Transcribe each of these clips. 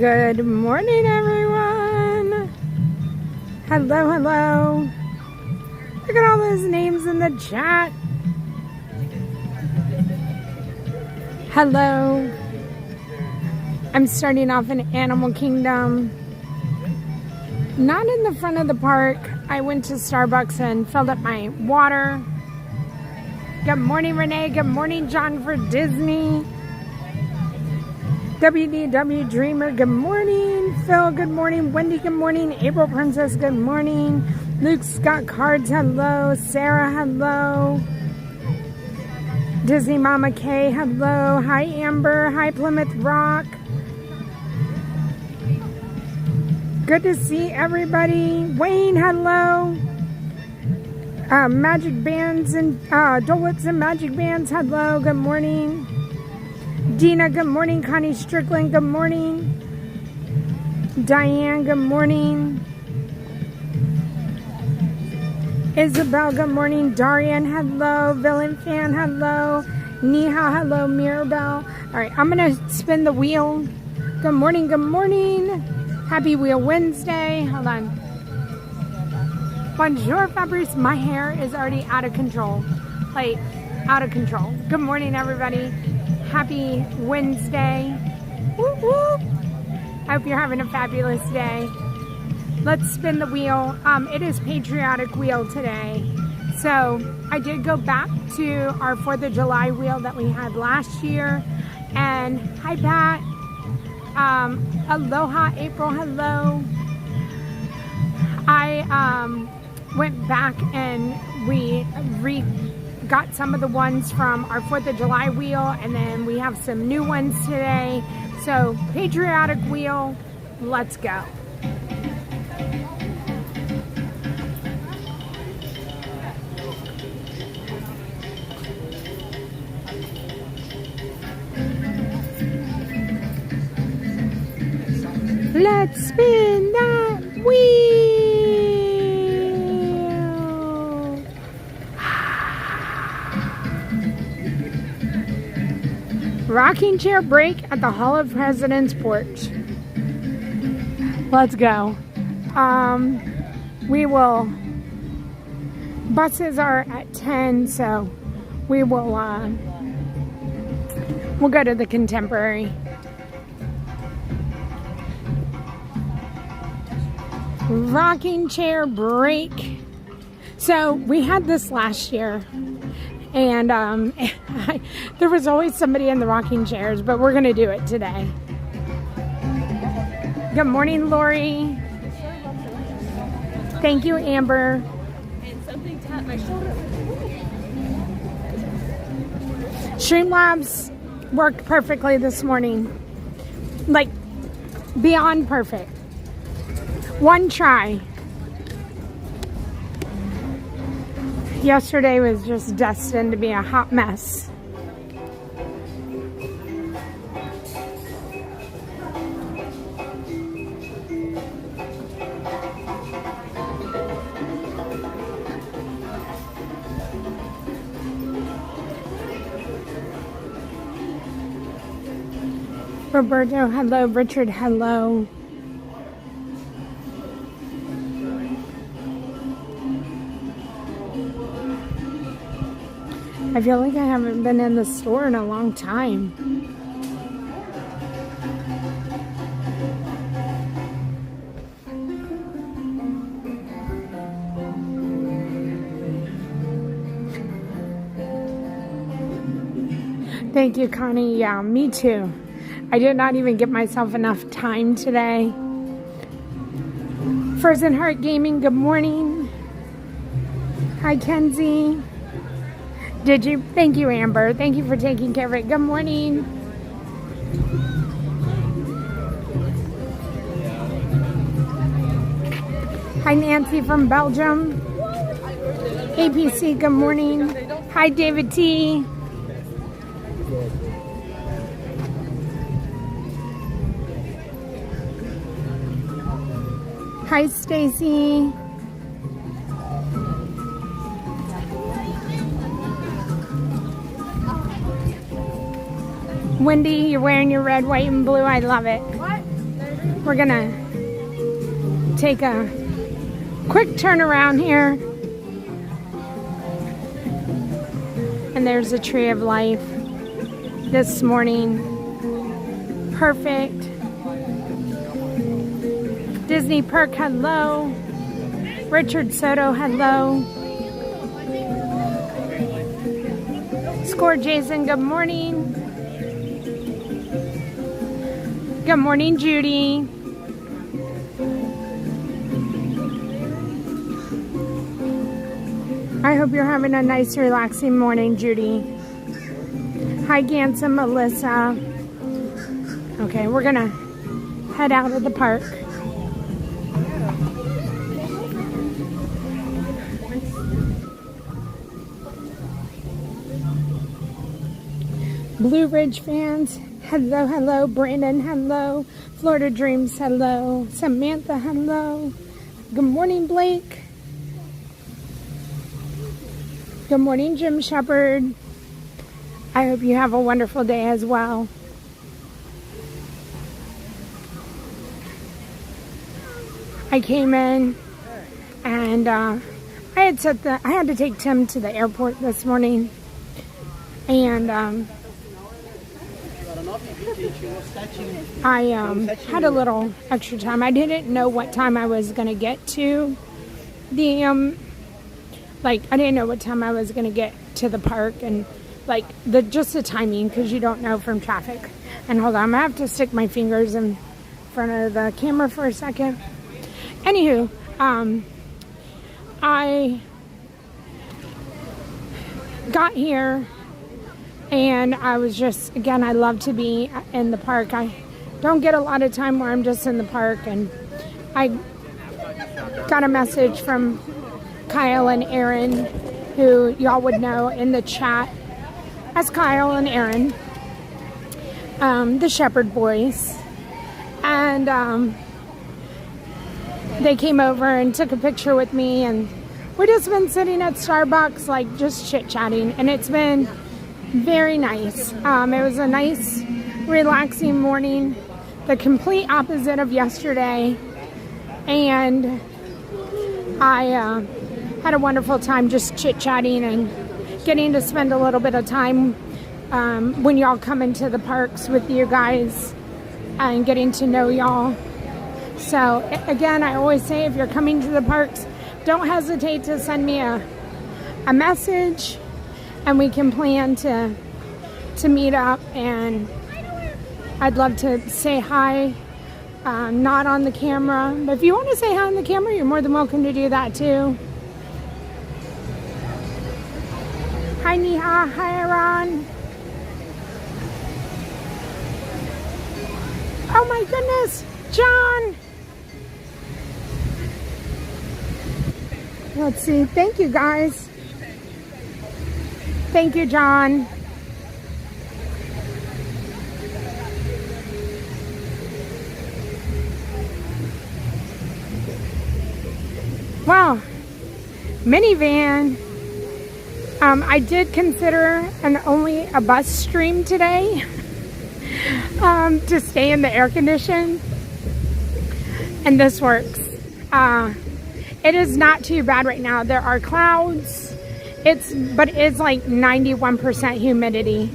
Good morning, everyone. Hello, hello. Look at all those names in the chat. Hello. I'm starting off in Animal Kingdom. Not in the front of the park. I went to Starbucks and filled up my water. Good morning, Renee. Good morning, John for Disney. WDW Dreamer, good morning. Phil, good morning. Wendy, good morning. April Princess, good morning. Luke Scott Cards, hello. Sarah, hello. Disney Mama K, hello. Hi, Amber. Hi, Plymouth Rock. Good to see everybody. Wayne, hello. Magic Bands and Dole Whips and Magic Bands, hello. Good morning. Dina, good morning. Connie Strickland, good morning. Diane, good morning. Isabel, good morning. Darian, hello. Villain Fan, hello. Neha, hello. Mirabelle. All right, I'm going to spin the wheel. Good morning, good morning. Happy Wheel Wednesday. Hold on. Bonjour, Fabrice. My hair is already out of control. Like, out of control. Good morning, everybody. Happy Wednesday. Whoop, whoop. I hope you're having a fabulous day. Let's spin the wheel. It is Patriotic Wheel today. So I did go back to our 4th of July wheel that we had last year. And hi, Pat. Aloha, April. Hello. I went back and we got some of the ones from our 4th of July wheel, and then we have some new ones today. So Patriotic Wheel, let's go. Let's spin that wheel. Rocking chair break at the Hall of Presidents porch. Let's go. We will, buses are at 10, so we will, we'll go to the Contemporary. Rocking chair break. So we had this last year. And there was always somebody in the rocking chairs, but we're going to do it today. Good morning, Lori. Thank you, Amber. And something tapped my shoulder. Streamlabs worked perfectly this morning. Like, beyond perfect. One try. Yesterday was just destined to be a hot mess. Roberto, hello. Richard, hello. I feel like I haven't been in the store in a long time. Thank you, Connie. Yeah, me too. I did not even give myself enough time today. Frozen Heart Gaming, good morning. Hi, Kenzie. Did you? Thank you, Amber. Thank you for taking care of it. Good morning. Hi, Nancy from Belgium. APC, good morning. Hi, David T. Hi, Stacy. Wendy, you're wearing your red, white, and blue. I love it. What? There you We're gonna take a quick turn around here. And there's a tree of life this morning. Perfect. Disney Perk, hello. Richard Soto, hello. Score Jason, good morning. Good morning, Judy. I hope you're having a nice, relaxing morning, Judy. Hi, Ganson, Melissa. Okay, we're gonna head out of the park. Blue Ridge fans, hello, hello. Brandon, hello. Florida Dreams, hello. Samantha, hello. Good morning, Blake. Good morning, Jim Shepherd. I hope you have a wonderful day as well. I came in and I had to take Tim to the airport this morning, and I had a little extra time. I didn't know what time I was gonna get to the I didn't know what time I was gonna get to the park, and just the timing, because you don't know from traffic. And hold on, I'm gonna have to stick my fingers in front of the camera for a second. Anywho, I got here and I was just, again, I love to be in the park. I don't get a lot of time where I'm just in the park, and I got a message from Kyle and Aaron, who y'all would know in the chat as Kyle and Aaron, the Shepherd boys, and they came over and took a picture with me, and we just been sitting at Starbucks, just chit-chatting, and it's been very nice. It was a nice, relaxing morning, the complete opposite of yesterday, and I had a wonderful time just chit-chatting and getting to spend a little bit of time when y'all come into the parks with you guys and getting to know y'all. So again, I always say, if you're coming to the parks, don't hesitate to send me a message, and we can plan to meet up, and I'd love to say hi, not on the camera, but if you want to say hi on the camera, you're more than welcome to do that too. Hi Neha, hi Aaron. Oh my goodness, John. Let's see, thank you guys. Thank you, John. Wow, minivan. I did consider only a bus stream today to stay in the air condition, and this works. It is not too bad right now. There are clouds, but it's like 91% humidity.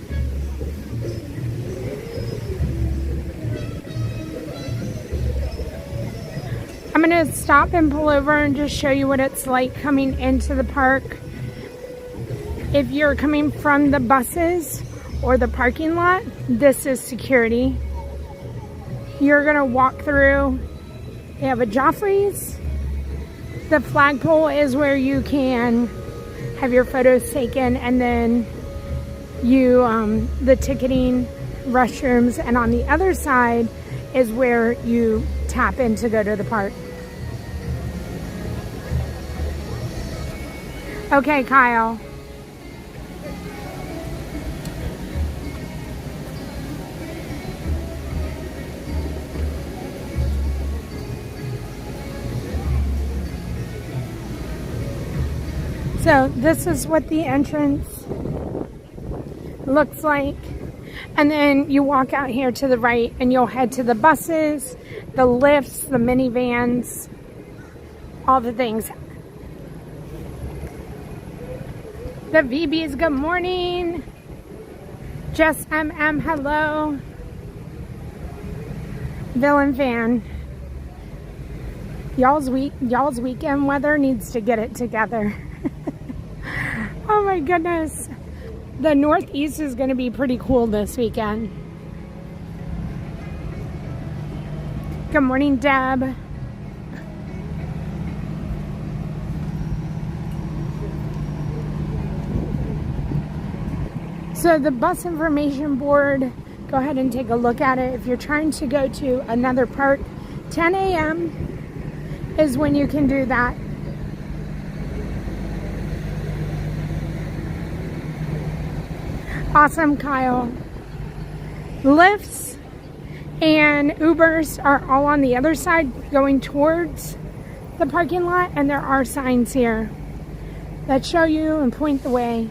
I'm gonna stop and pull over and just show you what it's like coming into the park. If you're coming from the buses or the parking lot, this is security. You're gonna walk through. They have a Joffrey's. The flagpole is where you can have your photos taken, and then the ticketing, restrooms, and on the other side is where you tap in to go to the park. Okay, Kyle. So this is what the entrance looks like. And then you walk out here to the right and you'll head to the buses, the lifts, the minivans, all the things. The VBs, good morning. Jess MM, hello. Villain fan. Y'all's weekend weather needs to get it together. Oh my goodness. The Northeast is going to be pretty cool this weekend. Good morning, Deb. So the bus information board, go ahead and take a look at it. If you're trying to go to another park, 10 a.m. is when you can do that. Awesome, Kyle. Lyfts and Ubers are all on the other side going towards the parking lot, and there are signs here that show you and point the way.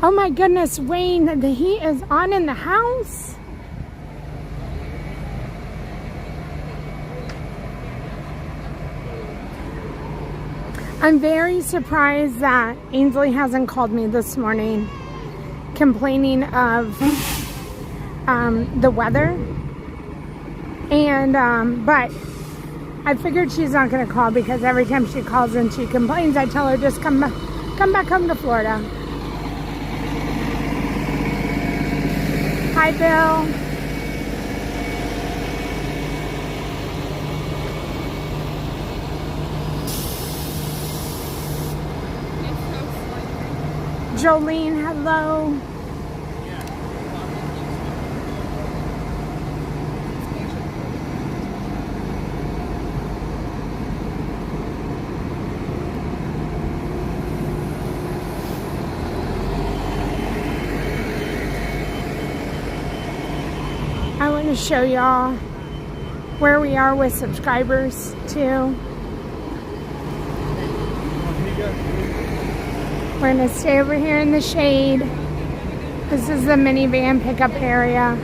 Oh my goodness, Wayne, the heat is on in the house. I'm very surprised that Ainsley hasn't called me this morning complaining of the weather. And but I figured she's not going to call because every time she calls and she complains, I tell her just come back home to Florida. Hi, Bill. Jolene, hello. I want to show y'all where we are with subscribers too. We're going to stay over here in the shade. This is the minivan pickup area.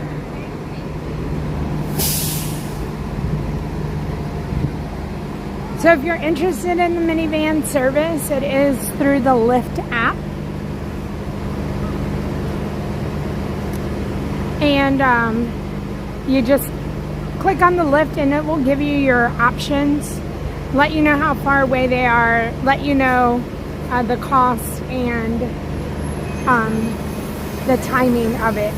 So if you're interested in the minivan service, it is through the Lyft app. And you just click on the Lyft and it will give you your options, let you know how far away they are, let you know the cost and the timing of it.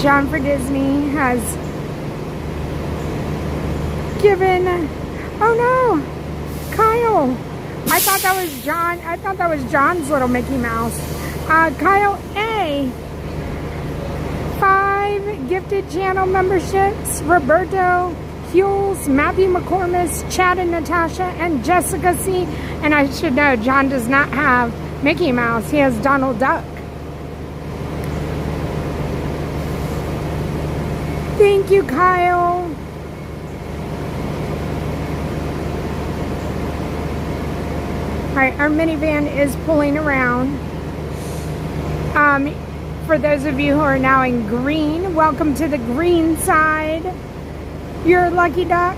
John for Disney has given, oh no, Kyle, I thought that was John, I thought that was John's little Mickey Mouse. Kyle A, 5 gifted channel memberships, Roberto, Hughes, Matthew McCormick, Chad and Natasha, and Jessica C. And I should know, John does not have Mickey Mouse, he has Donald Duck. Thank you, Kyle. Alright, our minivan is pulling around. For those of you who are now in green, welcome to the green side. You're a lucky duck.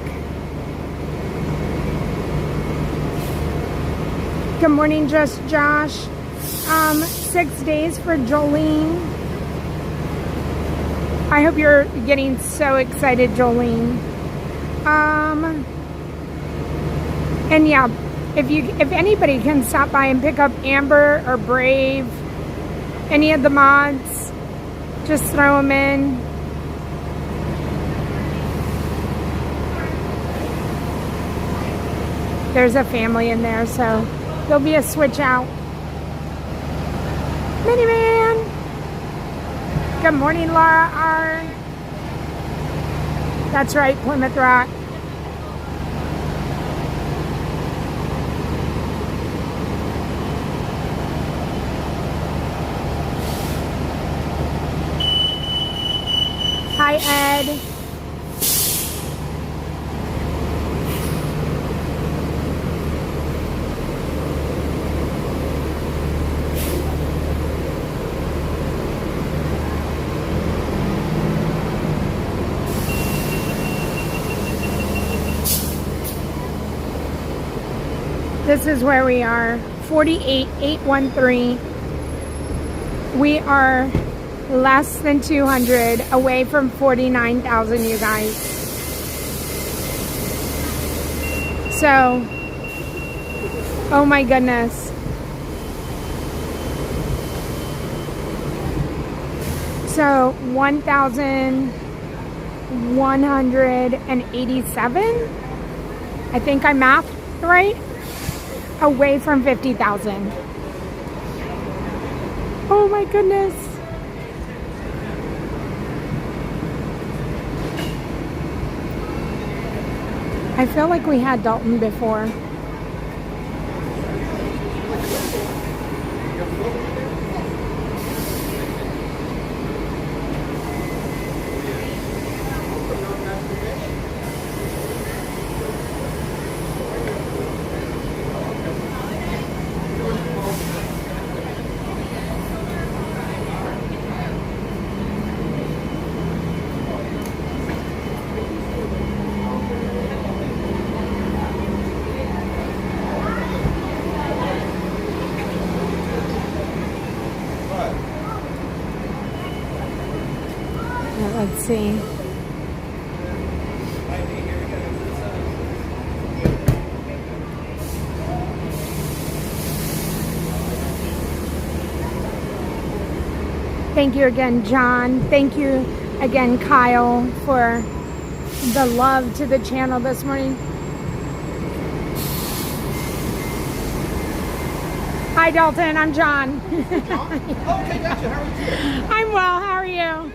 Good morning, Just Josh. 6 days for Jolene. I hope you're getting so excited, Jolene. And yeah, if anybody can stop by and pick up Amber or Brave, any of the mods, just throw them in. There's a family in there, so there'll be a switch out. Minivan! Good morning, Laura R. That's right, Plymouth Rock. Hi, Ed. This is where we are, 48813. We are less than 200 away from 49,000, you guys. So, oh my goodness. So, 1,187, I think I mathed right, away from 50,000. Oh my goodness. I feel like we had Dalton before. Let's see. Thank you again, John. Thank you again, Kyle, for the love to the channel this morning. Hi, Dalton. I'm John. Okay, gotcha. How are you? I'm well. How are you?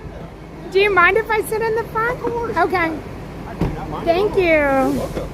Do you mind if I sit in the front? Of course. Okay. I do not mind. Thank you. You're welcome.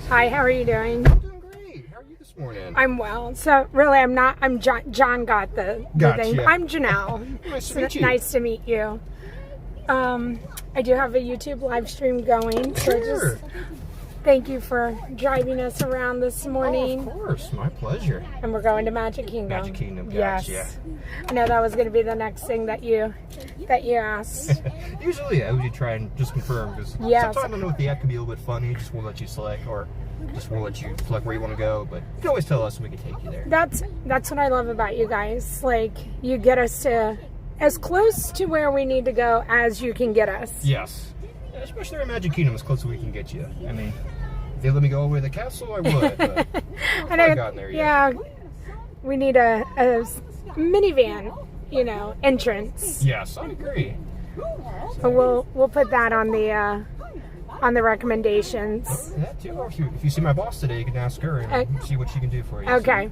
Hi, how are you doing? I'm doing great. How are you this morning? I'm well. So really, I'm not. I'm John. John got the Gotcha. thing. I'm Janelle. Nice to meet you. Nice to meet you. I do have a YouTube live stream going. So Sure. just thank you for driving us around this morning. Oh, of course. My pleasure. And we're going to Magic Kingdom. Magic Kingdom, Yes. gotcha. I know that was going to be the next thing that you asked. Usually, I would try and just confirm because Yes. sometimes I know the app can be a little bit funny. Just won't let you select, or just won't let you select where you want to go. But you can always tell us and we can take you there. That's what I love about you guys. Like, you get us to as close to where we need to go as you can get us. Yes. Especially in Magic Kingdom, as close as we can get you. I mean, if they let me go all the way to the castle, I would. But I haven't gotten there yet. Yeah, we need a minivan, entrance. Yes, I agree. So we'll put that on the recommendations. That too. Or if you see my boss today, you can ask her and see what she can do for you. Okay.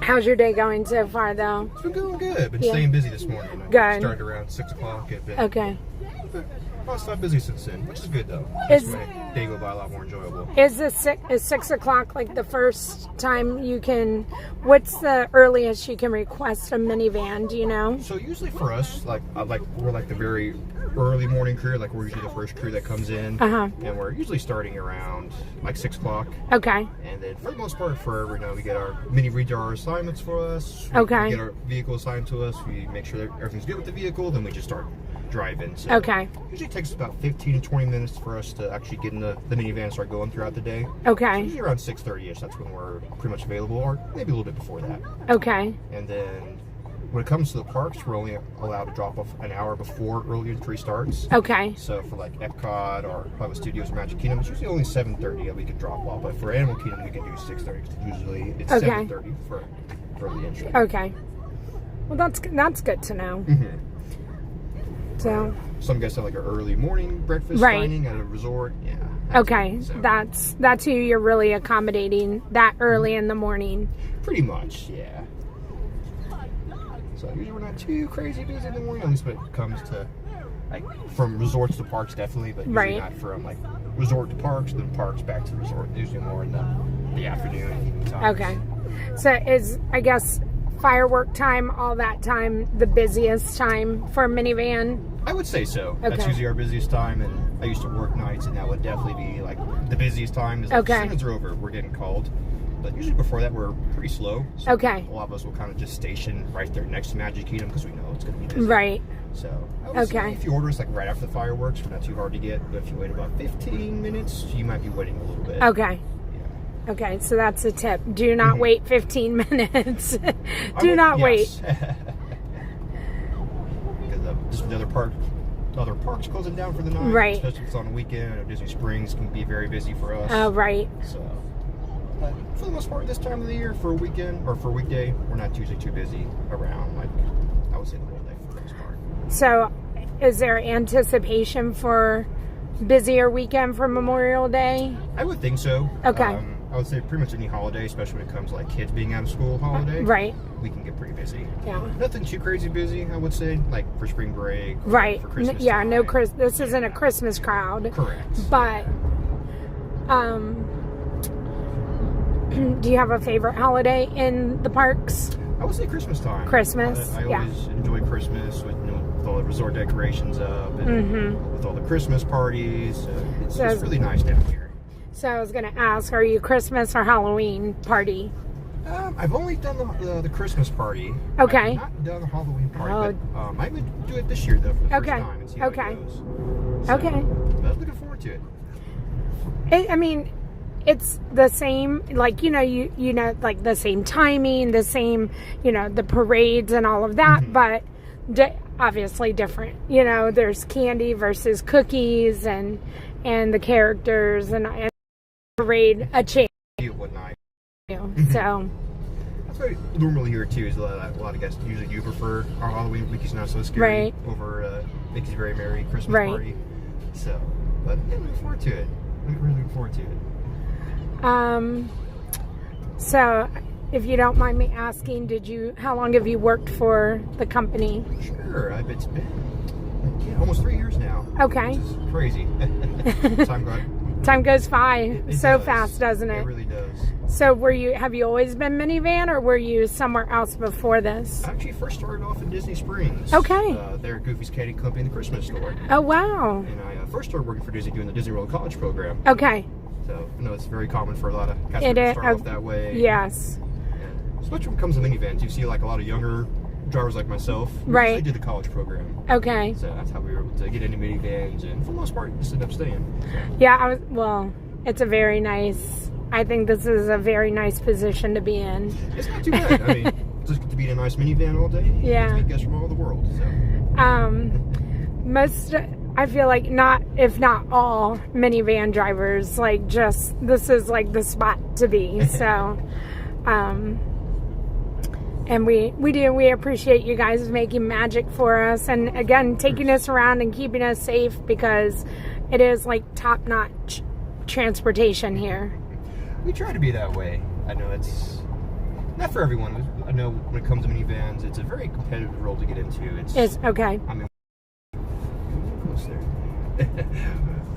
How's your day going so far, though? It's been going good. Been Yeah. staying busy this morning. Good. Started around 6 o'clock. I've been Okay. I'll stop busy since then, which is good though. Is- Makes my day go by a lot more enjoyable. Is 6 o'clock like the first time you can? What's the earliest you can request a minivan? Do you know? So usually for us, we're like the very early morning crew. Like we're usually the first crew that comes in, and we're usually starting around like 6 o'clock. Okay. And then for the most part, we get our read our assignments for us. Okay. We get our vehicle assigned to us. We make sure that everything's good with the vehicle. Then we just start driving. So Okay. Usually it takes about 15 to 20 minutes for us to actually get in the minivan and start going throughout the day. Okay. Usually around 6:30ish. That's when we're pretty much available, or maybe a little bit before that. Okay. And then when it comes to the parks, we're only allowed to drop off an hour before early entry starts. Okay. So for like Epcot or Hollywood Studios or Magic Kingdom, it's usually only 7:30 that we can drop off. But for Animal Kingdom, we can do 6:30. Usually it's 7:30 for early entry. Okay. Well, that's good to know. So some guys have like an early morning breakfast dining at a resort. Yeah. Okay, so that's who you're really accommodating that early in the morning. Pretty much, yeah. So usually we're not too crazy busy in the morning, at least when it comes to like from resorts to parks, definitely, but usually not from like resort to parks, then parks back to resort. Usually more in the afternoon and evening time. Okay, so is I guess firework time, all that time, the busiest time for a minivan? I would say so. Okay. That's usually our busiest time, and I used to work nights, and that would definitely be like the busiest time. As soon as they're over, we're getting called. But usually before that, we're pretty slow. So a lot of us will kind of just station right there next to Magic Kingdom because we know it's going to be busy. Right. So I would say if you order us like right after the fireworks, we're not too hard to get. But if you wait about 15 minutes, you might be waiting a little bit. Okay. Yeah. Okay, so that's a tip. Do not wait 15 minutes. Do not wait. Because just the other parks closing down for the night. Right. Especially if it's on a weekend. Or Disney Springs can be very busy for us. Oh, right. So, but for the most part, this time of the year, for a weekend or for a weekday, we're not usually too busy around. Like I would say the whole day for the most part. So, is there anticipation for busier weekend for Memorial Day? I would think so. Okay. I would say pretty much any holiday, especially when it comes to like kids being out of school holiday. Right. We can get pretty busy. Yeah. Nothing too crazy busy, I would say, like for spring break. Right. For Christmas Yeah. time. No. This isn't a Christmas crowd. Correct. But, do you have a favorite holiday in the parks? I would say Christmas time. Christmas. I always enjoy Christmas with with all the resort decorations up and with all the Christmas parties. It's really nice down here. So I was going to ask, are you Christmas or Halloween party? I've only done the Christmas party. Okay. I've not done the Halloween party, but I would do it this year though for the first time and see how it goes. So, but I'm looking forward to it. I mean, it's the same, like, you know, like the same timing, the same, the parades and all of that, but obviously different. You know, there's candy versus cookies and the characters and parade a change. Whatnot. So that's what I normally hear too. Is a lot of guys usually do prefer our Halloween Mickey's Not So Scary over Mickey's Very Merry Christmas Party. So, but yeah, looking forward to it. I'm really looking forward to it. So, if you don't mind me asking, how long have you worked for the company? Sure, it's been almost 3 years now. Okay. Which is crazy. Time goes by so does. fast, doesn't it? It really does. So have you always been minivan, or were you somewhere else before this? I actually first started off in Disney Springs. Okay. There at Goofy's Candy Company in the Christmas store. Oh, wow. And I first started working for Disney doing the Disney World College program. Okay. So, it's very common for a lot of customers to start off that way. Yes. And especially when it comes to minivans, you see like a lot of younger drivers like myself. Right. They did the college program. Okay. So that's how we were able to get into minivans, and for the most part, just ended up staying. So. Yeah, it's a very nice, I think this is a very nice position to be in. It's not too bad. I mean, just to be in a nice minivan all day. Yeah. You meet guests from all over the world. So. I feel like if not all minivan drivers, like this is like the spot to be. So, and we appreciate you guys making magic for us, and again taking us around and keeping us safe, because it is like top-notch transportation here. We try to be that way. I know it's not for everyone. I know when it comes to minivans, it's a very competitive role to get into. It's okay. I mean, close there.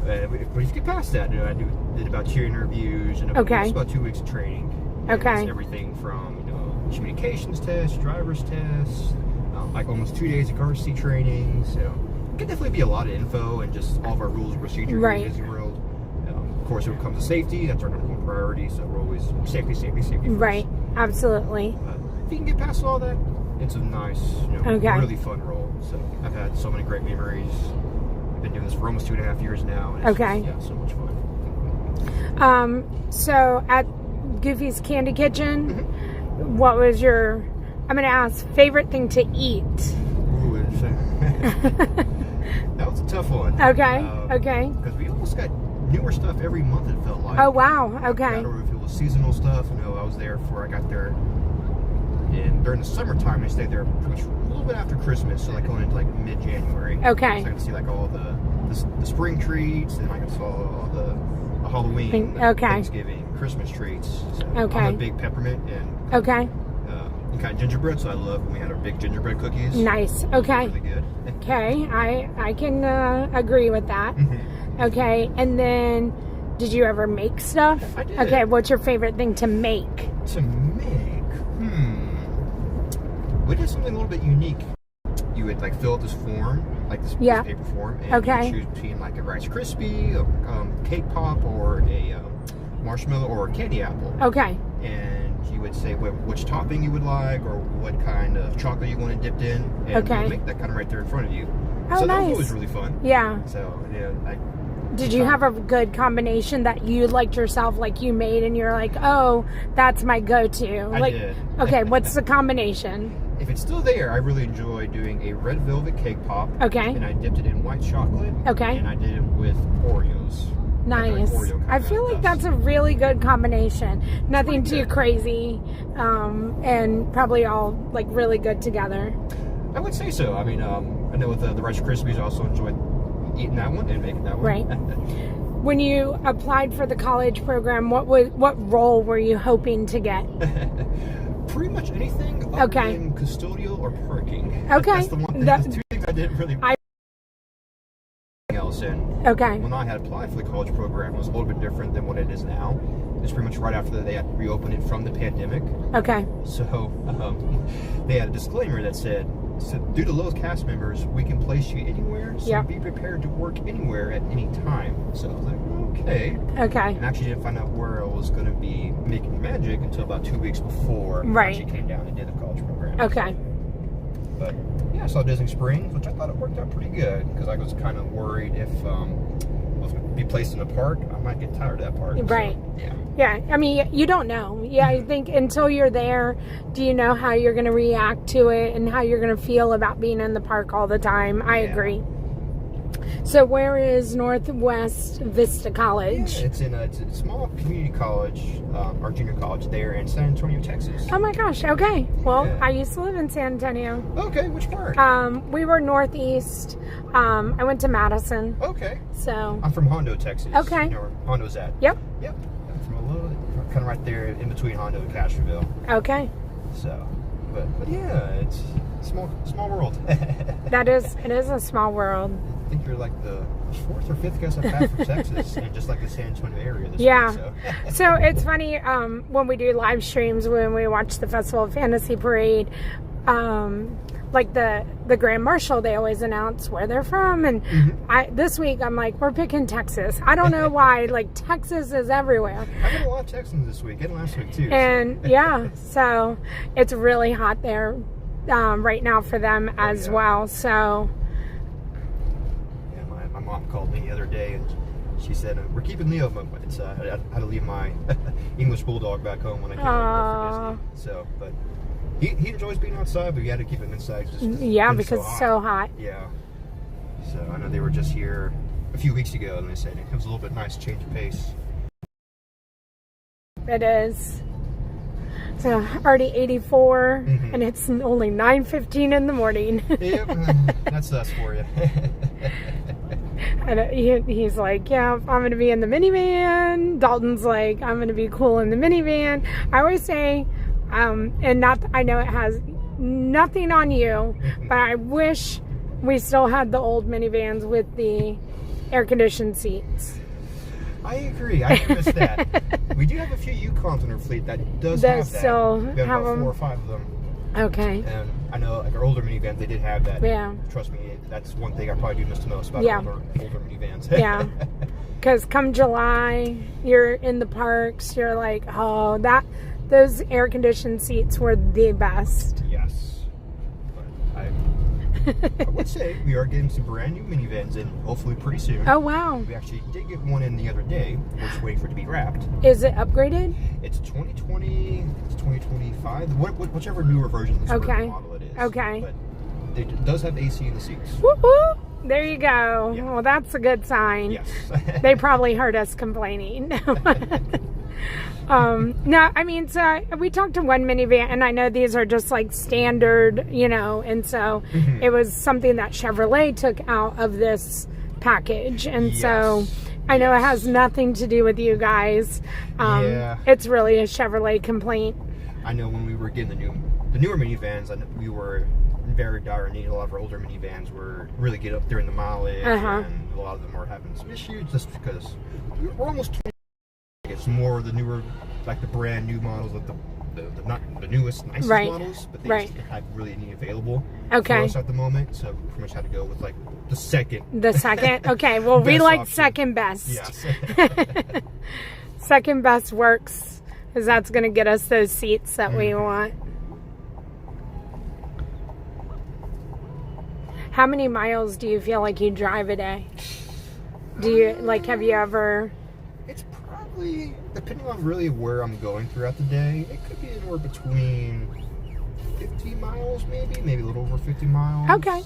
But if you get past that, I did about 2 interviews and about 2 weeks of training. Okay. It's everything from communications tests, driver's tests, like almost 2 days of car seat training. So it can definitely be a lot of info and just all of our rules and procedures in Disney World. Of course, when it comes to safety, that's our number one priority. So we're always safety first. Right. Absolutely. If you can get past all that, it's a nice, really fun role. So I've had so many great memories. I've been doing this for almost 2.5 years now. And it's so much fun. So at Goofy's Candy Kitchen, what was your I'm going to ask favorite thing to eat. Ooh, that was a tough one. Okay. Okay. Because we almost got newer stuff every month, it felt like. Oh, wow. Okay. I don't know if it was seasonal stuff. I know I was there before I got there. And during the summertime, I stayed there pretty much a little bit after Christmas, so like going into like mid-January. Okay. So I could see like all the spring treats, and I could saw all the Halloween, Thanksgiving, Christmas treats. So Okay. I'm a big peppermint and kind of gingerbread, so I love when we had our big gingerbread cookies. Nice. Okay. Really good. Okay. I can agree with that. Okay. And then, did you ever make stuff? I did. Okay. What's your favorite thing to make? To make? We did something a little bit unique. You would like fill out this form, like this paper form, and you would choose between like a Rice Krispie, a cake pop, or a marshmallow, or a candy apple. Okay. And you would say which topping you would like, or what kind of chocolate you want it dipped in, and you would make that kind of right there in front of you. Oh, so nice. that was always really fun. Yeah. So yeah, did you have a good combination that you liked yourself, like you made, and you're like, oh, that's my go-to? I did. Okay, what's the combination? If it's still there, I really enjoy doing a red velvet cake pop. Okay. And I dipped it in white chocolate. Okay. And I did it with Oreos. Nice. I feel like that's a really good combination. Nothing too crazy, and probably all like really good together. I would say so. I mean, I know with the Rice Krispies, I also enjoyed eating that one and making that one. Right. When you applied for the college program, what role were you hoping to get? Pretty much anything other than custodial or parking. Okay. That's the one thing. The two things I didn't really else in. Okay. When I had applied for the college program, it was a little bit different than what it is now. It's pretty much right after they had reopened it from the pandemic. Okay. So they had a disclaimer that said, due to low cast members, we can place you anywhere, so be prepared to work anywhere at any time. So I was like, okay. Okay. And actually didn't find out where I was going to be making magic until about 2 weeks before I actually came down and did the college program. Okay. But yeah, I saw Disney Springs, which I thought it worked out pretty good, because I was kind of worried if I was going to be placed in a park, I might get tired of that park. Right. So, yeah. Yeah, I mean, you don't know. Yeah, I think until you're there, do you know how you're going to react to it and how you're going to feel about being in the park all the time? I agree. So where is Northwest Vista College? Yeah, it's a small community college, our junior college there in San Antonio, Texas. Oh my gosh, okay. Well, I used to live in San Antonio. Okay, which part? We were northeast. I went to Madison. Okay. So I'm from Hondo, Texas. Okay. You know where Hondo's at? Yep. Yep. I'm from a little, kind of right there in between Hondo and Castroville. Okay. So, but yeah, it's a small world. It is a small world. I think you're like the fourth or fifth guest I've had from Texas, and just like the San Antonio area this week, so it's funny when we do live streams, when we watch the Festival of Fantasy Parade, like the Grand Marshal, they always announce where they're from, and this week I'm like, we're picking Texas. I don't know why, like Texas is everywhere. I met a lot of Texans this week and last week too. And so it's really hot there right now for them as well. So. My mom called me the other day and she said, we're keeping Leo, but I had to leave my English Bulldog back home when I came over for Disney. So, but he enjoys being outside, but we had to keep him inside. Because it's so hot. Yeah. So I know they were just here a few weeks ago and they said it was a little bit nice change of pace. It is. So already 84 and it's only 9:15 in the morning. Yep, that's us for you. And he's like, yeah, I'm going to be in the minivan. Dalton's like, I'm going to be cool in the minivan. I always say, and I know it has nothing on you, but I wish we still had the old minivans with the air-conditioned seats. I agree. I miss that. We do have a few Yukons in our fleet that does have that. Still we have about 4 or 5 of them. Okay. And I know, like our older minivans, they did have that. Yeah. Trust me, that's one thing I probably do miss the most about older minivans. Yeah. Because come July, you're in the parks. You're like, oh, those air-conditioned seats were the best. Yes. But I would say we are getting some brand new minivans in, hopefully pretty soon. Oh, wow. We actually did get one in the other day. We're just waiting for it to be wrapped. Is it upgraded? It's 2020. It's 2025, whichever newer version of this model it is. Okay. But it does have AC in the seats. Woo-hoo! There you go. Yeah. Well, that's a good sign. Yes. They probably heard us complaining. No, I mean, so we talked to one minivan, and I know these are just like standard, you know, and so it was something that Chevrolet took out of this package, and so I know it has nothing to do with you guys. It's really a Chevrolet complaint. I know when we were getting the newer minivans, we were in very dire need. A lot of our older minivans were really get up there in the mileage, and a lot of them were having some issues just because we're almost 20. It's more the newer, like the brand new models, like not the newest, nicest models, but they just had really any available for us at the moment. So we pretty much had to go with like the second. The second? Okay, well, we like option. Second best. Yes. Second best works, because that's going to get us those seats that we want. How many miles do you feel like you drive a day? Do you, like, have you ever... It's probably, depending on really where I'm going throughout the day, it could be anywhere between 50 miles maybe a little over 50 miles. Okay.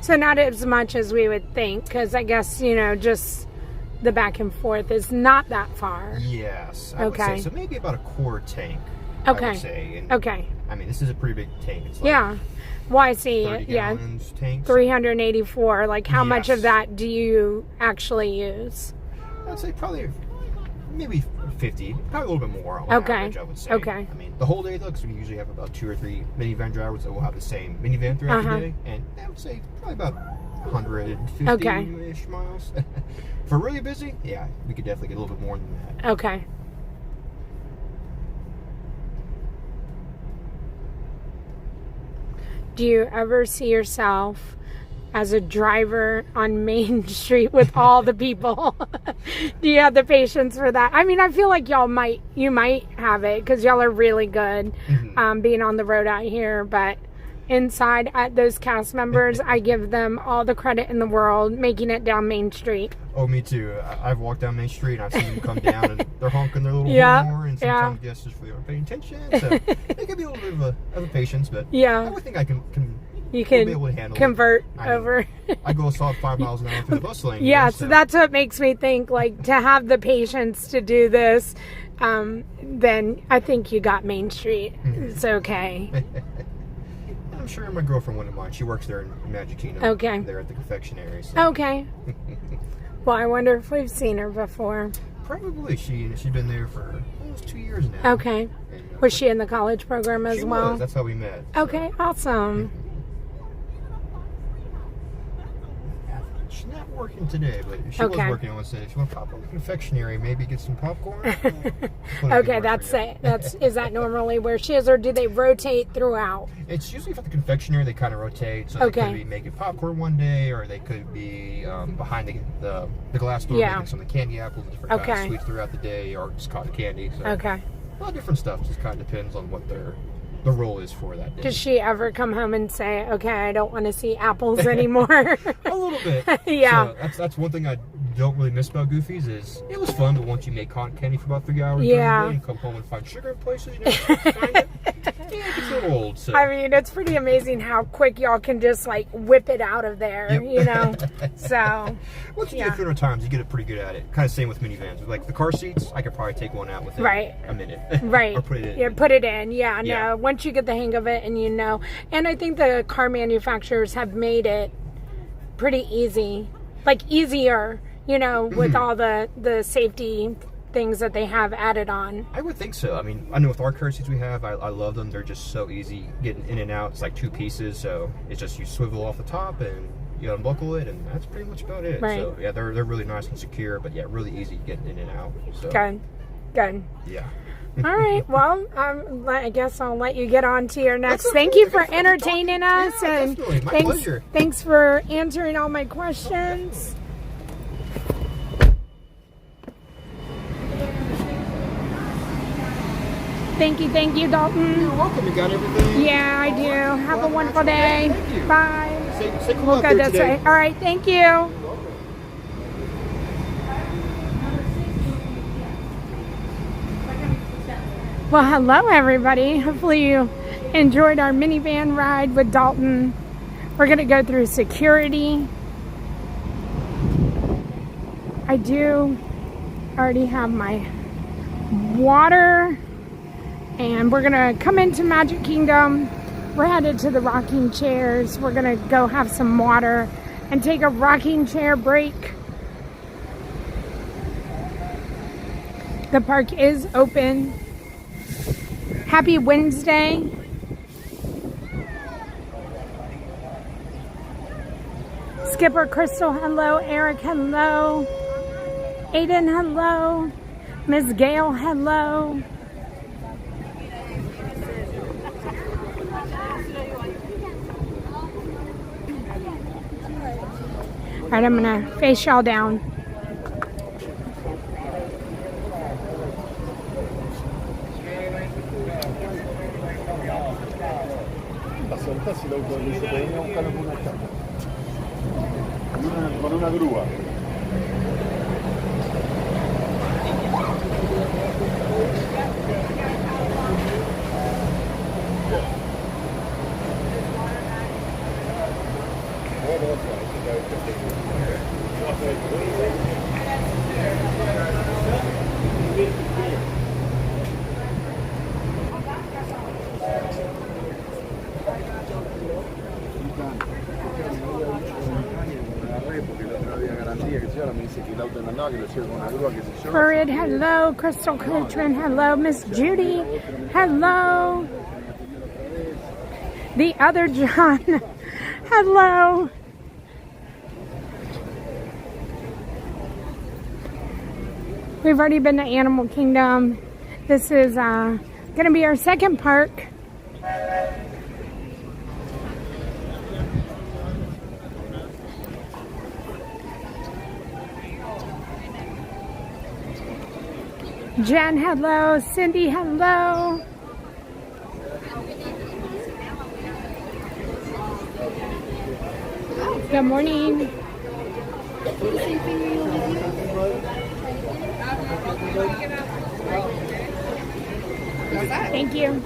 So not as much as we would think, because I guess, you know, just the back and forth is not that far. Yes. I would say, so maybe about a quarter tank, I would say. And, I mean, this is a pretty big tank. It's like well, I see 30 gallons tank. 384. Like, how much of that do you actually use? I'd say probably maybe 50, probably a little bit more on average, I would say. Okay. I mean, the whole day, we usually have about 2 or 3 minivan drivers that will have the same minivan throughout the day, and I would say probably about 150-ish miles. If we're really busy, we could definitely get a little bit more than that. Okay. Do you ever see yourself as a driver on Main Street with all the people? Do you have the patience for that? I mean, I feel like you might have it, because y'all are really good being on the road out here, but inside, those cast members, I give them all the credit in the world making it down Main Street. Oh, me too. I've walked down Main Street and I've seen them come down and they're honking their little horn, and sometimes I guess just for they aren't paying attention. So it could be a little bit of a patience, but I would think I can be able to handle convert it. over. I go a solid 5 miles an hour through the bus lane. So that's what makes me think, like, to have the patience to do this, then I think you got Main Street. It's okay. I'm sure my girlfriend wouldn't mind. She works there in Magic Kingdom. Okay. There at the confectionery. So. Okay. Well, I wonder if we've seen her before. Probably. She's been there for almost 2 years now. Okay. And, was she in the college program as well? Was. That's how we met. So. Okay, awesome. She's not working today, but if she was working, I would say, if you want to pop up the confectionery, maybe get some popcorn. Okay, that's it. Is that normally where she is, or do they rotate throughout? It's usually for the confectionery, they kind of rotate. So they could be making popcorn one day, or they could be behind the glass door making some of the candy apples and different kinds of sweets throughout the day, or just cotton candy. So a lot of different stuff. Just kind of depends on what the role is for that day. Does she ever come home and say, okay, I don't want to see apples anymore? A little bit. So that's one thing I don't really miss about Goofy's is it was fun, but once you make cotton candy for about 3 hours during the day and come home and find sugar in places you never find it, it gets a little old. So. I mean, it's pretty amazing how quick y'all can just like whip it out of there, you know? So once you do it a few times, you get it pretty good at it. Kind of same with minivans. With like the car seats, I could probably take one out within a minute. Or put it in. Yeah, put it in. Yeah, no. Once you get the hang of it and you know. And I think the car manufacturers have made it pretty easy. Like easier, you know, with all the safety things that they have added on. I would think so. I mean, I know with our car seats we have, I love them. They're just so easy getting in and out. It's like 2 pieces, so it's just you swivel off the top and you unbuckle it, and that's pretty much about it. Right. So yeah, they're really nice and secure, but yeah, really easy getting in and out. So good. Yeah. All right. Well, I guess I'll let you get on to your next. Thank you for entertaining us, and my pleasure. Thanks for answering all my questions. Thank you, Dalton. You're welcome. You got everything? Yeah, I do. Have a wonderful day. Thank you. Bye. Say cool out there today. All right. Thank you. Well, hello everybody. Hopefully you enjoyed our minivan ride with Dalton. We're going to go through security. I do already have my water, and we're going to come into Magic Kingdom. We're headed to the rocking chairs. We're going to go have some water and take a rocking chair break. The park is open. Happy Wednesday. Skipper Crystal, hello. Eric, hello. Aiden, hello. Miss Gail, hello. All right, I'm gonna face y'all down. Con una grúa. Farid, hello. Crystal Coachman, hello. Miss Judy, hello. The other John, hello. We've already been to Animal Kingdom. This is going to be our second park. Jen, hello. Cindy, hello. Good morning. Thank you.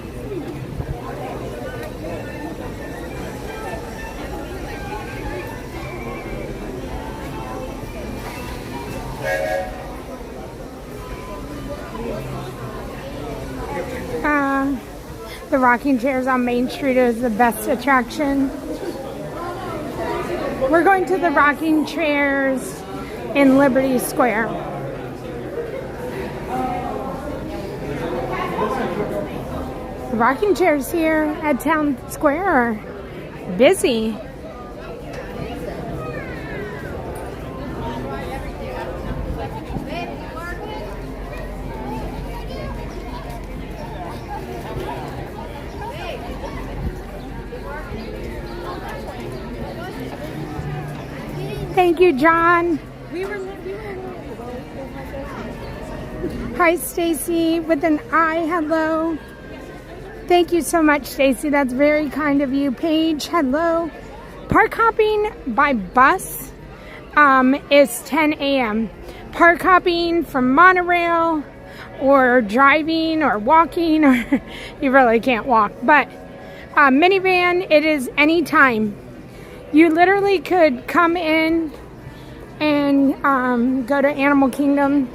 The rocking chairs on Main Street is the best attraction. We're going to the rocking chairs in Liberty Square. The rocking chairs here at Town Square are busy. Thank you, John. Hi, Stacy with an I. Hello. Thank you so much, Stacy. That's very kind of you. Paige, hello. Park hopping by bus is 10 a.m. Park hopping from monorail or driving or walking, or you really can't walk, but minivan, it is anytime. You literally could come in and go to Animal Kingdom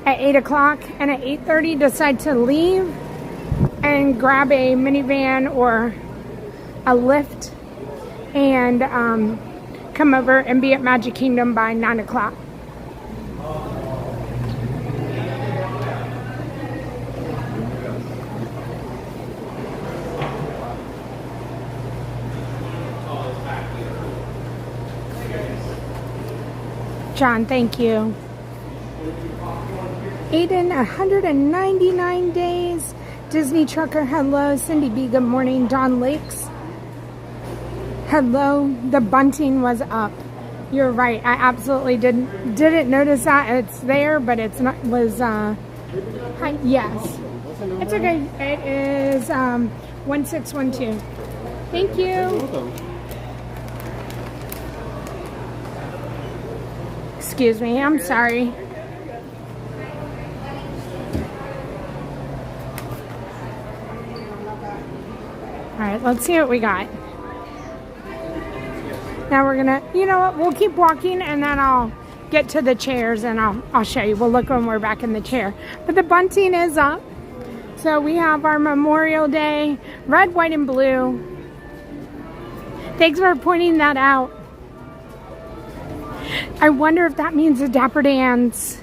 at 8 o'clock and at 8:30 decide to leave and grab a minivan or a Lyft and come over and be at Magic Kingdom by 9 o'clock. John, thank you. Aiden, 199 days. Disney Trucker, hello. Cindy B, good morning. Don Lakes, hello. The bunting was up. You're right. I absolutely didn't notice that. It's there, but it's not. Was hi, yes. It's okay. It is 1612. Thank you. Excuse me, I'm sorry. All right, let's see what we got. Now we're gonna, you know what, we'll keep walking and then I'll get to the chairs and I'll show you. We'll look when we're back in the chair. But the bunting is up. So we have our Memorial Day, red, white, and blue. Thanks for pointing that out. I wonder if that means the Dapper Dans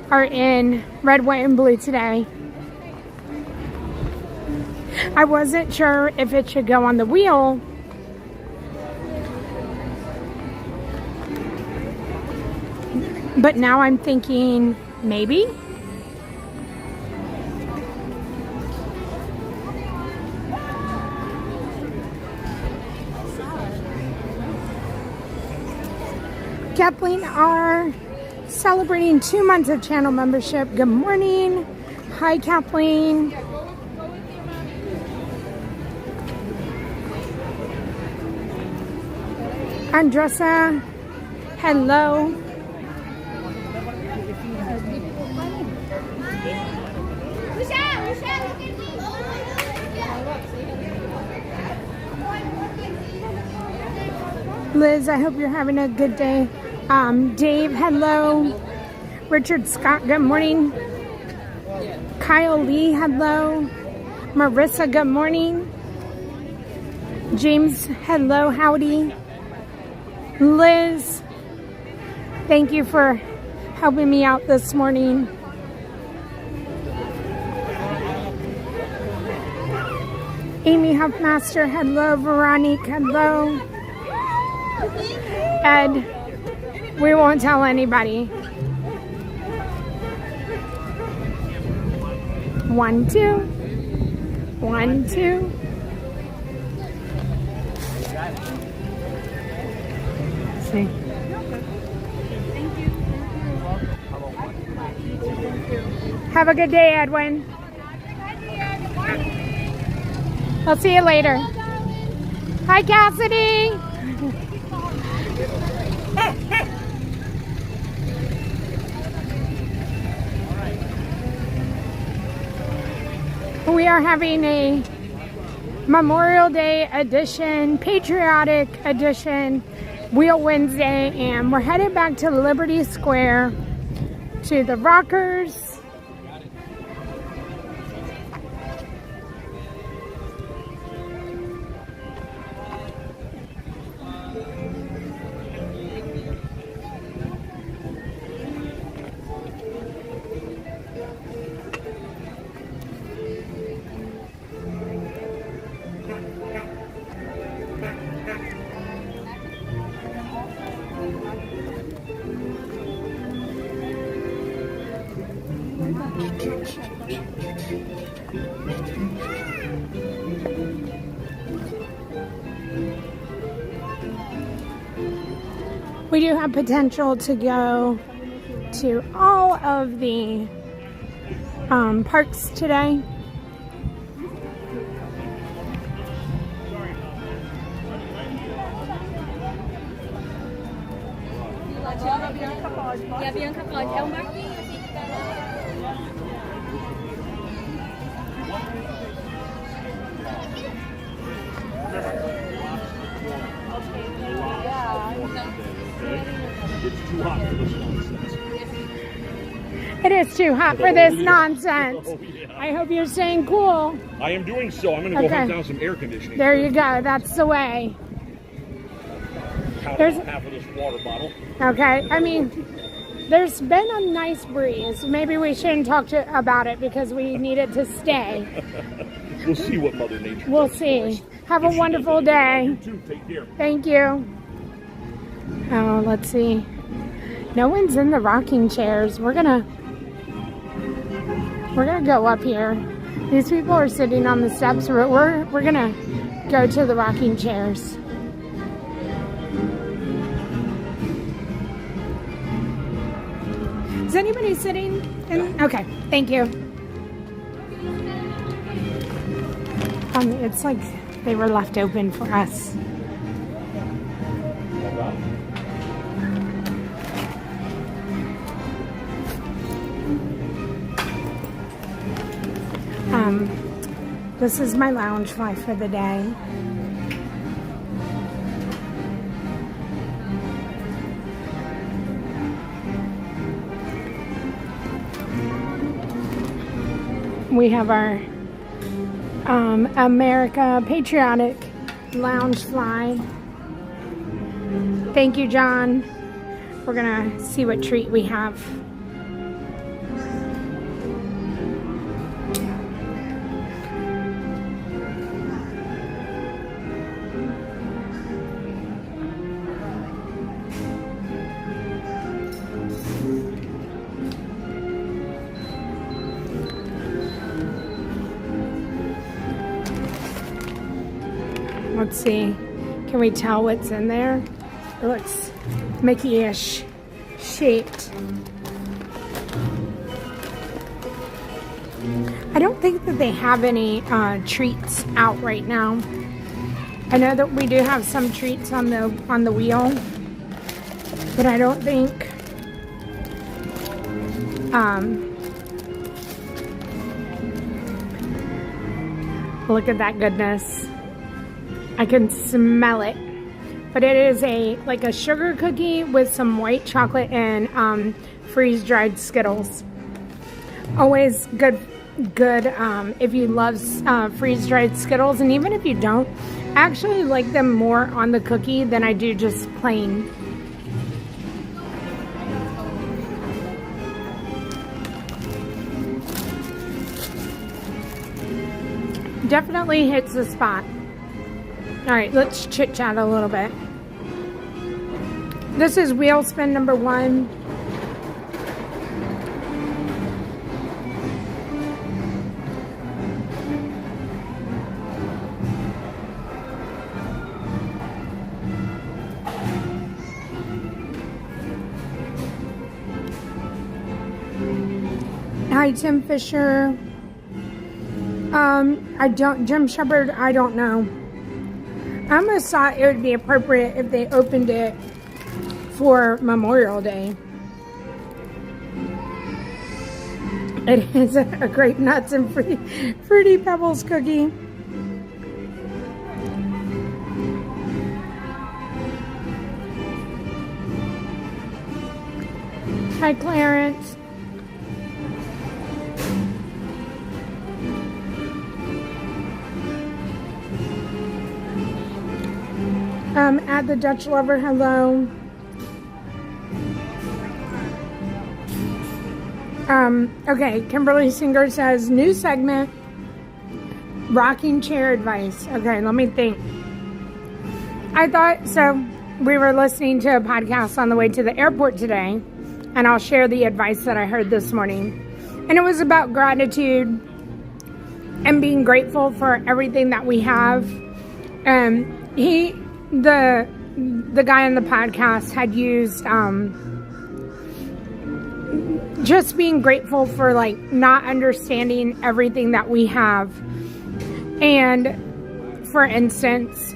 are in red, white, and blue today. I wasn't sure if it should go on the wheel. But now I'm thinking maybe. Kathleen are celebrating 2 months of channel membership. Good morning. Hi, Kathleen. Andressa, hello. Liz, I hope you're having a good day. Dave, hello. Richard Scott, good morning. Kyle Lee, hello. Marissa, good morning. James, hello, howdy. Liz, thank you for helping me out this morning. Amy Huffmaster, hello. Veronique, hello. Ed, we won't tell anybody. 1, 2. 1, 2. Let's see. Have a good day, Edwin. I'll see you later. Hi, Cassidy. We are having a Memorial Day edition, patriotic edition, Wheel Wednesday, and we're headed back to Liberty Square to the Rockers. We do have potential to go to all of the parks today. E a Bianca pode. É o Marquinhos. It's too hot for this nonsense. It is too hot for this nonsense. Oh, yeah. I hope you're staying cool. I am doing so. I'm going to go hunt down some air conditioning. There you go. That's the way. There's half of this water bottle. Okay. I mean, there's been a nice breeze. Maybe we shouldn't talk about it because we need it to stay. We'll see what Mother Nature We'll does see. Have a wonderful day. You too. Take care. Thank you. Oh, let's see. No one's in the rocking chairs. We're gonna go up here. These people are sitting on the steps. We're gonna go to the rocking chairs. Is anybody sitting in? Okay, thank you. It's like they were left open for us. This is my lounge fly for the day. We have our America Patriotic Lounge Fly. Thank you, John. We're gonna see what treat we have. Let's see. Can we tell what's in there? It looks Mickey-ish shaped. I don't think that they have any treats out right now. I know that we do have some treats on the wheel, but I don't think look at that goodness. I can smell it. But it is like a sugar cookie with some white chocolate and freeze-dried Skittles. Always good if you love freeze-dried Skittles, and even if you don't, I actually like them more on the cookie than I do just plain. Definitely hits the spot. All right, let's chit chat a little bit. This is wheel spin number 1. Hi, Tim Fisher. Jim Shepard, I don't know. I almost thought it would be appropriate if they opened it for Memorial Day. It is a great nuts and fruity pebbles cookie. Hi, Clarence. At the Dutch Lover, hello. Okay, Kimberly Singer says, new segment, rocking chair advice. Okay, let me think. I thought, so we were listening to a podcast on the way to the airport today, and I'll share the advice that I heard this morning. And it was about gratitude and being grateful for everything that we have. The guy on the podcast had used just being grateful for like not understanding everything that we have. And for instance,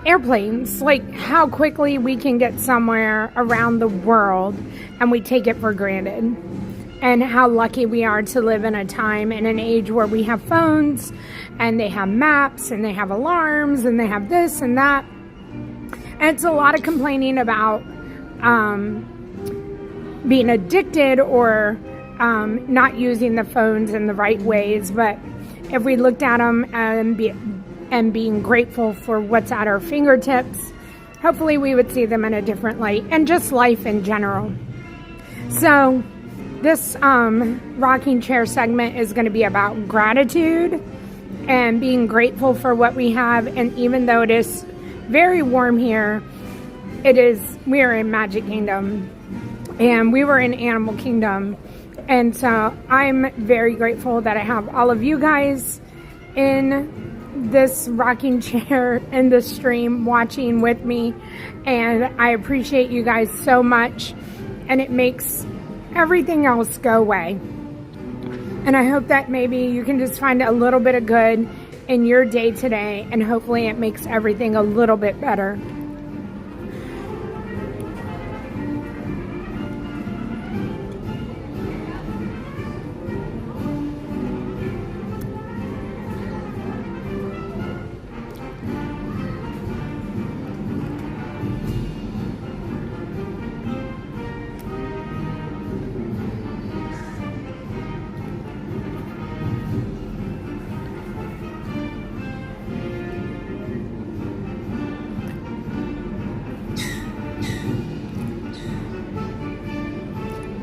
airplanes, like how quickly we can get somewhere around the world and we take it for granted. And how lucky we are to live in a time and an age where we have phones and they have maps and they have alarms and they have this and that. And it's a lot of complaining about being addicted or not using the phones in the right ways. But if we looked at them and being grateful for what's at our fingertips, hopefully we would see them in a different light, and just life in general. So this rocking chair segment is going to be about gratitude and being grateful for what we have. And even though it is very warm here, we are in Magic Kingdom and we were in Animal Kingdom. And so I'm very grateful that I have all of you guys in this rocking chair in the stream watching with me. And I appreciate you guys so much. And it makes everything else go away. And I hope that maybe you can just find a little bit of good in your day today, and hopefully it makes everything a little bit better.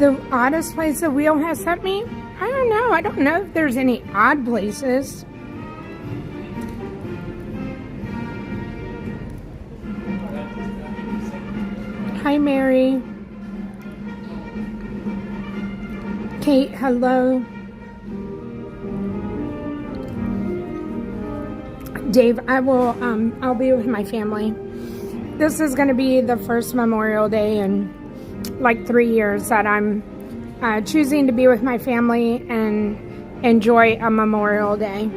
The oddest place the wheel has sent me? I don't know. I don't know if there's any odd places. Hi, Mary. Kate, hello. Dave, I'll be with my family. This is going to be the first Memorial Day in like 3 years that I'm choosing to be with my family and enjoy a Memorial Day.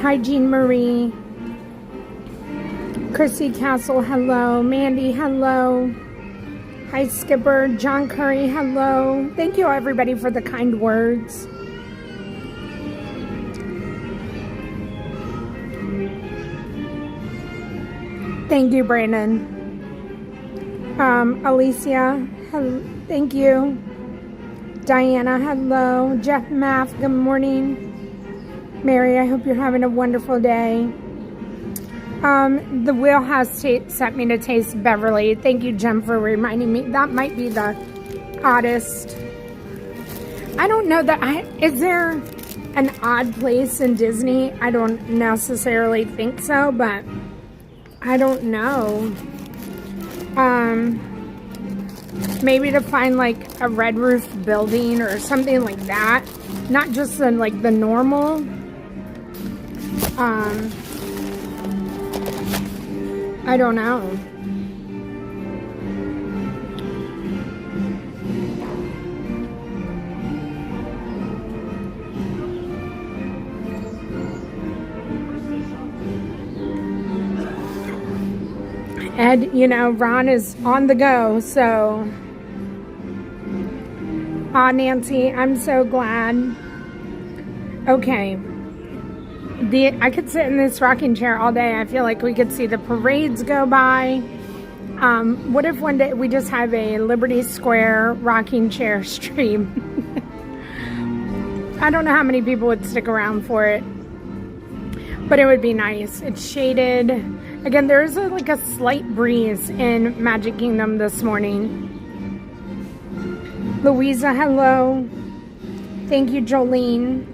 Hi, Jean Marie. Chrissy Castle, hello. Mandy, hello. Hi, Skipper. John Curry, hello. Thank you, everybody, for the kind words. Thank you, Brandon. Alicia, hello. Thank you. Diana, hello. Jeff Maff, good morning. Mary, I hope you're having a wonderful day. The wheel has sent me to Taste Beverly. Thank you, Jem, for reminding me. That might be the oddest. I don't know that is there an odd place in Disney? I don't necessarily think so, but I don't know. Maybe to find like a red roof building or something like that. Not just like the normal. I don't know. Ed, you know, Ron is on the go, so. Nancy, I'm so glad. Okay. I could sit in this rocking chair all day. I feel like we could see the parades go by. What if one day we just have a Liberty Square rocking chair stream? I don't know how many people would stick around for it, but it would be nice. It's shaded. Again, there's like a slight breeze in Magic Kingdom this morning. Louisa, hello. Thank you, Jolene.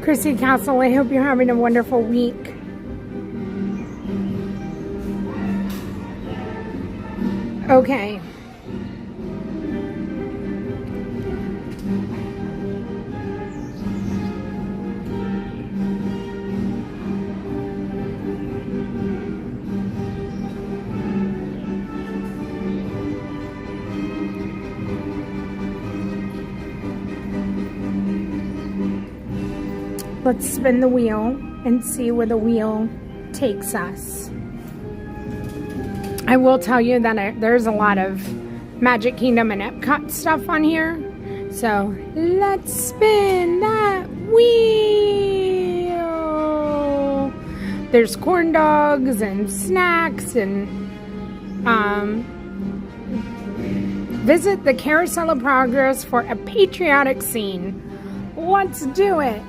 Chrissy Castle, I hope you're having a wonderful week. Okay. Let's spin the wheel and see where the wheel takes us. I will tell you that there's a lot of Magic Kingdom and Epcot stuff on here. So let's spin that wheel. There's corn dogs and snacks and visit the Carousel of Progress for a patriotic scene. Let's do it.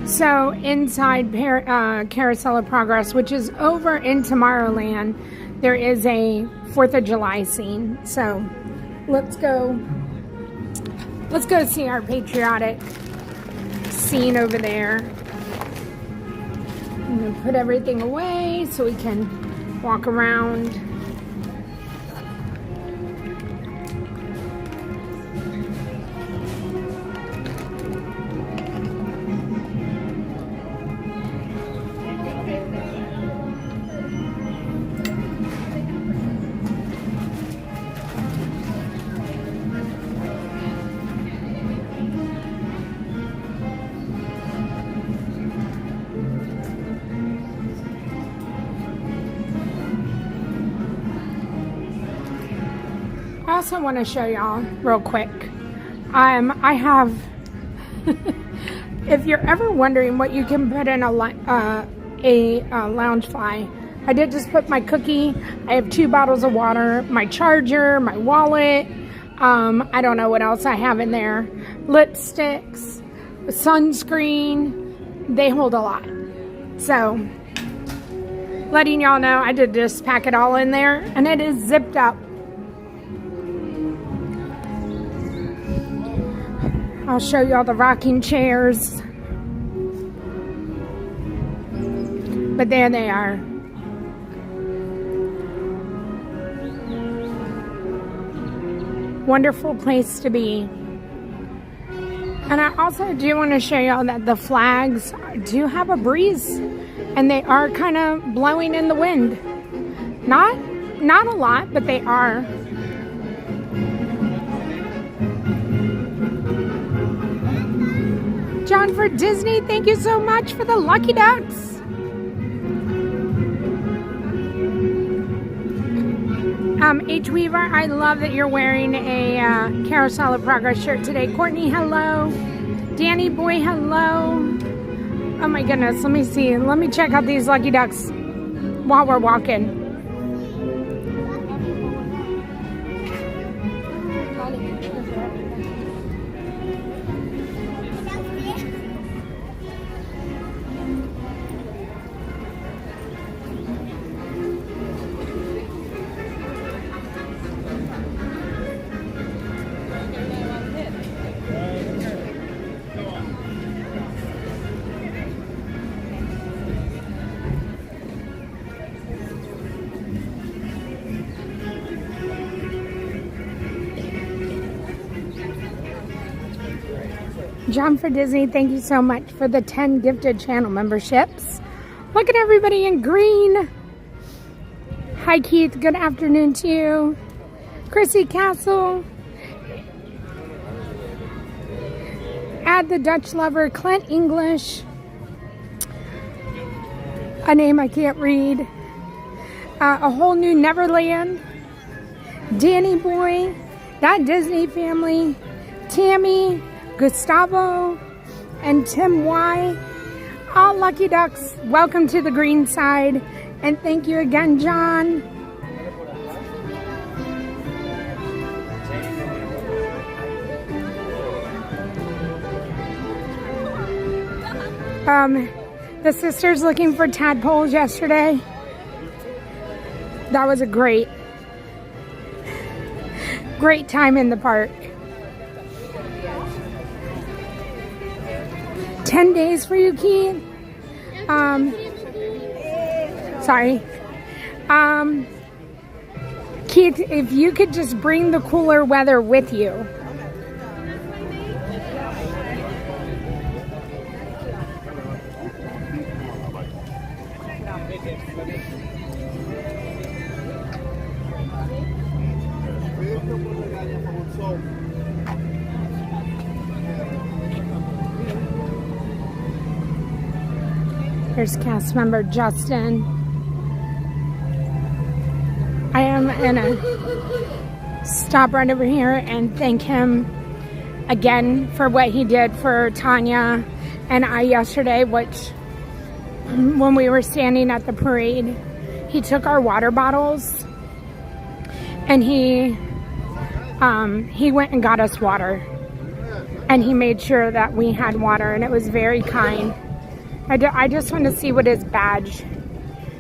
So inside Carousel of Progress, which is over in Tomorrowland, there is a 4th of July scene. So let's go see our patriotic scene over there. I'm gonna put everything away so we can walk around. I also want to show y'all real quick. I have, if you're ever wondering what you can put in a Loungefly, I did just put my cookie. I have 2 bottles of water, my charger, my wallet. I don't know what else I have in there. Lipsticks. sunscreen. They hold a lot. So, letting y'all know, I did just pack it all in there, and it is zipped up. I'll show you all the rocking chairs. But there they are. Wonderful place to be. And I also do want to show y'all that the flags do have a breeze, and they are kind of blowing in the wind. Not a lot, but they are. John for Disney, thank you so much for the Lucky Ducks. H. Weaver, I love that you're wearing a Carousel of Progress shirt today. Courtney, hello. Danny Boy, hello. Oh my goodness, let me see. Let me check out these Lucky Ducks while we're walking. John for Disney, thank you so much for the 10 gifted channel memberships. Look at everybody in green. Hi Keith, good afternoon to you. Chrissy Castle. Add the Dutch lover, Clint English. A name I can't read. A whole new Neverland. Danny Boy. That Disney family. Tammy. Gustavo and Tim Y. All Lucky Ducks, welcome to the green side. And thank you again, John. The sisters looking for tadpoles yesterday. That was a great time in the park. 10 days for you, Keith. Sorry. Keith, if you could just bring the cooler weather with you. Here's cast member Justin. I am gonna stop right over here and thank him again for what he did for Tanya and I yesterday, which when we were standing at the parade, he took our water bottles and he went and got us water, and he made sure that we had water, and it was very kind. I just want to see what his badge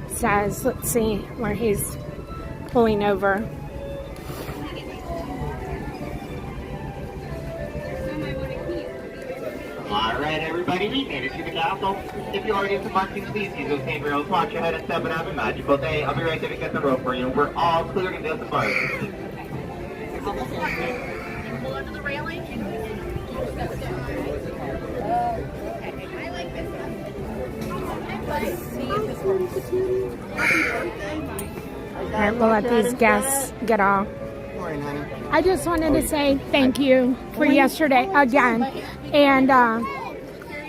says. Let's see where he's pulling over. All right, everybody, we made it to the castle. If you already have some markings, please use those same rails. Watch your head and step it up. A magical day. I'll be right there to get the rope for you. We're all clear to get the park. Pull under the railing. I like this one. Let's see if this works. Alright, we'll let these guests get off. I just wanted to say thank you for yesterday again, and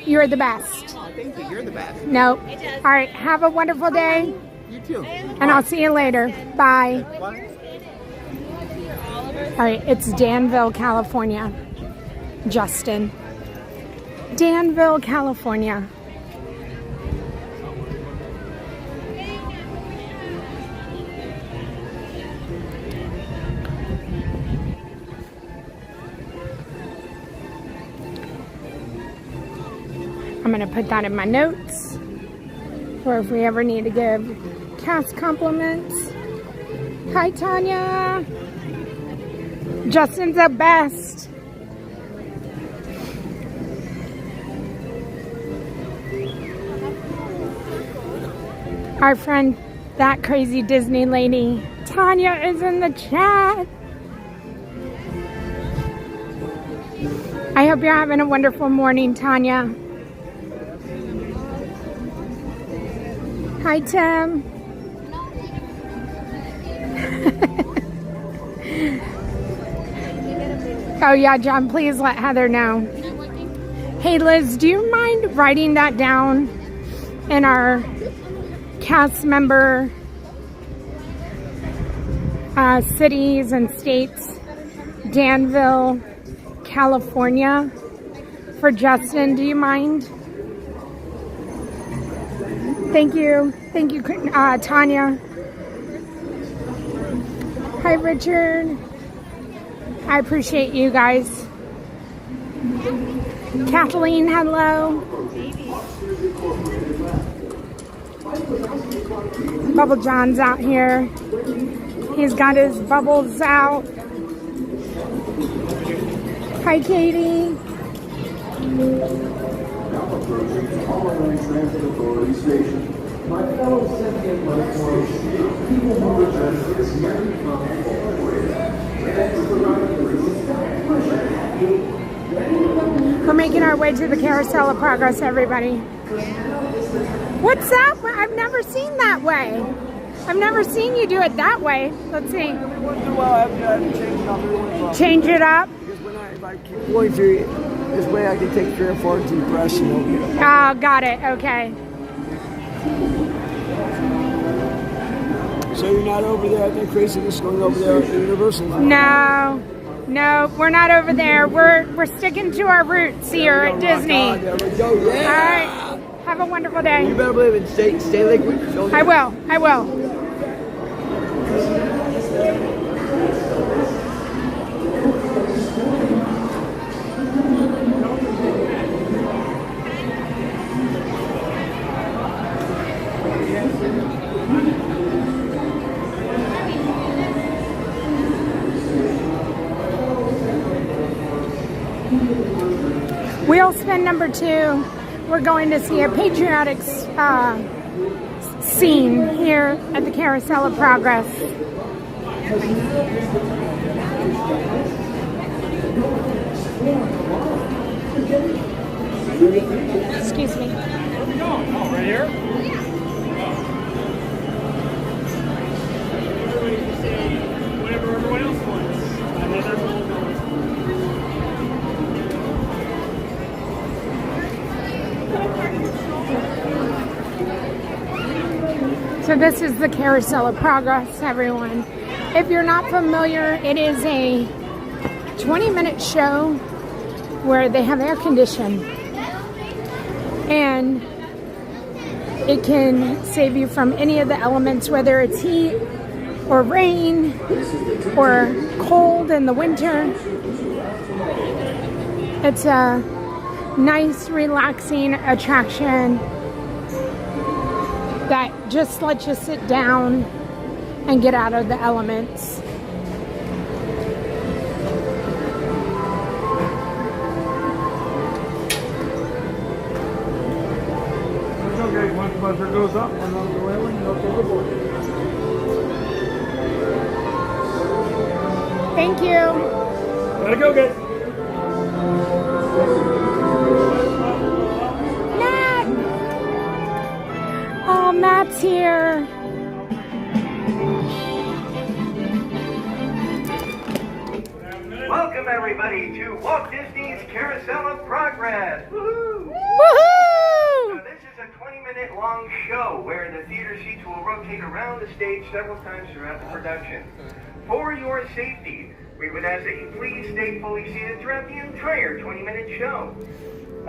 you're the best. Thank you, you're the best. Nope. Alright, have a wonderful day, You too. and I'll see you later. Bye. Alright, it's Danville, California. Justin. Danville, California. I'm going to put that in my notes for if we ever need to give cast compliments. Hi, Tanya. Justin's the best. Our friend, that crazy Disney lady, Tanya, is in the chat. I hope you're having a wonderful morning, Tanya. Hi, Tim. Oh, yeah, John, please let Heather know. Hey, Liz, do you mind writing that down in our cast member cities and states? Danville, California. For Justin, do you mind? Thank you. Thank you, Tanya. Hi, Richard. I appreciate you guys. Kathleen, hello. Bubble John's out here. He's got his bubbles out. Hi, Katie. My fellow sentient life forms, people who return this merry We're making our way to the Carousel of Progress, everybody. What's that? I've never seen that way. I've never seen you do it that way. Let's see. Change it up. Because if I keep going through this way, I can take 3 or 4 deep breaths and it'll get Oh, got it. Okay. So you're not over there at that craziness going over there at Universal? No, we're not over there. We're sticking to our roots here at Disney. There we go. Yeah. All right. Have a wonderful day. You better believe it. Stay liquid. I will. Wheel spin number 2. We're going to see a patriotic scene here at the Carousel of Progress. Excuse me. Oh, right here? Everybody can say whatever everyone else wants. So this is the Carousel of Progress, everyone. If you're not familiar, it is a 20-minute show where they have air conditioning. And it can save you from any of the elements, whether it's heat or rain or cold in the winter. It's a nice, relaxing attraction that just lets you sit down and get out of the elements. Okay, once the buzzer goes up, and on the railing, you'll take a board. Thank you. Gotta go, guys. Matt! Oh, Matt's here. Welcome everybody to Walt Disney's Carousel of Progress. Woohoo! Woohoo! Now, this is a 20-minute long show where the theater seats will rotate around the stage several times throughout the production. For your safety, we would ask that you please stay fully seated throughout the entire 20-minute show.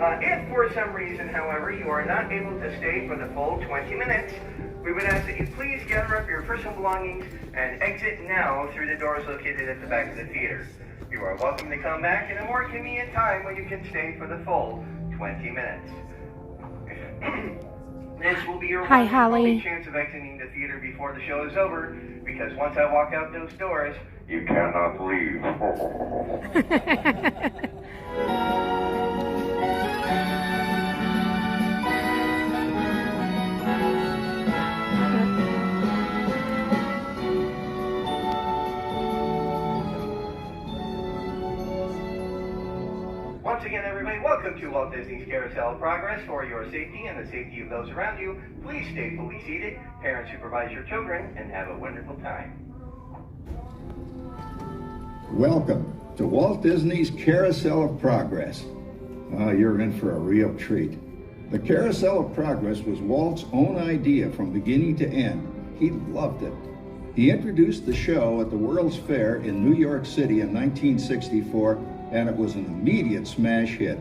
If for some reason, however, you are not able to stay for the full 20 minutes, we would ask that you please gather up your personal belongings and exit now through the doors located at the back of the theater. You are welcome to come back at a more convenient time when you can stay for the full 20 minutes. This will be your Hi, one and Holly. only chance of exiting the theater before the show is over, because once I walk out those doors, you cannot leave. Once again, everybody, welcome to Walt Disney's Carousel of Progress. For your safety and the safety of those around you, please stay fully seated. Parents supervise your children and have a wonderful time. Welcome to Walt Disney's Carousel of Progress. You're in for a real treat. The Carousel of Progress was Walt's own idea from beginning to end. He loved it. He introduced the show at the World's Fair in New York City in 1964, and it was an immediate smash hit.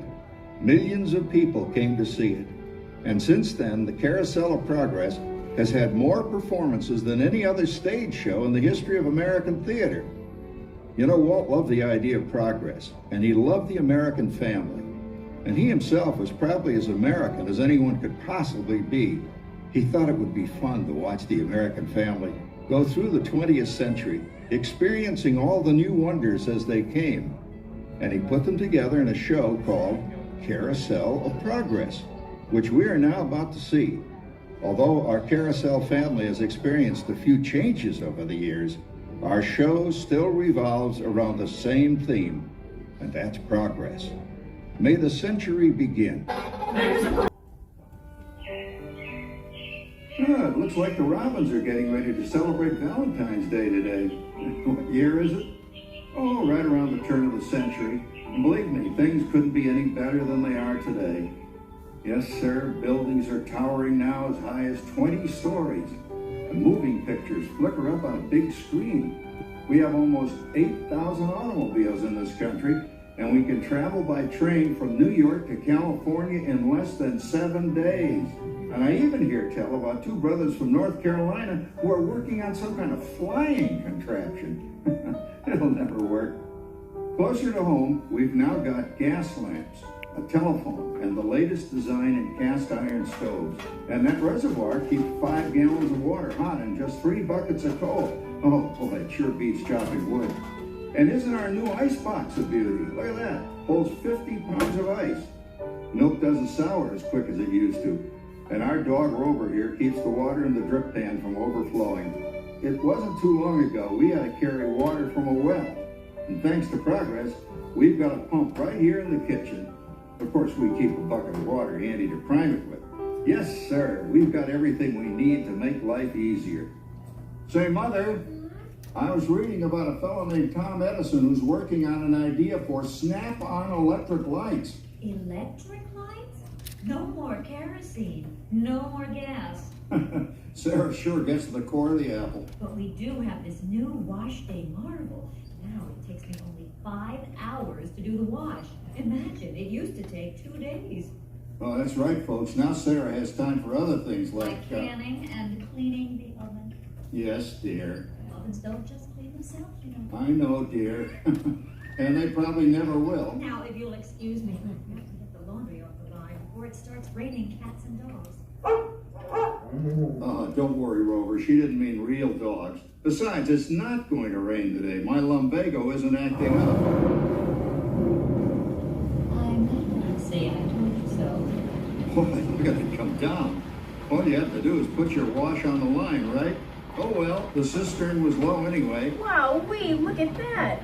Millions of people came to see it. And since then, the Carousel of Progress has had more performances than any other stage show in the history of American theater. You know, Walt loved the idea of progress, and he loved the American family. And he himself was probably as American as anyone could possibly be. He thought it would be fun to watch the American family go through the 20th century, experiencing all the new wonders as they came. And he put them together in a show called Carousel of Progress, which we are now about to see. Although our Carousel family has experienced a few changes over the years, our show still revolves around the same theme, and that's progress. May the century begin. It looks like the Robins are getting ready to celebrate Valentine's Day today. What year is it? Oh, right around the turn of the century. And believe me, things couldn't be any better than they are today. Yes, sir, buildings are towering now as high as 20 stories. And moving pictures flicker up on a big screen. We have almost 8,000 automobiles in this country, and we can travel by train from New York to California in less than 7 days. And I even hear tell about two brothers from North Carolina who are working on some kind of flying contraption. It'll never work. Closer to home, we've now got gas lamps, a telephone, and the latest design in cast iron stoves. And that reservoir keeps 5 gallons of water hot in just 3 buckets of coal. Oh, boy, it sure beats chopping wood. And isn't our new ice box a beauty? Look at that. Holds 50 pounds of ice. Milk doesn't sour as quick as it used to. And our dog Rover here keeps the water in the drip pan from overflowing. It wasn't too long ago we had to carry water from a well. And thanks to progress, we've got a pump right here in the kitchen. Of course, we keep a bucket of water handy to prime it with. Yes, sir, we've got everything we need to make life easier. Say, Mother, I was reading about a fellow named Tom Edison who's working on an idea for snap-on electric lights. Electric lights? No more kerosene, no more gas. Sarah sure gets to the core of the apple. But we do have this new wash day marvel. Now it takes me only 5 hours to do the wash. Imagine, it used to take 2 days. Oh, that's right, folks. Now Sarah has time for other things Like canning and cleaning the oven. Yes, dear. Ovens don't just clean themselves, you know. I know, dear. And they probably never will. Now, if you'll excuse me, I have to get the laundry off the line before it starts raining cats and dogs. Don't worry, Rover. She didn't mean real dogs. Besides, it's not going to rain today. My lumbago isn't acting up. I'm not going to say I told you so. Boy, you're going to come down. All you have to do is put your wash on the line, right? Oh, well, the cistern was low anyway. Wow, look at that.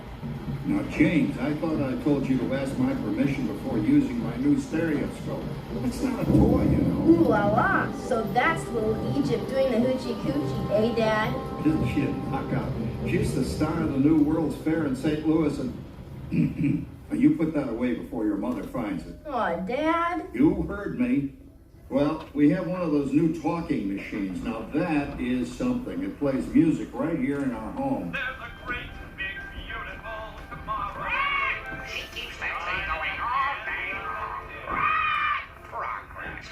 Now, James, I thought I told you to ask my permission before using my new stereoscope. It's not a toy, you know. Ooh la la. So that's little Egypt doing the hoochie coochie, eh, Dad? Didn't she knock out? She's the star of the new World's Fair in St. Louis, and you put that away before your mother finds it. Aw, Dad. You heard me. Well, we have one of those new talking machines. Now, that is something. It plays music right here in our home. There's a great, big, beautiful tomorrow. She keeps that thing going all day long. Progress.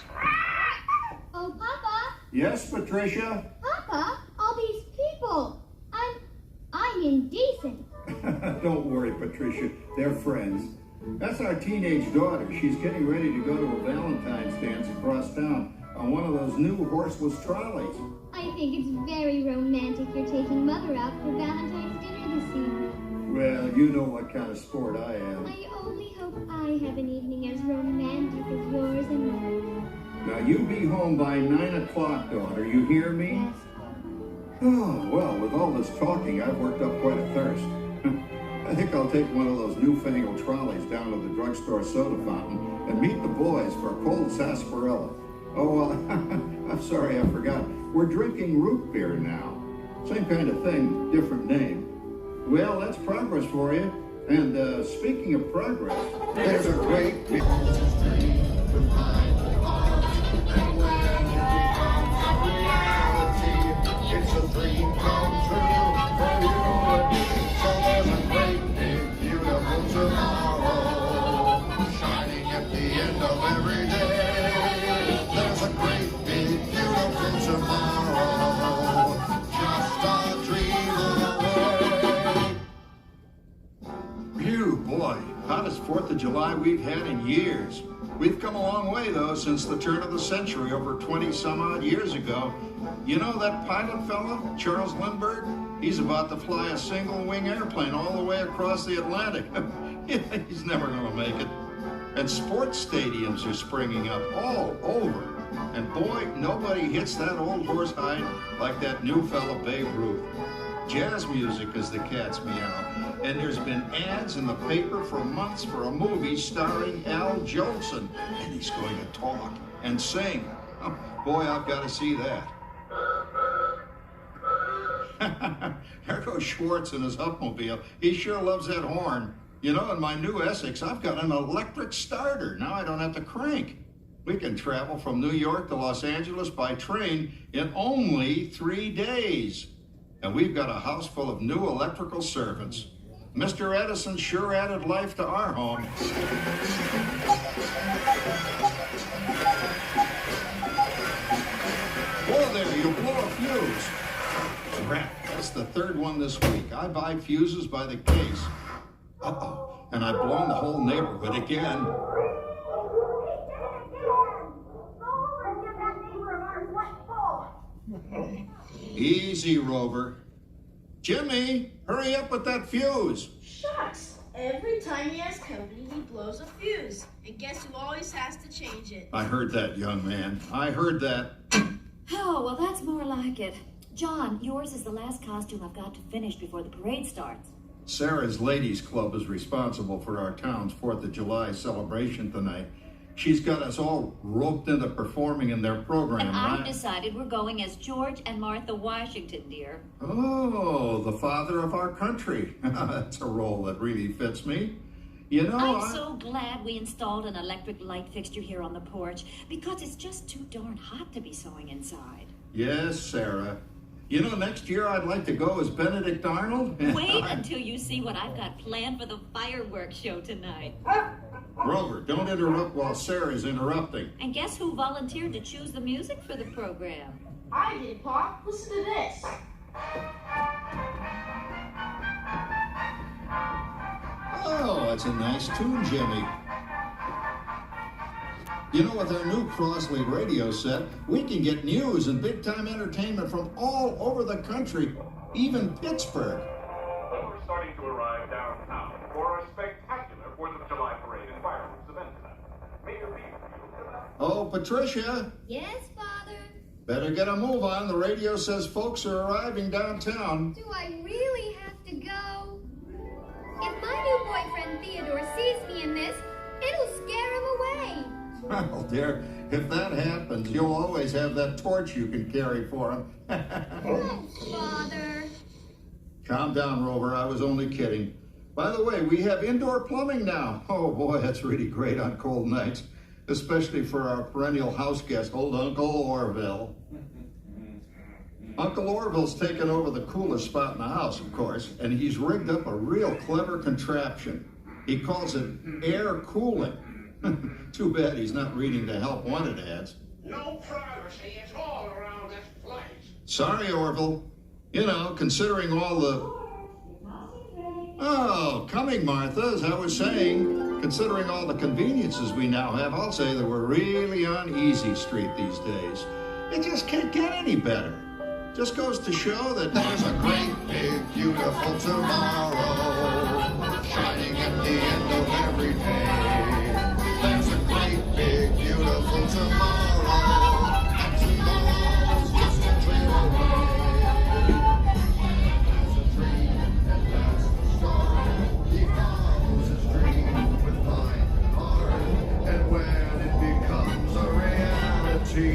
Oh, Papa. Yes, Patricia? Papa, all these people. I'm indecent. Don't worry, Patricia. They're friends. That's our teenage daughter. She's getting ready to go to a Valentine's dance across town. on one of those new horseless trolleys. I think it's very romantic you're taking Mother out for Valentine's dinner this evening. Well, you know what kind of sport I am. I only hope I have an evening as romantic as yours and mine. Now, you be home by 9 o'clock, daughter. You hear me? Yes. Oh, well, with all this talking, I've worked up quite a thirst. I think I'll take one of those newfangled trolleys down to the drugstore soda fountain and meet the boys for a cold sarsaparilla. Oh, I'm sorry, I forgot. We're drinking root beer now. Same kind of thing, different name. Well, that's progress for you. And speaking of progress, there's a great... It's a dream come true for you. So there's a great big beautiful tomorrow shining at the end of every day. There's a great big beautiful tomorrow, just a dream away. Phew, boy, hottest 4th of July we've had in years. We've come a long way, though, since the turn of the century, over 20-some-odd years ago. You know that pilot fella, Charles Lindbergh? He's about to fly a single-wing airplane all the way across the Atlantic. He's never going to make it. And sports stadiums are springing up all over. And boy, nobody hits that old horse hide like that new fella Babe Ruth. Jazz music is the cat's meow. And there's been ads in the paper for months for a movie starring Al Jolson. And he's going to talk and sing. Oh, boy, I've got to see that. There goes Schwartz in his upmobile. He sure loves that horn. You know, in my new Essex, I've got an electric starter. Now I don't have to crank. We can travel from New York to Los Angeles by train in only 3 days. And we've got a house full of new electrical servants. Mr. Edison sure added life to our home. Whoa there, you blow a fuse. Crap, that's the 3rd one this week. I buy fuses by the case. Uh-oh, and I've blown the whole neighborhood again. Easy, Rover. Jimmy, hurry up with that fuse. Shucks. Every time he has company, he blows a fuse. And guess who always has to change it? I heard that, young man. I heard that. Oh, well, that's more like it. John, yours is the last costume I've got to finish before the parade starts. Sarah's Ladies Club is responsible for our town's 4th of July celebration tonight. She's got us all roped into performing in their program. And I've decided we're going as George and Martha Washington, dear. Oh, the father of our country. That's a role that really fits me. You know, I'm so glad we installed an electric light fixture here on the porch because it's just too darn hot to be sewing inside. Yes, Sarah. You know, next year I'd like to go as Benedict Arnold. Wait until you see what I've got planned for the fireworks show tonight. Rover, don't interrupt while Sarah's interrupting. And guess who volunteered to choose the music for the program? I did, Pop. Listen to this. Oh, that's a nice tune, Jimmy. You know, with our new Crossley radio set, we can get news and big-time entertainment from all over the country, even Pittsburgh. We're starting to arrive downtown for a spectacular 4th of July parade and fireworks event tonight. Mayor Beaver. Oh, Patricia. Yes, Father? Better get a move on. The radio says folks are arriving downtown. Do I really have to go? If my new boyfriend Theodore sees me in this, it'll scare him away. Well, dear, if that happens, you'll always have that torch you can carry for him. Oh, Father. Calm down, Rover. I was only kidding. By the way, we have indoor plumbing now. Oh, boy, that's really great on cold nights, especially for our perennial house guest, old Uncle Orville. Uncle Orville's taken over the coolest spot in the house, of course, and he's rigged up a real clever contraption. He calls it air cooling. Too bad he's not reading the help wanted ads. No privacy at all around this place. Sorry, Orville. You know, considering all the... Oh, coming, Martha, as I was saying. Considering all the conveniences we now have, I'll say that we're really on easy street these days. It just can't get any better. Just goes to show that There's a great, big, beautiful tomorrow shining at the end of every day. There's a great, big, beautiful tomorrow, and tomorrow's just a dream away. There's a dream that lasts the storm. He follows his dream with fine heart, and when it becomes a reality,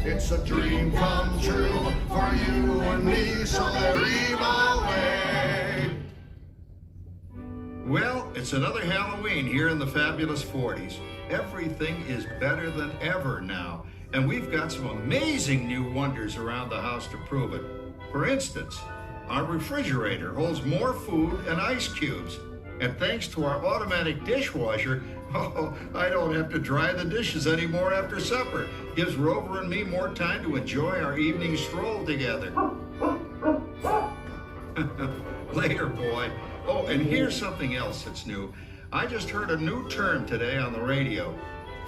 it's a dream come true for you and me, so dream away. Well, it's another Halloween here in the fabulous 40s. Everything is better than ever now, and we've got some amazing new wonders around the house to prove it. For instance, our refrigerator holds more food and ice cubes, and thanks to our automatic dishwasher, I don't have to dry the dishes anymore after supper. Gives Rover and me more time to enjoy our evening stroll together. Later, boy. Oh, and here's something else that's new. I just heard a new term today on the radio.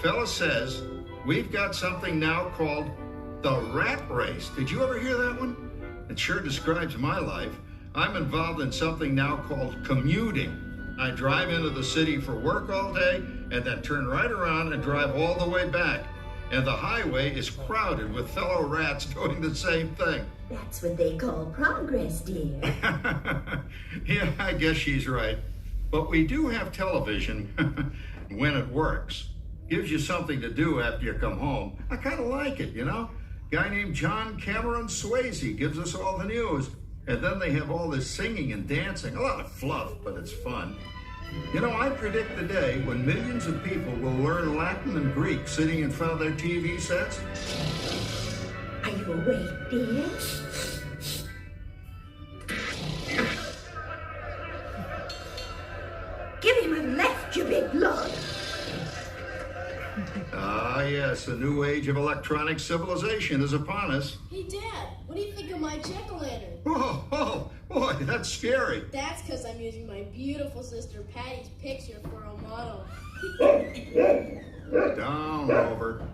Fella says we've got something now called the rat race. Did you ever hear that one? It sure describes my life. I'm involved in something now called commuting. I drive into the city for work all day and then turn right around and drive all the way back. And the highway is crowded with fellow rats doing the same thing. That's what they call progress, dear. Yeah, I guess she's right. But we do have television when it works. Gives you something to do after you come home. I kind of like it, you know? Guy named John Cameron Swayze gives us all the news. And then they have all this singing and dancing. A lot of fluff, but it's fun. You know, I predict the day when millions of people will learn Latin and Greek sitting in front of their TV sets. Are you awake, dear? Give him a left, you big lug. Ah, yes, the new age of electronic civilization is upon us. Hey, Dad, what do you think of my jack-o'-lantern? Oh, boy, that's scary. That's because I'm using my beautiful sister Patty's picture for a model. Down, Rover.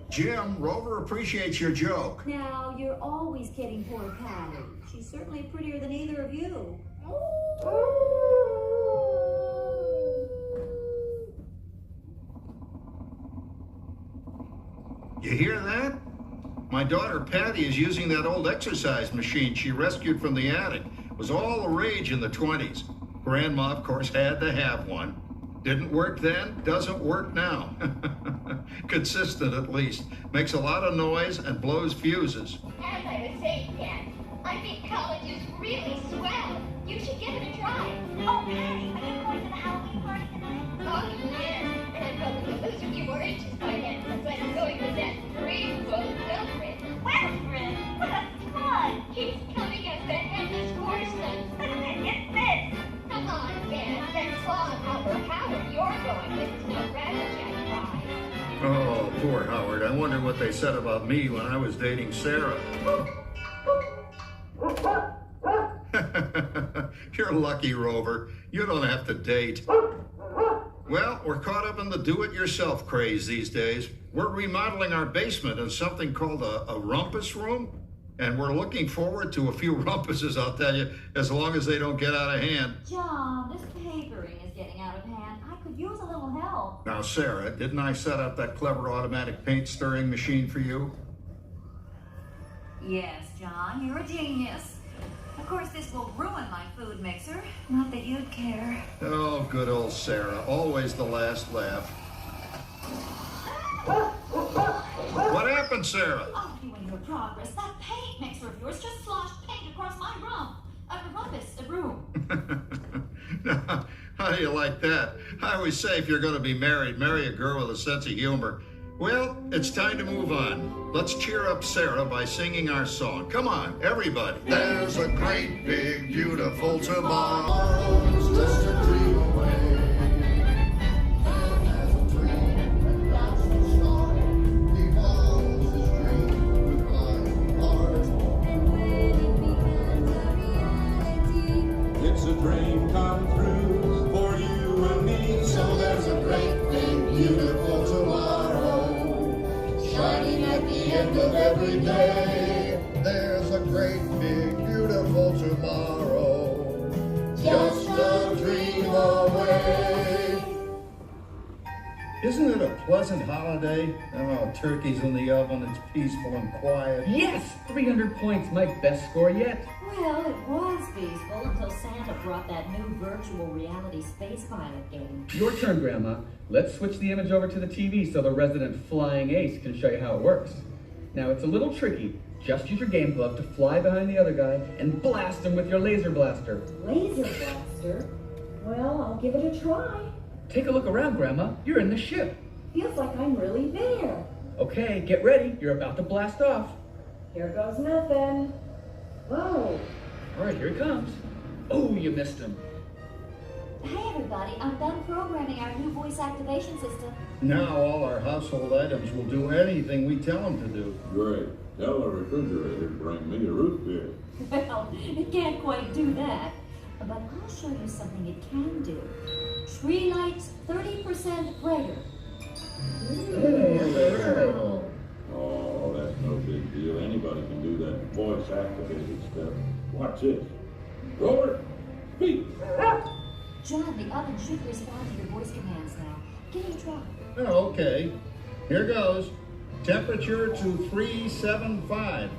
Jim, Rover appreciates your joke. Now, you're always kidding poor Patty. She's certainly prettier than either of you. You hear that? My daughter Patty is using that old exercise machine she rescued from the attic. It was all the rage in the 20s. Grandma, of course, had to have one. Didn't work then, doesn't work now. Consistent, at least. Makes a lot of noise and blows fuses. As I was saying, Dad, I think college is really swell. You should give it a try. Oh, Patty, are you going to the Howey party tonight? Oh, yes. And I'm probably going to lose a few more inches by then. That's why I'm going with that dreamboat Wilfred. Wilfred? Well, that's fun. He's coming as the headless horseman. Get this. Come on, Dad. That Claude Howard you're going with is no Ratchet ride. Oh, poor Howard. I wonder what they said about me when I was dating Sarah. You're lucky, Rover. You don't have to date. Well, we're caught up in the do-it-yourself craze these days. We're remodeling our basement in something called a rumpus room. And we're looking forward to a few rumpuses, I'll tell you, as long as they don't get out of hand. John, this papering is getting out of hand. I could use a little help. Now, Sarah, didn't I set up that clever automatic paint stirring machine for you? Yes, John, you're a genius. Of course, this will ruin my food mixer. Not that you'd care. Oh, good old Sarah. Always the last laugh. What happened, Sarah? Arguing your progress. That paint mixer of yours just sloshed paint across my room. Now, how do you like that? I always say if you're going to be married, marry a girl with a sense of humor. Well, it's time to move on. Let's cheer up Sarah by singing our song. Come on, everybody. There's a great, big, beautiful tomorrow. It's just a dream away. There's a dream that lasts the storm. He follows his dream with blind heart. And when it becomes a reality, It's a dream come true for you and me. So there's a tomorrow, just a dream away. Isn't it a pleasant holiday? Oh, turkey's in the oven, it's peaceful and quiet. Yes! 300 points, my best score yet. Well, it was peaceful until Santa brought that new virtual reality space pilot game. Your turn, Grandma. Let's switch the image over to the TV so the resident flying ace can show you how it works. Now, it's a little tricky. Just use your game glove to fly behind the other guy and blast him with your laser blaster. Laser blaster? Well, I'll give it a try. Take a look around, Grandma. You're in the ship. Feels like I'm really there. Okay, get ready. You're about to blast off. Here goes nothing. Whoa. All right, here he comes. Oh, you missed him. Hey, everybody. I'm done programming our new voice activation system. Now all our household items will do anything we tell them to do. Great. Tell the refrigerator to bring me a root beer. Well, it can't quite do that. But I'll show you something it can do. Tree lights 30% brighter. Oh, that's no big deal. Anybody can do that voice activated stuff. Watch this. Robert, speak. John, the oven should respond to your voice commands now. Give it a try. Oh, okay. Here goes. Temperature to 375.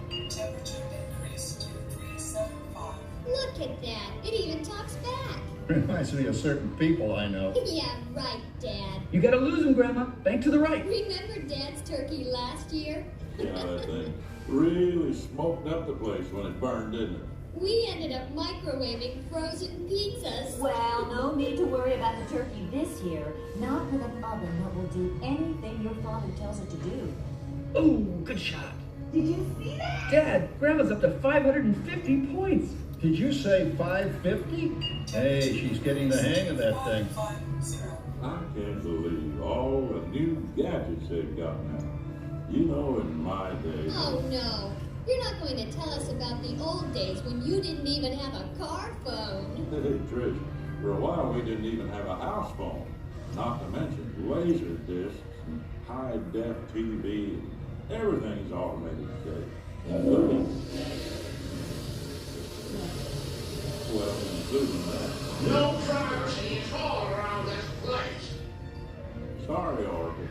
Look at that. It even talks back. Reminds me of certain people I know. Yeah, right, Dad. You gotta lose him, Grandma. Bank to the right. Remember Dad's turkey last year? Yeah, that thing really smoked up the place when it burned, didn't it? We ended up microwaving frozen pizzas. Well, no need to worry about the turkey this year. Not with an oven that will do anything your father tells it to do. Oh, good shot. Did you see that? Dad, Grandma's up to 550 points. Did you say 550? Hey, she's getting the hang of that thing. I can't believe all the new gadgets they've got now. You know, in my day. Oh, no. You're not going to tell us about the old days when you didn't even have a car phone. Hey, Trish, for a while we didn't even have a house phone. Not to mention laser discs and high-def TV. Everything's automated today. Including, well, including that. No privacy at all around this place. Sorry, Oracle.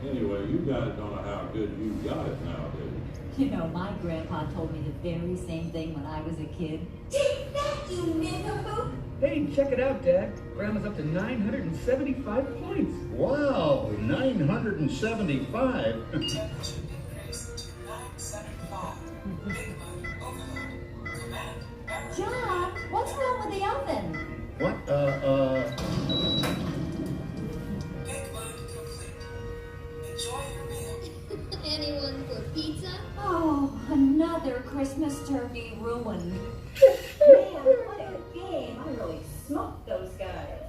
Anyway, you guys don't know how good you got it nowadays. You know, my grandpa told me the very same thing when I was a kid. Take that, you nincompoop! Hey, check it out, Dad. Grandma's up to 975 points. Wow, 975. John, what's wrong with the oven? What? Anyone for pizza? Oh, another Christmas turkey ruined. Man, what a game. I really smoked those guys.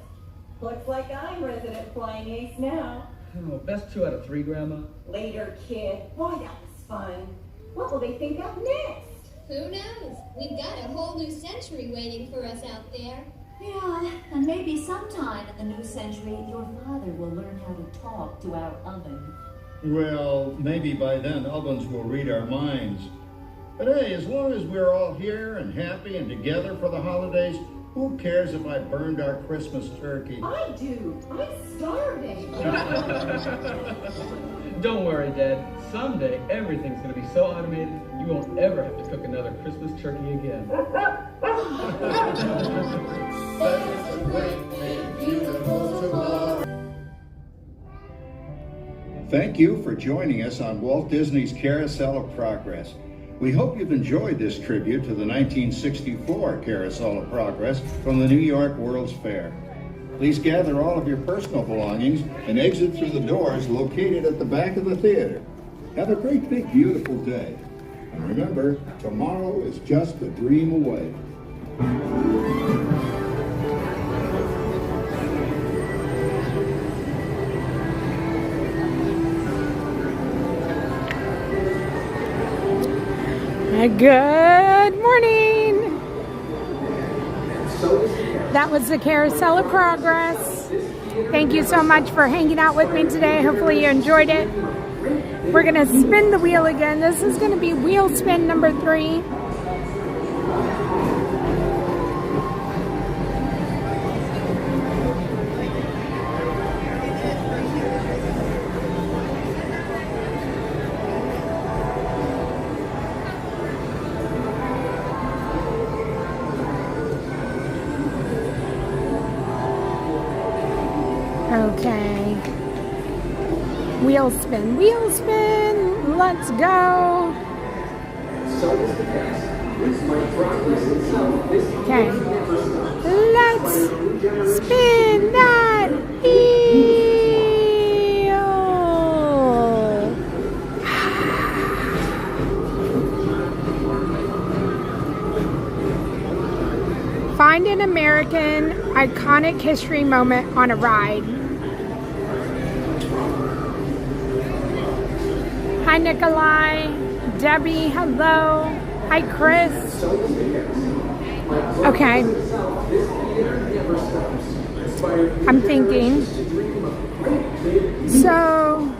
Looks like I'm resident flying ace now. Oh, best 2 out of 3, Grandma. Later, kid. Boy, that was fun. What will they think of next? Who knows? We've got a whole new century waiting for us out there. Yeah, and maybe sometime in the new century, your father will learn how to talk to our oven. Well, maybe by then ovens will read our minds. But hey, as long as we're all here and happy and together for the holidays, who cares if I burned our Christmas turkey? I do. I'm starving. Don't worry, Dad. Someday, everything's going to be so automated, you won't ever have to cook another Christmas turkey again. Thank you for joining us on Walt Disney's Carousel of Progress. We hope you've enjoyed this tribute to the 1964 Carousel of Progress from the New York World's Fair. Please gather all of your personal belongings and exit through the doors located at the back of the theater. Have a great, big, beautiful day. And remember, tomorrow is just a dream away. Good morning. That was the Carousel of Progress. Thank you so much for hanging out with me today. Hopefully you enjoyed it. We're going to spin the wheel again. This is going to be wheel spin number 3. wheel spin. Wheel spin. Let's go. Okay. Let's spin that wheel. Find an American iconic history moment on a ride. Hi, Nikolai. Debbie, hello. Hi, Chris. Okay. I'm thinking. So,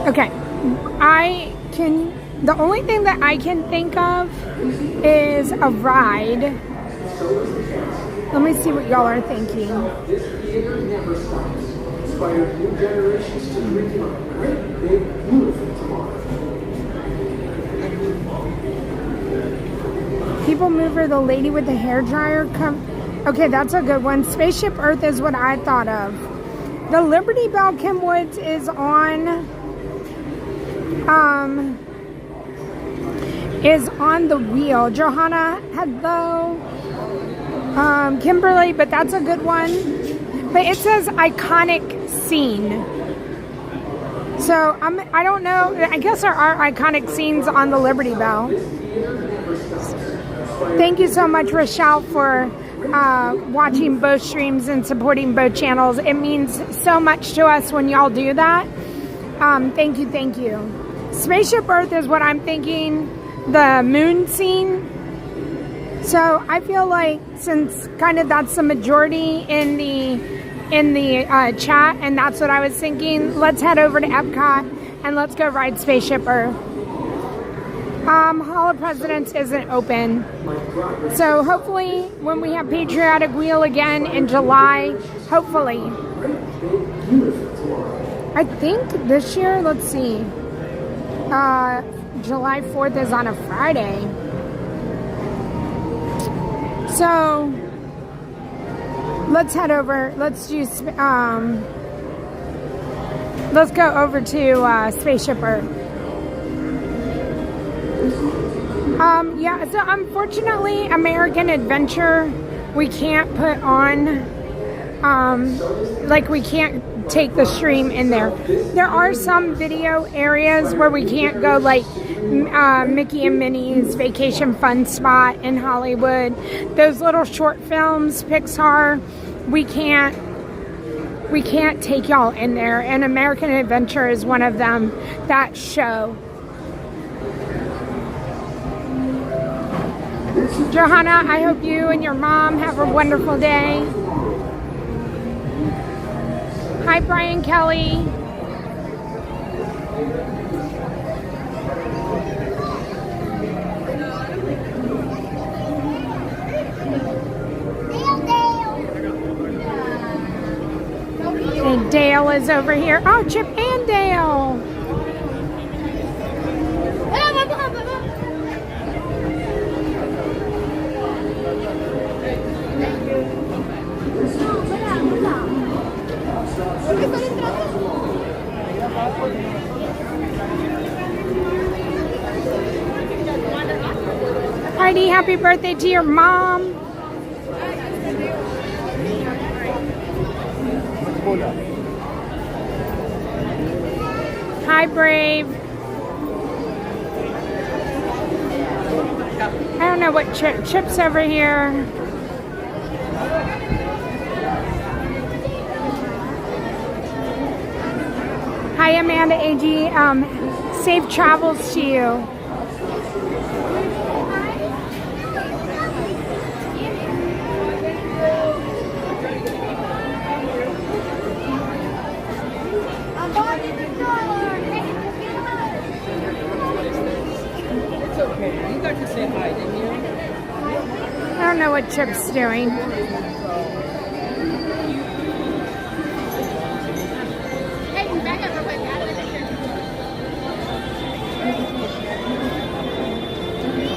okay, the only thing that I can think of is a ride. Let me see what y'all are thinking. This theater never stops. Inspired new generations to dream of a great, big, beautiful tomorrow. People Mover, the lady with the hairdryer. Okay, that's a good one. Spaceship Earth is what I thought of. The Liberty Bell Kim Woods is on the wheel. Johanna, hello. Kimberly, but that's a good one. But it says iconic scene. So I don't know. I guess there are iconic scenes on the Liberty Bell. Thank you so much, Rochelle, for watching both streams and supporting both channels. It means so much to us when y'all do that. Thank you, thank you. Spaceship Earth is what I'm thinking. The moon scene. So I feel like since kind of that's the majority in the chat, and that's what I was thinking, let's head over to Epcot and let's go ride Spaceship Earth. Hall of Presidents isn't open. So hopefully when we have Patriotic Wheel again in July, hopefully. I think this year, let's see, July 4th is on a Friday. So let's head over, let's go over to Spaceship Earth. Yeah, so unfortunately, American Adventure, we can't put on, we can't take the stream in there. There are some video areas where we can't go, like Mickey and Minnie's Vacation Fun Spot in Hollywood. Those little short films, Pixar, we can't take y'all in there. And American Adventure is one of them, that show. Johanna, I hope you and your mom have a wonderful day. Hi, Brian Kelly. And Dale is over here. Oh, Chip and Dale. Heidi, happy birthday to your mom. Hi, Brave. I don't know what Chip's over here. Hi, Amanda AG. Safe travels to you. It's okay. You got to say hi, didn't you? I don't know what Chip's doing.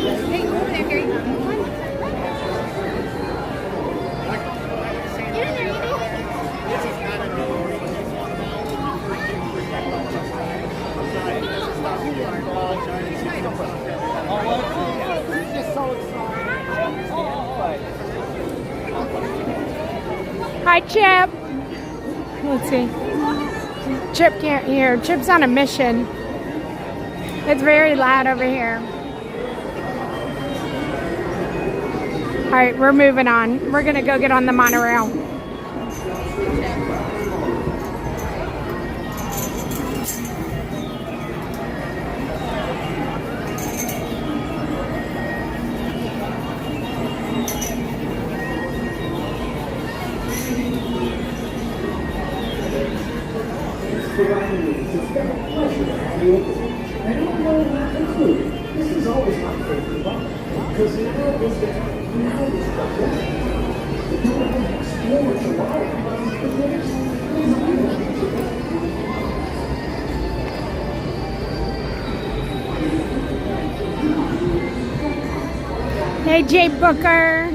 Hey, go over there, Gary. Hi, Chip. Let's see. Chip can't hear. Chip's on a mission. It's very loud over here. All right, we're moving on. We're going to go get on the monorail. This is always my favorite part, because now is the explore July. Hey, Jay Booker.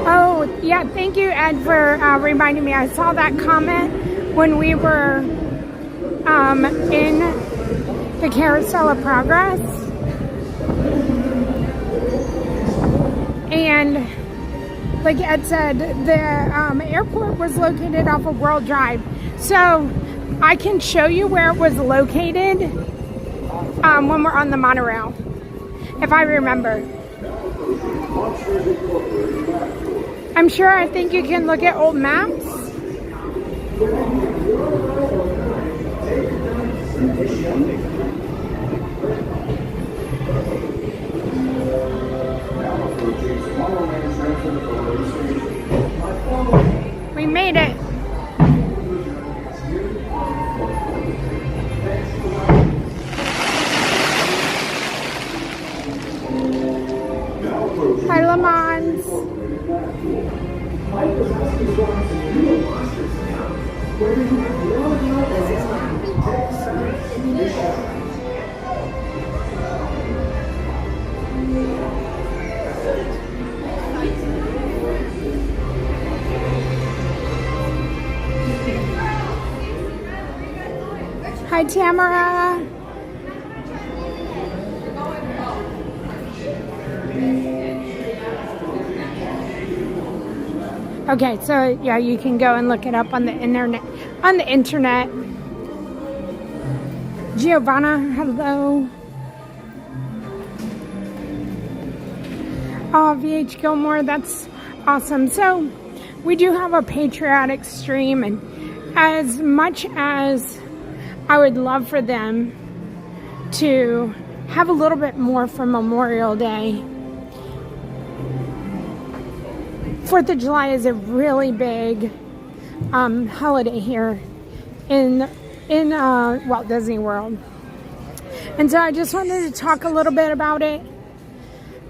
Oh, yeah, thank you, Ed, for reminding me. I saw that comment when we were in the Carousel of Progress. And like Ed said, the airport was located off of World Drive. So I can show you where it was located when we're on the monorail, if I remember. I'm sure, I think you can look at old maps. We made it. Hi, Le Mans. Hi, Tamara. Okay, so yeah, you can go and look it up on the internet. Giovanna, hello. Oh, VH Gilmore, that's awesome. So we do have a patriotic stream, and as much as I would love for them to have a little bit more for Memorial Day, 4th of July is a really big holiday here in Walt Disney World. And so I just wanted to talk a little bit about it.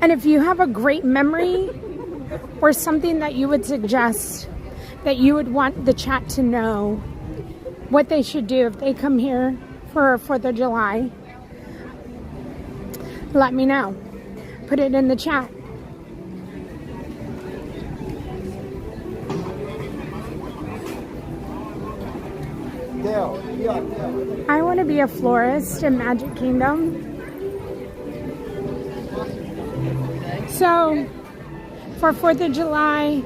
And if you have a great memory or something that you would suggest that you would want the chat to know what they should do if they come here for 4th of July, let me know. Put it in the chat. I want to be a florist in Magic Kingdom. So, for 4th of July,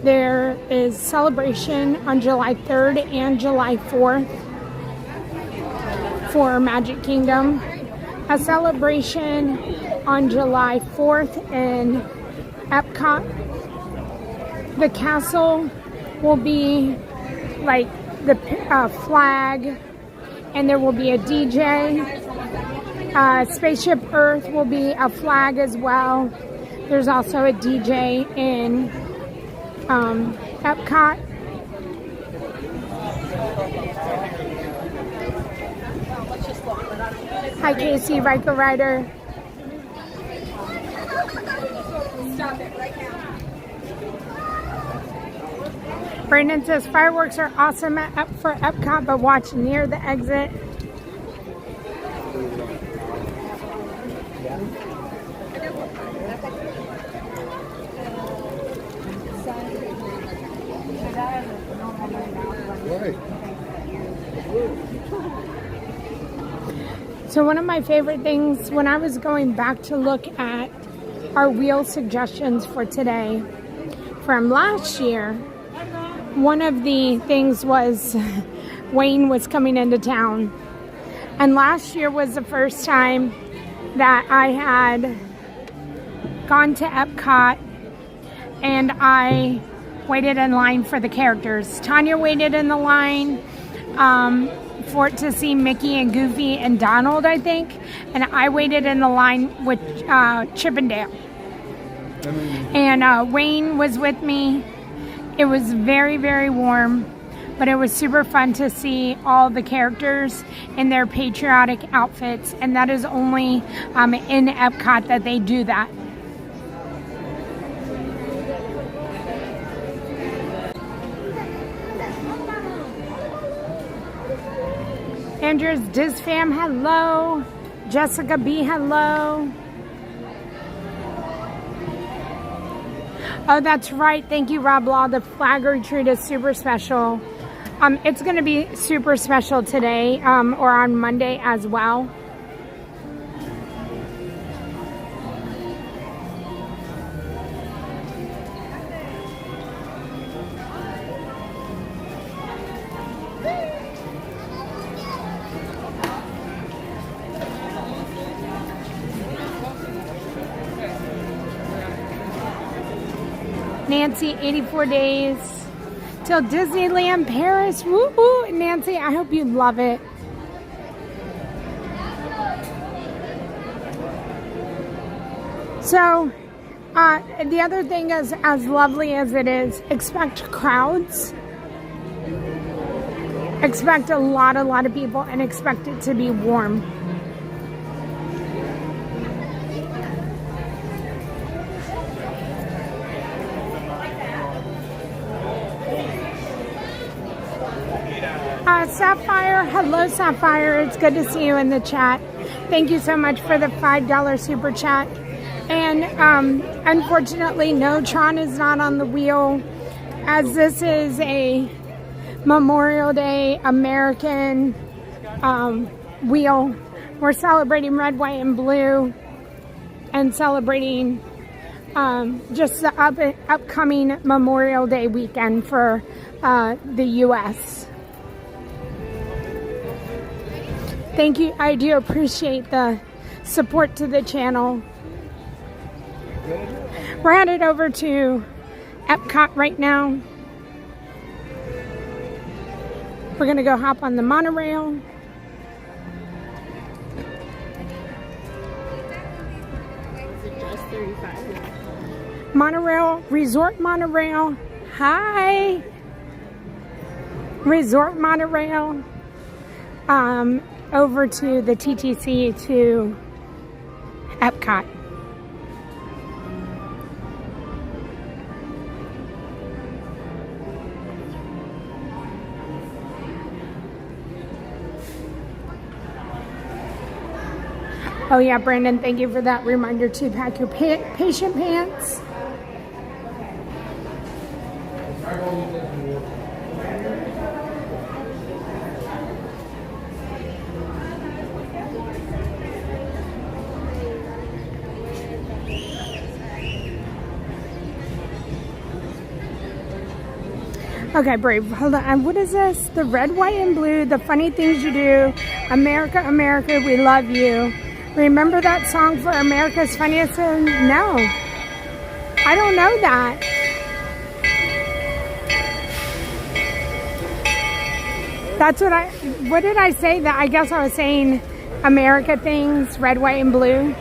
there is celebration on July 3rd and July 4th for Magic Kingdom. A celebration on July 4th in Epcot. The castle will be like the flag, and there will be a DJ. Spaceship Earth will be a flag as well. There's also a DJ in Epcot. Hi, Casey, Riker Rider. Stop it right now. Brandon says fireworks are awesome for Epcot, but watch near the exit. So one of my favorite things when I was going back to look at our wheel suggestions for today from last year, one of the things was Wayne was coming into town. And last year was the first time that I had gone to Epcot and I waited in line for the characters. Tanya waited in the line to see Mickey and Goofy and Donald, I think. And I waited in the line with Chip and Dale. And Wayne was with me. It was very, very warm, but it was super fun to see all the characters in their patriotic outfits. And that is only in Epcot that they do that. Andrew's Diz Fam, hello. Jessica B, hello. Oh, that's right. Thank you, Rob Law. The flag retreat is super special. It's going to be super special today or on Monday as well. Nancy, 84 days till Disneyland Paris. Woo woo, Nancy, I hope you love it. So, the other thing is, as lovely as it is, expect crowds. Expect a lot of people and expect it to be warm. Sapphire, hello Sapphire, it's good to see you in the chat. Thank you so much for the $5 super chat. And unfortunately, no, Tron is not on the wheel, as this is a Memorial Day American wheel. We're celebrating red, white, and blue, and celebrating just the upcoming Memorial Day weekend for the U.S. Thank you. I do appreciate the support to the channel. We're headed over to Epcot right now. We're going to go hop on the monorail. Just 35. Monorail, Resort Monorail. Hi. Resort Monorail. Over to the TTC to Epcot. Oh yeah, Brandon, thank you for that reminder to pack your patient pants. Okay, Brave, hold on. What is this? The red, white, and blue, the funny things you do. America, America, we love you. Remember that song for America's Funniest? No. I don't know that. That's what did I say? That I guess I was saying America things, red, white, and blue.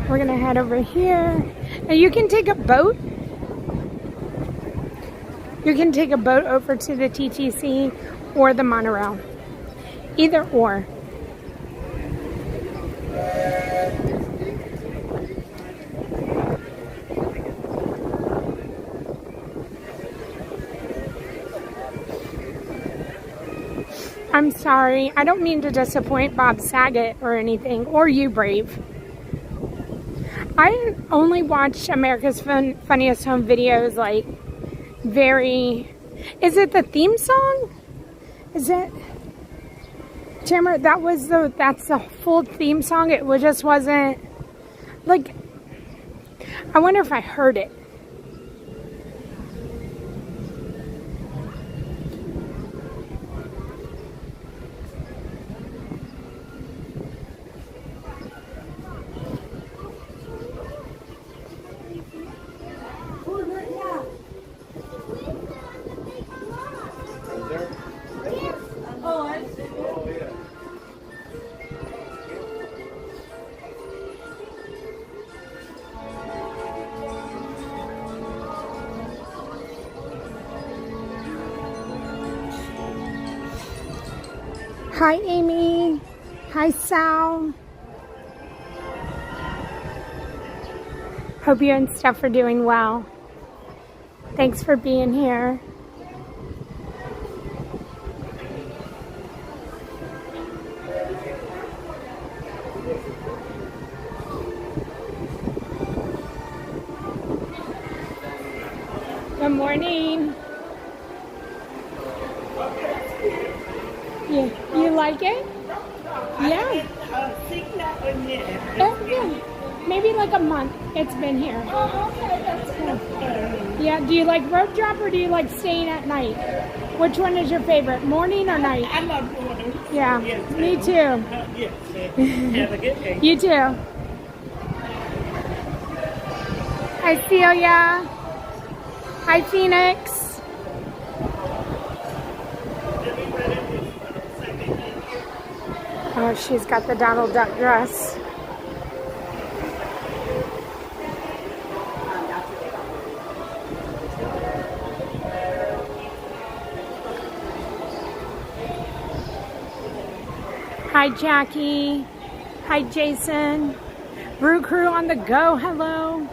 We're gonna head over here. Now you can take a boat. You can take a boat over to the TTC, or the monorail. Either or. I'm sorry, I don't mean to disappoint Bob Saget or anything, or you, Brave. I only watch America's Funniest Home Videos, like, very... Is it the theme song? Is it... Tamara, that's the full theme song? It just wasn't... Like, I wonder if I heard it. Hi, Amy. Hi, Sal. Hope you and Steph are doing well. Thanks for being here. Good morning. Yeah, you like it? Yeah. Oh, yeah. Maybe like a month it's been here. Oh, okay, that's good. Yeah, do you like road drop or do you like staying at night? Which one is your favorite, morning or night? I love morning. Yeah, yes, me too. Yes. Have a good day. You too. Hi, Celia. Hi, Phoenix. Oh, she's got the Donald Duck dress. Hi, Jackie. Hi, Jason. Brew Crew on the go. Hello.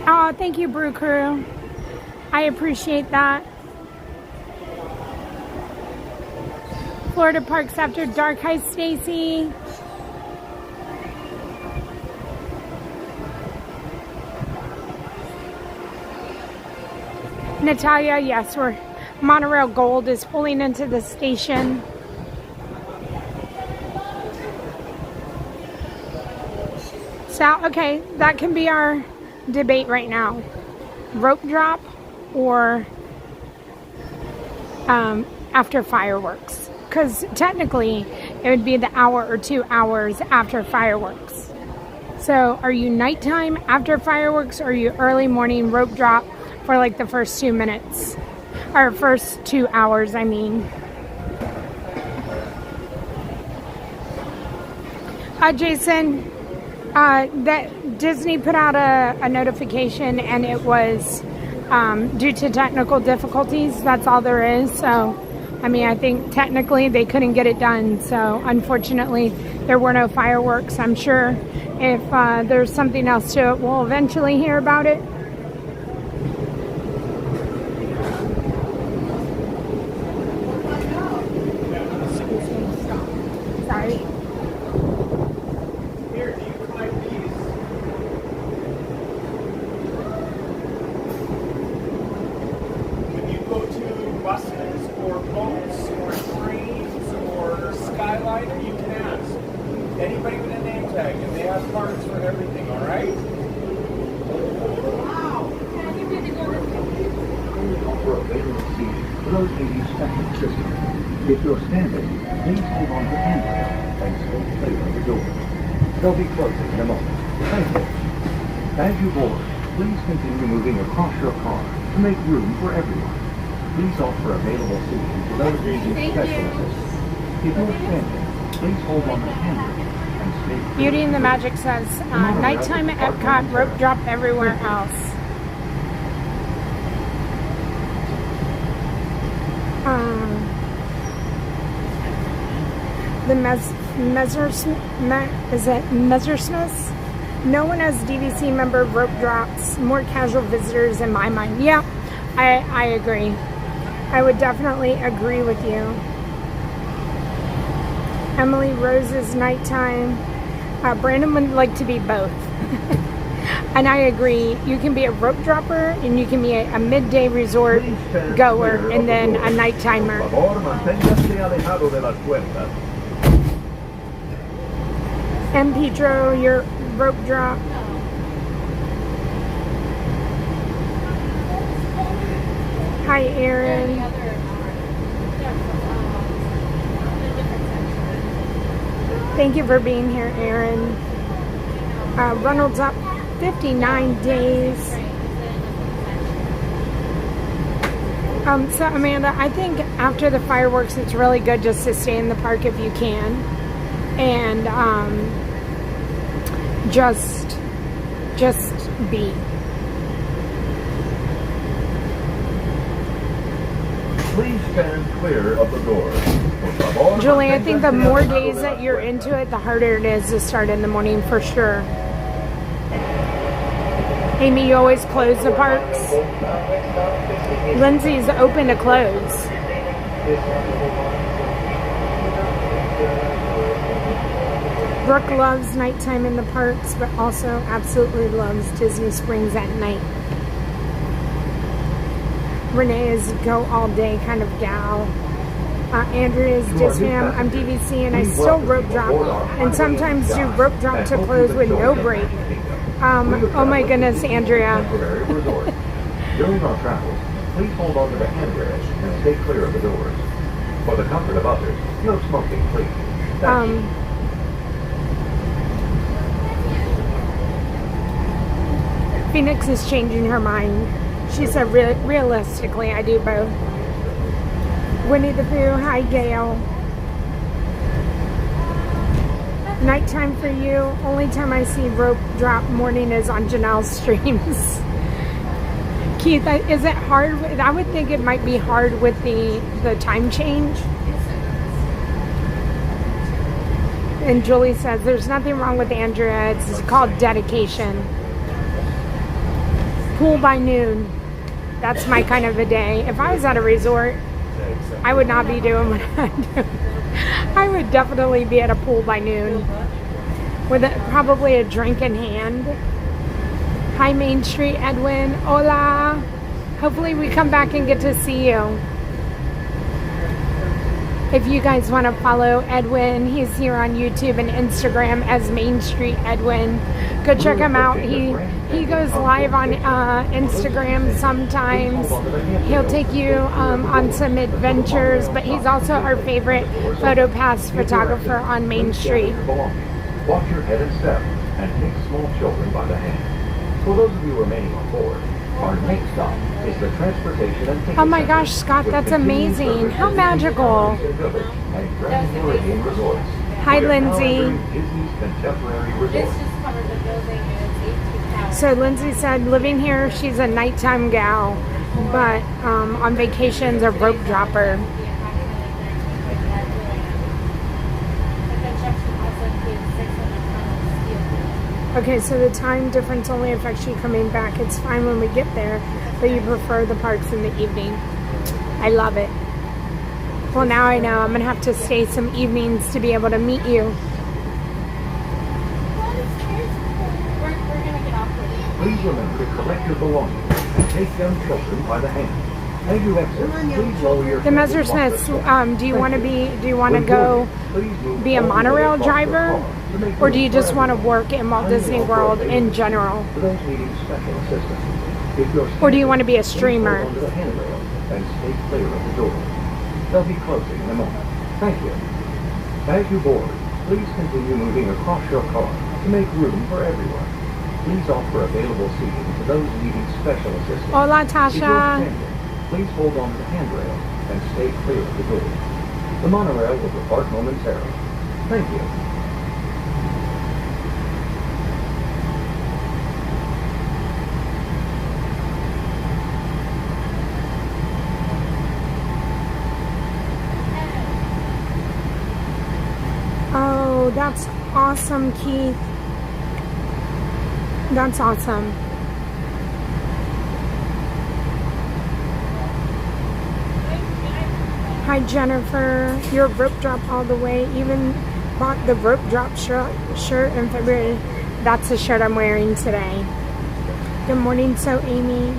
Oh, thank you, Brew Crew. I appreciate that. Florida Parks After Dark. Hi, Stacy. Natalia, yes, we're Monorail Gold is pulling into the station. So, okay, that can be our debate right now. Rope drop or after fireworks. Because technically, it would be the hour or 2 hours after fireworks. So, are you nighttime after fireworks or are you early morning rope drop for like the first 2 minutes? Or first 2 hours, I mean. Jason, that Disney put out a notification and it was due to technical difficulties. That's all there is. So, I mean, I think technically they couldn't get it done. So, unfortunately, there were no fireworks. I'm sure if there's something else to it, we'll eventually hear about it. Sorry. Here, do you like these? When you go to buses or boats or trains or Skyliner, you can ask anybody with a name tag, and they have parts for everything, all right? Wow! For available seats, those may be special system. If you're standing, please hold on to handrail and stay clear of the door. They'll be closing in a moment. Thank you. As you board, please continue moving across your car to make room for everyone. Please offer available seating to those needing special assistance. If you're standing, please hold on to handrail and stay clear. Beauty and the Magic says, nighttime at Epcot, rope drop everywhere else. The Messersmiths? No one has DVC member rope drops. More casual visitors in my mind. Yeah, I agree. I would definitely agree with you. Emily Rose's nighttime. Brandon would like to be both. And I agree. You can be a rope dropper and you can be a midday resort goer and then a night timer. And Pedro, your rope drop. Hi, Aaron. Thank you for being here, Aaron. Reynolds up 59 days. So Amanda, I think after the fireworks, it's really good just to stay in the park if you can, and just be. Please stand clear of the door. Julie, I think the more days that you're into it, the harder it is to start in the morning for sure. Amy, you always close the parks? Lindsay's open to close. Brooke loves nighttime in the parks, but also absolutely loves Disney Springs at night. Renee is go all day kind of gal. Andrea is Disney. I'm DVC and I still rope drop and sometimes do rope drop to close with no break. Oh my goodness, Andrea. During our travels, please hold on to the handrails and stay clear of the doors. For the comfort of others, no smoking, please. Phoenix is changing her mind. She said, realistically, I do both. Winnie the Pooh, hi Gail. Nighttime for you. Only time I see rope drop morning is on Janelle's streams. Keith, is it hard? I would think it might be hard with the time change. And Julie says, there's nothing wrong with Andrea. It's called dedication. Pool by noon. That's my kind of a day. If I was at a resort, I would not be doing what I'm doing. I would definitely be at a pool by noon with probably a drink in hand. Hi, Main Street, Edwin. Hola. Hopefully we come back and get to see you. If you guys want to follow Edwin, he's here on YouTube and Instagram as Main Street Edwin. Go check him out. He goes live on Instagram sometimes. He'll take you on some adventures, but he's also our favorite photo pass photographer on Main Street. Watch your head and step, and take small children by the hand. For those of you remaining on board, our next stop is the transportation and ticket. Oh my gosh, Scott, that's amazing. How magical. Hi, Lindsay. So Lindsay said, living here, she's a nighttime gal, but on vacations, a rope dropper. Okay, so the time difference only affects you coming back. It's fine when we get there, but you prefer the parks in the evening. I love it. Well, now I know I'm going to have to stay some evenings to be able to meet you. Please remember to collect your belongings and take young children by the hand. As you exit, please lower your The Messersmiths, do you want to go be a monorail driver, or do you just want to work in Walt Disney World in general? For those needing special assistance, Or do you want to be a streamer? and stay clear of the door. They'll be closing in a moment. Thank you. As you board, please continue moving across your car to make room for everyone. Please offer available seating to those needing special assistance. Hola, If you're Tasha. standing, please hold on to the handrail and stay clear of the door. The monorail will depart momentarily. Thank you. Oh, that's awesome, Keith. That's awesome. Hi, Jennifer. Your rope drop all the way. Even bought the rope drop shirt in February. That's the shirt I'm wearing today. Good morning, so Amy.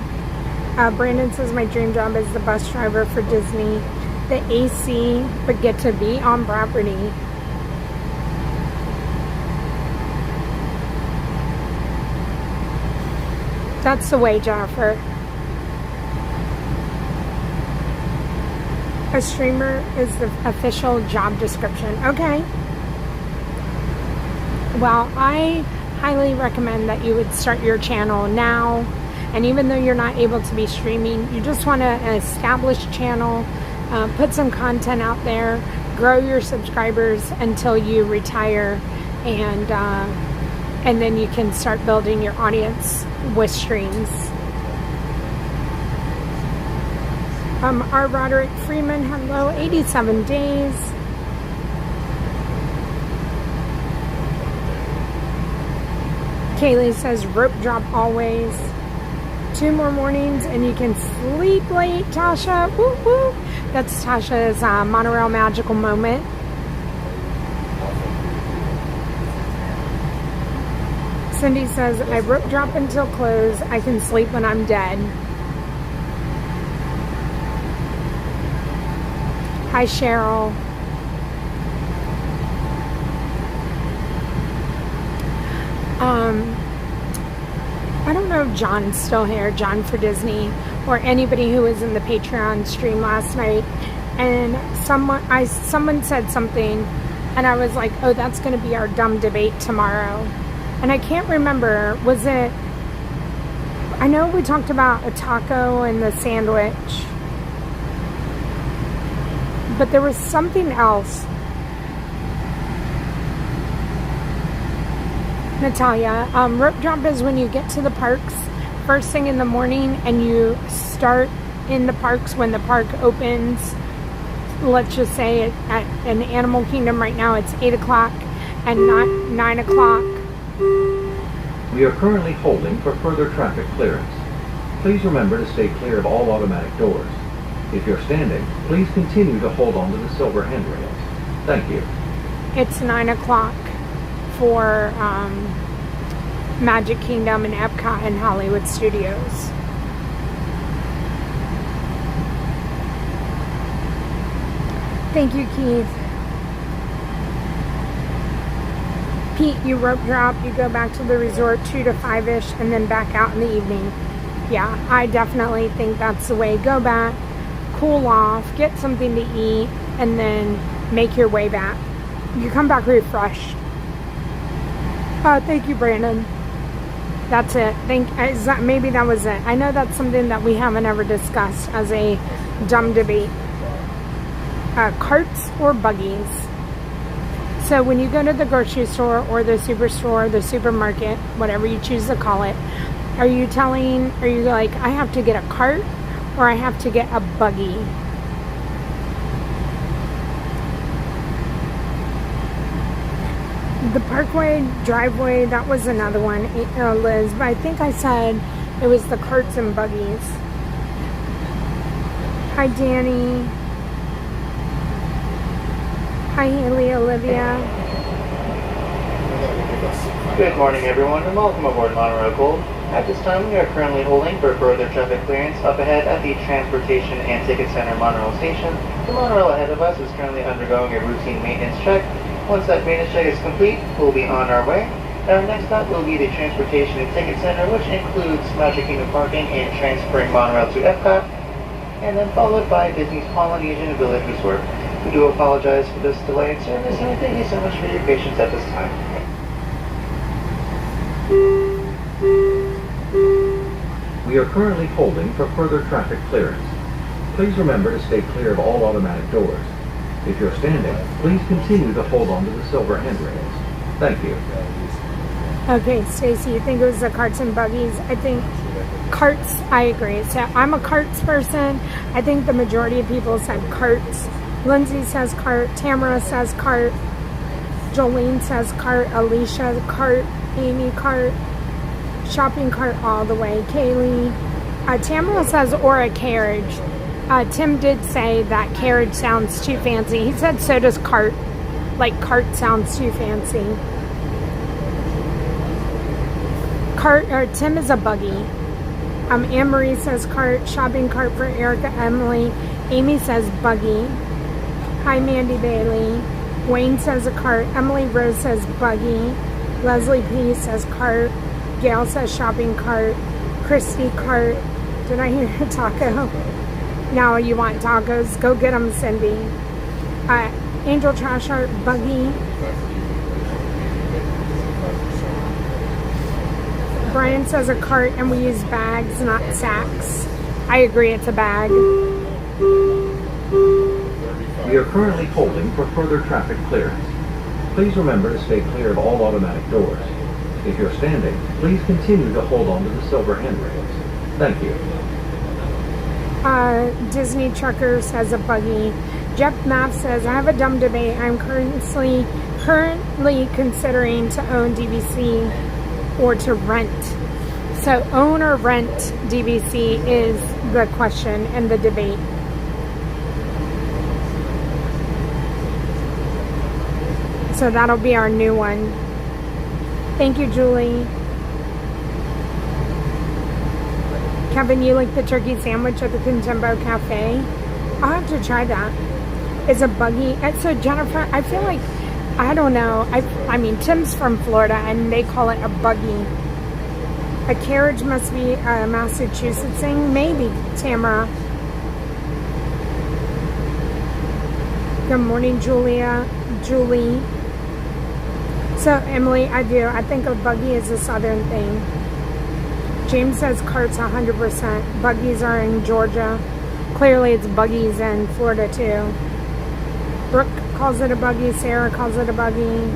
Brandon says my dream job is the bus driver for Disney. The AC, but get to be on property. That's the way, Jennifer. A streamer is the official job description. Okay. Well, I highly recommend that you would start your channel now. And even though you're not able to be streaming, you just want an established channel, put some content out there, grow your subscribers until you retire, and then you can start building your audience with streams. R. Roderick Freeman, hello, 87 days. Kaylee says rope drop always. 2 more mornings and you can sleep late, Tasha. Woo woo. That's Tasha's monorail magical moment. Cindy says, I rope drop until close. I can sleep when I'm dead. Hi, Cheryl. I don't know if John's still here, John for Disney, or anybody who was in the Patreon stream last night. And someone said something, and I was like, oh, that's going to be our dumb debate tomorrow. And I can't remember, was it, I know we talked about a taco and the sandwich, but there was something else. Natalia, rope drop is when you get to the parks first thing in the morning and you start in the parks when the park opens. Let's just say at an Animal Kingdom right now it's 8 o'clock and not 9 o'clock. We are currently holding for further traffic clearance. Please remember to stay clear of all automatic doors. If you're standing, please continue to hold on to the silver handrails. Thank you. It's 9 o'clock for Magic Kingdom and Epcot and Hollywood Studios. Thank you, Keith. Pete, you rope drop, you go back to the resort 2 to 5-ish and then back out in the evening. Yeah, I definitely think that's the way. Go back, cool off, get something to eat, and then make your way back. You come back refreshed. Thank you, Brandon. That's it. Maybe that was it. I know that's something that we haven't ever discussed as a dumb debate. Carts or buggies. So when you go to the grocery store or the superstore, the supermarket, whatever you choose to call it, are you like, I have to get a cart or I have to get a buggy? The Parkway driveway, that was another one, Liz, but I think I said it was the carts and buggies. Hi, Danny. Hi, Haley, Olivia. Good morning, everyone, and welcome aboard Monorail Gold. At this time, we are currently holding for further traffic clearance up ahead at the Transportation and Ticket Center Monorail Station. The monorail ahead of us is currently undergoing a routine maintenance check. Once that maintenance check is complete, we'll be on our way. Our next stop will be the Transportation and Ticket Center, which includes Magic Kingdom parking and transferring monorail to Epcot, and then followed by Disney's Polynesian Village Resort. We do apologize for this delay in service, and thank you so much for your patience at this time. We are currently holding for further traffic clearance. Please remember to stay clear of all automatic doors. If you're standing, please continue to hold on to the silver handrails. Thank you. Okay, Stacy, you think it was the carts and buggies? I think carts, I agree. So I'm a carts person. I think the majority of people said carts. Lindsay says cart. Tamara says cart. Jolene says cart. Alicia, cart. Amy, cart. Shopping cart all the way. Kaylee. Tamara says, or a carriage. Tim did say that carriage sounds too fancy. He said so does cart. Like cart sounds too fancy. Cart, or Tim is a buggy. Anne-Marie says cart. Shopping cart for Erica, Emily. Amy says buggy. Hi, Mandy Bailey. Wayne says a cart. Emily Rose says buggy. Leslie P says cart. Gail says shopping cart. Christy, cart. Did I hear a taco? Now you want tacos? Go get them, Cindy. Angel Trash Art, buggy. Brian says a cart, and we use bags, not sacks. I agree, it's a bag. We are currently holding for further traffic clearance. Please remember to stay clear of all automatic doors. If you're standing, please continue to hold on to the silver handrails. Thank you. Disney Trucker says a buggy. Jeff Math says, I have a dumb debate. I'm currently considering to own DVC or to rent. So own or rent DVC is the question and the debate. So that'll be our new one. Thank you, Julie. Kevin, you like the turkey sandwich at the Contempo Cafe? I'll have to try that. It's a buggy. And so Jennifer, I feel like, I don't know. I mean, Tim's from Florida and they call it a buggy. A carriage must be a Massachusetts thing. Maybe, Tamara. Good morning, Julie. So, Emily, I do. I think a buggy is a southern thing. James says carts 100%. Buggies are in Georgia. Clearly, it's buggies in Florida, too. Brooke calls it a buggy. Sarah calls it a buggy.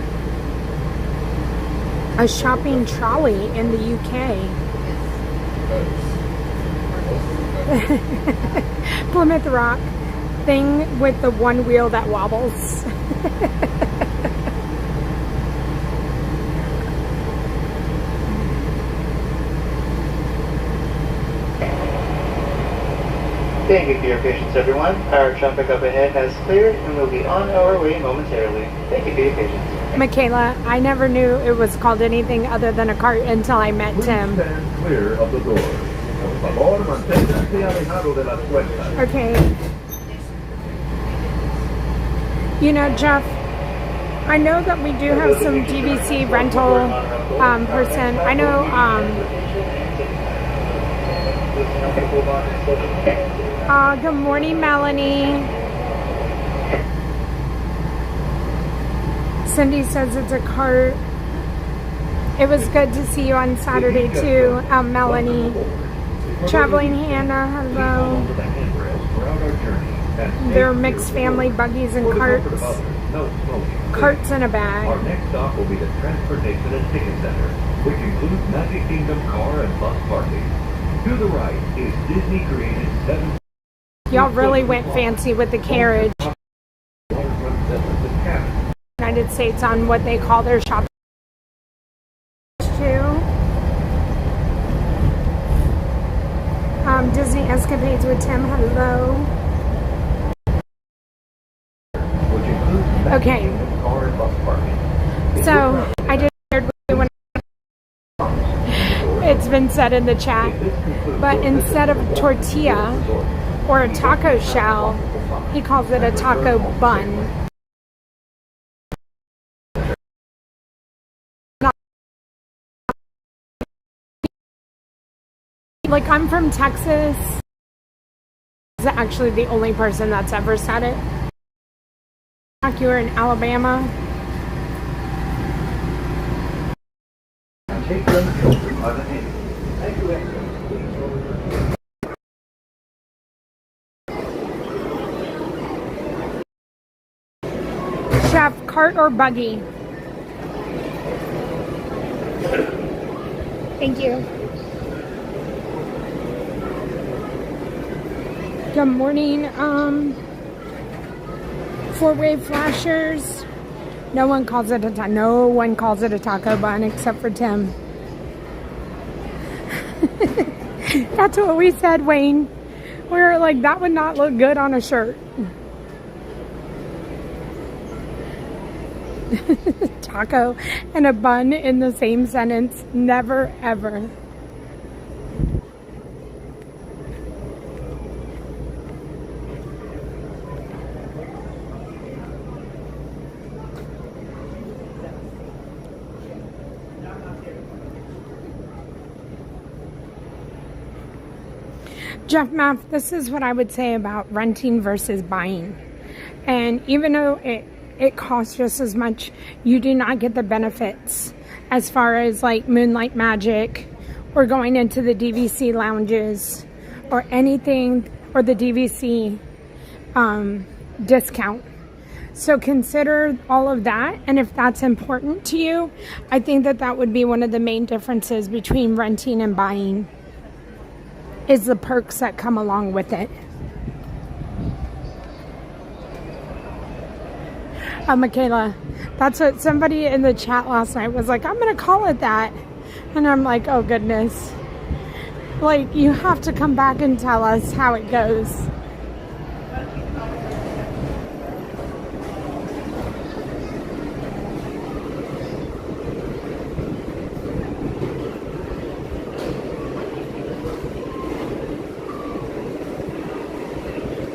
A shopping trolley in the UK. Plymouth Rock. Thing with the one wheel that wobbles. Thank you for your patience, everyone. Our traffic up ahead has cleared and we'll be on our way momentarily. Thank you for your patience. Michaela, I never knew it was called anything other than a cart until I met Tim. Stand clear of the door. Por favor, manténganse alejado de las puertas. Okay. You know, Jeff, I know that we do have some DVC rental person. I know good morning, Melanie. Cindy says it's a cart. It was good to see you on Saturday too, Melanie. Traveling Hannah, hello. They're mixed family buggies and carts. Carts in a bag. Our next stop will be the Transportation and Ticket Center, which includes Magic Kingdom car and bus parking. To the right is Disney created 7. Y'all really went fancy with the carriage. United States on what they call their shopping too. Disney Escapades with Tim, hello. Okay. So I just shared with you when it's been said in the chat, but instead of tortilla or a taco shell, he calls it a taco bun. Like, I'm from Texas. Is actually the only person that's ever said it. You were in Alabama. Take them children by the hand. Thank you, Chef, cart or buggy? Thank you. Good morning, 4-Wave Flashers. No one calls it a taco bun except for Tim. That's what we said, Wayne. We were like, that would not look good on a shirt. Taco and a bun in the same sentence. Never, ever. Jeff Maff, this is what I would say about renting versus buying. And even though it costs just as much, you do not get the benefits as far as like Moonlight Magic or going into the DVC lounges or anything, or the DVC discount. So consider all of that, and if that's important to you, I think that would be one of the main differences between renting and buying, is the perks that come along with it. Michaela, that's what somebody in the chat last night was like, I'm gonna call it that. And I'm like, oh goodness. Like, you have to come back and tell us how it goes.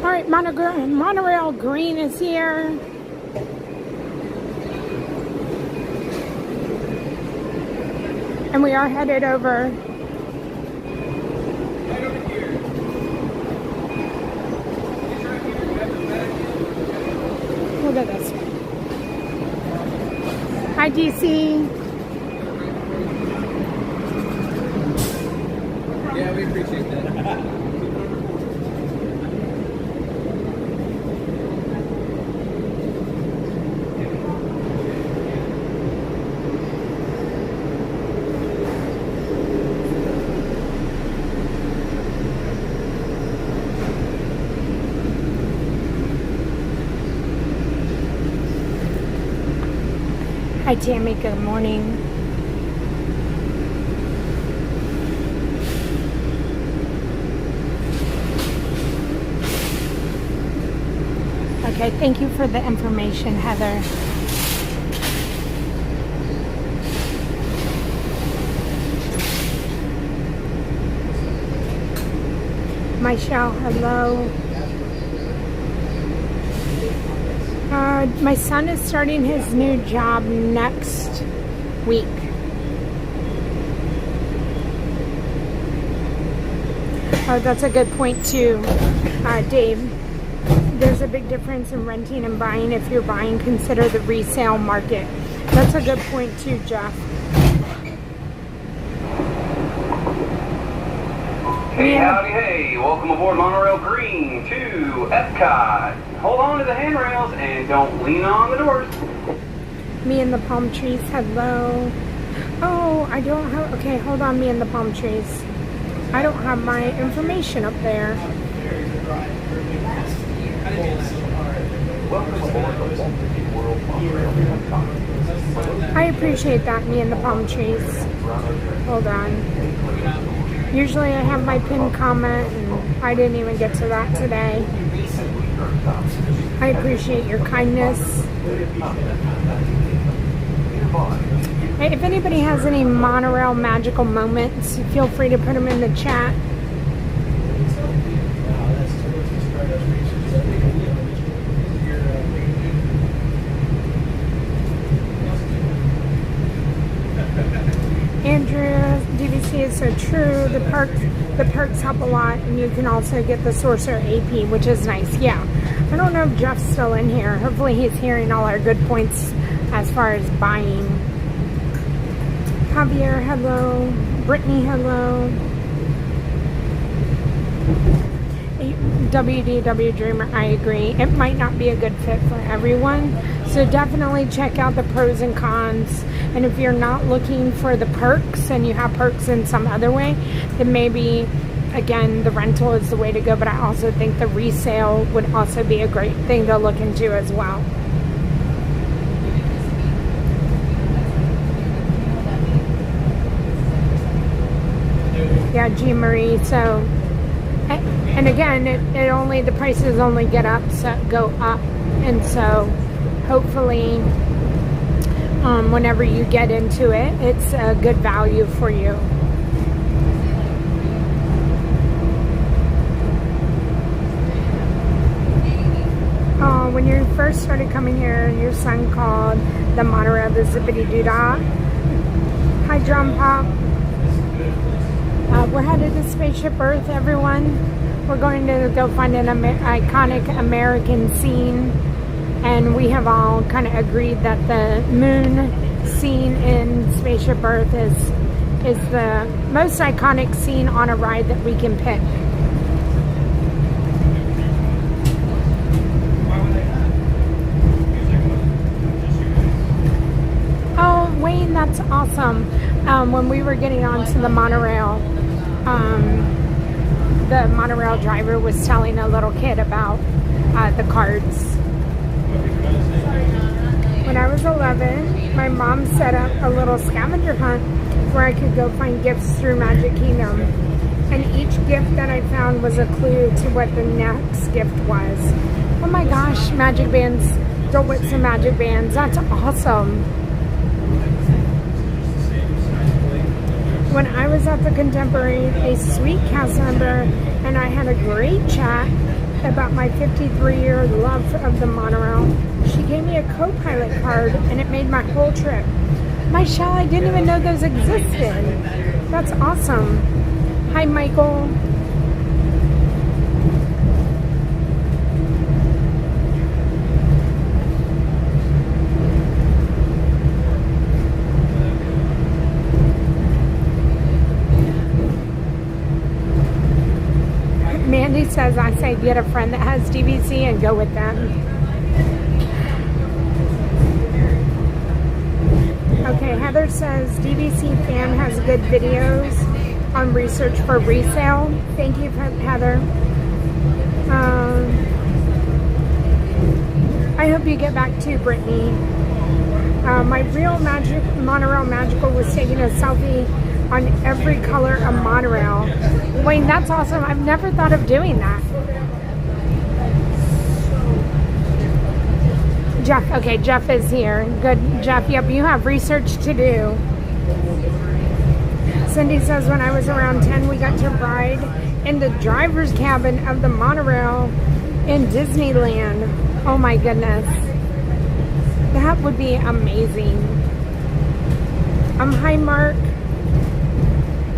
All right, monorail green is here. And we are headed over. Look at this. Hi, DC. Yeah, we appreciate that. Hi, Tammy. Good morning. Okay, thank you for the information, Heather. Michelle, hello. My son is starting his new job next week. Oh, that's a good point too, Dave. There's a big difference in renting and buying. If you're buying, consider the resale market. That's a good point too, Jeff. Hey, howdy, hey. Welcome aboard Monorail Green to Epcot. Hold on to the handrails and don't lean on the doors. Me and the palm trees, hello. Oh, I don't have, okay, hold on, me and the palm trees. I don't have my information up there. I appreciate that, me and the palm trees. Hold on. Usually I have my pinned comment, and I didn't even get to that today. I appreciate your kindness. Hey, if anybody has any monorail magical moments, feel free to put them in the chat. Andrew, DVC is so true. The perks help a lot, and you can also get the Sorcerer AP, which is nice. Yeah, I don't know if Jeff's still in here. Hopefully he's hearing all our good points as far as buying. Javier, hello. Brittany, hello. WDW Dreamer, I agree. It might not be a good fit for everyone. So definitely check out the pros and cons. And if you're not looking for the perks and you have perks in some other way, then maybe, again, the rental is the way to go. But I also think the resale would also be a great thing to look into as well. Yeah, Jean Marie. So, and again, it only, the prices only go up, and so hopefully, whenever you get into it, it's a good value for you. When you first started coming here, your son called the monorail the Zippity Doodah. Hi, Drum Pop. We're headed to Spaceship Earth, everyone. We're going to go find an iconic American scene, and we have all kind of agreed that the moon scene in Spaceship Earth is the most iconic scene on a ride that we can pick. Oh, Wayne, that's awesome. When we were getting onto the monorail, the monorail driver was telling a little kid about the cards. When I was 11, my mom set up a little scavenger hunt where I could go find gifts through Magic Kingdom. And each gift that I found was a clue to what the next gift was. Oh my gosh, magic bands. Go with some magic bands. That's awesome. When I was at the Contemporary, a sweet cast member and I had a great chat about my 53-year love of the monorail. She gave me a co-pilot card and it made my whole trip. Michelle, I didn't even know those existed. That's awesome. Hi, Michael. Mandy says, I say get a friend that has DVC and go with them. Okay, Heather says DVC fan has good videos on research for resale. Thank you, Heather. I hope you get back too, Brittany. My real monorail magical was taking a selfie on every color of monorail. Wayne, that's awesome. I've never thought of doing that. Jeff, okay, Jeff is here. Good, Jeff. Yep, you have research to do. Cindy says, when I was around 10, we got to ride in the driver's cabin of the monorail in Disneyland. Oh my goodness. That would be amazing. Hi, Mark.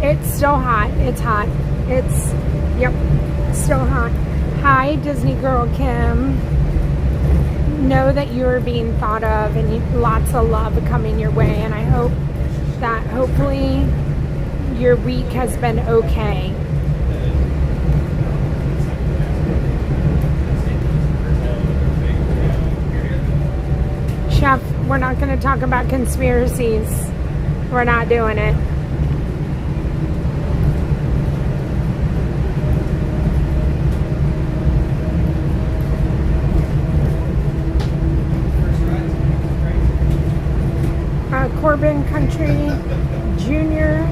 It's still hot. It's hot. It's, yep, still hot. Hi, Disney Girl Kim. Know that you're being thought of and lots of love coming your way. And I hope that hopefully your week has been okay. Chef, we're not going to talk about conspiracies. We're not doing it. Corbin Country Jr.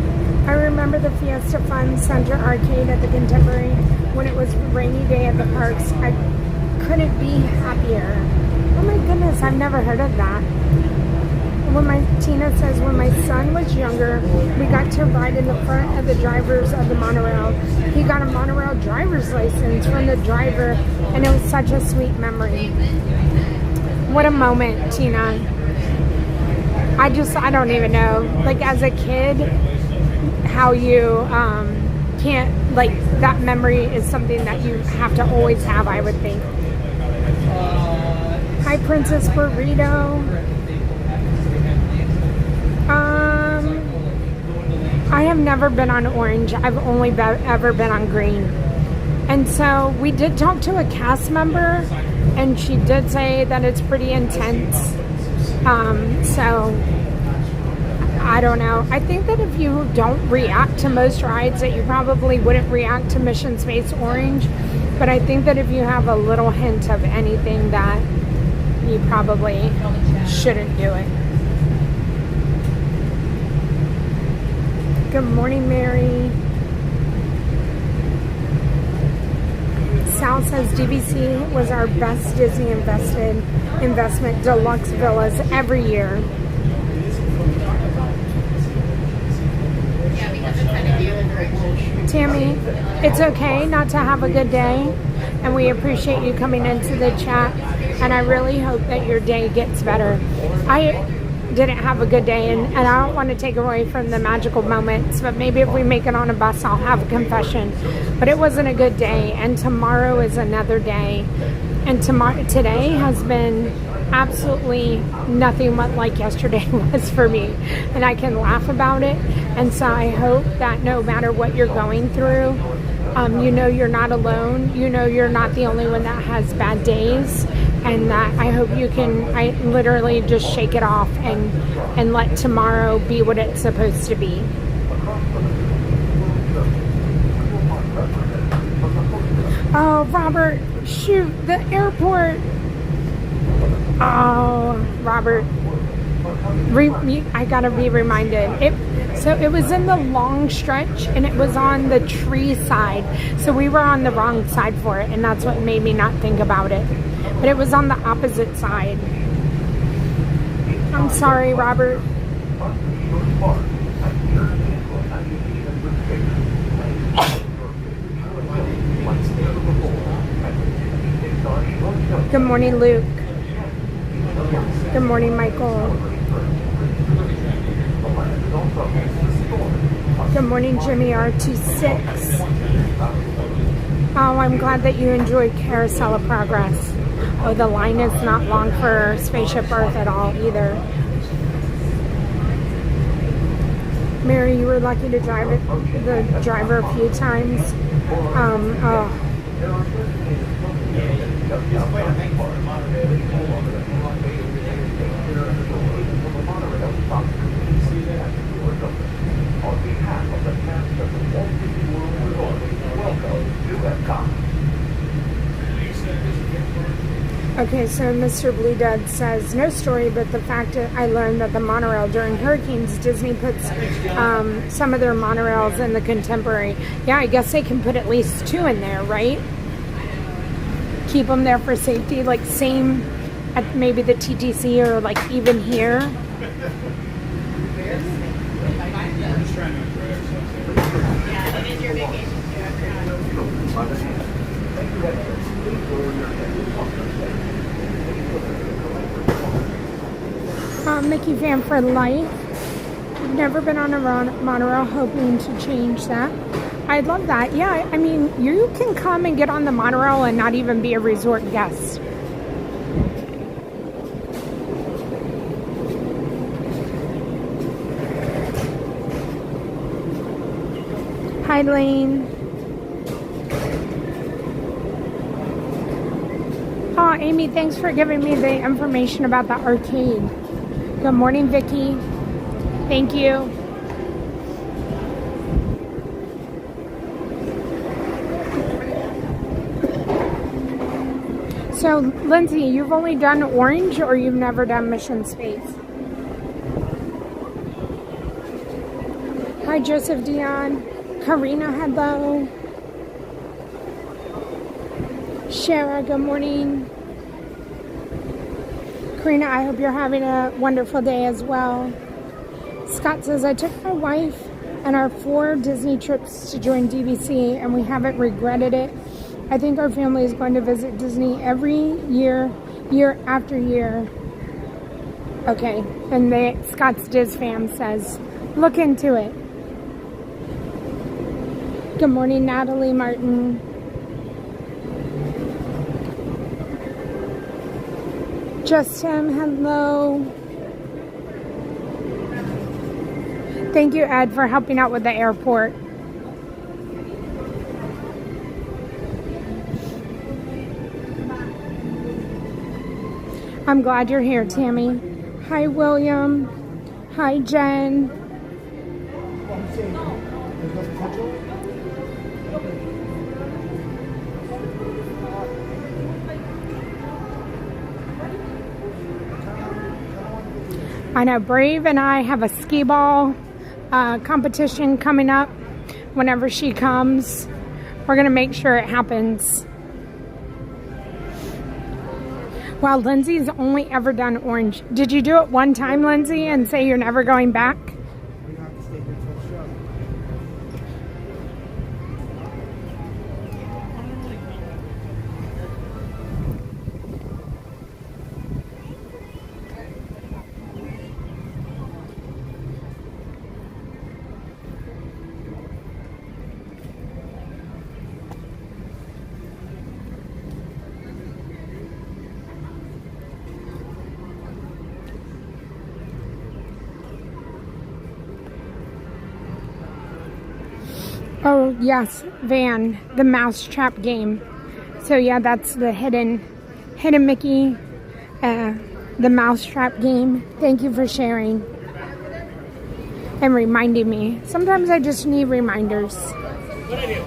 I remember the Fiesta Fun Center arcade at the Contemporary when it was a rainy day at the parks. I couldn't be happier. Oh my goodness, I've never heard of that. Tina says, when my son was younger, we got to ride in the front of the drivers of the monorail. He got a monorail driver's license from the driver, and it was such a sweet memory. What a moment, Tina. I don't even know, like as a kid, how you can't, like that memory is something that you have to always have, I would think. Hi, Princess Burrito. I have never been on orange. I've only ever been on green. And so we did talk to a cast member and she did say that it's pretty intense. So I don't know. I think that if you don't react to most rides, that you probably wouldn't react to Mission Space Orange. But I think that if you have a little hint of anything, that you probably shouldn't do it. Good morning, Mary. Sal says DVC was our best Disney investment, deluxe villas every year. Yeah, we haven't kind of the other direction. Tammy, it's okay not to have a good day, and we appreciate you coming into the chat, and I really hope that your day gets better. I didn't have a good day, and I don't want to take away from the magical moments, but maybe if we make it on a bus, I'll have a confession. But it wasn't a good day, and tomorrow is another day, and today has been absolutely nothing like yesterday was for me, and I can laugh about it. And so I hope that no matter what you're going through, you know you're not alone, you know you're not the only one that has bad days, and that I hope you can literally just shake it off and let tomorrow be what it's supposed to be. Oh, Robert, shoot, the airport. Oh, Robert, I gotta be reminded. So it was in the long stretch, and it was on the tree side. So we were on the wrong side for it, and that's what made me not think about it. But it was on the opposite side. I'm sorry, Robert. Good morning, Luke. Good morning, Michael. Good morning, Jimmy R26. Oh, I'm glad that you enjoyed Carousel of Progress. Oh, the line is not long for Spaceship Earth at all either. Mary, you were lucky to drive the driver a few times. Oh. On behalf of the cast of the Walt Disney World Resort, welcome to Epcot. Okay, so Mr. Blue Dad says, no story, but the fact that I learned that the monorail during hurricanes, Disney puts some of their monorails in the contemporary. Yeah, I guess they can put at least 2 in there, right? Keep them there for safety, like same at maybe the TTC or like even here. Yeah, it is your vacation Mickey fan for life. I've never been on a monorail, hoping to change that. I'd love that. Yeah, I mean, you can come and get on the monorail and not even be a resort guest. Hi, Lane. Oh, Amy, thanks for giving me the information about the arcade. Good morning, Vicky. Thank you. So, Lindsay, you've only done Orange, or you've never done Mission Space? Hi, Joseph Dion. Karina, hello. Shara, good morning. Karina, I hope you're having a wonderful day as well. Scott says, I took my wife and our 4 Disney trips to join DVC, and we haven't regretted it. I think our family is going to visit Disney every year, year after year. Okay, and Scott's Diz fam says, look into it. Good morning, Natalie Martin. Justin, hello. Thank you, Ed, for helping out with the airport. I'm glad you're here, Tammy. Hi, William. Hi, Jen. I know Brave and I have a skee ball competition coming up whenever she comes. We're going to make sure it happens. Wow, Lindsay's only ever done orange. Did you do it one time, Lindsay, and say you're never going back? Oh, yes, Van, the mousetrap game. So, yeah, that's the hidden Mickey, the mousetrap game. Thank you for sharing and reminding me. Sometimes I just need reminders. What I do?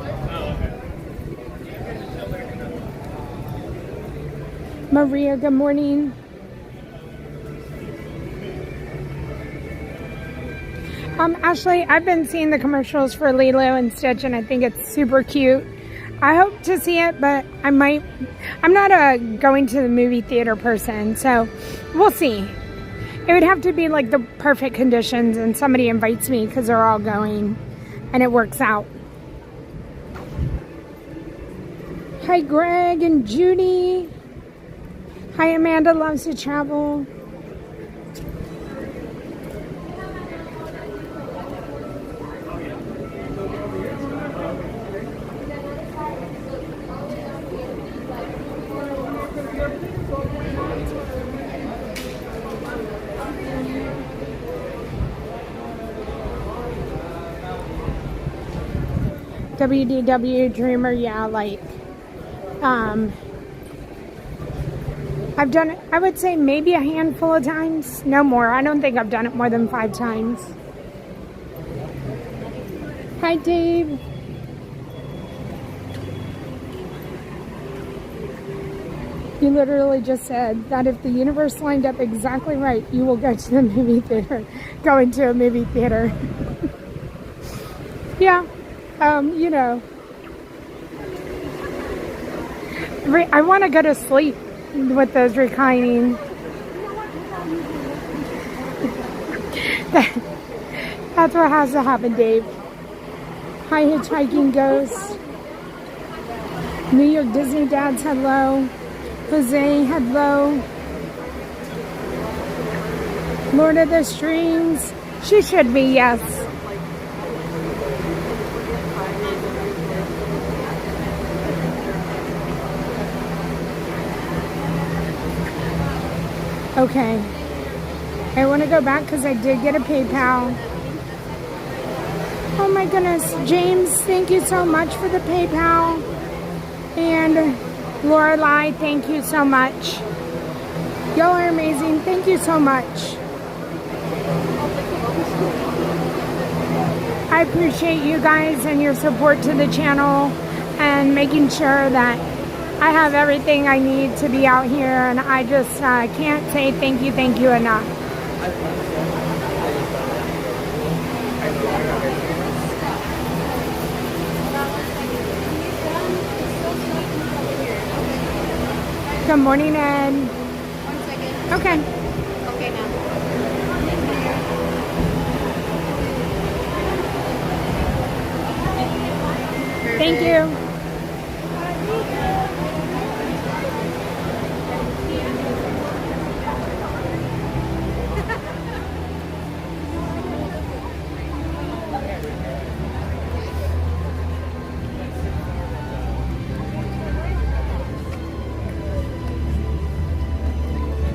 Maria, good morning. Ashley, I've been seeing the commercials for Lilo and Stitch, and I think it's super cute. I hope to see it, but I'm not a going to the movie theater person, so we'll see. It would have to be like the perfect conditions, and somebody invites me because they're all going, and it works out. Hi, Greg and Judy. Hi, Amanda loves to travel. WDW Dreamer, yeah, like, I've done it, I would say maybe a handful of times, no more. I don't think I've done it more than 5 times. Hi, Dave. You literally just said that if the universe lined up exactly right, you will go to the movie theater, go into a movie theater. Yeah. You know, I want to go to sleep with those reclining. That's what has to happen, Dave. Hi, Hitchhiking Ghost. New York Disney Dads, hello. Jose, hello. Lord of the Strings. She should be, yes. Okay, I want to go back because I did get a PayPal. Oh my goodness, James, thank you so much for the PayPal. And Lorelai, thank you so much. Y'all are amazing. Thank you so much. I appreciate you guys and your support to the channel and making sure that I have everything I need to be out here, and I just can't say thank you enough. Good morning, Ed. 1 second. Okay. Okay, now. Thank you.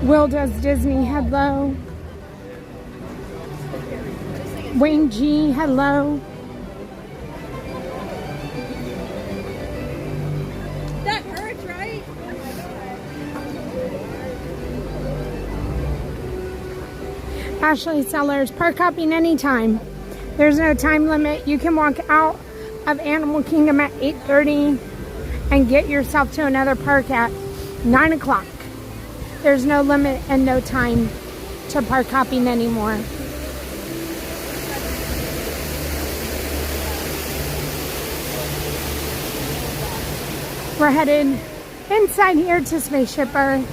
Will does Disney, hello. Wayne G, hello. That hurts, right? Ashley Sellers, park hopping anytime. There's no time limit. You can walk out of Animal Kingdom at 8:30 and get yourself to another park at 9 o'clock. There's no limit and no time to park hopping anymore. We're headed inside here to Spaceship Earth.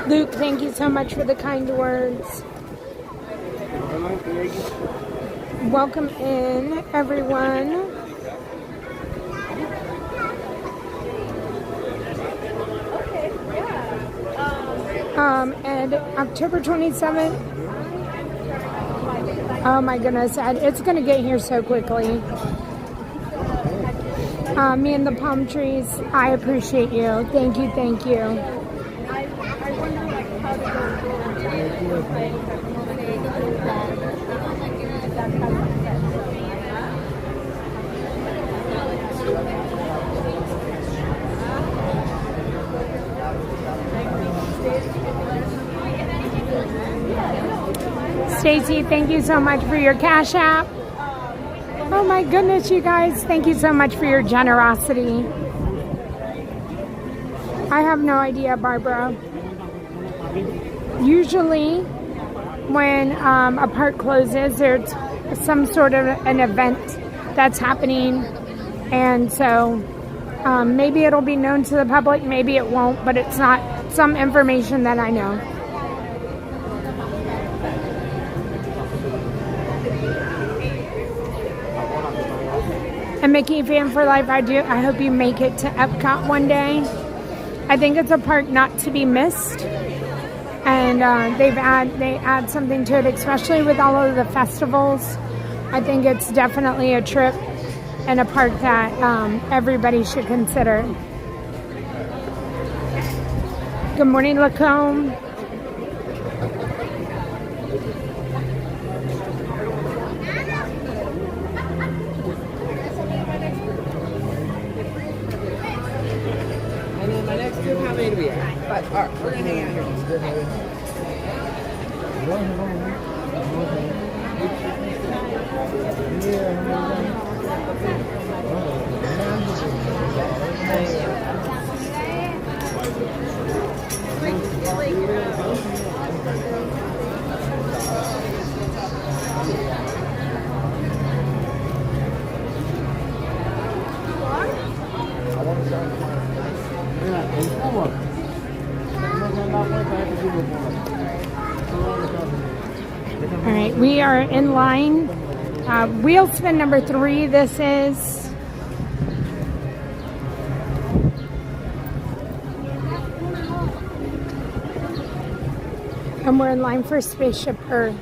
Luke, thank you so much for the kind words. Welcome in, everyone. And October 27th. Oh my goodness, it's going to get here so quickly. Me and the palm trees, I appreciate you. Thank you, thank you. Stacy, thank you so much for your Cash App. Oh my goodness, you guys, thank you so much for your generosity. I have no idea, Barbara. Usually, when a park closes, there's some sort of an event that's happening, and so maybe it'll be known to the public, maybe it won't, but it's not some information that I know. And Mickey, fan for life, I hope you make it to Epcot one day. I think it's a park not to be missed, and they add something to it, especially with all of the festivals. I think it's definitely a trip and a park that everybody should consider. Good morning, Lacombe. How many do we have? But, all right, we're going to hang out here. All right, we are in line. Wheel spin number 3, this is. And we're in line for Spaceship Earth.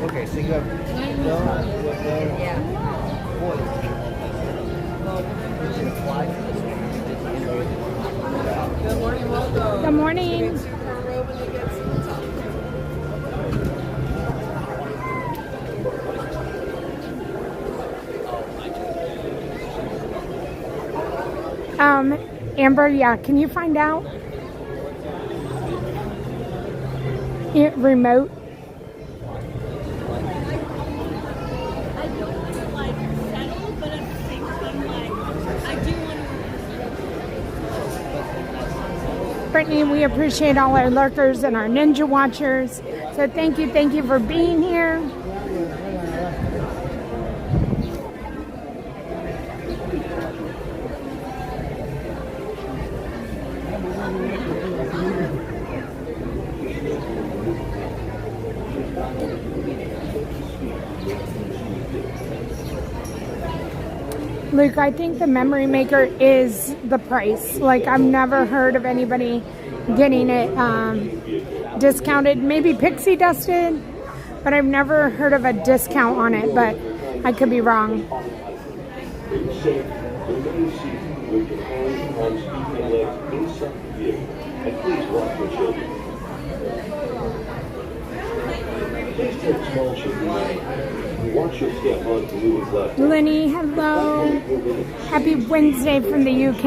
Okay, so you have Good morning, welcome. Good morning. Amber, yeah, can you find out? Remote. Brittany, we appreciate all our lurkers and our ninja watchers. So thank you for being here. Luke, I think the memory maker is the price. Like, I've never heard of anybody getting it discounted. Maybe Pixie Dust did, but I've never heard of a discount on it, but I could be wrong. Lenny, hello. Happy Wednesday from the UK.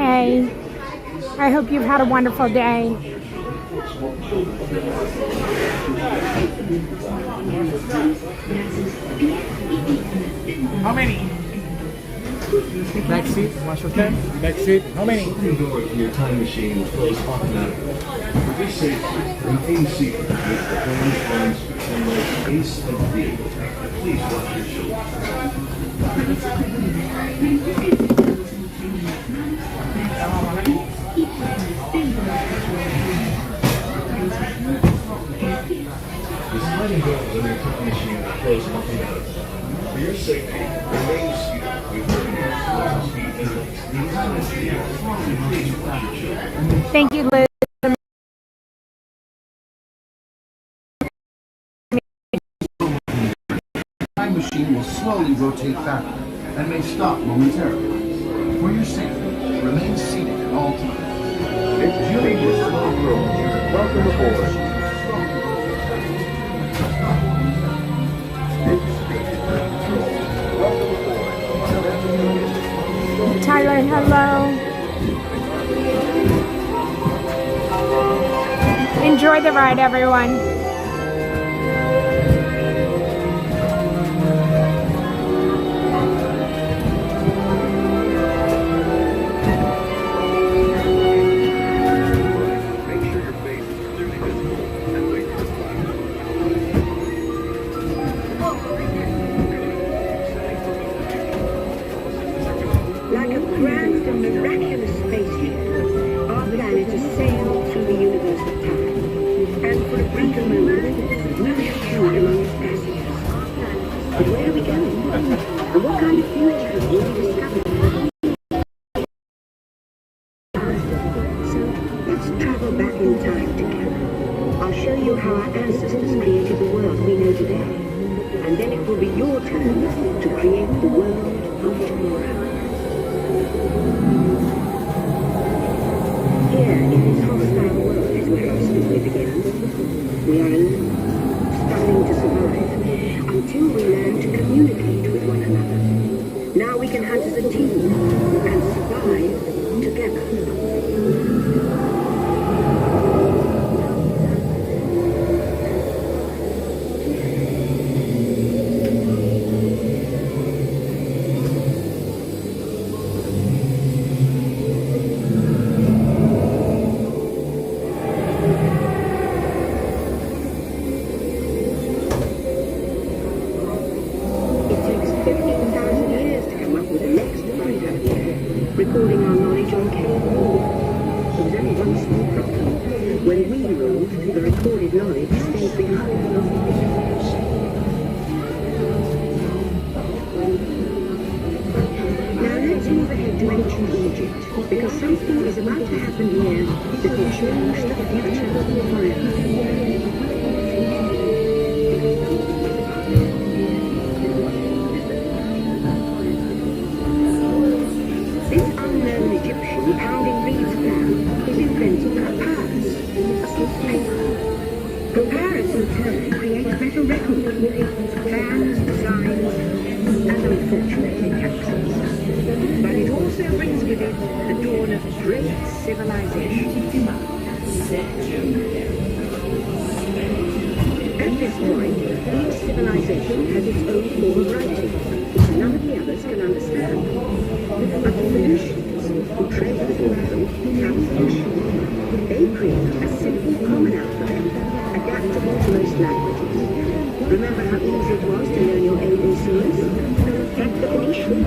I hope you've had a wonderful day. How many? Back seat, wash okay? Back seat, how many? Open doors in your time machine will close automatically. For your safety, remain seated with the hands, arms, and legs ace and V. Please watch your shoulders. The sliding doors in your time machine will close automatically. For your safety, remain seated with your hands, arms, feet, and legs ace and V. Please watch your shoulders. Thank you, Liz. Time machine will slowly rotate backward and may stop momentarily. For your safety, remain seated at all times. It's Julie with Slow Road. Welcome aboard. Tyler, hello. Enjoy the ride, everyone. Like a grand and miraculous spaceship, our planet has sailed through the universe of time. And for a brief moment, we were held among its passengers. But where are we going? And what kind of future will we discover? So, let's travel back in time together. I'll show you how our ancestors created the world we know today. And then it will be your turn to create the world of tomorrow. Here, in this hostile world, is where our story begins. We are alone, struggling to survive, until we learn to communicate with one another. Now we can hunt as a team, and survive together. Recording our knowledge on cave walls. There was only one small problem. When we ruled, the recorded knowledge stayed behind. Now let's move ahead to ancient Egypt, because something is about to happen here that will change the future forever. Pounding reeds plan is inventing papyrus, a slip of paper. Papyrus in turn creates better records, plans, designs, and unfortunately capsules. But it also brings with it the dawn of great civilization. At this point, each civilization has its own form of writing, which none of the others can understand. But the Phoenicians, who trade with them, they create a simple common alphabet, adaptable to most languages. Remember how easy it was to learn your ABCs? That's the Phoenicians.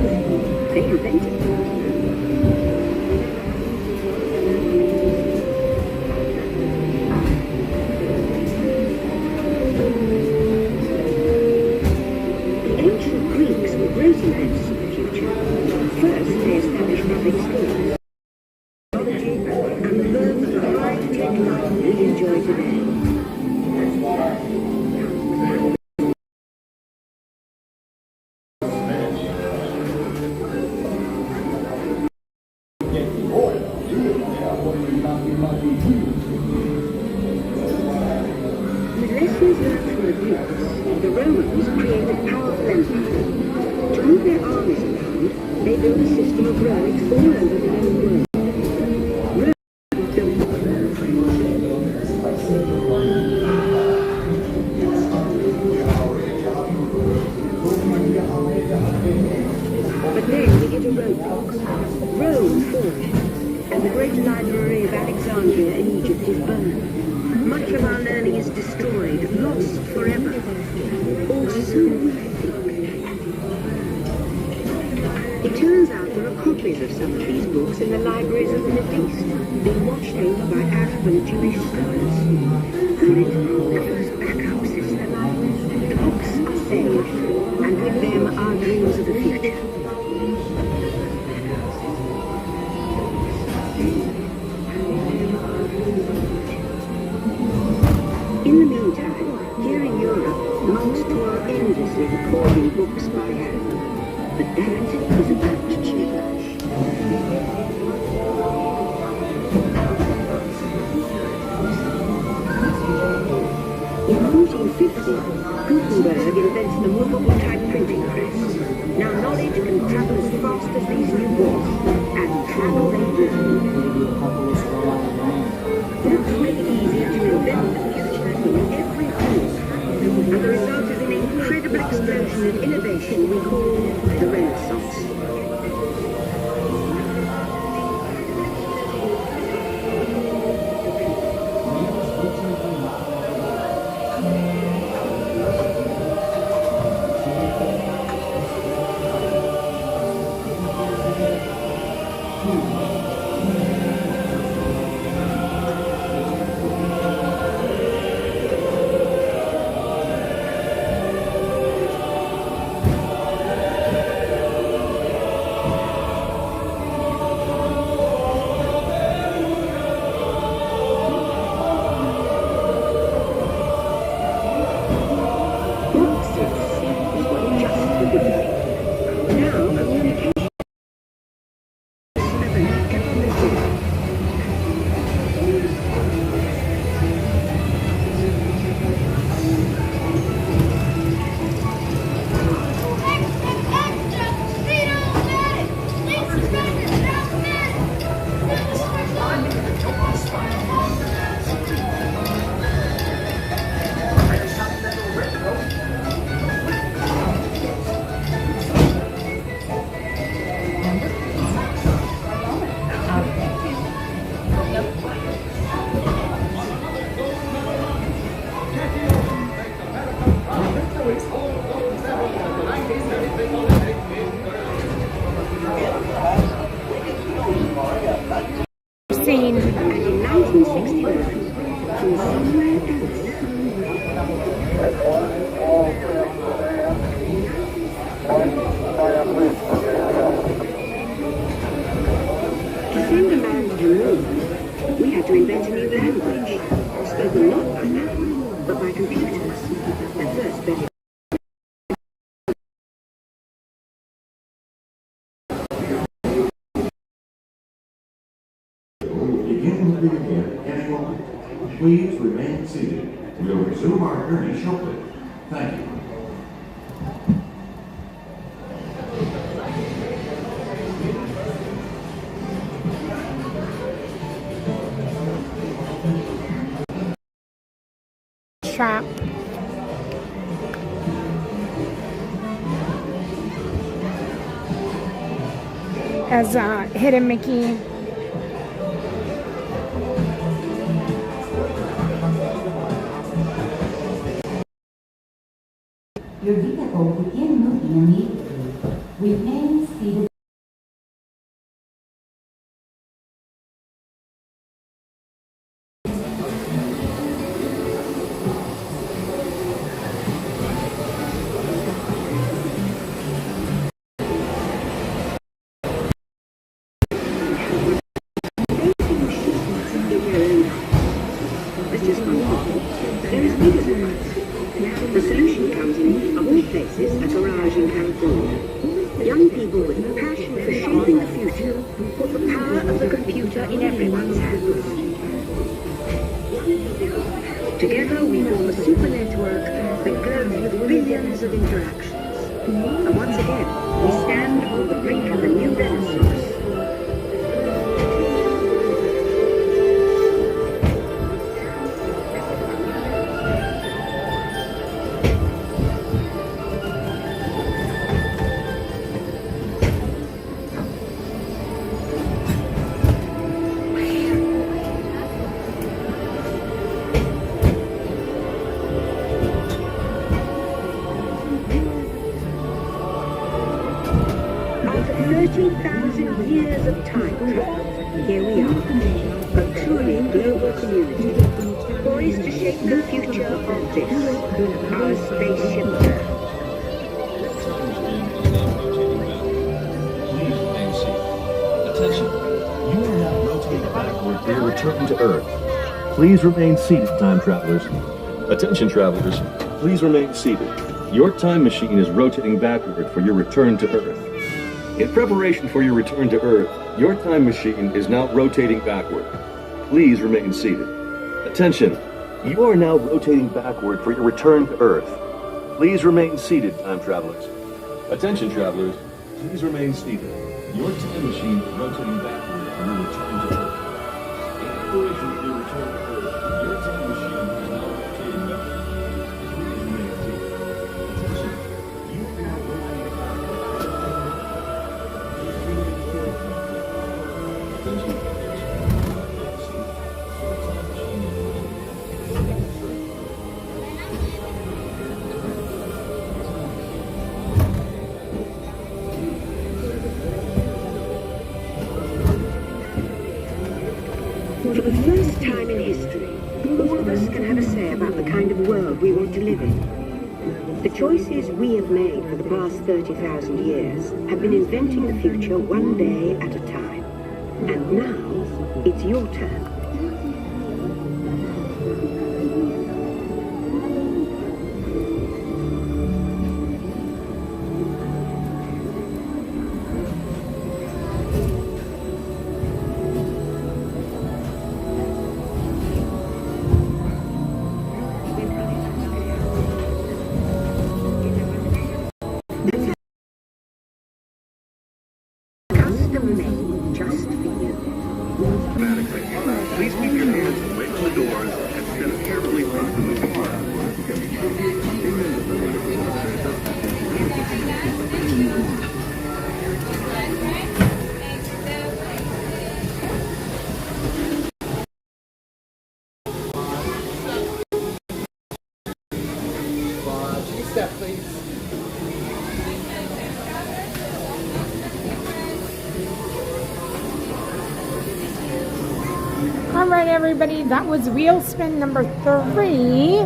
They invented it. experience technology and learn the high-tech life we enjoy today. With lessons learned from the Greeks, the Romans created powerful empires. To move their armies around, they built a system of roads all over the known world. But then we hit a roadblock. Rome falls, and the great library of Alexandria in Egypt is burned. Much of our learning is destroyed, lost forever. Or so we think. It turns out there are copies of some of these books in the libraries of the Middle East, being watched over by Arab Jewish scholars. Call it the first backup system. The books are saved, and with them our dreams of the future. In the meantime, here in Europe, monks toil endlessly recording books by hand. But that is about to change. In 1450, Gutenberg invents the movable type printing press. Now knowledge can travel as fast as these new books, and travel they will. Books make it easier to invent the future in every home, and the result is an incredible explosion of innovation we call the Renaissance. Scene. And in 1969, from somewhere to send a man to the moon, we had to invent a new language, spoken not by man, but by computers. At first, very Please remain seated. We'll resume our journey shortly. Thank you. Trap. As Hidden Mickey. Your vehicle will begin moving immediately. Remain seated. future put the power of the computer in everyone's hands. Together we form a super network that glows with billions of interactions. And once again, we stand on the brink of a new renaissance. After 30,000 years of time travel, here we are, a truly global community, poised to shape the future of this, our spaceship Earth. Attention, you are now rotating backward for your return to Earth. Please remain seated, time travelers. Attention, travelers, please remain seated. Your time machine is rotating backward for your return to Earth. In preparation for your return to Earth, your time machine is now rotating backward. Please remain seated. Attention, you are now rotating backward for your return to Earth. Please remain seated, time travelers. Attention, travelers, please remain seated. Your time machine is rotating backward for your return to Earth. In preparation for your return to Earth, your time machine is now rotating backward. Please remain seated. Attention, you are now rotating For the first time in history, all of us can have a say about the kind of world we want to live in. The choices we have made for the past 30,000 years have been inventing the future one day at a time. And now, it's your turn. Custom-made just for you. Please keep your hands away from the doors and stand carefully from the moving car. Step, please. All right, everybody, that was wheel spin number 3.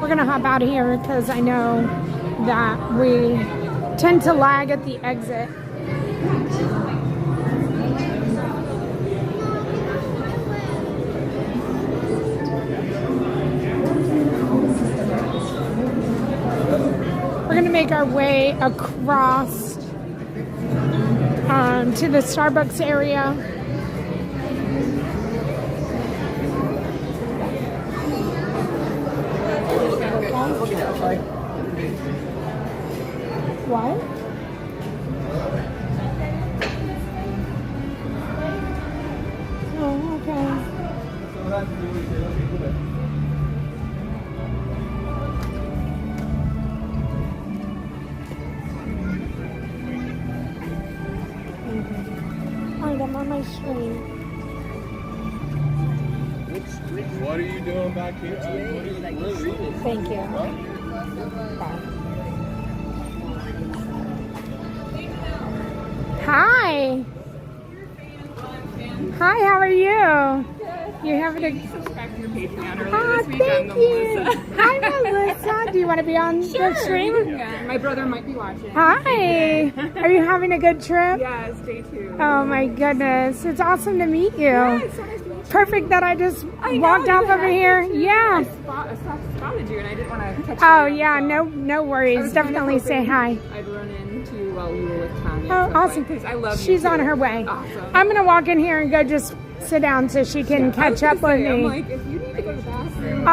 We're gonna hop out of here because I know that we tend to lag at the exit. We're gonna make our way across to the Starbucks area. What? Oh, okay. Alright, I'm on my screen. What are you doing back here? Thank you. Bye. Hi. Hi, how are you? You having a... Subscribe to your Patreon earlier Oh, this week. thank I'm you. Melissa. Hi, Melissa. Do you want to be on the stream? Yeah, my brother might be watching. Hi. Are you having a good trip? Yeah, stay tuned. Oh my goodness. It's awesome to meet you. Yeah, it's so nice to meet you. Perfect that I just walked off over here. Yeah. I spotted you and I didn't want to catch you. Oh yeah, no worries. Definitely say hi. I'd run into while we were with Tanya. Oh, awesome. Because I love you. She's too. on her way. Awesome. I'm going to walk in here and go just sit down so she can catch up with me. I'm like, if you need to go to the bathroom.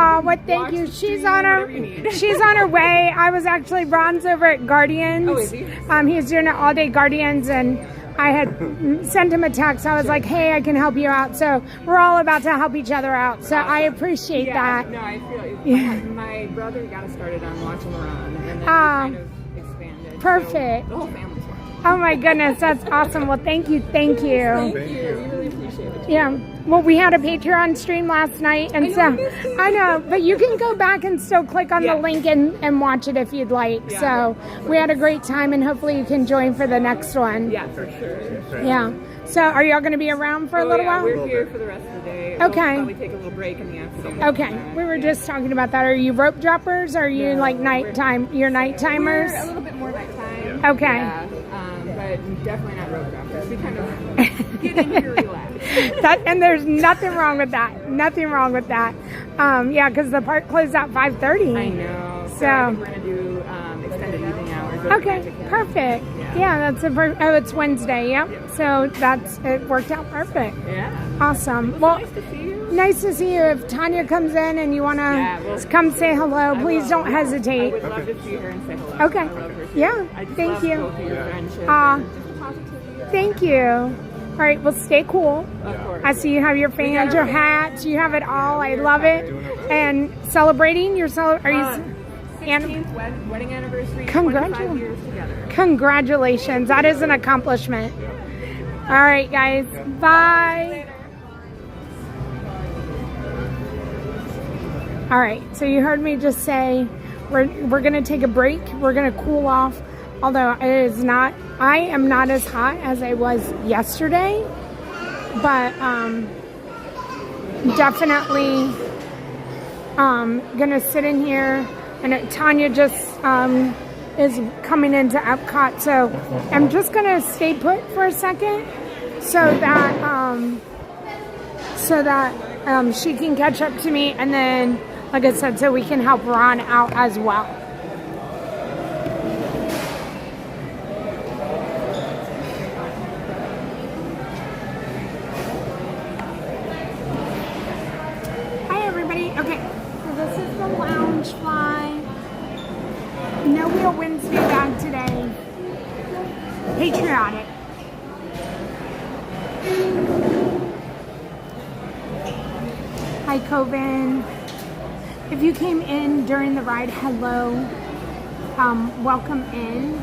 Thank you. She's on her way. I was actually Ron's over at Guardians. Oh, is he? He's doing an all-day Guardians, and I had sent him a text. I was like, hey, I can help you out. So we're all about to help each other out. So I appreciate that. No, I feel it. Yeah. My brother got us started on watching Ron, and then we kind of expanded. Perfect. So the whole family's watching. Oh my goodness, that's awesome. Well, thank you. Thank you. We really appreciate it. Yeah. Well, we had a Patreon stream last night, and I know, but you can go back and still click on the link and watch it if you'd like. Yeah. So we had a great time, and hopefully you can join for the next one. Yeah, for sure. Yeah. So are y'all going to be around for a little while? We're here for the rest of the day. Okay. We'll probably take a little break in the afternoon. Okay. We were just talking about that. Are you rope droppers? Or are you like nighttime? You're night timers? We're a little bit more nighttime. Okay. Yeah, but definitely not rope droppers. We kind of get in here relaxed. And there's nothing wrong with that. Nothing wrong with that. Yeah, because the park closed at 5:30. I know. So I think we're gonna do extended evening hours. Okay, perfect. Yeah, it's Wednesday. Yep. So it worked out perfect. Yeah. Awesome. Well, nice to see you. Nice to see you. If Tanya comes in and you want to come say hello, please don't hesitate. I would love to see her and say hello. Okay. I love her too. Yeah. I just Thank love you. both of your friendship and just the positivity. Thank you. All right. Well, stay cool. Of course. I see you have your fans, your hats. You have it all. I love it. And celebrating your are you? 16th wedding anniversary. 25 years together. Congratulations. That is an accomplishment. All right, guys. Bye. All right. So you heard me just say we're going to take a break. We're going to cool off. Although I am not as hot as I was yesterday. But definitely going to sit in here. And Tanya just is coming into Epcot, so I'm just gonna stay put for a second, so that she can catch up to me, and then, like I said, so we can help Ron out as well. Hi, everybody. Okay. This is the lounge fly. No Wheel Wednesday bag today. Patriotic. Hi, Coven. If you came in during the ride, hello. Welcome in.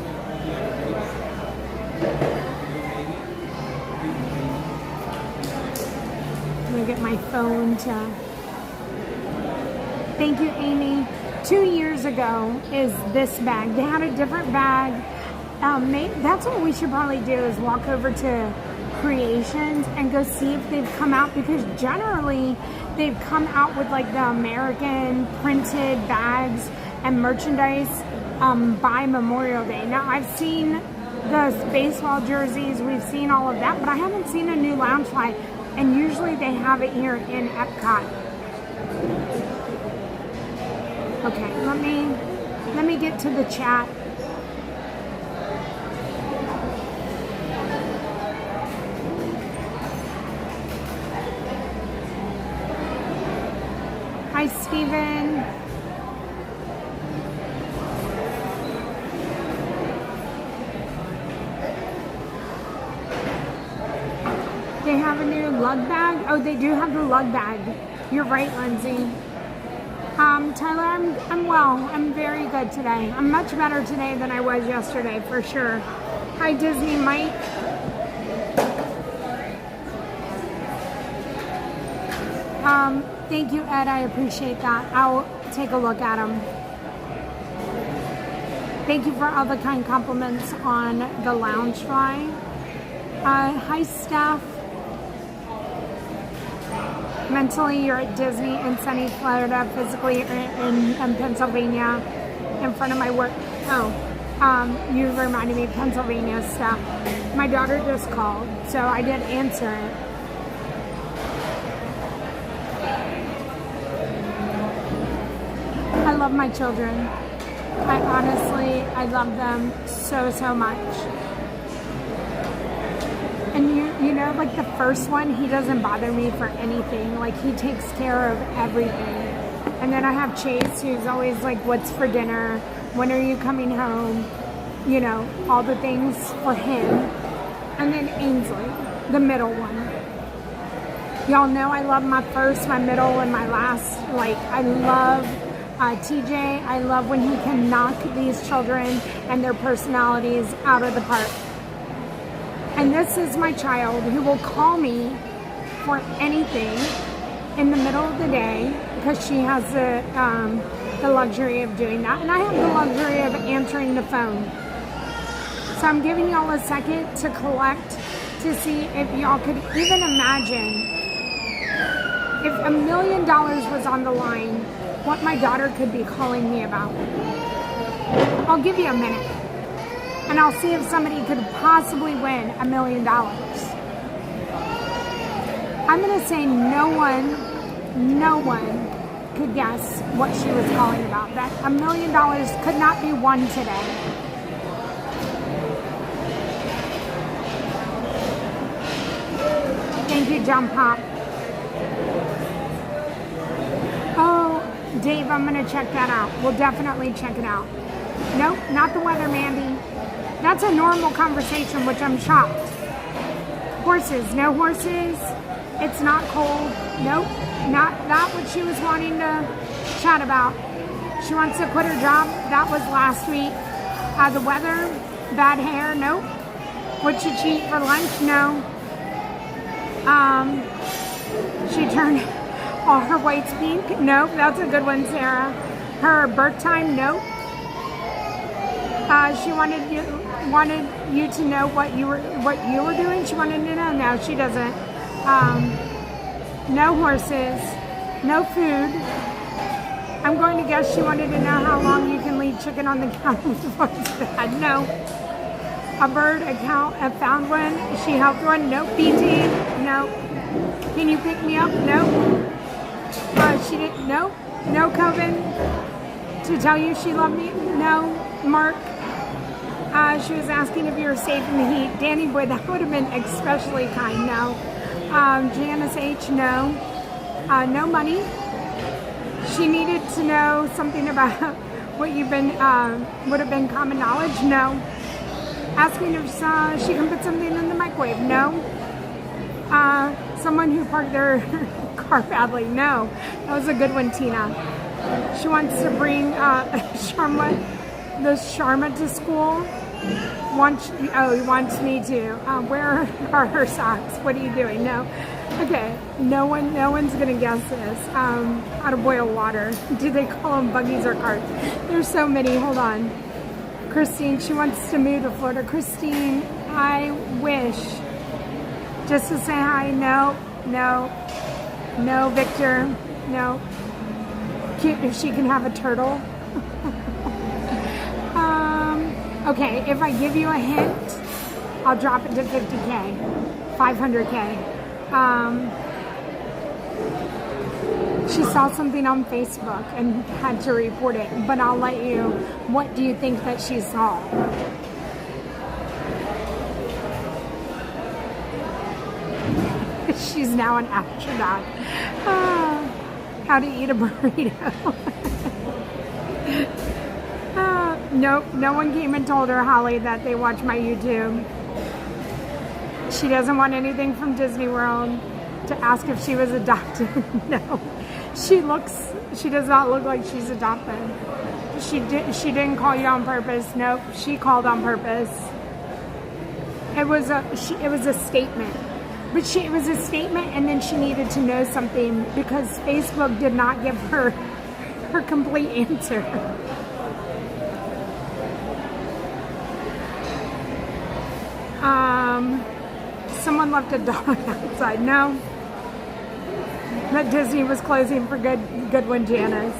I'm gonna get my phone to. Thank you, Amy. 2 years ago is this bag. They had a different bag. That's what we should probably do, is walk over to Creations and go see if they've come out, because generally they've come out with like the American printed bags and merchandise by Memorial Day. Now, I've seen the baseball jerseys, we've seen all of that, but I haven't seen a new Loungefly, and usually they have it here in Epcot. Okay, let me get to the chat. Hi, Steven. They have a new lug bag. Oh, they do have the lug bag. You're right, Lindsay. Tyler, I'm well. I'm very good today. I'm much better today than I was yesterday, for sure. Hi, Disney Mike. Thank you, Ed. I appreciate that. I'll take a look at them. Thank you for all the kind compliments on the Loungefly. Hi, Steph. Mentally, you're at Disney in sunny Florida. Physically, in Pennsylvania, in front of my work. Oh, you reminded me of Pennsylvania stuff. My daughter just called, so I did answer it. I love my children. I love them so much. And you know, like the first one, he doesn't bother me for anything. Like he takes care of everything. And then I have Chase, who's always like, what's for dinner? When are you coming home? You know, all the things for him. And then Ainsley, the middle one. Y'all know I love my first, my middle, and my last. Like, I love TJ. I love when he can knock these children and their personalities out of the park. And this is my child who will call me for anything in the middle of the day, because she has the luxury of doing that. And I have the luxury of answering the phone. So I'm giving y'all a second to collect, to see if y'all could even imagine if $1 million was on the line, what my daughter could be calling me about. I'll give you a minute, and I'll see if somebody could possibly win $1 million. I'm gonna say no one could guess what she was calling about. That $1 million could not be won today. Thank you, John Pop. Oh, Dave, I'm going to check that out. We'll definitely check it out. Nope, not the weather, Mandy. That's a normal conversation, which I'm shocked. Horses, no horses. It's not cold. Nope, not what she was wanting to chat about. She wants to quit her job. That was last week. The weather, bad hair, nope. Would she eat for lunch? No. She turned all her whites pink. Nope, that's a good one, Sarah. Her birth time, nope. She wanted you to know what you were doing. She wanted to know. No, she doesn't. No horses, no food. I'm going to guess she wanted to know how long you can leave chicken on the counter before it's bad. No. A bird, a cow, I found one. She helped one. Nope. BT. Nope. Can you pick me up? Nope. She didn't. Nope. No Coven to tell you she loved me. No. Mark. She was asking if you were safe in the heat. Danny Boy, that would have been especially kind. No. Janice H. No. No money. She needed to know something about what you've been would have been common knowledge. No. Asking if she can put something in the microwave. No. Someone who parked their car badly. No. That was a good one, Tina. She wants to bring Sharma to school. He wants me to. Where are her socks? What are you doing? No. Okay. No one's gonna guess this. How to boil water. Do they call them buggies or carts? There's so many. Hold on. Christine, she wants to move to Florida. Christine, I wish. Just to say hi. No, Victor. No. If she can have a turtle. Okay, if I give you a hint, I'll drop it to 50K, 500K. She saw something on Facebook and had to report it, but I'll let you. What do you think that she saw? She's now an astronaut. How to eat a burrito. Nope, no one came and told her, Holly, that they watch my YouTube. She doesn't want anything from Disney World to ask if she was adopted. No, she does not look like she's adopted. She didn't call you on purpose. Nope, she called on purpose. It was a statement. But it was a statement, and then she needed to know something because Facebook did not give her her complete answer. Someone left a dog outside. No. That Disney was closing for good one, Janice.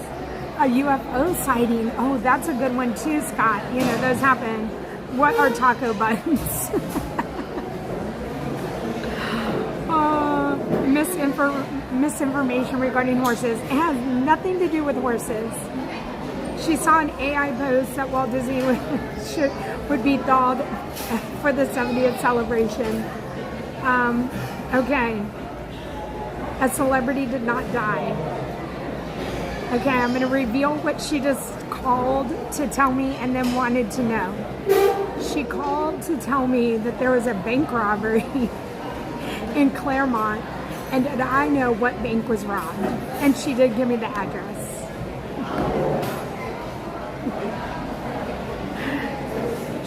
A UFO sighting. Oh, that's a good one too, Scott. You know, those happen. What are taco buns? Misinformation regarding horses. It has nothing to do with horses. She saw an AI post that Walt Disney would be thawed for the 70th celebration. Okay. A celebrity did not die. Okay, I'm going to reveal what she just called to tell me and then wanted to know. She called to tell me that there was a bank robbery in Claremont and that I know what bank was robbed. And she did give me the address.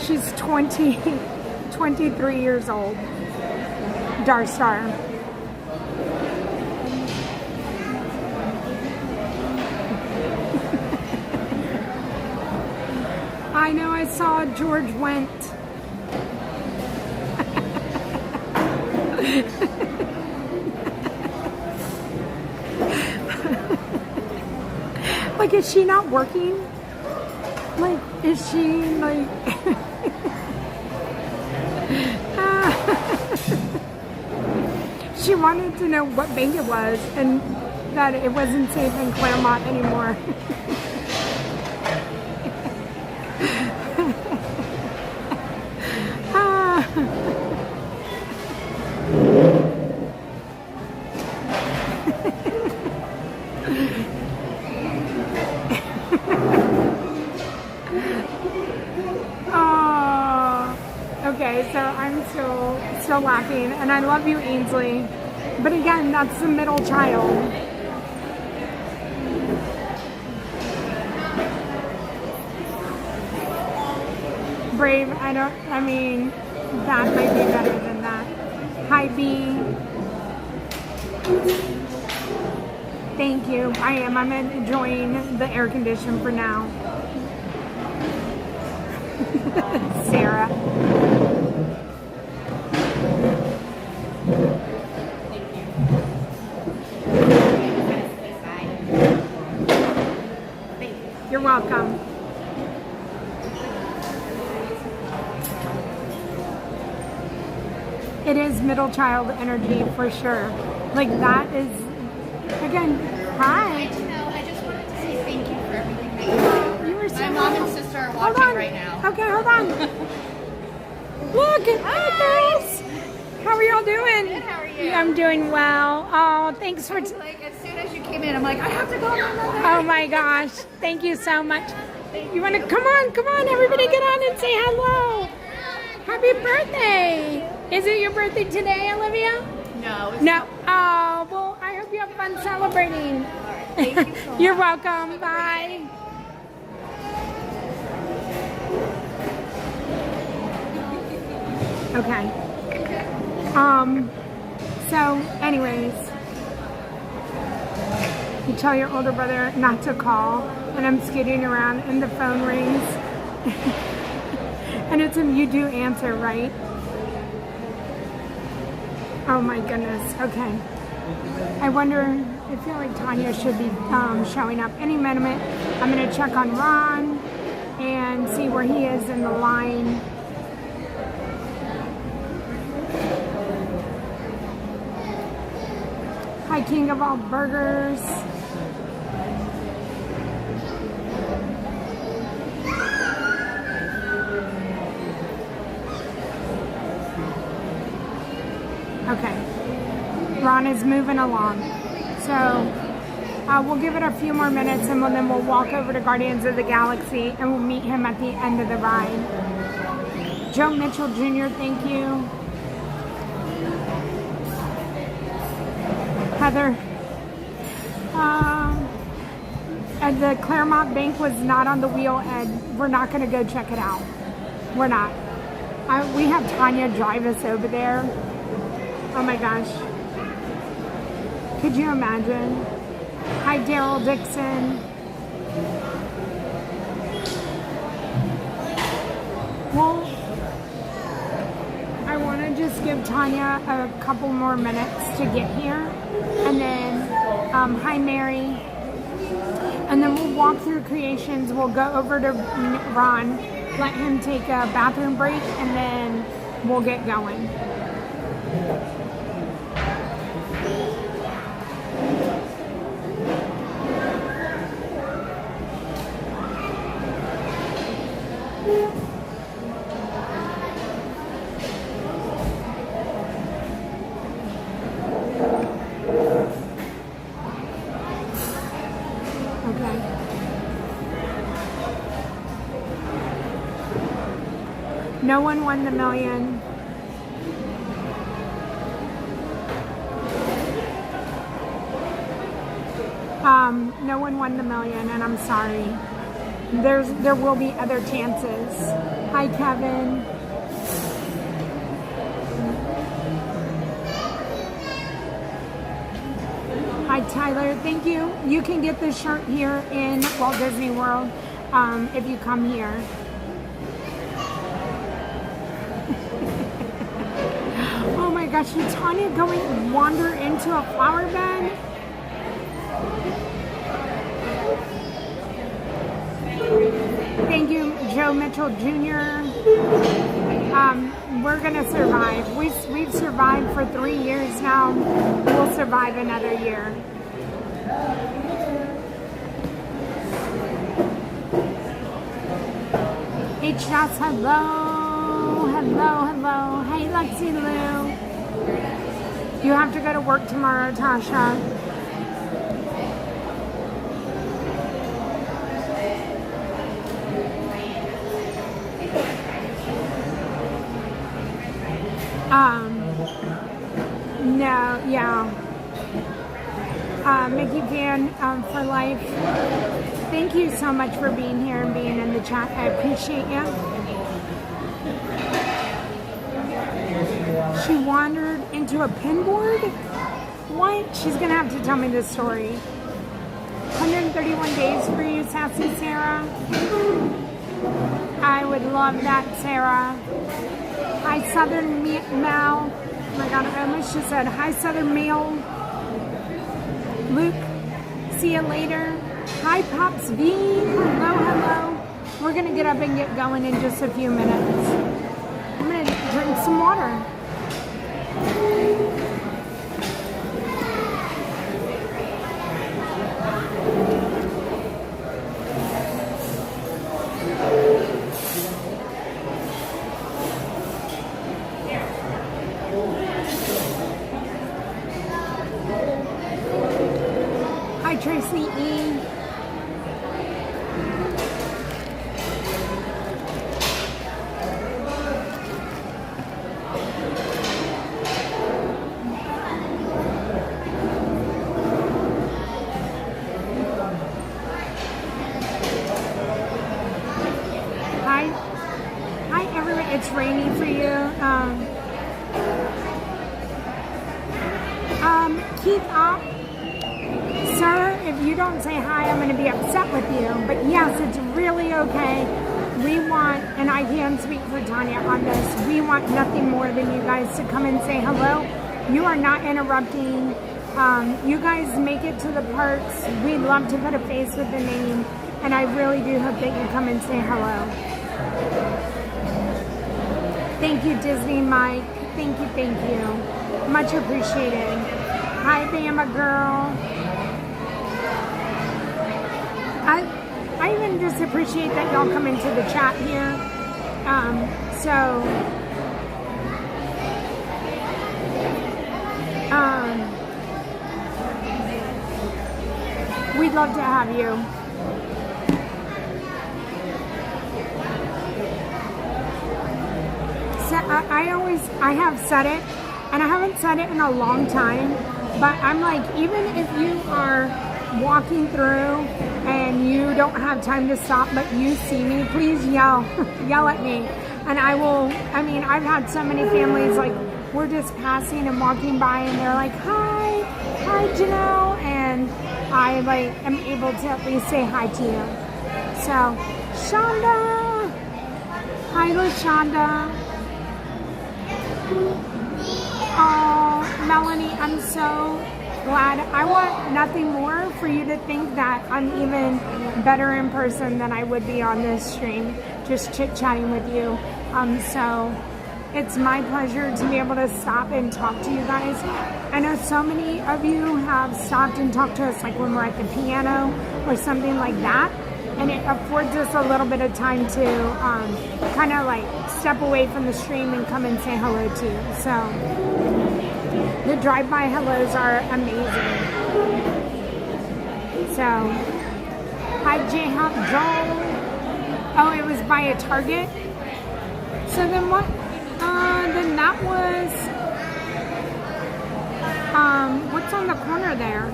She's 23 years old. Dark Star. I know, I saw George Wendt. Like, is she not working? Like, is she, like... She wanted to know what bank it was and that it wasn't safe in Claremont anymore. Okay, so I'm still laughing, and I love you, Ainsley. But again, that's the middle child. Brave, I mean, that might be better than that. Hi, B. Thank you. I'm enjoying the air condition for now. Sarah. You're welcome. It is middle child energy for sure. Like that is, again, hi. I just wanted to say thank you for everything that you do. You were so My mom and sister are watching right now. Okay, hold on. Look at this. How are y'all doing? Good, how are you? I'm doing well. Oh, thanks for... Like, as soon as you came in, I'm like, I have to go. Oh my gosh. Thank you so much. You want to... Come on. Everybody get on and say hello. Happy birthday. Is it your birthday today, Olivia? No. Oh, well, I hope you have fun celebrating. All right, thank you so much. You're welcome. Bye. Okay. So anyways, you tell your older brother not to call, and I'm skidding around and the phone rings. And it's him, you do answer, right? Oh my goodness, okay. I wonder, I feel like Tanya should be showing up any minute. I'm gonna check on Ron and see where he is in the line. Hi, King of all burgers. Okay, Ron is moving along. So we'll give it a few more minutes and then we'll walk over to Guardians of the Galaxy and we'll meet him at the end of the ride. Joe Mitchell Jr., thank you. Heather, the Claremont Bank was not on the wheel, and we're not going to go check it out. We're not. We have Tanya drive us over there. Oh my gosh. Could you imagine? Hi, Daryl Dixon. Well, I want to just give Tanya a couple more minutes to get here. And then, hi Mary. And then we'll walk through Creations. We'll go over to Ron, let him take a bathroom break, and then we'll get going. No one won the million. No one won the million, and I'm sorry. There will be other chances. Hi, Kevin. Hi, Tyler. Thank you. You can get this shirt here in Walt Disney World if you come here. Oh my gosh, is Tanya going to wander into a flower bed? Thank you, Joe Mitchell Jr. We're gonna survive. We've survived for 3 years now. We'll survive another year. H-Shots, hello, hello, hello. Hey, Lexi Lou. You have to go to work tomorrow, Tasha. No, yeah. Mickey Fan for life. Thank you so much for being here and being in the chat. I appreciate you. She wandered into a pinboard? What? She's gonna have to tell me this story. 131 days for you, Sassy Sarah. I would love that, Sarah. Hi, Southern Mal. Oh my God, I almost just said hi, Southern Mail. Luke, see you later. Hi, Pops V. Hello, hello. We're going to get up and get going in just a few minutes. I'm going to drink some water. Tracy E. Hi everyone, it's rainy for you. Keith up. Sir, if you don't say hi, I'm going to be upset with you. But yes, it's really okay. We want, and I can speak for Tanya on this, we want nothing more than you guys to come and say hello. You are not interrupting. You guys make it to the parks. We'd love to put a face with the name. And I really do hope that you come and say hello. Thank you, Disney Mike. Thank you, thank you. Much appreciated. Hi, Bama girl. I even just appreciate that y'all come into the chat here. We'd love to have you. So I have said it, and I haven't said it in a long time, but I'm like, even if you are walking through and you don't have time to stop, but you see me, please yell at me, and I will. I mean, I've had so many families, like, we're just passing and walking by and they're like, hi Janelle, and I am able to at least say hi to you. So Shonda, hi LaShonda. Oh, Melanie, I'm so glad. I want nothing more for you to think that I'm even better in person than I would be on this stream, just chit-chatting with you. So it's my pleasure to be able to stop and talk to you guys. I know so many of you have stopped and talked to us, like when we're at the piano or something like that, and it affords us a little bit of time to kind of like step away from the stream and come and say hello to you. So the drive-by hellos are amazing. So, hi J-Hop Joel. Oh, it was by a Target? So then what? Then that was, what's on the corner there?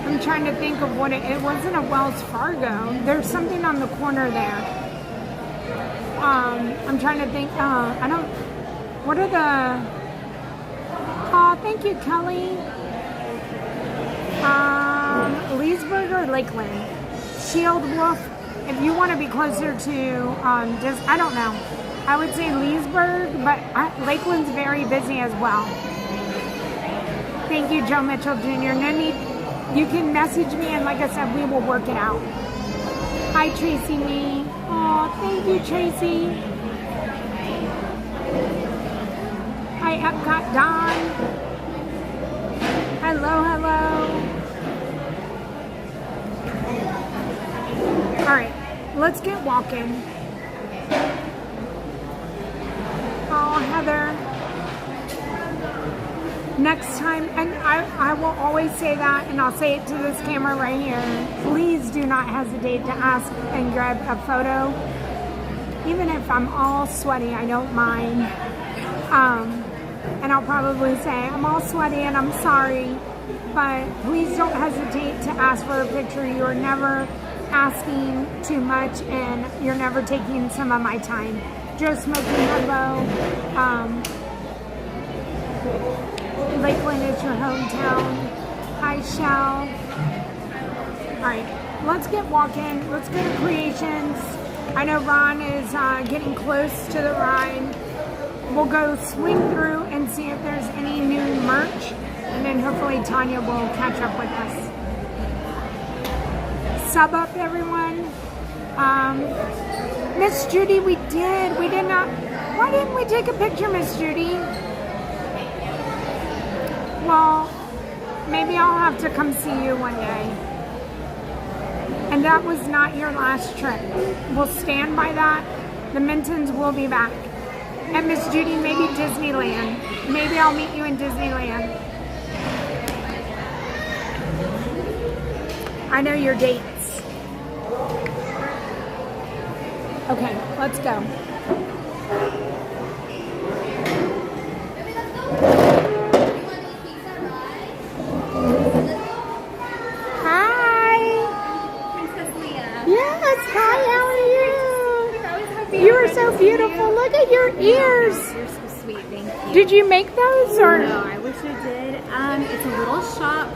I'm trying to think of what it wasn't a Wells Fargo. There's something on the corner there. I'm trying to think, what are the, oh, thank you, Kelly. Leesburg or Lakeland? Shield Wolf, if you want to be closer to, I don't know. I would say Leesburg, but Lakeland's very busy as well. Thank you, Joe Mitchell Jr. No need, you can message me, and like I said, we will work it out. Hi, Tracy Me. Oh, thank you, Tracy. Hi, Epcot Don. Hello, hello. All right, let's get walking. Oh, Heather. Next time, and I will always say that, and I'll say it to this camera right here. Please do not hesitate to ask and grab a photo. Even if I'm all sweaty, I don't mind. And I'll probably say, I'm all sweaty and I'm sorry. But please don't hesitate to ask for a picture. You're never asking too much, and you're never taking some of my time. Joe Smoking, hello. Lakeland is your hometown. Hi, Shell. Alright, let's get walking. Let's go to Creations. I know Ron is getting close to the ride. We'll go swing through and see if there's any new merch. And then hopefully Tanya will catch up with us. Sub up, everyone. Miss Judy, we did not. Why didn't we take a picture, Miss Judy? Well, maybe I'll have to come see you one day. And that was not your last trip. We'll stand by that. The Mintons will be back. And Miss Judy, maybe Disneyland. Maybe I'll meet you in Disneyland. I know your dates. Okay, let's go. Hi. Princess Leia. Yes, hi, how are you? You are so beautiful. Look at your ears. You're so sweet, thank you. Did you make those or? No, I wish I did. It's a little shop.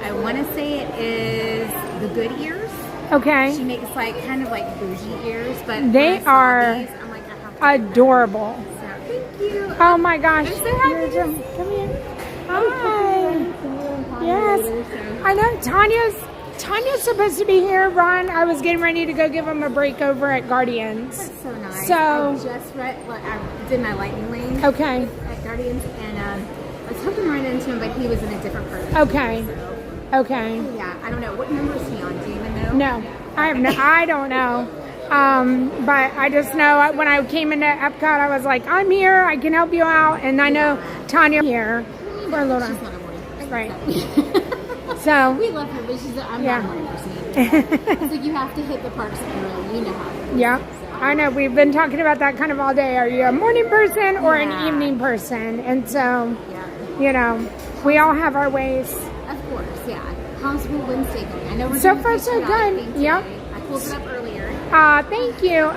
I want to say it is the Good Ears. Okay. She makes kind of bougie ears, but they are these, I'm like, I have to adorable. So, thank you. Oh my gosh. I'm so happy. Come here. Hi. Yes. I know Tanya's supposed to be here, Ron. I was getting ready to go give him a break over at Guardians. That's so nice. So I just I did my lightning lane. Okay. At Guardians, and I was hoping to run into him, but he was in a different part of the Okay. So. Okay. Yeah, I don't know. What number is he on? Do you even know? No, I don't know. But I just know when I came into Epcot, I was like, I'm here. I can help you out. And I know Tanya here. For a little. She's not a morning person. Right. So we love her, but I'm not a morning person either. So you have to hit the parks early. You know how it is. Yeah. So. I know. We've been talking about that kind of all day. Are you a morning person or an evening person? And so, you know, we all have our ways. Of course, yeah. How's Will Wednesday going? I know we're so far so good. Yep. I pulled it up earlier. Thank you.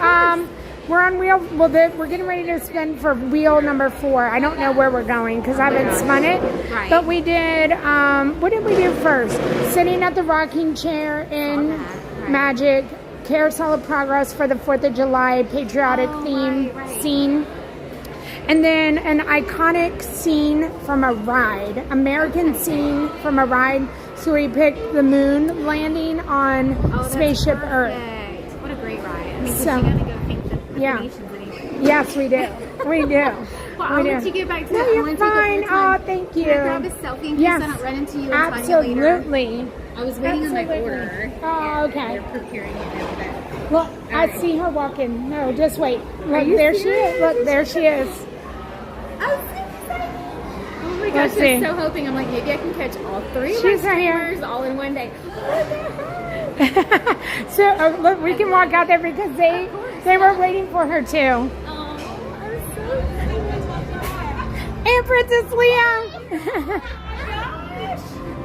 We're on wheel. Well, we're getting ready to spin for wheel number 4. I don't know where we're going because I haven't spun it. Right. But we did. What did we do first? Sitting at the rocking chair in Magic. Carousel of Progress for the 4th of July patriotic theme scene. And then an iconic scene from a ride. American scene from a ride. So we picked the moon landing on Spaceship Earth. What a great ride. I mean, So, you gotta go thank the nations anyway. Yes, we do. We do. Well, I'll let you get back to No, that. you're fine. Oh, thank you. Can I grab a selfie in case I don't run into you and Absolutely. Tanya later? I was waiting on my order. Oh, okay. They're preparing it now. Look, I see her walking. No, just wait. Look, there she is. Look, there she is. Oh my gosh, Let's see. I'm so hoping. I'm like, maybe I can catch all 3 She's of my right here. streamers all in one day. So look, we can walk out there because They were waiting for her too. And Princess Leah.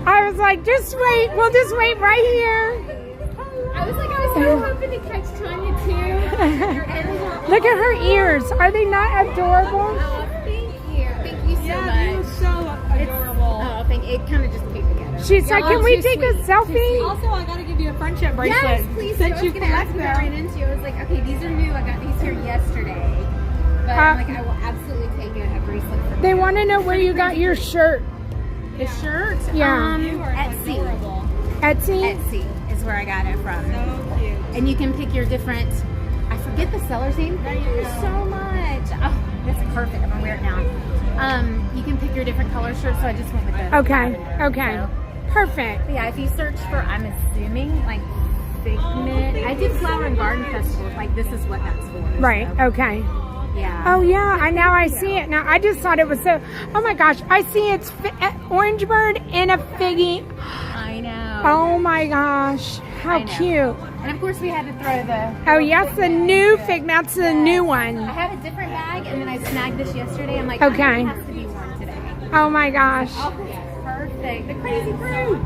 I was like, just wait. We'll just wait right here. I was so hoping to catch Tanya too. Look at her ears. Are they not adorable? Oh, thank you. Thank you so Yeah, much. you're so adorable. Oh, thank you. It kind of just came together. She's like, can we take a selfie? Also, I got to give you a friendship bracelet. Yes, please. Since I was you going to ask collect what I ran into. I was like, okay, these are new. I got these here yesterday. But I'm like, I will absolutely take a bracelet from They you. want to know where you got your shirt. The shirt? Yeah. Etsy. Etsy? Etsy is where I got it from. So cute. And you can pick your different, I forget the seller's name. Thank you so much. Oh, that's perfect. I'm going to wear it now. You can pick your different color shirts, so I just went with the Okay. lavender. Okay. So, Perfect. but yeah, if you search for, I'm assuming, like, Figment. I did Flower and Garden Festivals. Like, this is what that's for. Right. So, Okay. yeah. Oh yeah, now I see it. Now I just thought it was so. Oh my gosh, I see it's orange bird in a figgy. I know. Oh my gosh, how I know. cute. And of course, we had to throw the. Oh yes, the new fig. That's the new I one. have a different bag, and then I snagged this yesterday. I'm like, Okay. I think it has to be worn today. Oh my gosh. Oh, perfect. The crazy fruit.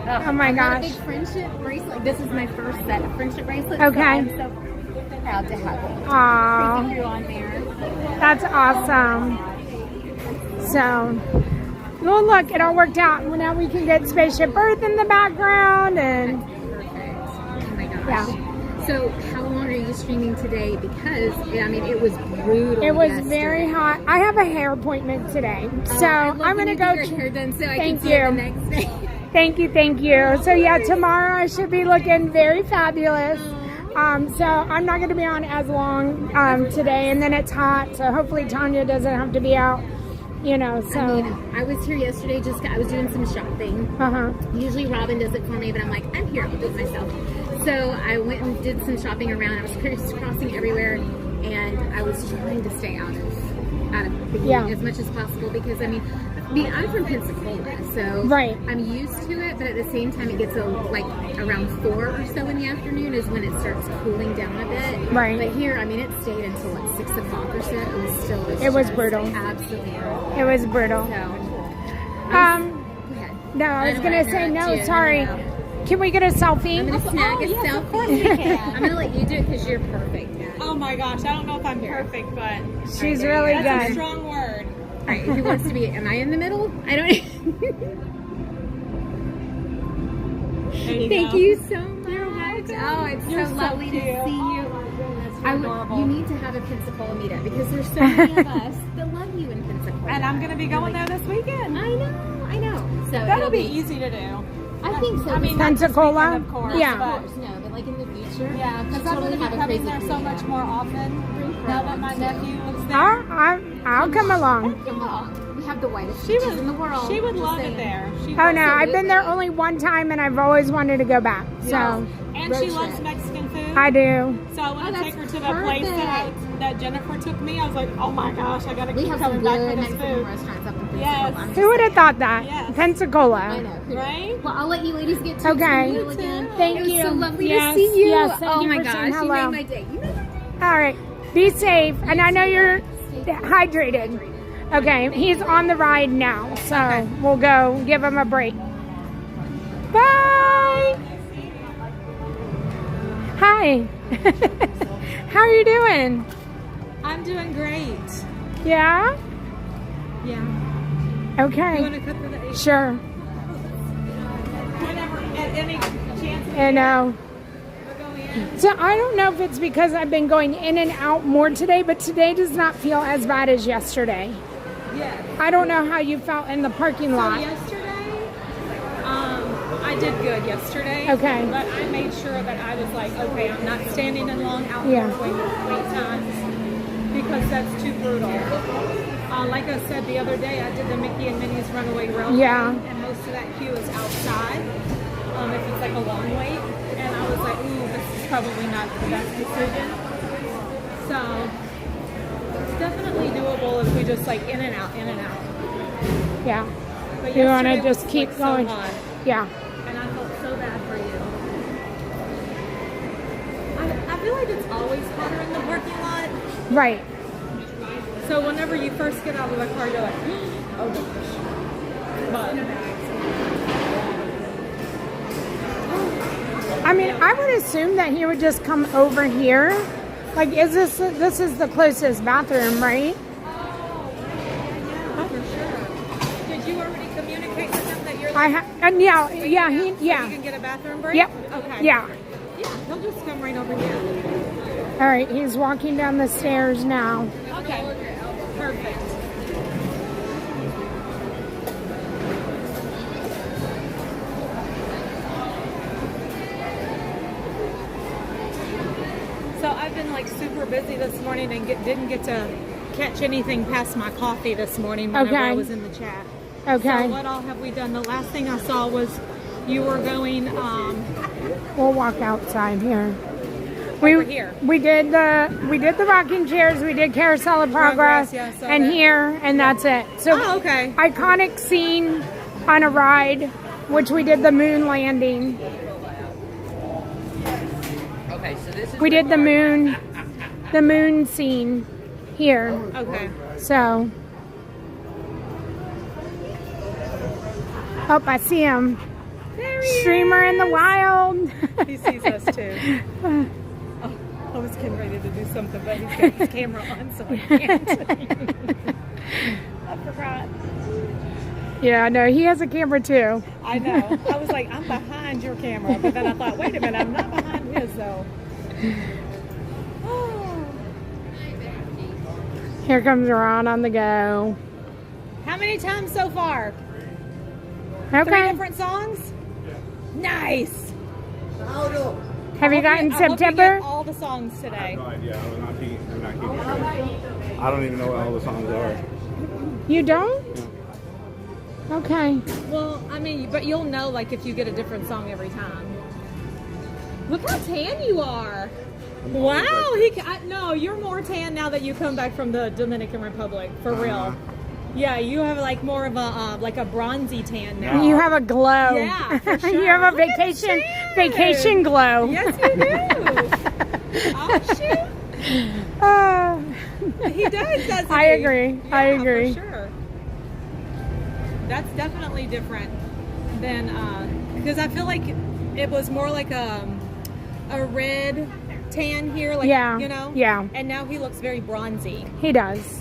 Oh my I got a gosh. big friendship bracelet. This is my first set of friendship bracelets. Okay. So I'm so proud to have it. Aw. Crazy fruit on there. That's awesome. So, well, look, it all worked out. Well, now we can get Spaceship Earth in the background, and Oh my gosh. yeah, So how long are you streaming today? Because I mean, it was brutal. it was yesterday. very hot. I have a hair appointment today, so I love I'm when gonna you go. get your hair done so I Thank can see it you. the next day. Thank you, thank you. So yeah, tomorrow I should be looking very fabulous. So I'm not going to be on as long today, and then it's hot, so hopefully Tanya doesn't have to be out, you know. So I mean, I was here yesterday. I was doing some shopping. Usually Robin does it for me, but I'm like, I'm here. I'll do it myself. So I went and did some shopping around. I was crisscrossing everywhere, and I was trying to stay out of the heat as much as possible because I mean, I'm from Pensacola, so right. I'm used to it, but at the same time, it gets like around 4 or so in the afternoon is when it starts cooling down a bit. Right. But here, I mean, it stayed until like 6 o'clock or so. It was still. It was brutal. Absolutely brutal. It was brutal. So, No, I was I gonna say no. Sorry. Can we get a selfie? I'm gonna snag a selfie. Of course we can. I'm gonna let you do it because you're perfect. Oh my gosh, I don't know if I'm perfect, but She's really that's good. a strong word. All right, who wants to be? Am I in the middle? I don't. Thank you so much. Oh, it's You're so so lovely to cute. see you. adorable. You need to have a Pensacola meetup because there's so many of us that love you in Pensacola. And I'm going to be going there this weekend. I know. So that'll be easy to do. I think so. I mean, Pensacola? not this weekend, of course, Yeah. but No, but like in the future. yeah, because I'm going to be coming there so much more often now that my nephew lives there. I'll come along. Come on. We have the whitest She beaches would, in the world. she would Just love saying. it there. She Oh no, would. I've been there only one time and I've always wanted to go back. So And she loves Mexican food. I do. So I want to Oh, take her that's to the place that Jennifer took me. I was like, oh my gosh, I got to We keep have some coming back good for this Mexican food. restaurants up in Pensacola. Yes. I'm just Who would have saying. thought that? Yes. Pensacola. I know. Right? Well, I'll let you ladies get to Okay. the meal again. Thank it was you. so lovely Yes, to see you. yes, thank oh you my for gosh, saying you hello. made my day. You made my day. All right. Be safe. And I know you're hydrated. Okay. He's on the ride now. So we'll go give him a break. Bye. Hi. How are you doing? I'm doing great. Yeah? Yeah. Okay. You want to cut through the Sure. Whenever, at any chance. I know. So I don't know if it's because I've been going in and out more today, but today does not feel as bad as yesterday. Yes. I don't know how you felt in the parking So lot. yesterday, I did good yesterday. Okay. But I made sure that I was like, okay, I'm not standing in long outdoor Yeah. wait times because that's too brutal. Like I said the other day, I did the Mickey and Minnie's Runaway Railway, Yeah. and most of that queue is outside. If it's like a long wait, and I was like, ooh, this is probably not the best decision. So it's definitely doable if we just like in and out. Yeah. But You want to yesterday just was, keep like, going. So hot, Yeah. and I felt so bad for you. I feel like it's always always hotter in the parking lot. Right. So whenever you first get out of the car, you're like, oh gosh. But I mean, I would assume that he would just come over here. Like, this is the closest bathroom, right? for sure. Did you already communicate with him that you're I like, and yeah, so yeah, you he, yeah. can get a bathroom break? Yep. Okay. Yeah. Yeah, he'll just come right over here. All right, he's walking down the stairs now. Okay. Perfect. So I've been like super busy this morning and didn't get to catch anything past my coffee this morning whenever I was in the chat. Okay. So what all have we done? The last thing I saw was you were going We'll walk outside here. over here. We did the rocking chairs, we did Carousel of Progress, yeah, so and that- here, and that's it. So okay. iconic scene on a ride, which we did the moon landing. Okay, so this is We did the moon scene here. Okay. So, oh, I see him. Streamer in the wild. He sees us too. Oh, I was getting ready to do something, but he's got his camera on, so I can't. I forgot. Yeah, no, he has a camera too. I know. I was like, I'm behind your camera, but then I thought, wait a minute, I'm not behind his though. Oh. Here comes Ron on the go. How many times so far? Okay. 3 different songs? Nice. Have you gotten I hope you September? get all the songs today. No idea. I'm not keeping track. I don't even know what all the songs are. You don't? Okay. Well, I mean, but you'll know like if you get a different song every time. Look how tan you are. Wow, no, you're more tan now that you come back from the Dominican Republic, for real. Yeah, you have like more of a like a bronzy tan now. You have a glow. Yeah, for sure. You have a vacation glow. Yes, you do. Oh shoot. He does, doesn't he? I agree. Yeah, I agree. For sure. That's definitely different than because I feel like it was more like a red tan here, like you know. Yeah. And now he looks very bronzy. He does.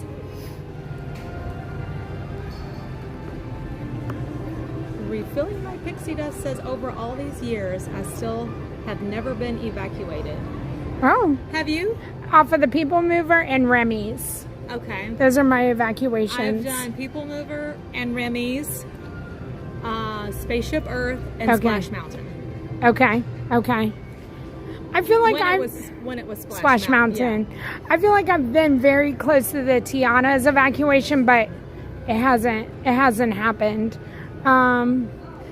Refilling my pixie dust says over all these years, I still have never been evacuated. Oh. Have you? Off of the People Mover and Remy's. Okay. Those are my evacuations. I've done People Mover and Remy's, Spaceship Earth, and Splash Mountain. Okay. Okay. I feel like when it was Splash Mountain. Yeah. I feel like I've been very close to the Tiana's evacuation, but it hasn't happened.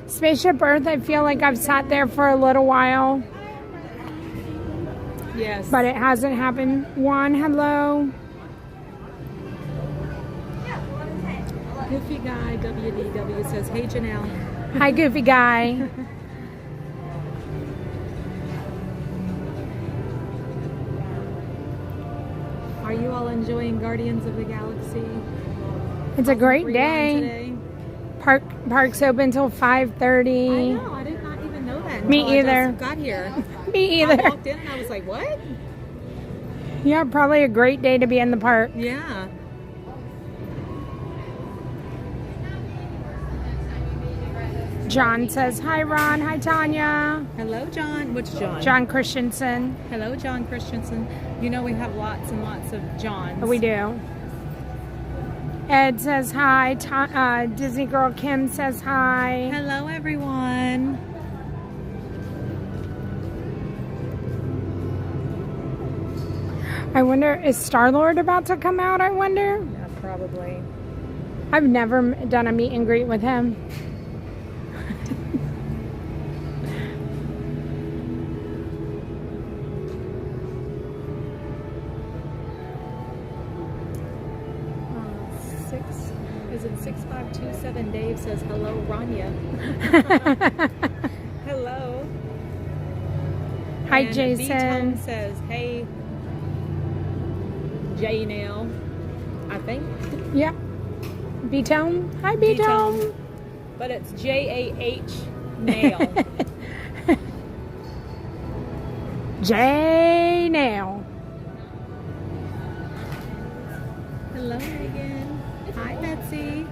Spaceship Earth, I feel like I've sat there for a little while. Yes. But it hasn't happened. Juan, hello. Goofy Guy WDW says, hey Janelle. Hi, Goofy Guy. Are you all enjoying Guardians of the Galaxy? It's a great day. Park's open till 5:30. I know. I did not even know that. Me until either. I just got here. Me either. I walked in and I was like, what? Yeah, probably a great day to be in the park. Yeah. John says, hi, Ron. Hi, Tanya. Hello, John. Which John? John Christensen. Hello, John Christensen. You know we have lots and lots of Johns. We do. Ed says hi. Disney Girl Kim says hi. Hello, everyone. I wonder, is Star-Lord about to come out, I wonder? Yeah, probably. I've never done a meet and greet with him. Is it 6527? Dave says, hello, Rania. Hello. Hi, And Jason. B-Tone says, hey, Janel, I think. Yeah. B-Tone. Hi, B-Tone. But it's J-A-H Nail. Janel. Hello, Megan. Hi, Betsy.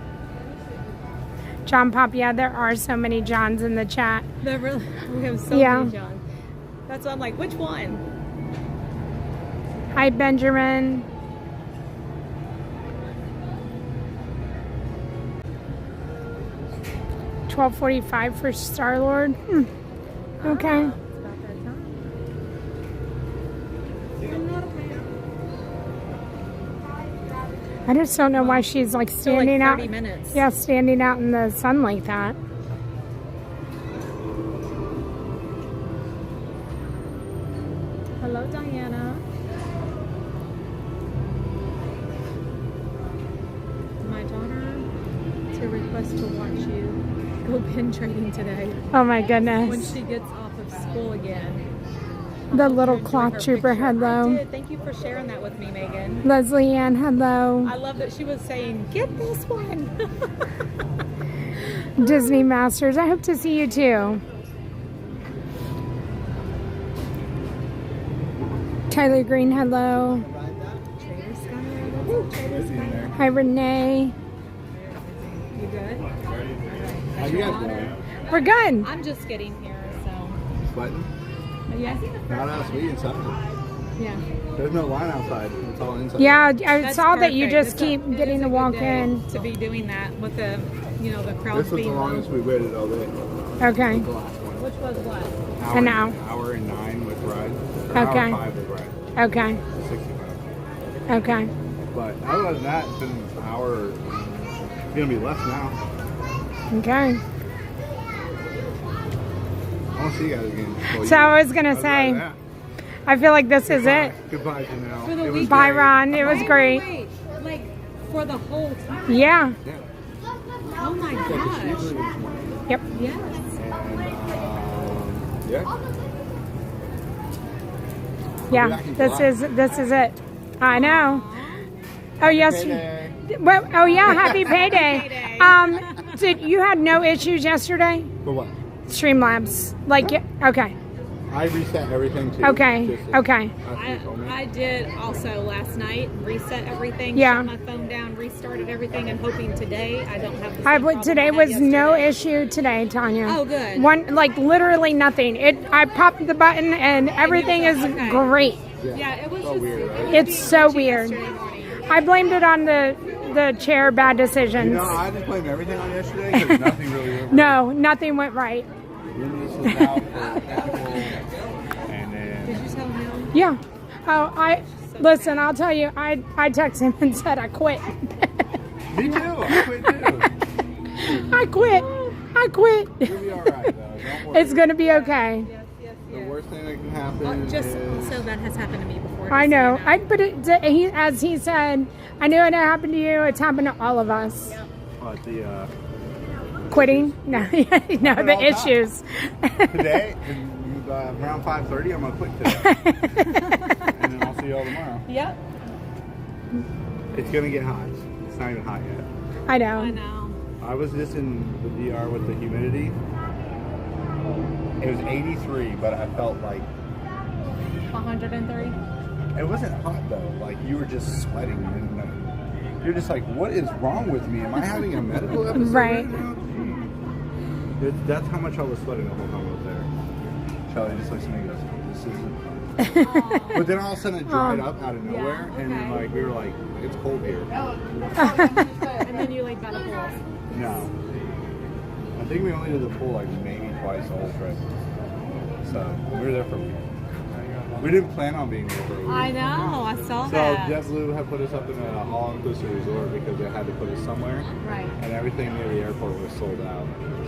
John Pop, yeah, there are so many Johns in the chat. There really, we have so many Johns. That's why I'm like, which one? Hi, Benjamin. $12.45 for Star-Lord. Okay. I just don't know why she's like standing like 30 out. minutes. Yeah, standing out in the sun like that. Hello, Diana. My daughter to request to watch you go pin trading today. Oh my goodness. When she gets off of school again. The little clock trooper, hello. I did. Thank you for sharing that with me, Megan. Leslie Ann, hello. I love that she was saying, get this one. Disney Masters, I hope to see you too. Tyler Green, hello. Hi, Renee. You good? How you guys doing? We're good. I'm just getting here, so. Sweating? Yeah. Not out sweet inside. Yeah. There's no line outside. It's all inside. Yeah, I That's saw that you perfect. just keep getting to walk in. To be doing that with the, you know, the crowd This was the being longest low. we waited all day. Okay. The last one. Which was what? An hour. Hour and 9 with ride. Okay. Hour 5 with ride. Okay. 65. Okay. But other than that, it's been an hour. It's gonna be less now. Okay. I want to see you guys again. Well, So I was gonna say, I feel like this is it. Goodbye, Janelle. For the It was week. Bye, great. Ron. It was great. Wait, like for the whole time? Yeah. Oh my gosh. Yep. Yes. Yeah. Yeah. This is it. I know. Oh yes. Well, oh yeah. Happy payday. Did you had no issues yesterday? For what? Streamlabs. Like okay. I reset everything too. Okay. Okay. I did also last night reset everything. Yeah. Shut my phone down, restarted everything, and hoping today I don't have the same problem Today I had was yesterday. no issue today, Tanya. Oh, good. One like literally nothing. I popped the button and everything is great. Yeah, it was So just weird, right? It's so weird. I blamed it on the chair bad decisions. You know, I just blamed everything on yesterday because nothing really went right. No, nothing went right. Luminous was out for technical, and then Did you tell him? Yeah. Oh, listen. I'll tell you. I texted him and said I quit. me too. I quit too. I quit. I quit. You'll be all right though. Don't worry. It's gonna be okay. The worst thing that can happen Just is so that has happened to me before. I just so know. you But as he said, I knew it happened to you. It's happened to all of us. but the Quitting? No, no, the all issues. today around 5:30 I'm gonna quit today, and then I'll see y'all tomorrow. Yep. It's gonna get hot. It's not even hot yet. I know. I know. I was just in the DR with the humidity. It was 83, but I felt like 103. it wasn't hot though. Like you were just sweating, and you're just like, what is wrong with me? Am I having a medical episode Right. now? That's how much I was sweating the whole time I was there. Charlie just looks at me and goes, this isn't fun. But then all of a sudden it dried up out of nowhere, and then like we were like, it's cold here. And then you like got a pool. No. I think we only did the pool like maybe twice the whole trip. So we were there for a week. We didn't plan on being there for a week. I know. I saw So that. JetBlue had put us up in a all-inclusive resort because they had to put us somewhere. Right. And everything near the airport was sold out.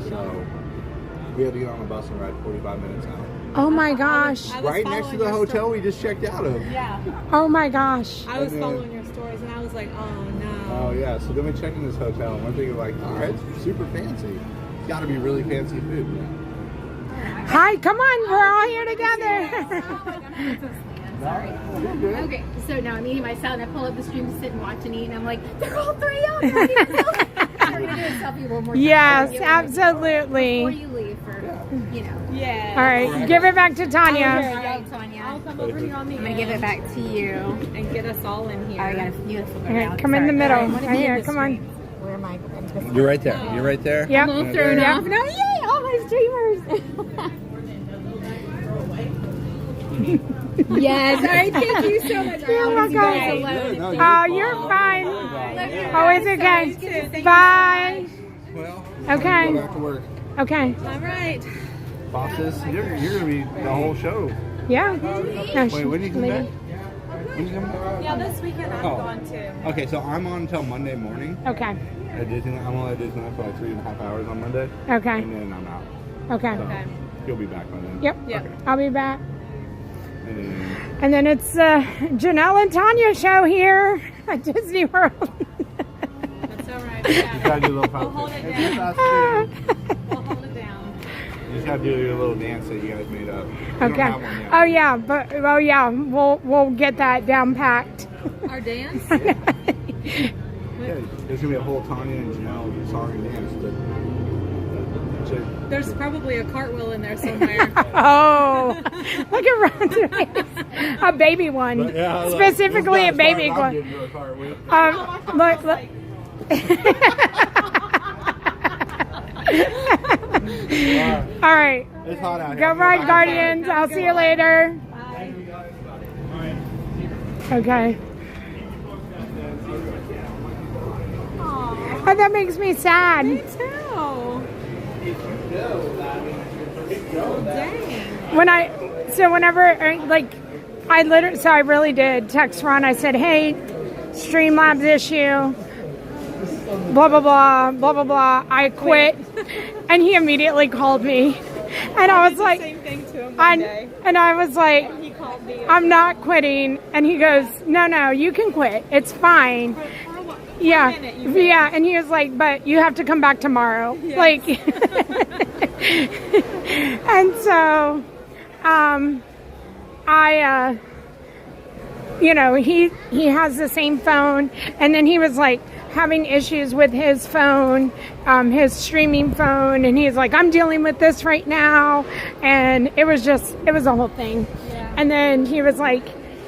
So we had to get on a bus and ride 45 minutes out. Oh my gosh. I was Right next to following the your hotel story. we just checked out of. Yeah. Oh my gosh. I was And then- following your stories and I was like, oh no. Oh yeah, so then we checked in this hotel and one thing was like, alright, it's super fancy. It's gotta be really fancy food. Hi, come on. We're all here together. Sorry. Okay, so now I'm eating my salad, and I pull up the stream to sit and watch and eat, and I'm like, they're all three out there. We're going to do a selfie one more time. Yes, absolutely. Before you leave for, you know. Yeah. All right, give it back to Tanya. All right, Tanya. I'll come over here on the I'm going to give it back to you. and get us all in here. I got a beautiful All right, come in the middle. Right here, come on. Where am I? You're right there. You're right there. Yep. I'm all thrown Yep. off. No, yay, all my streamers. Yes, all right, thank you so much. You're welcome. Oh, you're fine. Oh, it's okay. Bye. Well, Okay. Go back to work. Okay. All right. Bosses, you're gonna be the whole show. Yeah. Wait, when do you come back? When do you come back? Yeah, this weekend I'm gone too. Okay, so I'm on until Monday morning. Okay. At Disneyland. I'm only at Disneyland for like 3.5 hours on Monday. Okay. And then I'm out. Okay. So you'll be back by then. Yep. Yep. Okay. I'll be back. And And then it's Janelle and Tanya show here at Disney World. That's all right. you just gotta do a little We'll hold it If down. that's We'll hold it down. You just gotta do your little dance that you guys made up. You don't Okay. have one yet. Oh yeah, we'll get that down packed. Our dance? Yeah, there's gonna be a whole Tanya and Janelle song and dance. There's probably a cartwheel in there somewhere. Oh, look at Ron's face. A baby one. But, yeah, look, Specifically a this guy's baby fine, I'm one. getting you a cartwheel. Look. All right. It's hot out here. Go ride, Guardians. I'll see you later. Okay. Oh, that makes me sad. Me too. Dang. Whenever I really did text Ron. I said, "Hey, Streamlabs issue, blah blah blah, blah blah blah. I quit," and he immediately called me, and I was like, "Same thing to him one day." And I was like, He called me. "I'm not quitting," and he goes, "No, you can quit. It's fine." Yeah, yeah, and he was like, "But you have to come back tomorrow." Yes. Like, and so, he has the same phone, and then he was like having issues with his phone, his streaming phone, and he's like, "I'm dealing with this right now," and it was a whole thing. Yeah. And then he was like,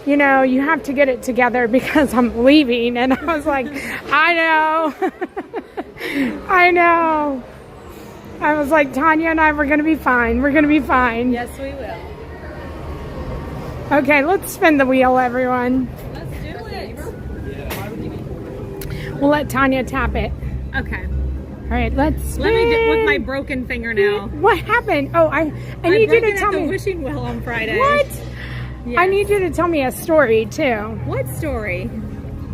"You have to get it together because I'm leaving," and I was like, "I know." I know. I was like, Tanya and I, we're going to be fine. We're going to be fine. Yes, we will. Okay, let's spin the wheel, everyone. Let's do it. We'll let Tanya tap it. Okay. All right, let's spin. Let me do with my broken fingernail. What happened? Oh, I need you to tell the me. wishing well on Friday. What? Yes. I need you to tell me a story, too. What story?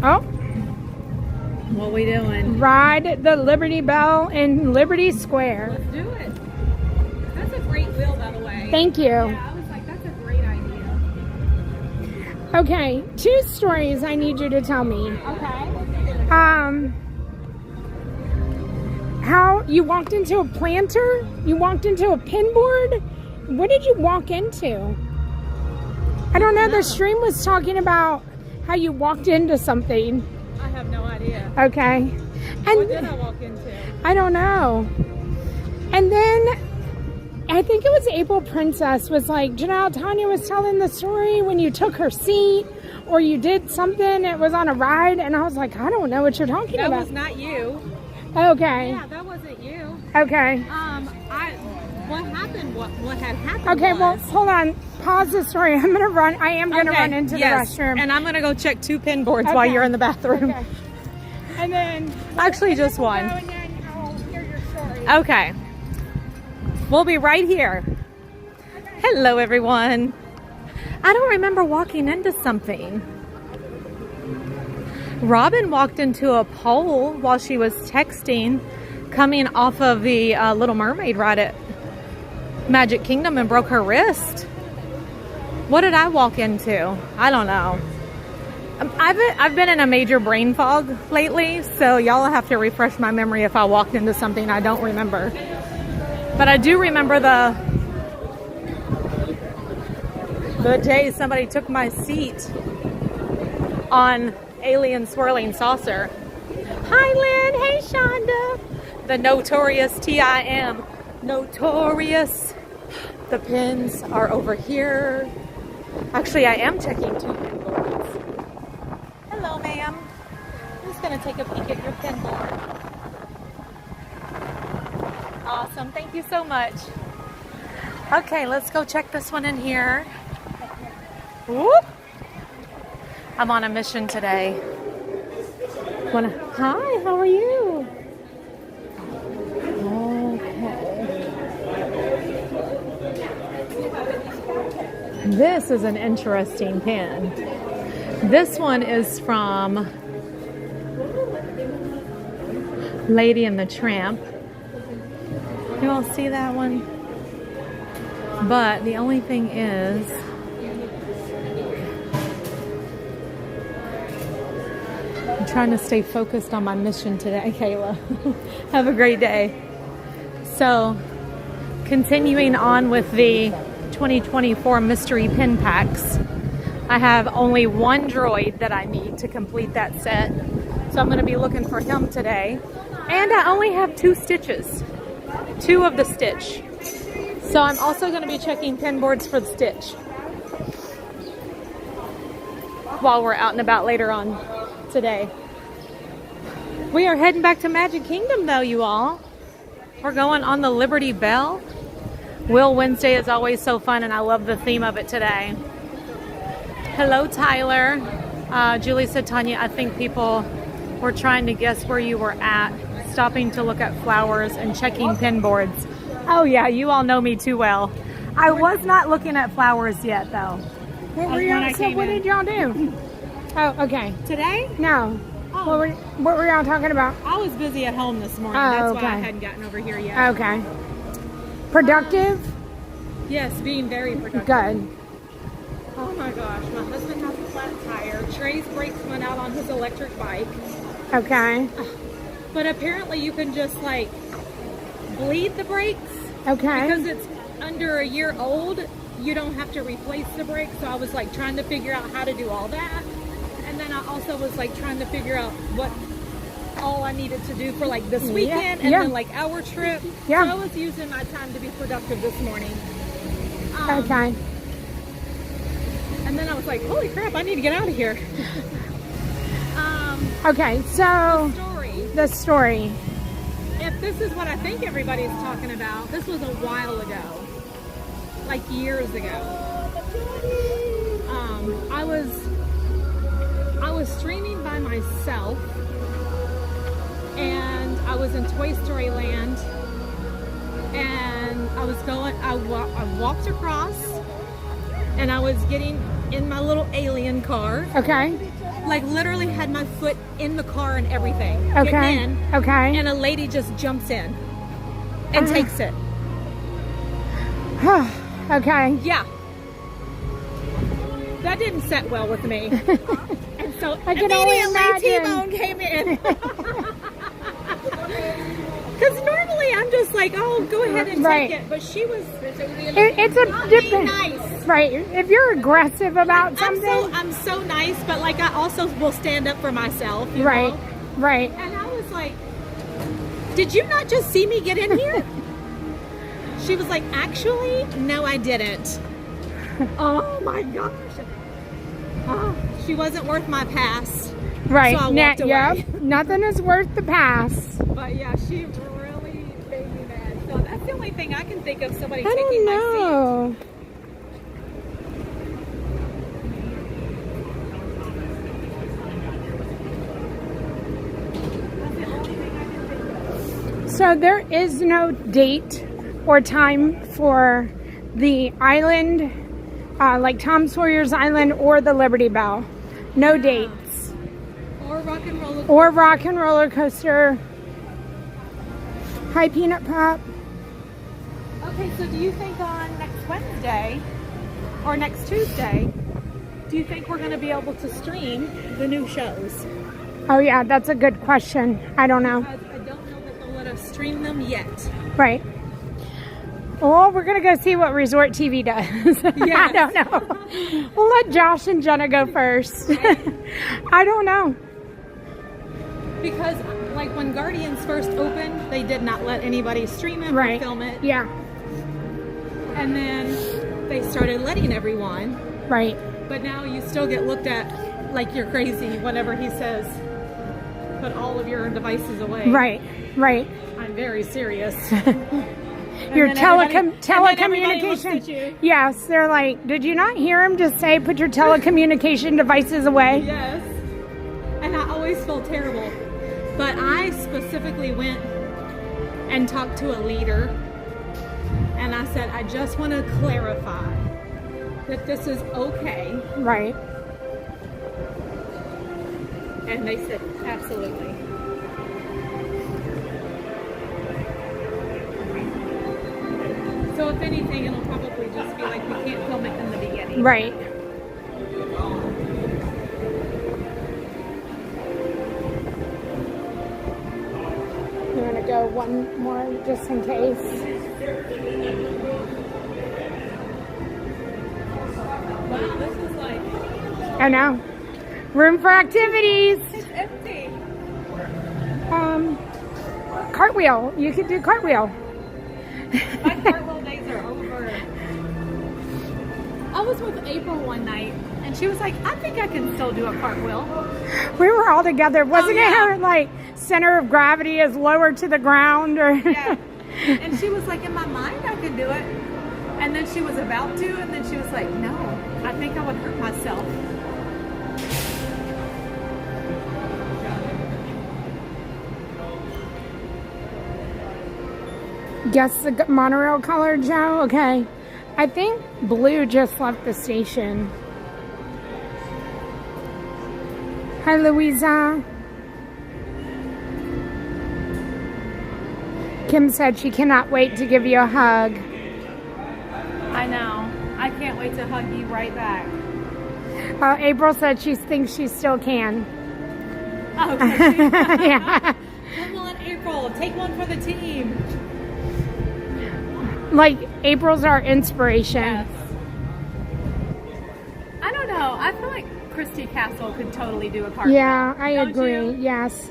Oh. What we doing? Ride the Liberty Bell in Liberty Square. Let's do it. That's a great wheel, by the way. Thank you. Yeah, I was like, that's a great idea. Okay, 2 stories I need you to tell me. Okay. How you walked into a planter? You walked into a pin board? What did you walk into? I don't know. The stream was talking about how you walked into something. I have no idea. Okay. And What did I walk into? I don't know. And then I think it was April Princess was like, Janelle, Tanya was telling the story when you took her seat or you did something. It was on a ride. And I was like, I don't know what you're talking about. That was not you. Okay. Yeah, that wasn't you. Okay. What happened? What had happened? Okay, well, was, hold on. Pause the story. I am going to run into the restroom. And I'm going to go check 2 pin boards while you're in the bathroom. Okay. And then... Actually, just one. And then I'll hear your story. Okay. We'll be right here. Hello, everyone. I don't remember walking into something. Robin walked into a pole while she was texting, coming off of the Little Mermaid ride at Magic Kingdom and broke her wrist. What did I walk into? I don't know. I've been in a major brain fog lately, so y'all have to refresh my memory if I walked into something I don't remember. But I do remember Good day, somebody took my seat on Alien Swirling Saucer. Hi, Lynn. Hey, Shonda. The notorious TIM. Notorious. The pins are over here. Actually, I am checking 2 pin boards. Hello, ma'am. I'm just going to take a peek at your pin board. Awesome. Thank you so much. Okay, let's go check this one in here. Whoop. I'm on a mission today. Hi, how are you? Okay. This is an interesting pin. This one is from Lady and the Tramp. You all see that one? But the only thing is, I'm trying to stay focused on my mission today, Kayla. Have a great day. So, continuing on with the 2024 mystery pin packs. I have only one droid that I need to complete that set. So I'm going to be looking for him today. And I only have 2 stitches. 2 of the stitch. So I'm also going to be checking pin boards for the stitch while we're out and about later on today. We are heading back to Magic Kingdom though, you all. We're going on the Liberty Bell. Will Wednesday is always so fun, and I love the theme of it today. Hello, Tyler. Julie said, Tanya, I think people were trying to guess where you were at, stopping to look at flowers and checking pin boards. Oh yeah, you all know me too well. I was not looking at flowers yet though. What did y'all do? Oh, okay. Today? No. Oh. What were y'all talking about? I was busy at home this morning. That's why I hadn't gotten over here yet. Okay. Productive? Yes, being very productive. Good. Oh my gosh, my husband has a flat tire. Trey's brakes went out on his electric bike. Okay. But apparently you can just like bleed the brakes. Okay. Because it's under a year old, you don't have to replace the brakes. So I was like trying to figure out how to do all that. And then I also was like trying to figure out what all I needed to do for like this weekend and then like our trip. Yeah. So I was using my time to be productive this morning. Okay. And then I was like, holy crap, I need to get out of here. Okay, so the story. If this is what I think everybody's talking about, this was a while ago, like years ago. I was streaming by myself, and I was in Toy Story Land, and I walked across, and I was getting in my little alien car. Okay. Like literally had my foot in the car and everything. Okay. Getting in, okay. And a lady just jumps in and takes it. Okay. Yeah. That didn't set well with me. And so I can only imagine. T-Bone came in. Because normally I'm just like, oh, go ahead and take it. But she was it's a different nice. Right. If you're aggressive about something. I'm so nice, but like I also will stand up for myself. You right. know? Right. And I was like, did you not just see me get in here? She was like, actually, no, I didn't. Oh my gosh. Oh, she wasn't worth my pass. Right. So I walked away. Yep. Nothing is worth the pass. But yeah, she really made me mad. So that's the only thing I can think of, somebody taking my seat. So there is no date or time for the island, like Tom Sawyer's Island or the Liberty Bell. No dates. Or rock and roller coaster. Or rock and roller coaster. Hi, Peanut Pop. Okay, so do you think on next Wednesday or next Tuesday, do you think we're going to be able to stream the new shows? Oh yeah, that's a good question. I don't know. I don't know that they'll let us stream them yet. Right. Well, we're going to go see what Resort TV does. I don't know. We'll let Josh and Jenna go first. I don't know. Because, like, when Guardians first opened, they did not let anybody stream it or film it. Yeah. And then they started letting everyone. Right. But now you still get looked at like you're crazy whenever he says, put all of your devices away. Right. Right. I'm very serious. Your telecommunication. Yes, they're like, did you not hear him just say, put your telecommunication devices away? Yes. And I always feel terrible. But I specifically went and talked to a leader. And I said, I just want to clarify that this is okay. Right. And they said, absolutely. So if anything, it'll probably just be like we can't film it in the beginning. Right. You want to go one more just in case? Wow, this is like... I know. Room for activities. It's empty. Cartwheel. You could do cartwheel. My cartwheel days are over. I was with April one night, and she was like, I think I can still do a cartwheel. We were all together. Wasn't it her, like, center of gravity is lower to the ground? Or Yeah. And she was like, in my mind, I could do it. And then she was about to, and then she was like, no, I think I would hurt myself. Guess the monorail color, Joe? Okay. I think blue just left the station. Hi, Louisa. Kim said she cannot wait to give you a hug. I know. I can't wait to hug you right back. April said she thinks she still can. Oh, okay. Yeah. Come on, April. Take one for the team. Like, April's our inspiration. Yes. I don't know. I feel like Christy Castle could totally do a cartwheel. Yeah, I Don't agree. you? Yes.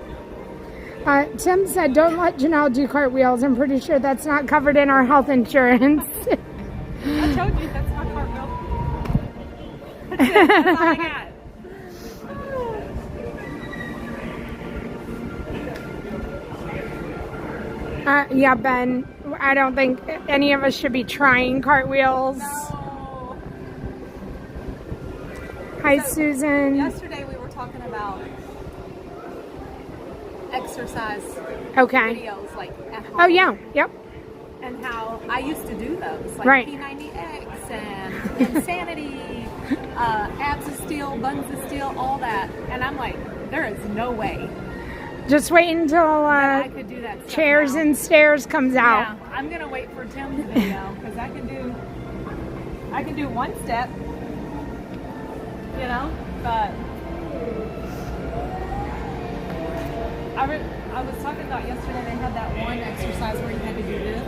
Tim said, don't let Janelle do cartwheels. I'm pretty sure that's not covered in our health insurance. I told you that's my cartwheel. That's it. That's all I got. Yeah, Ben, I don't think any of us should be trying cartwheels. No. Hi, Susan. Yesterday we were talking about exercise videos, like at home. Oh, yeah. Yep. And how I used to do those, like Right. P90X and Insanity, Abs of Steel, Buns of Steel, all that. And I'm like, there is no way Just wait until I could do that stuff Chairs now. and Stairs comes out. Yeah, I'm gonna wait for Tim's video because I can do one step, you know. But I was talking about yesterday. They had that one exercise where you had to do this.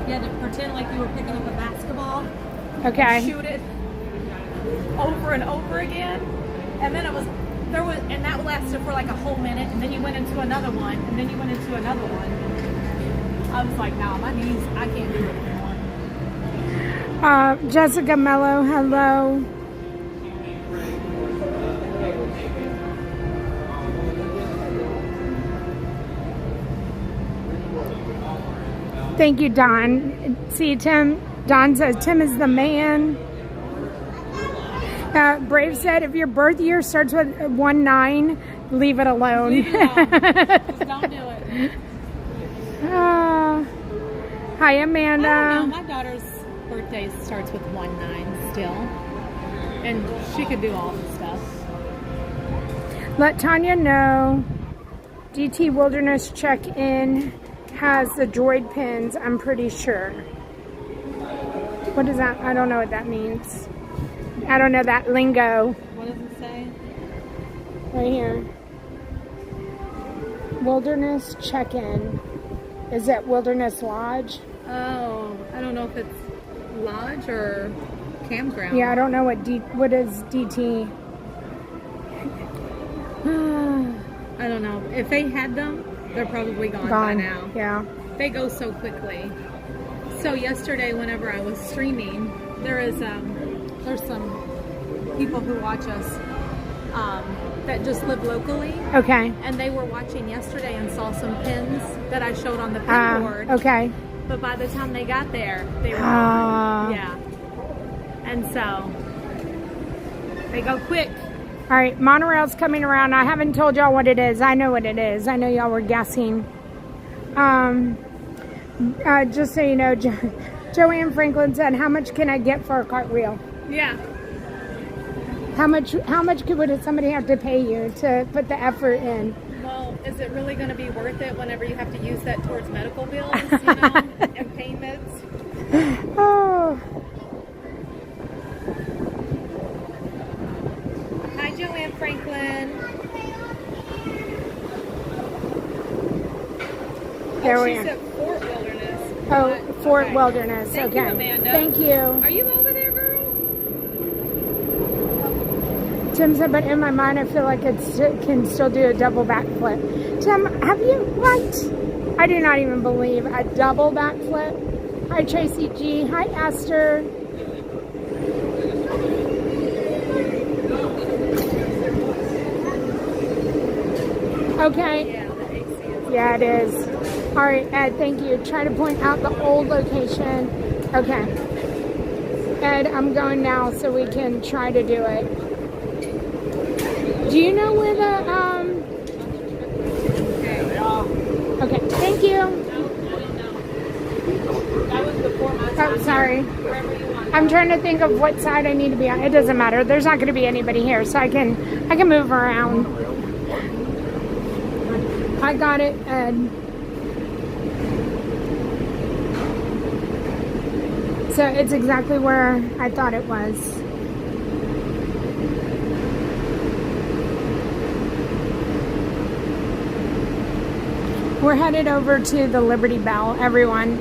You had to pretend like you were picking up a basketball. Okay. And shoot it over and over again, and then and that lasted for like a whole minute, and then you went into another one, and then you went into another one. I was like, nah, my knees, I can't do it anymore. Jessica Mello, hello. Thank you, Don. See, Don says, Tim is the man. Brave said, if your birth year starts with 19, leave it alone. Leave it alone. Just don't do it. Hi, Amanda. I don't know. My daughter's birthday starts with 19 still. And she could do all the stuff. Let Tanya know. DT Wilderness Check-In has the droid pins, I'm pretty sure. What is that? I don't know what that means. I don't know that lingo. What does it say? Right here. Wilderness Check-In. Is it Wilderness Lodge? Oh, I don't know if it's lodge or campground. Yeah, I don't know what is DT. I don't know. If they had them, they're probably gone by now. Yeah. They go so quickly. So yesterday, whenever I was streaming, there's some people who watch us that just live locally. Okay. And they were watching yesterday and saw some pins that I showed on the pin board. Okay. But by the time they got there, they were gone. Yeah. And so they go quick. All right, monorail's coming around. I haven't told y'all what it is. I know what it is. I know y'all were guessing. Just so you know, Joanne Franklin said, "How much can I get for a cartwheel?" Yeah. How much would somebody have to pay you to put the effort in? Well, is it really going to be worth it whenever you have to use that towards medical bills, you know, and pain meds? Oh. Hi, Joanne Franklin. There we she's are. at Fort Wilderness. Oh, Fort Wilderness. Thank Okay. you, Amanda. Thank you. Are you over there, girl? Tim said, but in my mind, I feel like it can still do a double backflip. Tim, have you, what? I do not even believe a double backflip. Hi, Tracy G. Hi, Esther. Okay. Yeah, it is. All right, Ed, thank you. Try to point out the old location. Okay. Ed, I'm going now so we can try to do it. Do you know where the, Okay, thank you. Oh, sorry. I'm trying to think of what side I need to be on. It doesn't matter. There's not going to be anybody here, so I can move around. I got it, Ed. So it's exactly where I thought it was. We're headed over to the Liberty Bell, everyone.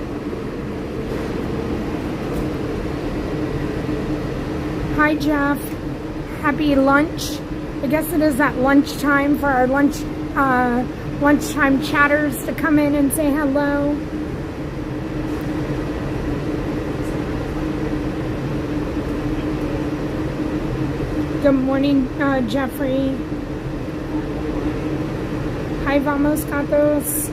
Hi, Jeff. Happy lunch. I guess it is that lunchtime for our lunchtime chatters to come in and say hello. Good morning, Jeffrey. Hi, vamos, gatos.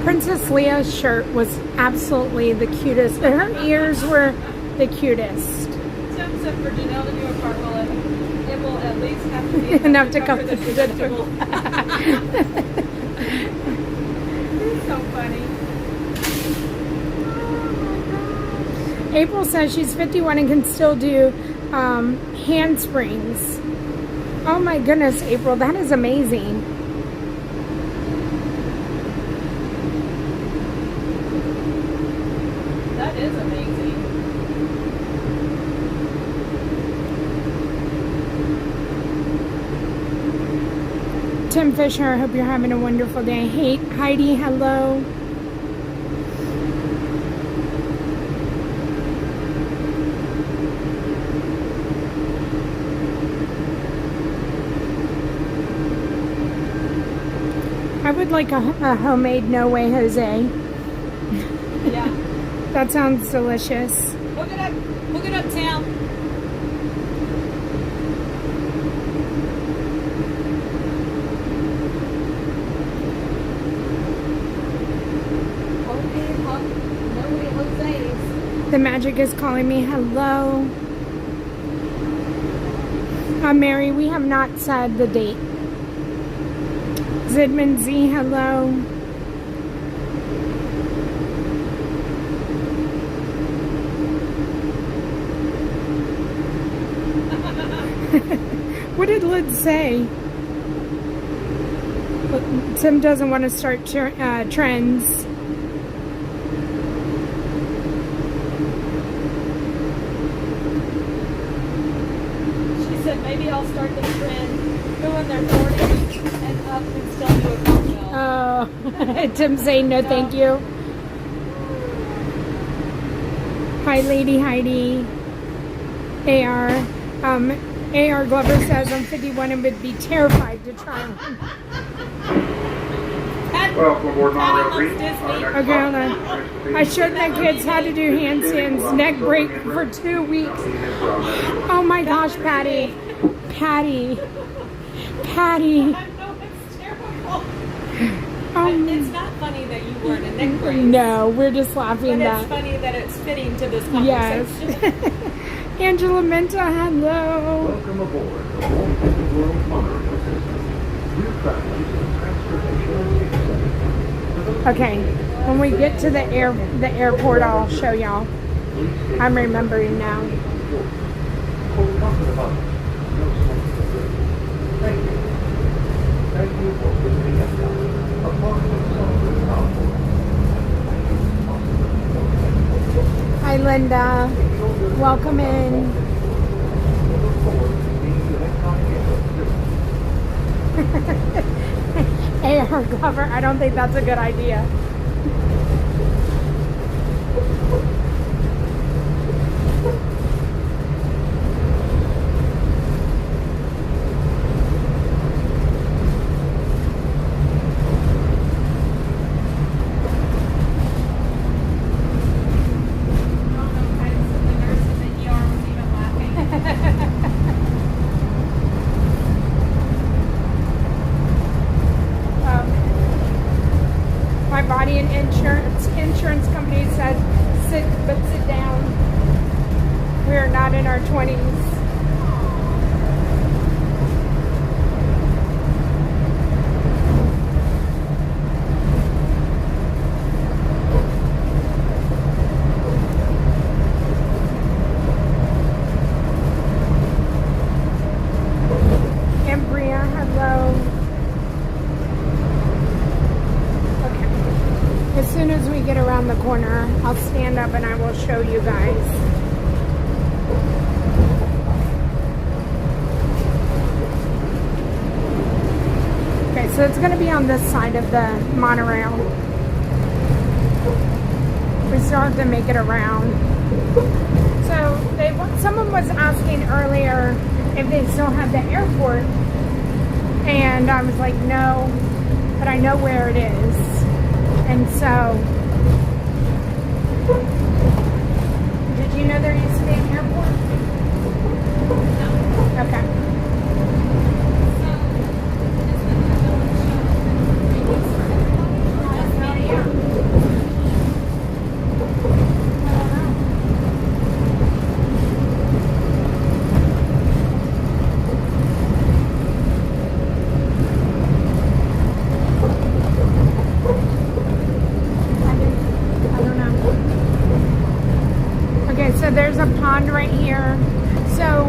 Princess Leia's shirt was absolutely the cutest. And her ears were the cutest. Tim said for Janelle to do a cartwheel, it will at least have to be enough to cover the deductible. It's so funny. April says she's 51 and can still do handsprings. Oh my goodness, April, that is amazing. That is amazing. Tim Fisher, I hope you're having a wonderful day. Hey, Heidi, hello. I would like a homemade No Way Jose. Yeah. That sounds delicious. Look it up. Look it up, Tim. The magic is calling me. Hello. Mary, we have not said the date. Zidman Z, hello. did Liz say? Tim doesn't want to start trends. She said maybe I'll start the trend, go in their 40s and up and still do a cocktail. Oh, Tim saying no thank you. Hi, Lady Heidi. AR. AR Glover says I'm 51 and would be terrified to try one. Welcome aboard Monorail Green. Okay, hold on. I showed my kids how to do handstands, neck break for 2 weeks. Oh my gosh, Patty. Patty. Patty. It's not funny that you weren't a neck brace. No, we're just laughing But that. it's funny that it's fitting to this conversation. Yes. Angela Minta, hello. Welcome aboard the Walt Disney World monorail system. We're traveling to the transportation and ticket center. Okay, when we get to the airport, I'll show y'all. I'm remembering now. For the comfort of others, no smoking or drinking. Thank you. Thank you for visiting Epcot, a part of the celebrating powerful. Hi, Linda. Welcome in. AR Glover, I don't think that's a good idea. My body and insurance company said sit down. We are not in our 20s. And Bria, hello. As soon as we get around the corner, I'll stand up and I will show you guys. Okay, so it's going to be on this side of the monorail. We still have to make it around. So someone was asking earlier if they still have the airport, and I was like, no, but I know where it is. And so, did you know there used to be an airport? No. Okay. So there's a pond right here. So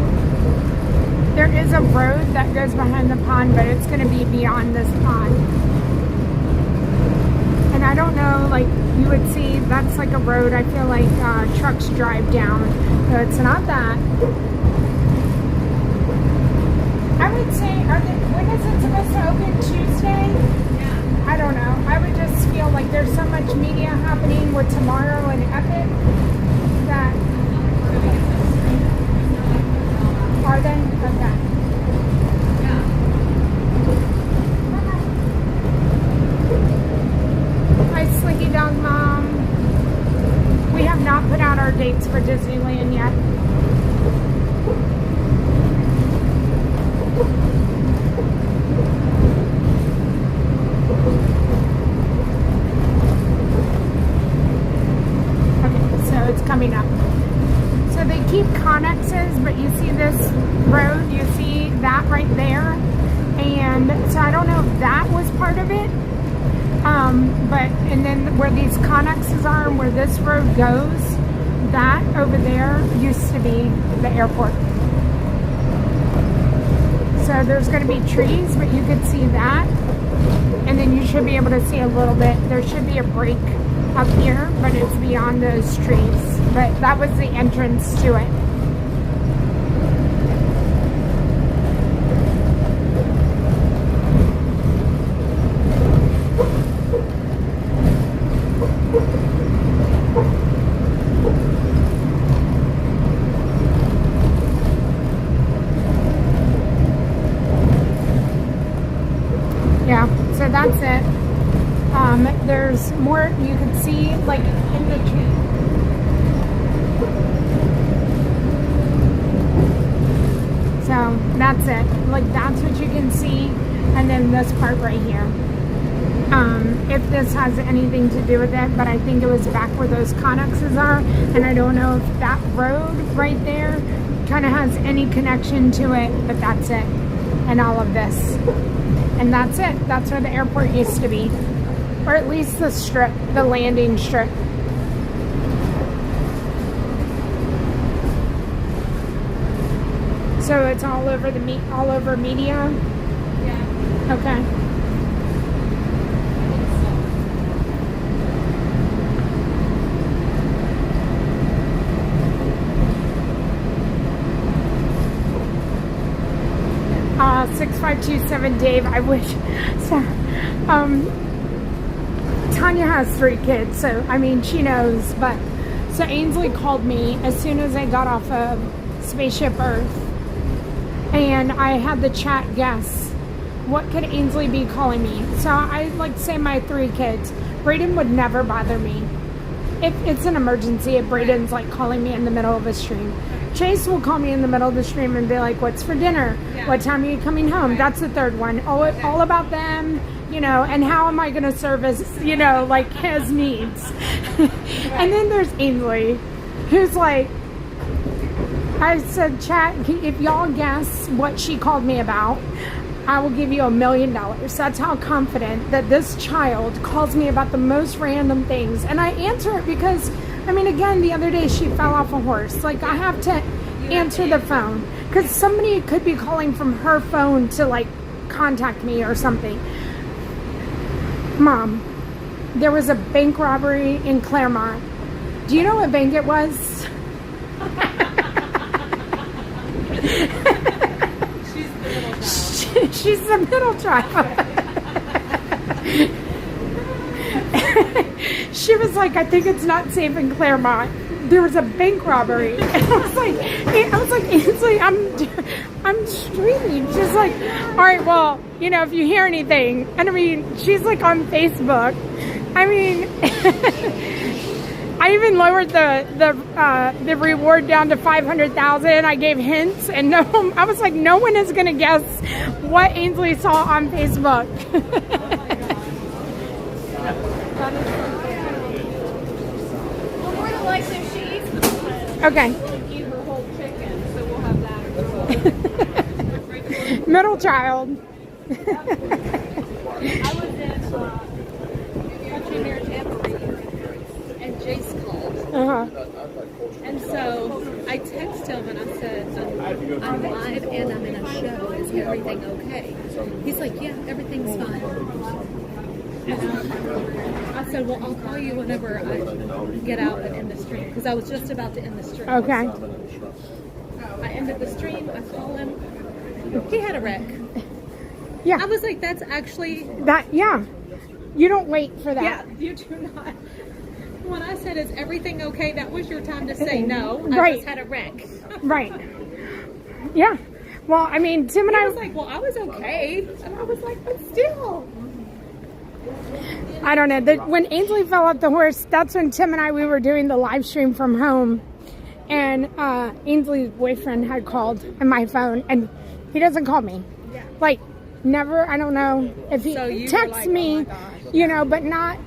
there is a road that goes behind the pond, but it's going to be beyond this pond. And I don't know, like you would see, that's like a road I feel like trucks drive down. So it's not that. I would say, when is it supposed to open? Tuesday? Yeah. I don't know. I would just feel like there's so much media happening with tomorrow and Epic that. Are they? Okay. Yeah. Hi, Slinky Dog Mom. We have not put out our dates for Disneyland yet. Okay, so it's coming up. So they keep connexes, but you see this road, you see that right there, and so I don't know if that was part of it, and then where these connexes are and where this road goes, that over there used to be the airport. So So there's going to be trees, but you could see that. And then you should be able to see a little bit. There should be a break up here, but it's beyond those trees. But that was the entrance to it. Yeah, so that's it. There's more you can see like in the tree. So that's it. Like that's what you can see, and then this part right here. If this has anything to do with it, but I think it was back where those connexes are, and I don't know if that road right there kind of has any connection to it, but that's it. And all of this. And that's it. That's where the airport used to be. Or at least the strip, the landing strip. So it's all over all over media? Yeah. Okay. 6527 Dave, I wish. So, Tanya has 3 kids, so I mean she knows. But so Ainsley called me as soon as I got off of Spaceship Earth, and I had the chat guess what could Ainsley be calling me. So I like say my 3 kids. Brayden would never bother me if it's an emergency. If Brayden's like calling me in the middle of a stream. Chase will call me in the middle of the stream and be like, what's for dinner? Yeah. What time are you coming home? Right. That's the 3rd one. All about them, you know, and how am I going to service, you know, like his needs. And then there's Ainsley, who's like, I said, chat, if y'all guess what she called me about, I will give you $1 million. That's how confident that this child calls me about the most random things. And I answer it because, I mean, again, the other day she fell off a horse. Like, I have to answer the phone because somebody could be calling from her phone to, like, contact me or something. Mom, there was a bank robbery in Claremont. Do you know what bank it was? She's the middle child. She was like, I think it's not safe in Claremont. There was a bank robbery. And I was like, Ainsley, I'm streaming. She's like, all right, well, you know, if you hear anything. And I mean, she's like on Facebook. I mean, I even lowered the reward down to 500,000. I gave hints, and I was like, no one is gonna guess what Ainsley saw on Facebook. Okay. Eat her whole chicken, so we'll have that. Middle child. I was in Country Near Jamboree, and Jace called. And so I texted him and I said, I'm live and I'm in a show. Is everything okay? He's like, yeah, everything's fine. I said, well, I'll call you whenever I get out and end the stream, because I was just about to end the stream. Okay. I ended the stream. I saw him. He had a wreck. Yeah. I was like, that's actually... Yeah. You don't wait for that. Yeah, you do not. When I said, is everything okay, that was your time to say no. Right. I just had a wreck. Right. Yeah. Well, I mean, Tim and I was like, well, I was okay. And I was like, but still... I don't know. When Ainsley fell off the horse, that's when Tim and we were doing the live stream from home. And Ainsley's boyfriend had called on my phone, and he doesn't call me. Yeah. Like, never. I don't know if he texts me, oh you know, but not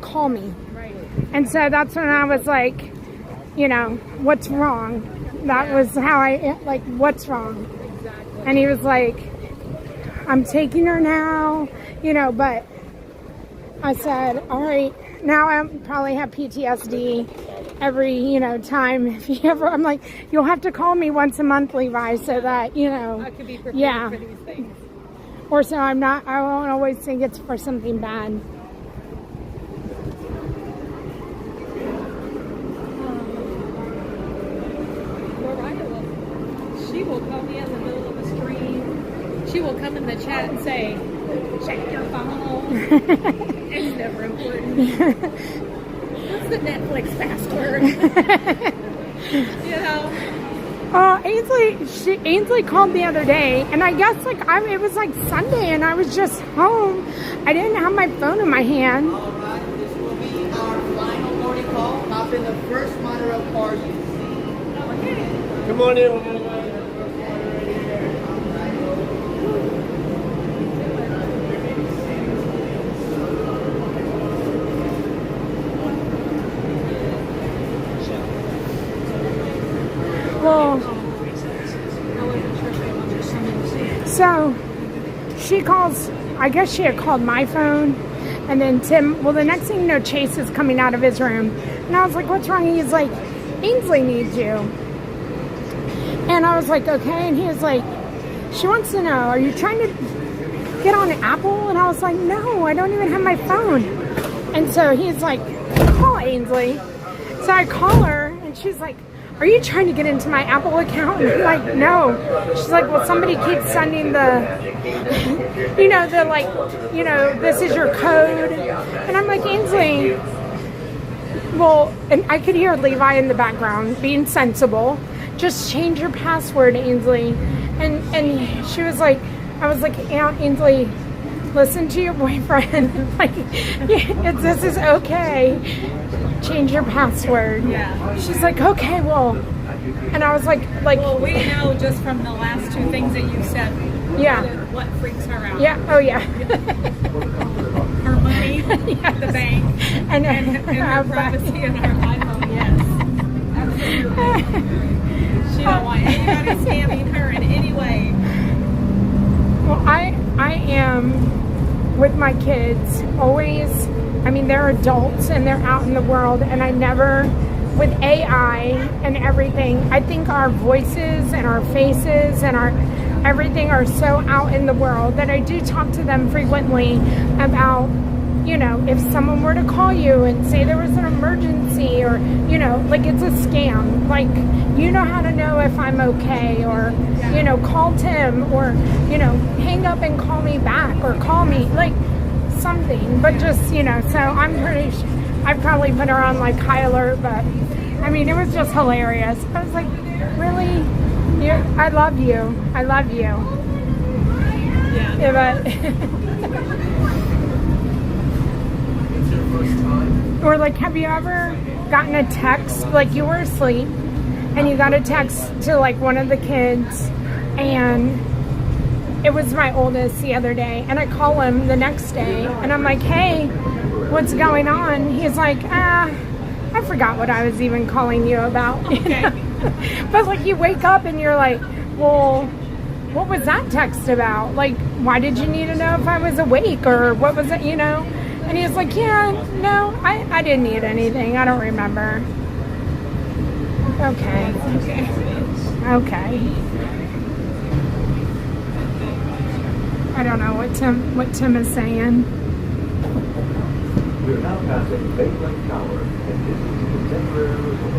call me. Right. And so that's when I was like, you know, what's wrong? That was how like, what's wrong? Exactly. And he was like, I'm taking her now, you know, but I said, all right, now I probably have PTSD, every, you know, time. If you ever, I'm like, you'll have to call me once a month, Levi, so that, you know. I could be prepared yeah. for these things. Or so I won't always think it's for something bad. She will call me in the middle of a stream. She will come in the chat and say, check your phone. It's never important. What's the Netflix password? You know? Ainsley called the other day, and I guess like it was like Sunday, and I was just home. I didn't have my phone in my hand. All right, this will be our final morning call. Hop in the first monorail car you see. Come on in. Well, so she calls, I guess she had called my phone, and then Tim, well, the next thing you know, Chase is coming out of his room, and I was like, what's wrong? He's like, Ainsley needs you. And I was like, okay, and he was like, she wants to know, are you trying to get on Apple? And I was like, no, I don't even have my phone. And so he's like, call Ainsley. So I call her, and she's like, are you trying to get into my Apple account? And I'm like, no. She's like, well, somebody keeps sending the, you know, the like, you know, this is your code. And I'm like, Ainsley, well, and I could hear Levi in the background being sensible. Just change your password, Ainsley. And she was like, I was like, Aunt Ainsley, listen to your boyfriend. Like, yeah, this is okay. Change your password. Yeah. She's like, okay, well, and I was like, well, we know just from the last two things that you said. Yeah. What freaks her out? Yeah. Oh yeah. Her money, the bank, and her privacy and her iPhone. Yes. Absolutely. She don't want anybody scamming her in any way. Well, I am with my kids always. I mean, they're adults and they're out in the world, and I never, with AI and everything, I think our voices and our faces and our everything are so out in the world that I do talk to them frequently about, you know, if someone were to call you and say there was an emergency, or, you know, like it's a scam, like, you know how to know if I'm okay, or, you know, call Tim, or, you know, hang up and call me back, or call me, like, something, but just, you know, so I'm pretty sure I probably put her on like high alert, but I mean, it was just hilarious. I was like, really? I love you. I love you. Yeah. But It's your first time. or like, have you ever gotten a text, like you were asleep and you got a text to like one of the kids, and it was my oldest the other day, and I call him the next day, and I'm like, hey, what's going on? He's like, I forgot what I was even calling you about. Okay. But like, you wake up and you're like, well, what was that text about? Like, why did you need to know if I was awake, or what was it, you know? And he was like, yeah, no, I didn't need anything. I don't remember. Okay. Okay. I don't know what Tim is saying. We are now passing Bay Lake Tower, and this is the temporary resort.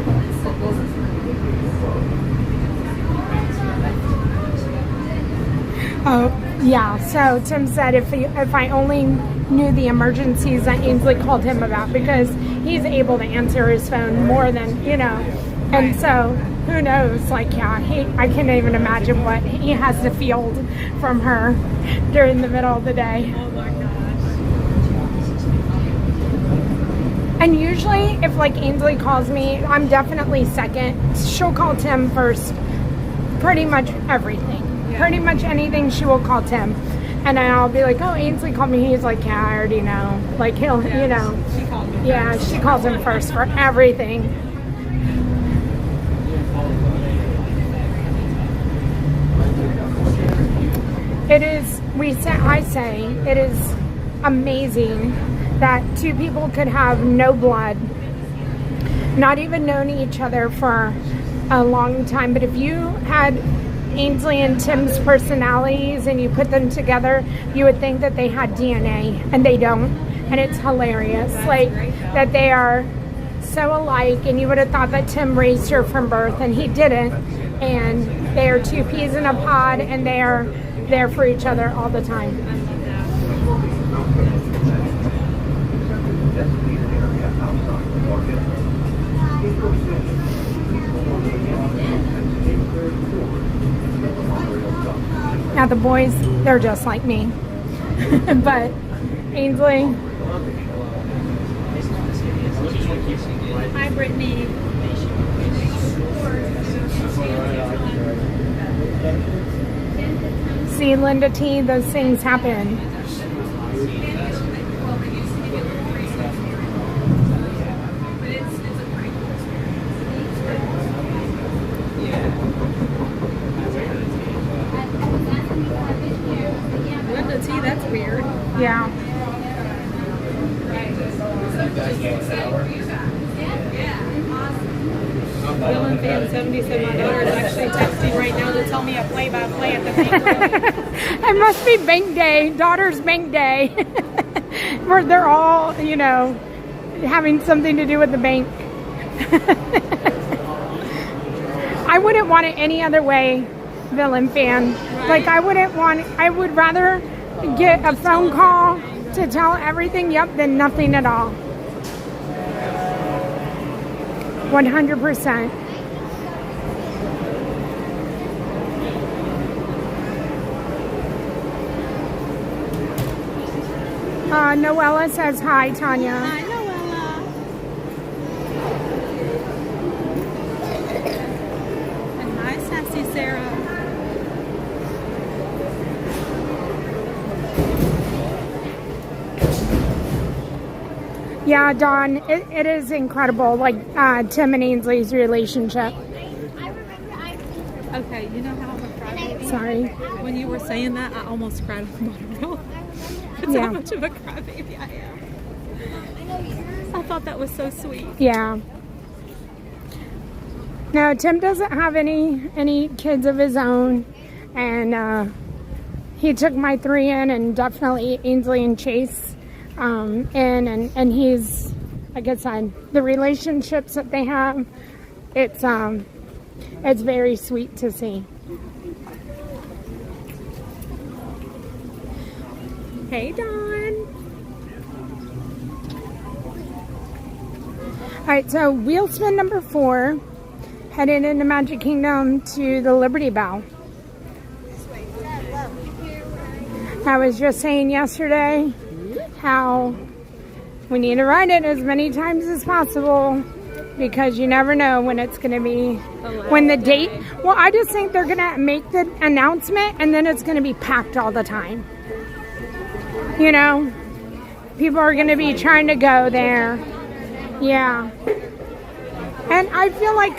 Oh, yeah. So Tim said if I only knew the emergencies that Ainsley called him about, because he's able to answer his phone more than, you know. And so who knows, like, yeah, I can't even imagine what he has to field from her during the middle of the day. Oh my gosh. And usually if like Ainsley calls me, I'm definitely second. She'll call Tim first. Pretty much everything. Yeah. Pretty much anything she will call Tim. And then I'll be like, oh, Ainsley called me. He's like, yeah, I already know. Like, he'll, you know. She called me. Yeah, she calls him first for everything. It is, I say, it is amazing that two people could have no blood, not even known each other for a long time. But if you had Ainsley and Tim's personalities and you put them together, you would think that they had DNA, and they don't. And it's hilarious, like that they are so alike, and you would have thought that Tim raised her from birth, and he didn't. And they are two peas in a pod, and they are there for each other all the time. Now the boys, they're just like me. But Ainsley. Hi, Brittany. See, Linda T, those things happen. Linda T, that's weird. Yeah. Dylan Fan 70 said my daughter is actually texting right now to tell me a play-by-play at the bank. It must be bank day, daughter's bank day. Where they're all, you know, having something to do with the bank. I wouldn't want it any other way, Villain Fan. Right. Like I would rather get a phone call to tell everything, than nothing at all. 100%. Noella says hi, Tanya. Hi, Noella. And hi, Sassy Sarah. Yeah, Dawn, it is incredible, like Tim and Ainsley's relationship. Okay, you know how I'm a crybaby? Sorry. When you were saying that, I almost cried with Monorail. That's how much of a crybaby I am. I thought that was so sweet. Yeah. No, Tim doesn't have any kids of his own, and he took my 3 in, and definitely Ainsley and Chase and he's, like I said, the relationships that they have, it's very sweet to see. Hey, Dawn. All right, so wheel spin number 4, headed into Magic Kingdom to the Liberty Bell. I was just saying yesterday how we need to ride it as many times as possible, because you never know when it's going to be, when the date. Well, I just think they're going to make the announcement and then it's going to be packed all the time. You know, people are going to be trying to go there. Yeah. And I feel like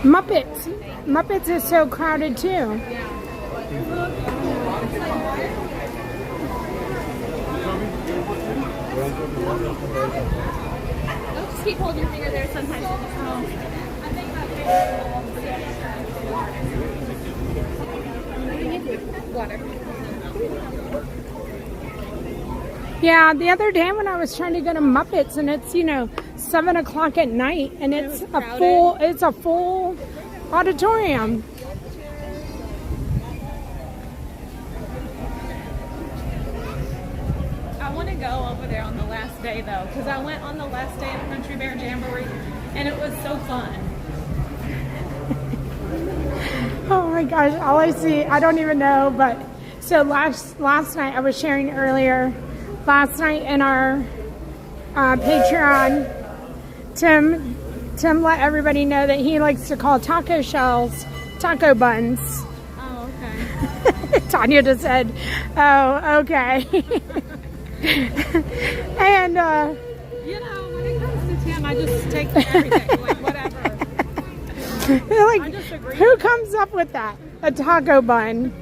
Muppets is so crowded too. Don't just keep holding your finger there sometimes. Water. Yeah, the other day when I was trying to go to Muppets, and it's, 7 o'clock at night, and it's a full auditorium. I want to go over there on the last day though, because I went on the last day of Country Bear Jamboree, and it was so fun. Oh my gosh, all I see, I don't even know, but so last night, I was sharing earlier, last night in our Patreon, Tim let everybody know that he likes to call taco shells taco buns. Oh, okay. Tanya just said, oh, okay. And when it comes to Tim, I just take everything, like whatever. Like, who comes up with that? A taco bun.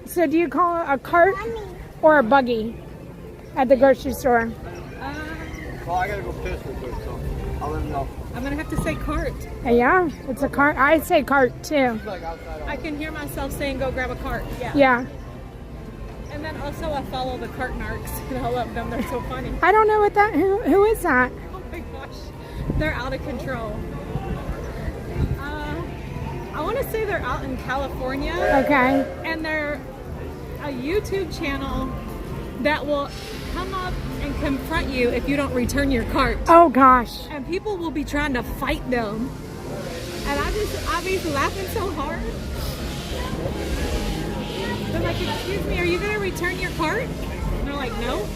So do you call it a cart or a buggy? at the grocery store? Well, I gotta go piss real quick, so I'll let him know. I'm gonna have to say cart. Yeah, it's a cart. I say cart too. I can hear myself saying go grab a cart. Yeah. Yeah. And then also I follow the cart narcs. I love them. They're so funny. I don't know what that. Who is that? Oh my gosh, they're out of control. I want to say they're out in California. Okay. And they're a YouTube channel that will come up and confront you if you don't return your cart. Oh gosh. And people will be trying to fight them. And I've been laughing so hard. They're like, excuse me, are you going to return your cart? And they're like, no.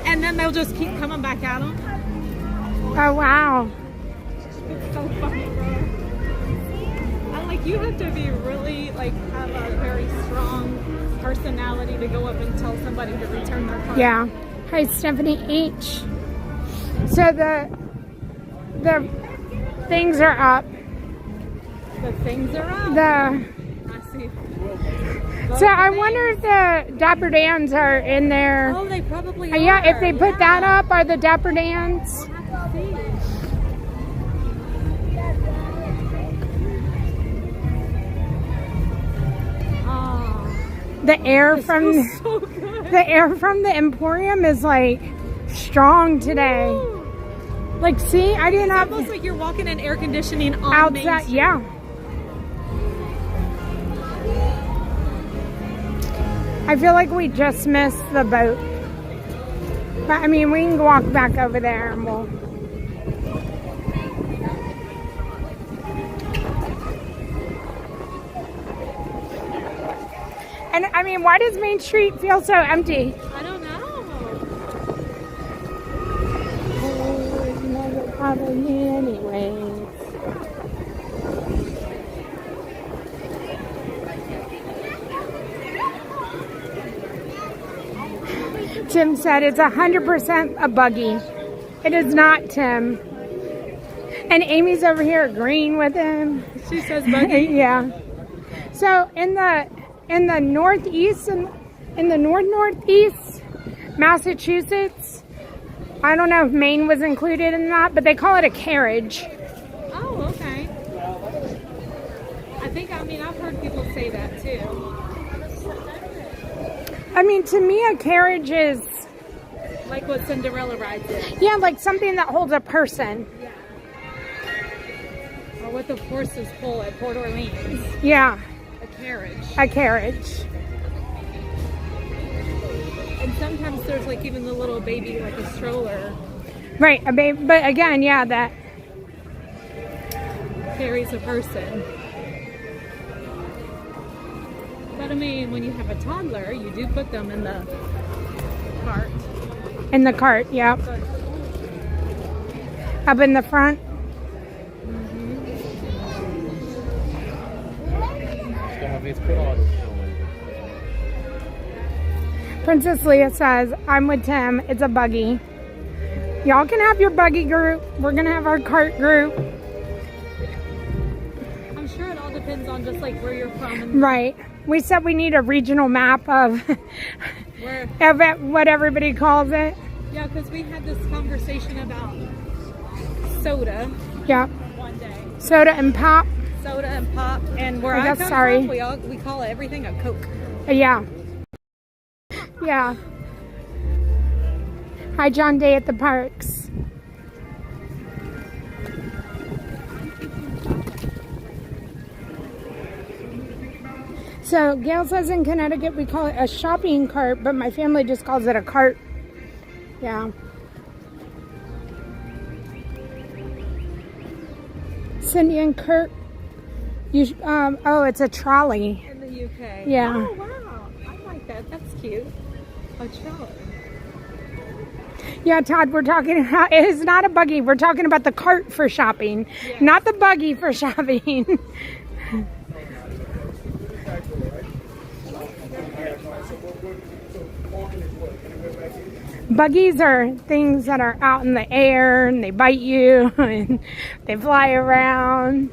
And then they'll just keep coming back at them. Oh wow. It's so funny, bro. And like, you have to be really, like, have a very strong personality to go up and tell somebody to return their cart. Yeah. Hi, Stephanie H. So the things are up. The things are up. I see. So I wonder if the Dapper Dans are in there. Oh, they probably are. Yeah, if they put that up, are the Dapper Dans? We'll have to see. The air from so good. The air from the Emporium is like strong today. Ooh. Like, see, I didn't have. It's almost like you're walking in air conditioning on outside. Main Street. Yeah. I feel like we just missed the boat. But I mean, we can walk back over there and we'll. And I mean, why does Main Street feel so empty? I don't know. Oh, never bother me anyways. Tim said it's 100% a buggy. It is not, Tim. And Amy's over here agreeing with him. She says buggy. Yeah. So in the northeast and in the northeast Massachusetts, I don't know if Maine was included in that, but they call it a carriage. Oh, okay. I mean, I've heard people say that too. I mean, to me, a carriage is like what Cinderella rides in. Yeah, like something that holds a person. Yeah. Or what the horses pull at Port Orleans. Yeah. A carriage. A carriage. And sometimes there's like even the little baby, like a stroller. Right, a baby. But again, yeah, that carries a person. But I mean, when you have a toddler, you do put them in the cart. In the cart, yeah. Up in the front. Princess Leah says, I'm with Tim. It's a buggy. Y'all can have your buggy group. We're going to have our cart group. I'm sure it all depends on just like where you're from. Right. We said we need a regional map of, of what everybody calls it. Yeah, because we had this conversation about soda. Yeah. One day. Soda and pop. Soda and pop. And where I come from, we call everything a Coke. Yeah. Yeah. Hi, John Day at the Parks. So, Gail says in Connecticut we call it a shopping cart, but my family just calls it a cart. Yeah. Cindy and Kurt, oh, it's a trolley. In the UK. Yeah. Oh, wow. I like that. That's cute. A trolley. Yeah, Todd, we're talking about, it is not a buggy. We're talking about the cart for shopping, yes. Not the buggy for shopping. Buggies are things that are out in the air and they bite you and they fly around.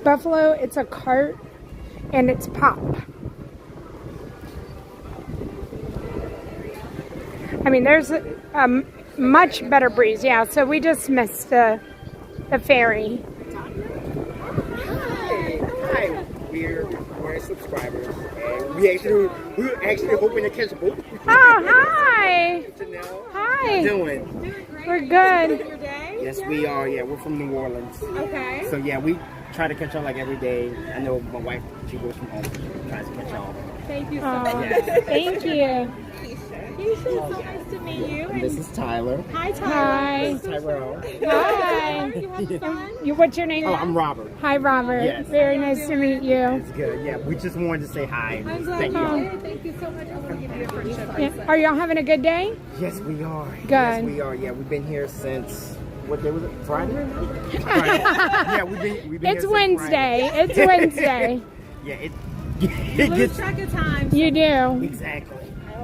Buffalo, it's a cart, and it's pop. I mean, there's a much better breeze. Yeah, so we just missed the ferry. Hi, we're subscribers, and we're actually hoping to catch a boat. Oh, hi! Janelle. Hi! How you doing? We're good. Yes, we are. Yeah, we're from New Orleans. Okay. So yeah, we try to catch on like every day. I know my wife, she goes from home, tries to catch on. Thank you so Oh, much. yes. Thank you. Keisha, so nice to meet you. And this is Tyler. Hi, Tyler. Hi. This is Tyrell. Hi. You having fun? What's your name? Oh, I'm Robert. Hi, Robert. Yes. Very nice to meet you. It's good. Yeah, we just wanted to say hi. I'm glad Thank you you. did. Thank you so much. I want to give you a free shirt. Yeah. Are y'all having a good day? Yes, we are. Good. Yes, we are. Yeah, we've been here since, what day was it? Friday? Friday. Yeah, we've been here It's since Wednesday. Friday. It's Wednesday. Yeah, it You lose track of time. You do. Exactly.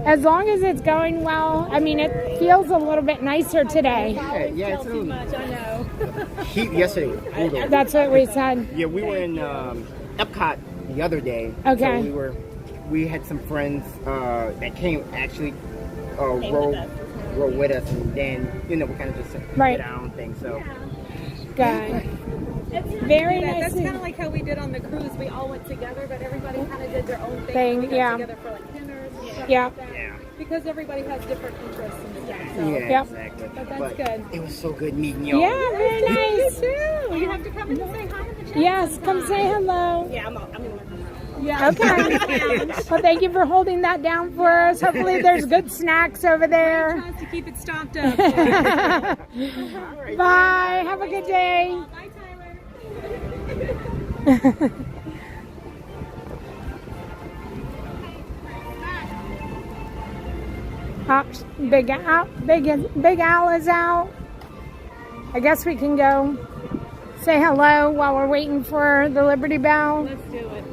As long as it's going well. I mean, it feels a little bit nicer today. Yeah, it's Too much, I know. heat yesterday. That's what we said. Yeah, we were in Epcot the other day. Okay. So we had some friends that came actually row with us, and then we kind of just did our own thing. So good. It's Very nice. nice. That's kind of like how we did on the cruise. We all went together, but everybody kind of did their own thing. We got Yeah. together for like dinners and stuff Yeah. like that. Yeah. Because everybody has different interests and stuff. So. yeah, exactly. But that's good. It was so good meeting y'all. Yeah, very nice. You too. You have to come in and say hi to the chat. Yes, come say hello. Yeah, I'm in Yeah. Okay. Well, thank you for holding that down for us. Hopefully there's good snacks over there. Tries to keep it stocked up. Bye. Have a good day. Bye, Tyler. Big Al is out. I guess we can go say hello while we're waiting for the Liberty Bell. Let's do it.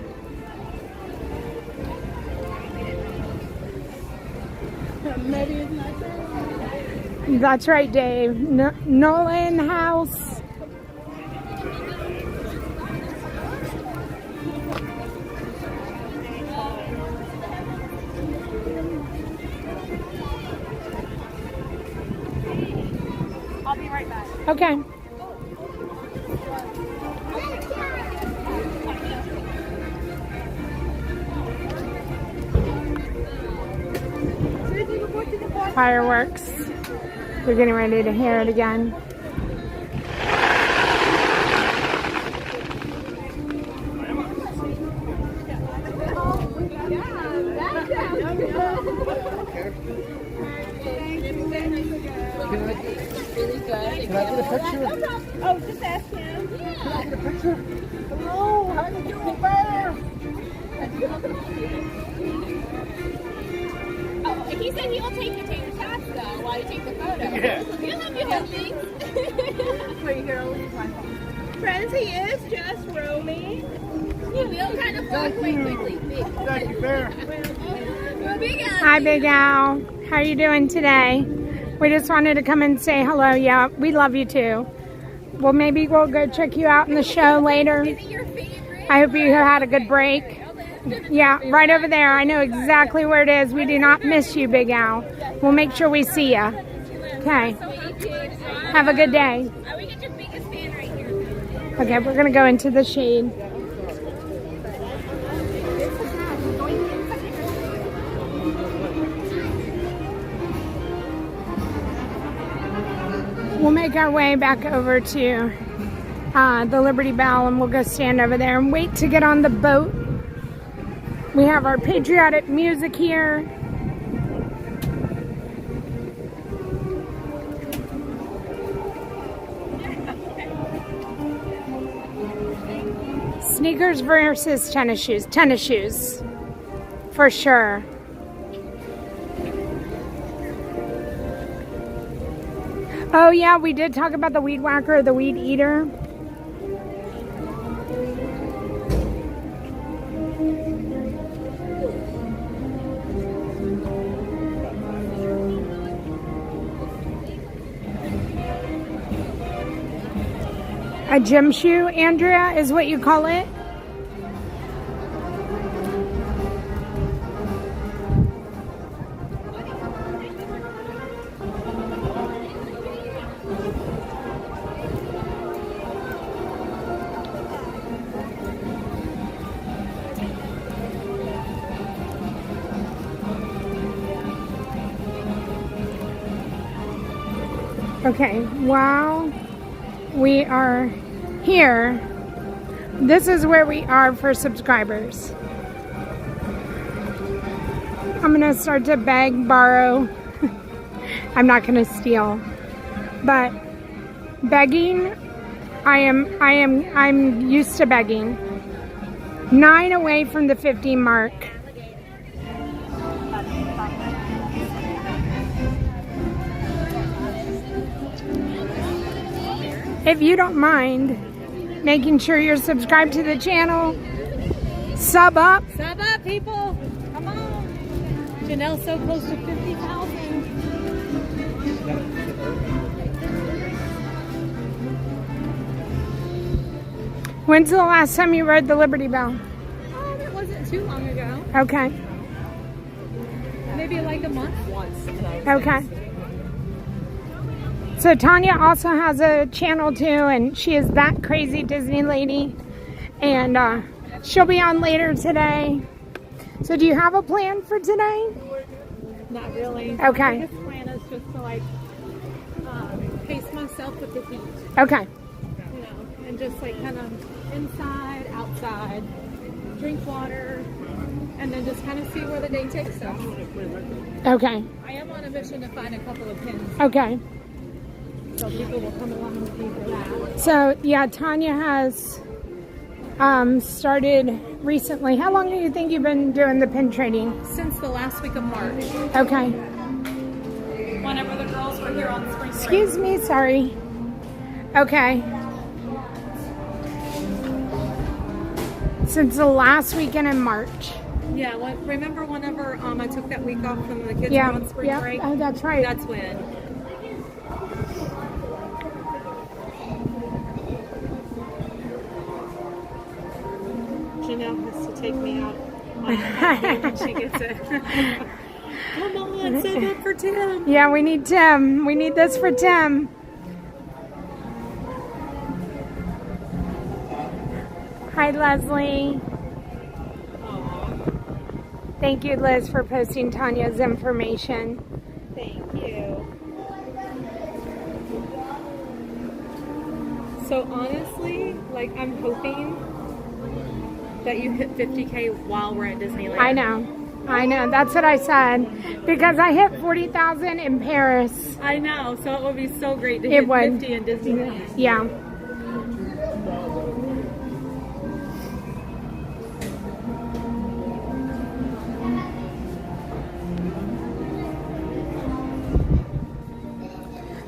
Maybe it's not true. That's right, Dave. Nola in the house. I'll be right back. Okay. Fireworks. We're getting ready to hear it again. Really good. Can I get a picture? Oh, just ask him. Can I get a picture? Hello, how you doing, bear? Oh, he said he'll take the tater tots though while you take the photo. Yeah. He'll let you hold things. Wait, here, I'll leave my phone. Friends, he is just roaming. You feel kind of fun. Wait. Thank you, bear. Big Al. Hi, Big Al. How are you doing today? We just wanted to come and say hello. Yeah, we love you too. Well, maybe we'll go check you out in the show later. Is it your favorite? I hope you had a good break. Yeah, right over there. I know exactly where it is. We do not miss you, Big Al. We'll make sure we see you. Okay. Have a good day. I will get your biggest fan right here. Okay, we're going to go into the shade. We'll make our way back over to the Liberty Bell, and we'll go stand over there and wait to get on the boat. We have our patriotic music here. Sneakers versus tennis shoes. Tennis shoes, for sure. Oh yeah, we did talk about the weed whacker, the weed eater. A gym shoe, Andrea, is what you call it? Okay, while we are here, this is where we are for subscribers. I'm gonna start to beg, borrow. I'm not gonna steal, but begging, I'm used to begging. 9 away from the 50 mark. If you don't mind making sure you're subscribed to the channel, sub up. Sub up, people. Come on. Janelle's so close to 50,000. When's the last time you rode the Liberty Bell? Oh, that wasn't too long ago. Okay. Maybe like a month once. Okay. So Tanya also has a channel too, and she is That Crazy Disney Lady, and she'll be on later today. So do you have a plan for today? Not really. Okay. My biggest plan is just to like pace myself with the heat. Okay. You know, and just like kind of inside, outside, drink water, and then just kind of see where the day takes us. Okay. I am on a mission to find a couple of pins. Okay. So people will come along with me for that. So yeah, Tanya has started recently. How long do you think you've been doing the pin trading? Since the last week of March. Okay. Whenever the girls were here on spring break. Excuse me, sorry. Okay. Since the last weekend in March. Yeah, remember whenever I took that week off from the kids were on spring break? Oh, that's right. That's when. Janelle has to take me out on the when she gets it. Come on, save up for Tim. Yeah, we need Tim. We need this for Tim. Hi, Leslie. Thank you, Liz, for posting Tanya's information. Thank you. So honestly, like I'm hoping that you hit 50K while we're at Disneyland. I know. That's what I said. Because I hit 40,000 in Paris. I know. So it would be so great to hit 50 in Disneyland. Yeah.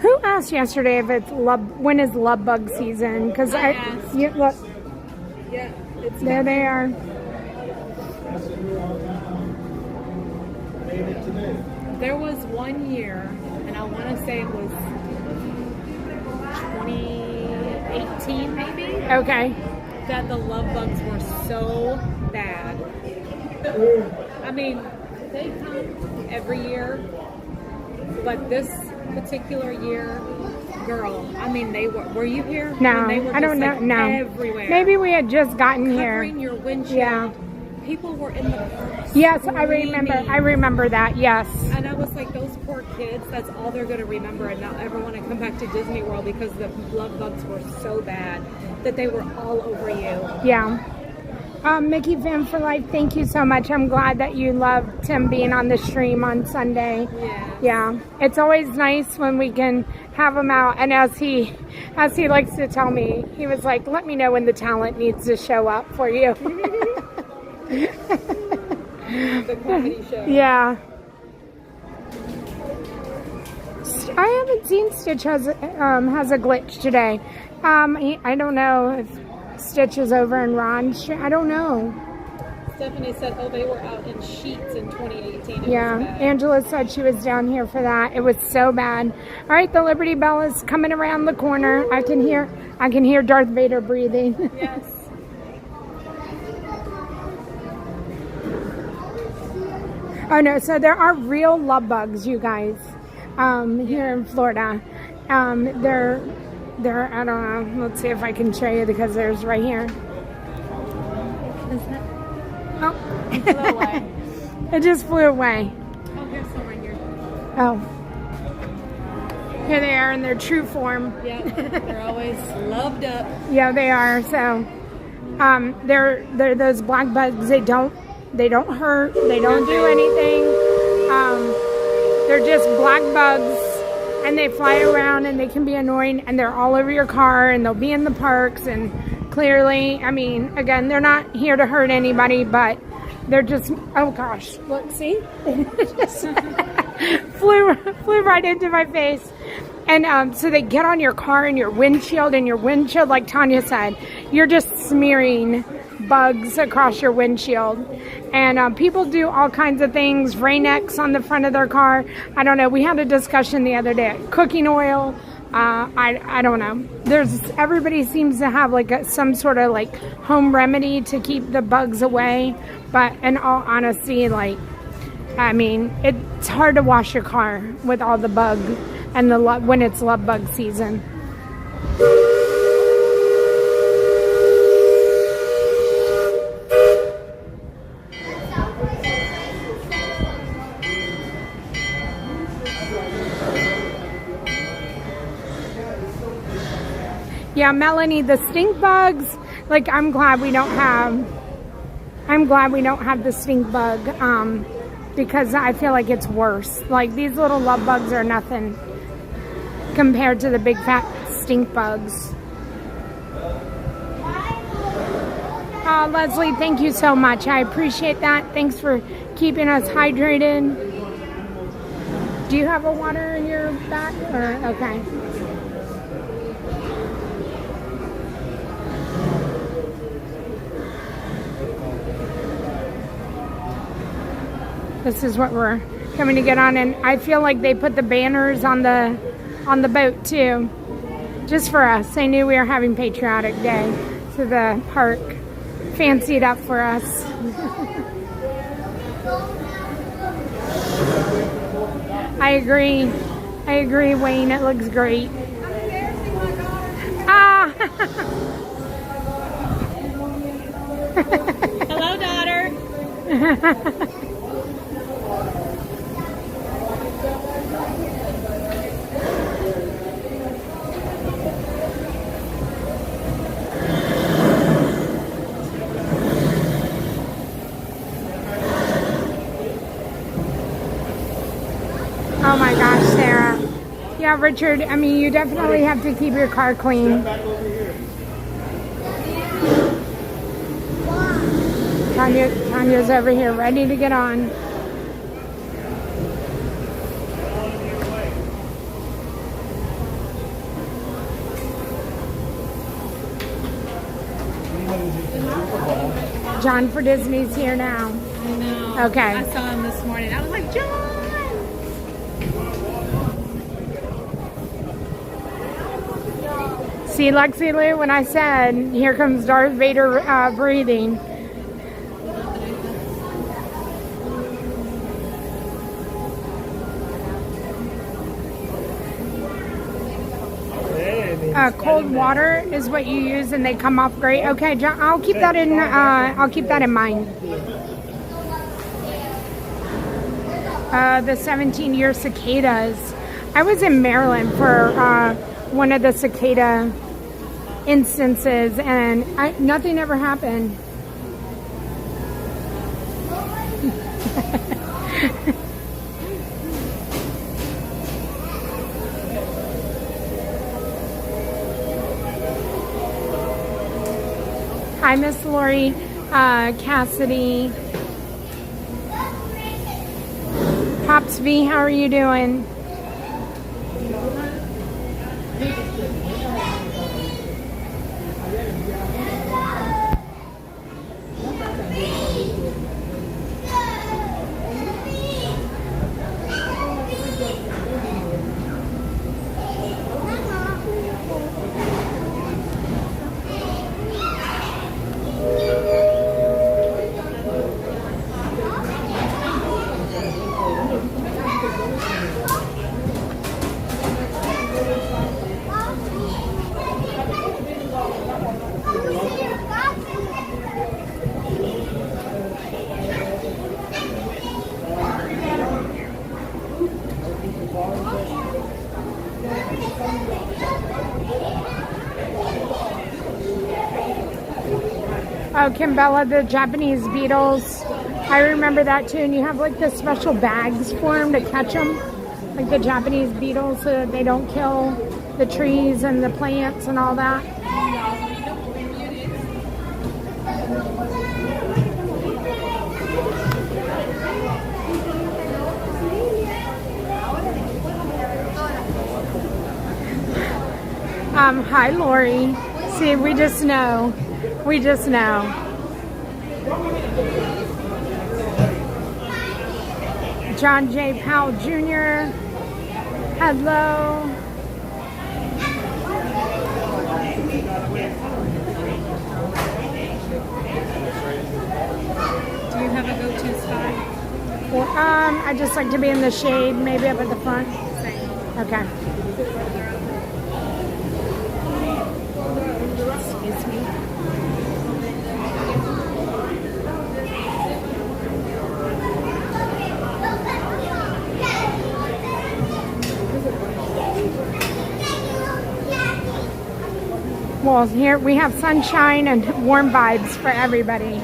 Who asked yesterday if it's when is love bug season? Because I asked. Look. Yeah. There they are. There was one year, and I want to say it was 2018 maybe? Okay. That the love bugs were so bad. I mean, they come every year, but this particular year, girl, I mean, they were you here? No, they were I don't know. like No. everywhere. Maybe we had just gotten here. Covering your windshield. Yeah. People were in the park. Yes, I remember that. Yes. And I was like, those poor kids, that's all they're going to remember and not ever want to come back to Disney World because the love bugs were so bad that they were all over you. Yeah. Mickey Fan for Life, thank you so much. I'm glad that you loved Tim being on the stream on Sunday. Yeah. It's always nice when we can have him out. And as he likes to tell me, he was like, let me know when the talent needs to show up for you. The comedy show. Yeah. I haven't seen Stitch has a glitch today. I don't know if Stitch is over in Ron's. I don't know. Stephanie said, oh, they were out in sheets in 2018. Yeah, Angela said she was down here for that. It was so bad. All right, the Liberty Bell is coming around the corner. I can hear Darth Vader breathing. Yes. Oh no, so there are real love bugs, you guys, here in Florida. They're I don't know. Let's see if I can show you because there's right here. Oh, It flew away. It just flew away. Oh, here's some right here. Oh, here they are in their true form. Yeah, they're always loved up. Yeah, they are. So, they're those black bugs. They don't hurt. They don't do anything. They're just black bugs, and they fly around, and they can be annoying, and they're all over your car, and they'll be in the parks, and clearly, I mean, again, they're not here to hurt anybody, but they're just, oh gosh, look, see? It just flew right into my face. And so they get on your car and your windshield, like Tanya said, you're just smearing bugs across your windshield. And people do all kinds of things, Rain-X on the front of their car. I don't know. We had a discussion the other day. Cooking oil. I don't know. Everybody seems to have like some sort of like home remedy to keep the bugs away. But in all honesty, like, I mean, it's hard to wash your car with all the bug and when it's love bug season. Yeah, Melanie, the stink bugs, like I'm glad we don't have the stink bug, because I feel like it's worse. Like these little love bugs are nothing compared to the big fat stink bugs. Leslie, thank you so much. I appreciate that. Thanks for keeping us hydrated. Do you have a water in your back? Okay. This is what we're coming to get on, and I feel like they put the banners on the boat too, just for us. They knew we were having Patriotic Day, so the park fancied up for us. I agree, Wayne. It looks great. Ah. Hello, daughter. Oh my gosh, Sarah. Yeah, Richard, I mean, you definitely have to keep your car clean. Tanya's over here ready to get on. John for Disney's here now. I know. Okay. I saw him this morning. I was like, John! See, Lexi Lou, when I said, here comes Darth Vader breathing. Cold water is what you use, and they come off great. Okay, John, I'll keep that in. I'll keep that in mind. The 17-year cicadas. I was in Maryland for one of the cicada instances, and nothing ever happened. Hi, Miss Lori, Cassidy. Pops V, how are you doing? Oh, Kimbella, the Japanese beetles. I remember that too. And you have like the special bags for them to catch them. Like the Japanese beetles so that they don't kill the trees and the plants and all that. Hi, Lori. See, we just know. We just know. John J. Powell Jr. Hello. Do you have a go-to spot? Well, I just like to be in the shade, maybe up at the front. Same. Okay. Excuse me. Well, here we have sunshine and warm vibes for everybody.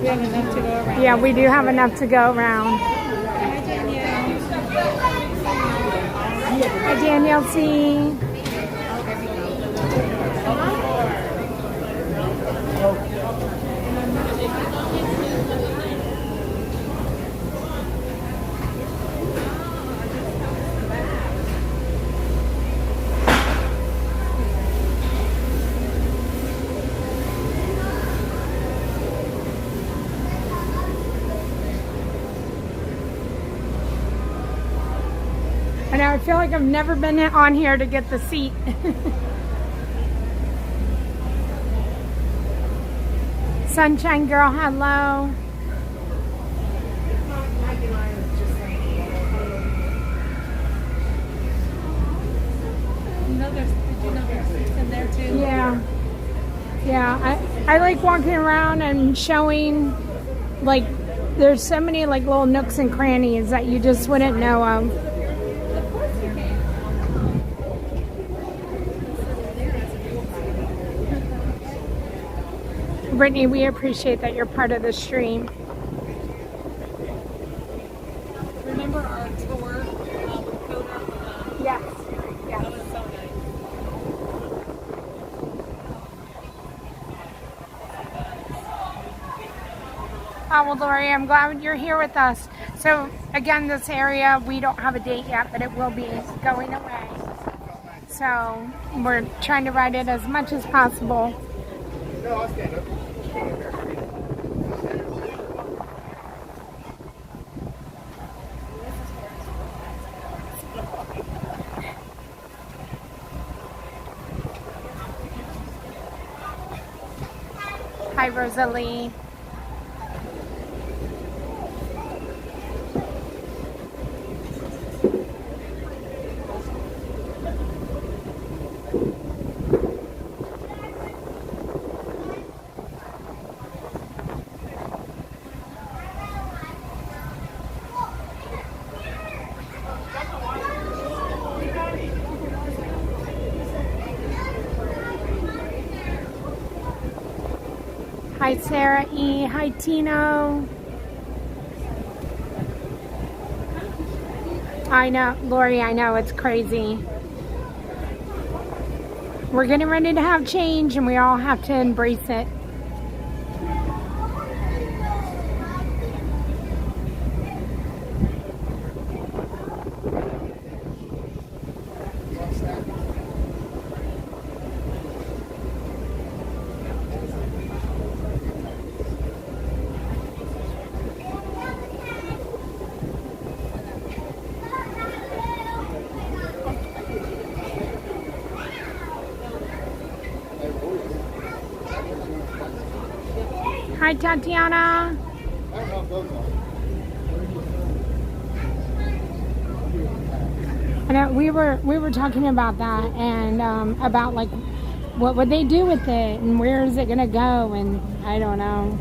We have enough to go around. Yeah, we do have enough to go around. Hi, Danielle C. I know, I feel like I've never been on here to get the seat. Sunshine Girl, hello. You know there's seats in there too? Yeah. Yeah, I like walking around and showing, like, there's so many like little nooks and crannies that you just wouldn't know of. Brittany, we appreciate that you're part of the stream. Remember our tour with Coda? Yes. That was so nice. Oh, well, Lori, I'm glad you're here with us. So, again, this area, we don't have a date yet, but it will be going away. So, we're trying to ride it as much as possible. No, I'll stand up. Hi, Rosalie. Hi, Sarah E. Hi, Tino. I know, Lori, I know, it's crazy. We're getting ready to have change and we all have to embrace it. Hi, Tatiana. And we were talking about that and about like what would they do with it and where is it gonna go, and I don't know.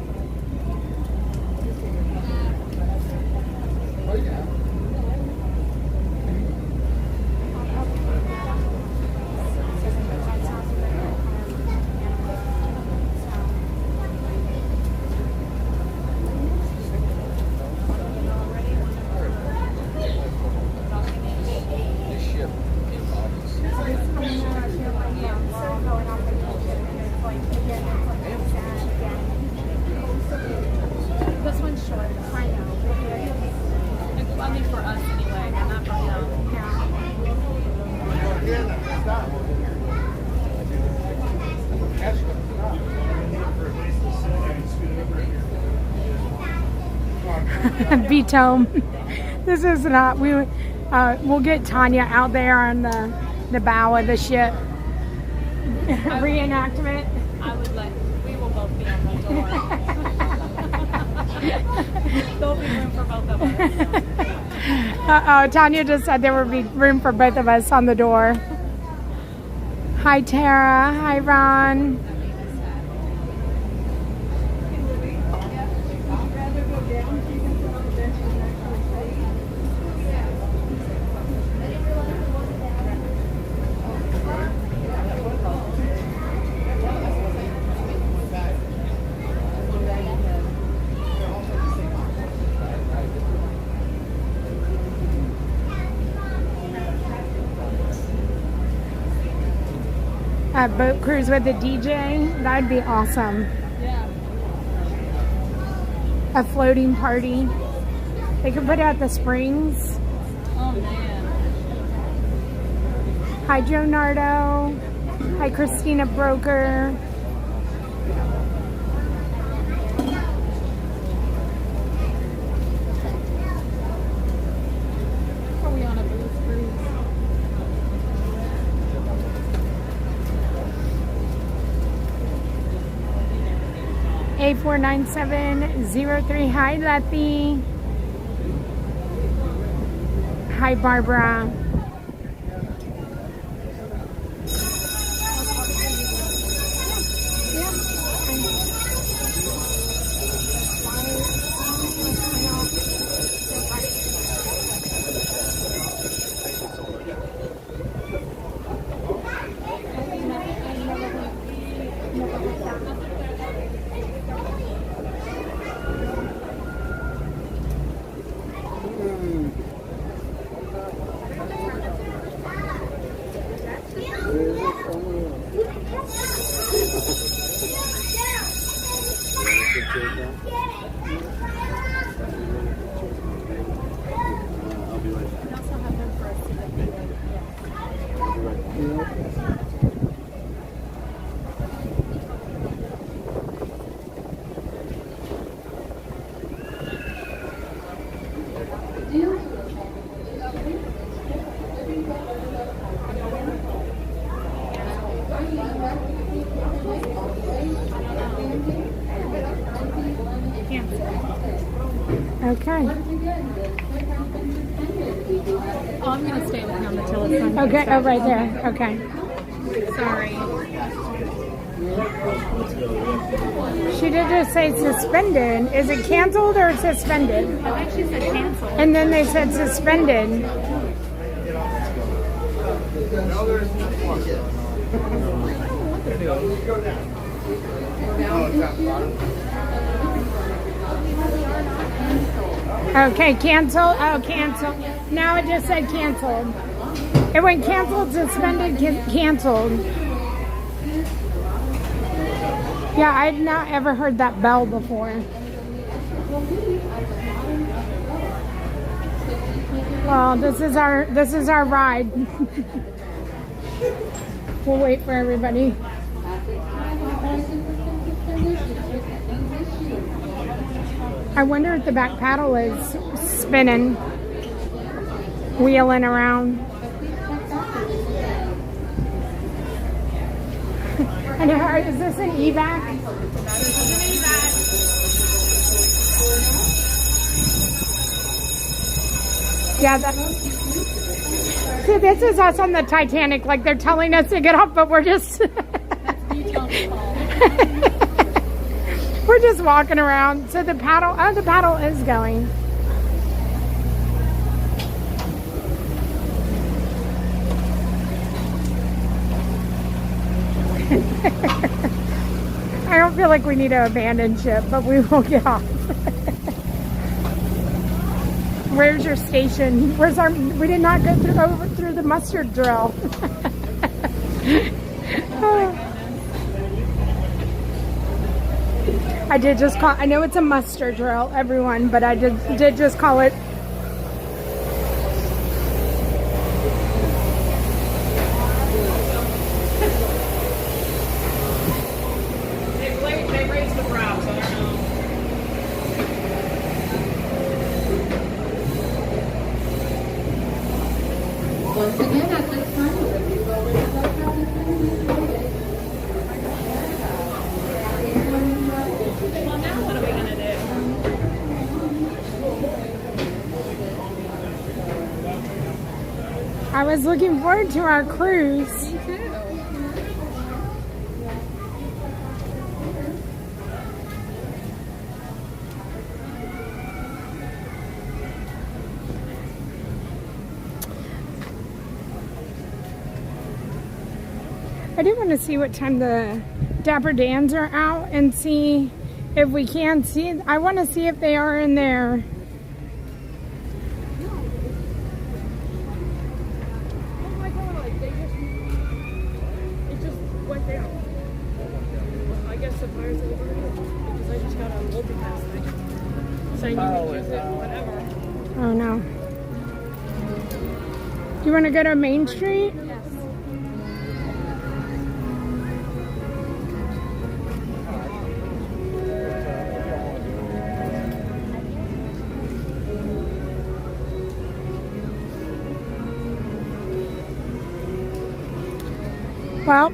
this one's short. I know. I mean, for us anyway, not for him. Beach home. This is not. We'll get Tanya out there on the bow of the ship. Reenactment. I would let. We will both be on the door. There'll be room for both of us. Tanya just said there would be room for both of us on the door. Hi Tara. Hi Ron. A boat cruise with a DJ, that'd be awesome. Yeah. A floating party. They could put out the springs. Oh man. Hi Joe Nardo. Hi Christina Broker. Are we on a booze cruise? A49703. Hi Letty. Hi Barbara. Okay. Oh, I'm gonna stay with him until it's done. Okay, oh, right there. Okay. Sorry. She did just say suspended. Is it canceled or suspended? I think she said canceled. And then they said suspended. Okay, cancel. Oh, cancel. Now it just said canceled. It went canceled, suspended, canceled. Yeah, I've not ever heard that bell before. Well, this is our ride. We'll wait for everybody. I wonder if the back paddle is spinning, wheeling around. And is this an evac? Yeah, see, this is us on the Titanic. Like they're telling us to get off, but we're just we're just walking around. So the paddle is going. I don't feel like we need to abandon ship, but we will get off. Where's your station? Where's our? We did not go through the mustard drill. I did just call, I know it's a muster drill, everyone, but I did just call it. They raised the brows, I don't know. Once again, at this time, we'll review over the Well, now what are we going to do? I was looking forward to our cruise. Me too. I do want to see what time the Dapper Dans are out and see if we can see. I want to see if they are in there. It just went down. I guess the fire's over because I just got a multi-pass thing. Saying you can use it, whatever. Oh no. Do you want to go to Main Street? Yes. Well,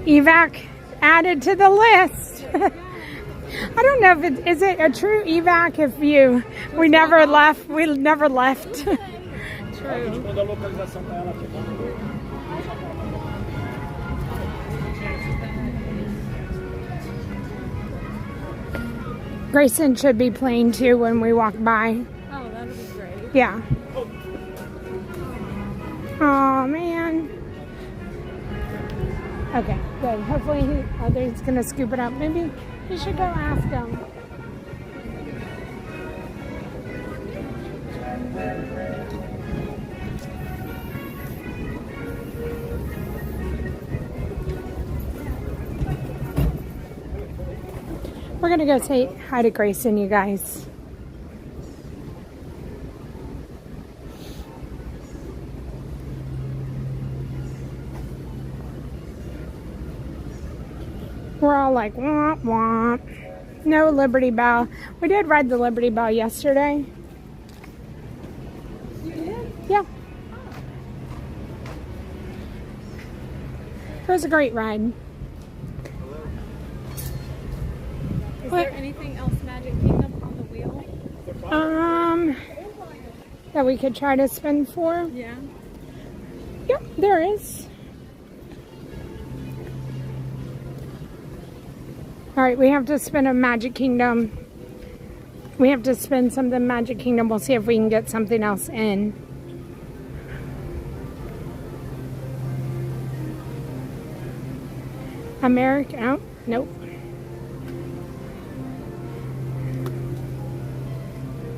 evac added to the list. I don't know if is it a true evac if we never left. True. Grayson should be playing too when we walk by. Oh, that would be great. Yeah. Oh man. Okay, good. Hopefully he's gonna scoop it up. Maybe he should go ask him. We're gonna go say hi to Grayson, you guys. We're all like, womp womp. No Liberty Bell. We did ride the Liberty Bell yesterday. You did? Yeah. It was a great ride. Is there anything else Magic Kingdom on the wheel? That we could try to spin for? Yeah. Yep, there is. All right, we have to spin a Magic Kingdom. We have to spin something Magic Kingdom. We'll see if we can get something else in. American, oh, nope.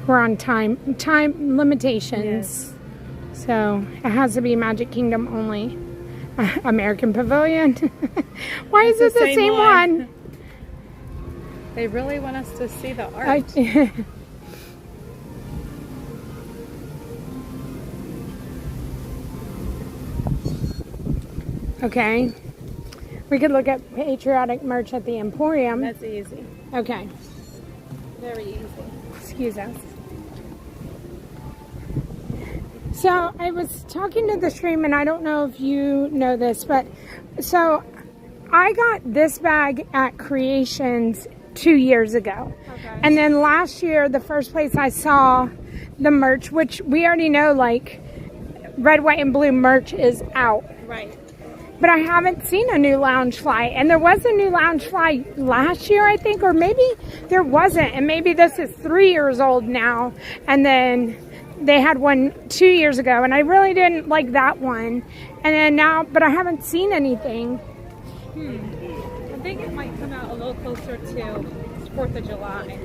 We're on time limitations. Yes. So it has to be Magic Kingdom only. American Pavilion. Why is it the same one? They really want us to see the art. Okay. We could look at patriotic merch at the Emporium. That's easy. Okay. Very easy. Excuse us. So I was talking to the stream, and I don't know if you know this, but so I got this bag at Creations 2 years ago. Okay. And then last year, the first place I saw the merch, which we already know, like, red, white, and blue merch is out. Right. But I haven't seen a new Loungefly. And there was a new Loungefly last year, I think, or maybe there wasn't. And maybe this is 3 years old now. And then they had one 2 years ago, and I really didn't like that one. And then now, but I haven't seen anything. I think it might come out a little closer to 4th of July.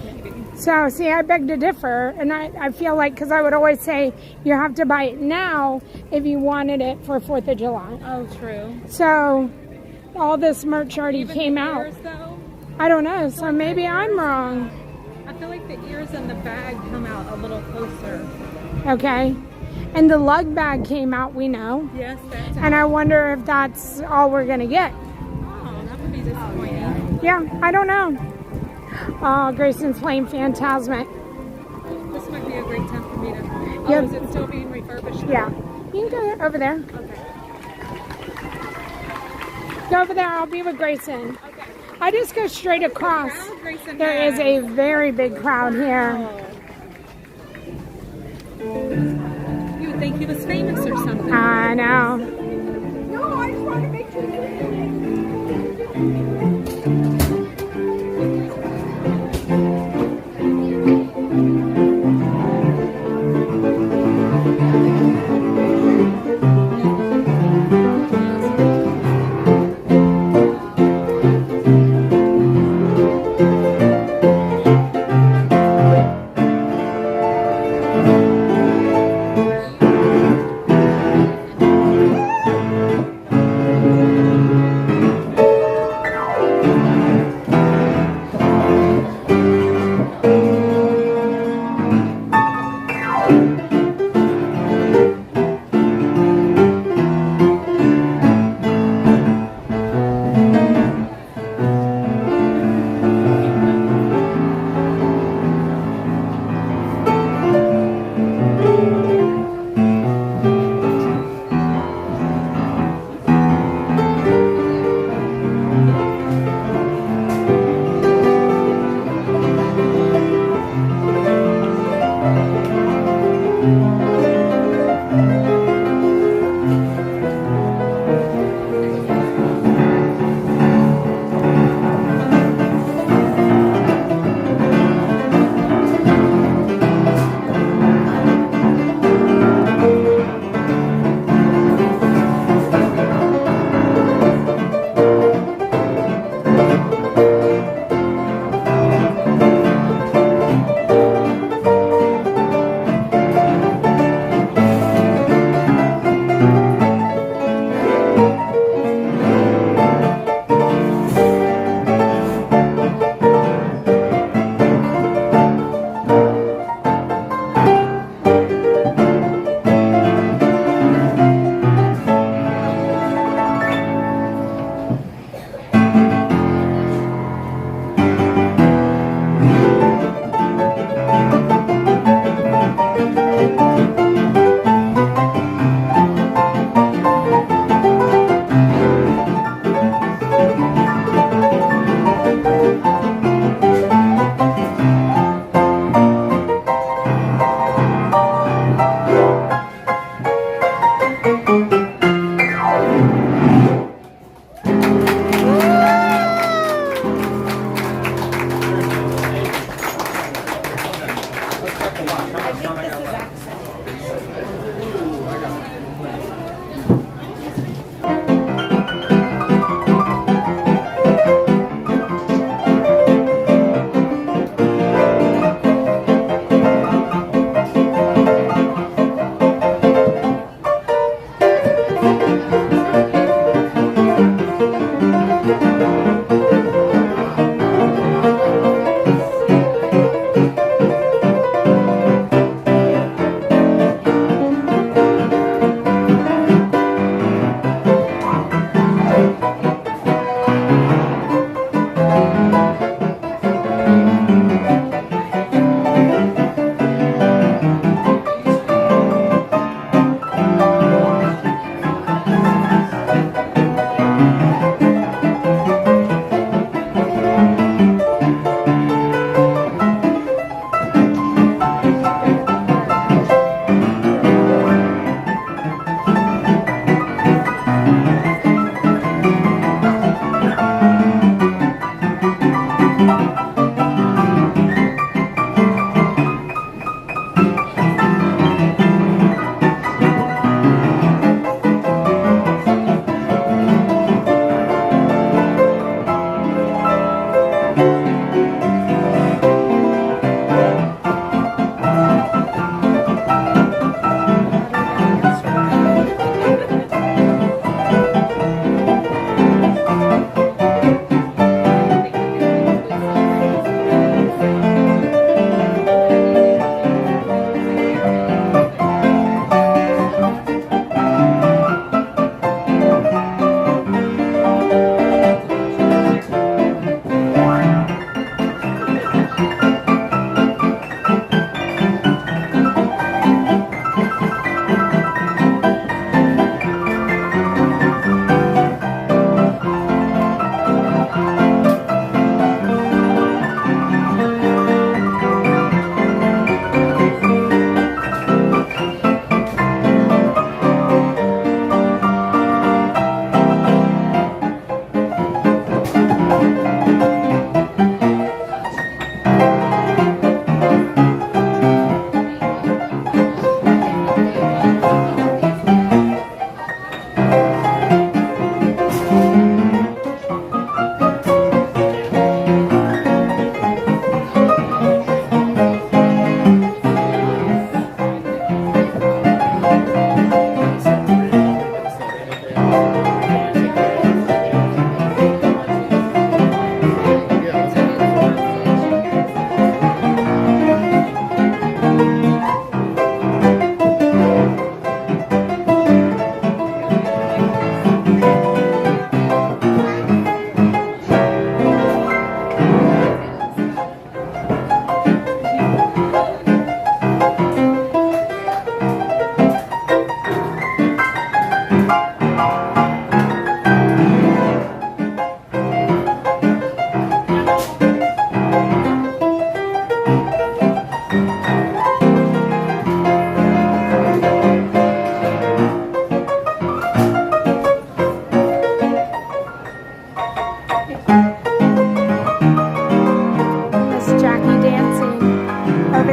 Maybe. So, see, I beg to differ, and I feel like, because I would always say you have to buy it now if you wanted it for 4th of July. Oh, true. So, all this merch already Even came the out. ears, though? I don't know, so maybe I'm wrong. I feel like the ears and the bag come out a little closer. Okay. And the lug bag came out, we know. Yes, that's And I wonder if that's all we're going to get. Oh, that would be disappointing. Yeah, I don't know. Oh, Grayson's playing Phantasmic. This might be a great time for me to... Oh, Yep. is it still being refurbished? Yeah. You can go over there. Okay. Go over there. I'll be with Grayson. Okay. I just go straight across. Crowd Grayson There is has. a very big crowd here. You would think he was famous or something. I know. No, I just want to make sure.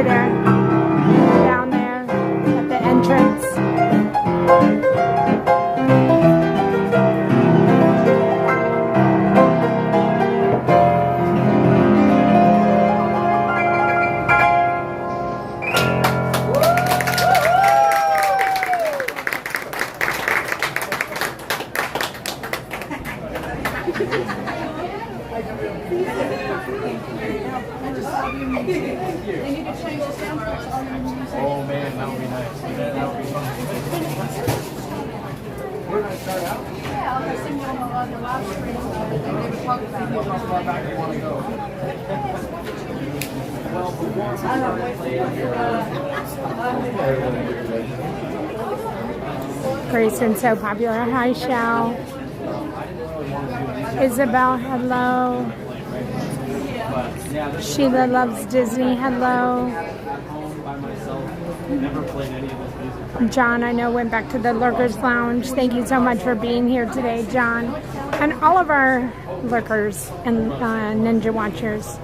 over there. Down there at the entrance. Oh man, that would be nice. That would be fun. Where did I start out? Yeah, I'll just send you on the last screen. How far back do you want to go? Well, before Grayson's so popular. Hi, Shao. Isabel, hello. Sheila loves Disney, hello. John, I know, went back to the Lurkers Lounge. Thank you so much for being here today, John. And all of our Lurkers and Ninja Watchers.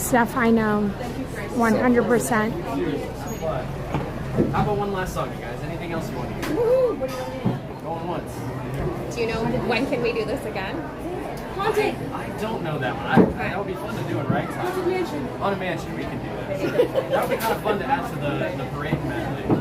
Stuff I know, 100%. How about one last song, you guys? Anything else you want to hear? Going once. Do you know when can we do this again? Haunted. I don't know that one. That would be fun to do in right time. On a mansion. On a mansion, we can do that. That would be kind of fun to add to the parade medley.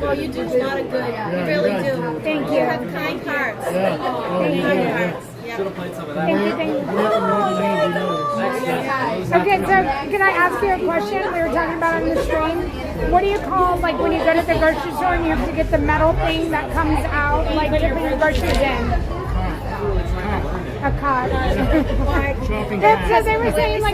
Well, you do a lot of good. You really do. Thank you. You have kind hearts. Thank you. Should have played some of that. Thank you, thank you. Okay, so can I ask you a question? We were talking about on the stream. What do you call, like, when you go to the grocery store and you have to get the metal thing that comes out, like, to put your groceries in? A cart. So they were saying like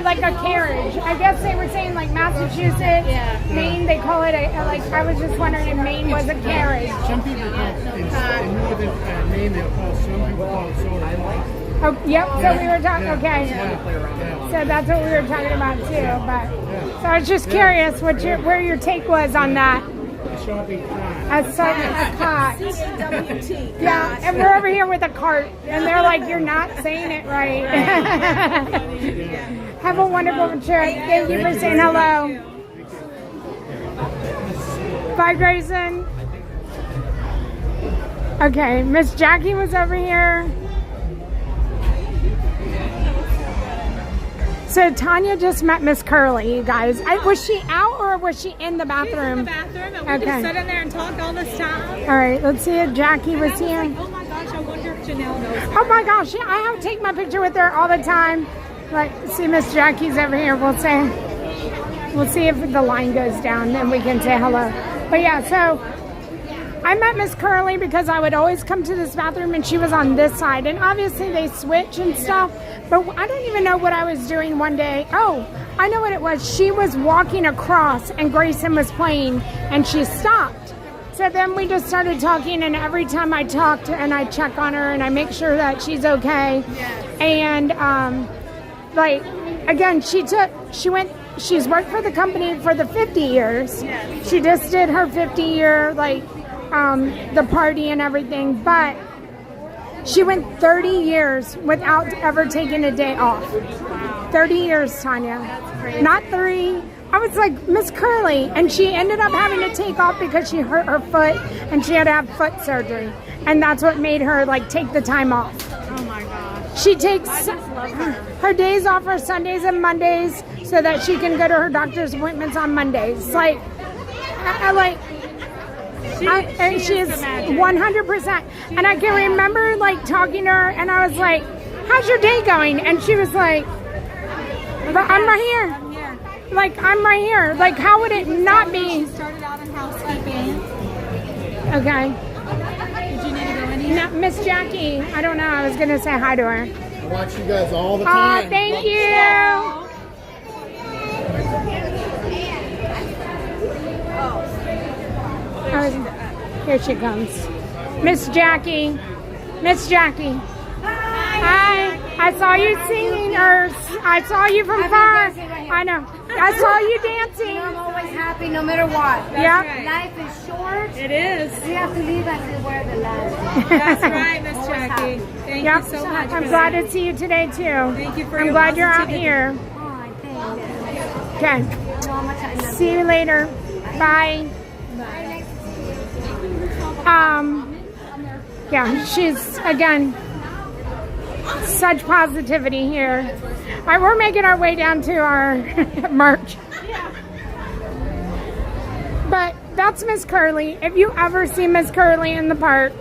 like a carriage. I guess they were saying like Massachusetts, Maine. They call it a like. I was just wondering if Maine was a carriage. Some people call it, in northern Maine, they'll call some people call it soda. Oh, yep. So we were talking. Okay. So that's what we were talking about too. But so I was just curious what where your take was on that. Shopping cart. A cart. Yeah, and we're over here with a cart, and they're like, "You're not saying it right." Have a wonderful trip. Thank you for saying hello. Bye, Grayson. Okay, Miss Jackie was over here. So Tanya just met Miss Curly, you guys. Was she out or was she in the bathroom? She was in the bathroom, and we just sat in there and talked all this time. All right, let's see if Jackie was here. Like, oh my gosh, I wonder if Janelle knows her. Oh my gosh, yeah, I have to take my picture with her all the time. Like, see, Miss Jackie's over here. We'll see if the line goes down, then we can say hello. But yeah, so I met Miss Curly because I would always come to this bathroom and she was on this side. And obviously they switch and stuff. But I don't even know what I was doing one day. Oh, I know what it was. She was walking across and Grayson was playing and she stopped. So then we just started talking, and every time I talked and I check on her and I make sure that she's okay. And like, again, she's worked for the company for the 50 years. She just did her 50-year, like, the party and everything, but she went 30 years without ever taking a day off. 30 years, Tanya. Not 3. I was like, Miss Curly, and she ended up having to take off because she hurt her foot and she had to have foot surgery, and that's what made her like take the time off. Oh my gosh. She takes her days off are Sundays and Mondays so that she can go to her doctor's appointments on Mondays. Like, and she is 100%. And I can remember like talking to her, and I was like, "How's your day going?" And she was like, "But I'm right here. Like, I'm right here. Like, how would it not be?" She started out in housekeeping. Okay. Did you need to go in here? No, Miss Jackie. I don't know. I was gonna say hi to her. I watch you guys all the time. Oh, thank you. Here she comes. Miss Jackie. Miss Jackie. Hi. I saw you singing, or I saw you from far. I know. I saw you dancing. I'm always happy no matter what. Yeah. Right. Life is short. It is. We have to live until we're the last. That's right, Miss Jackie. Thank you so much. I'm glad to see you today too. Thank you for I'm your glad you're out positivity. here. Oh, thank you. Okay. See you later. Bye. Yeah, she's, again, such positivity here. All right, we're making our way down to our merch. But that's Miss Curly. If you ever see Miss Curly in the park,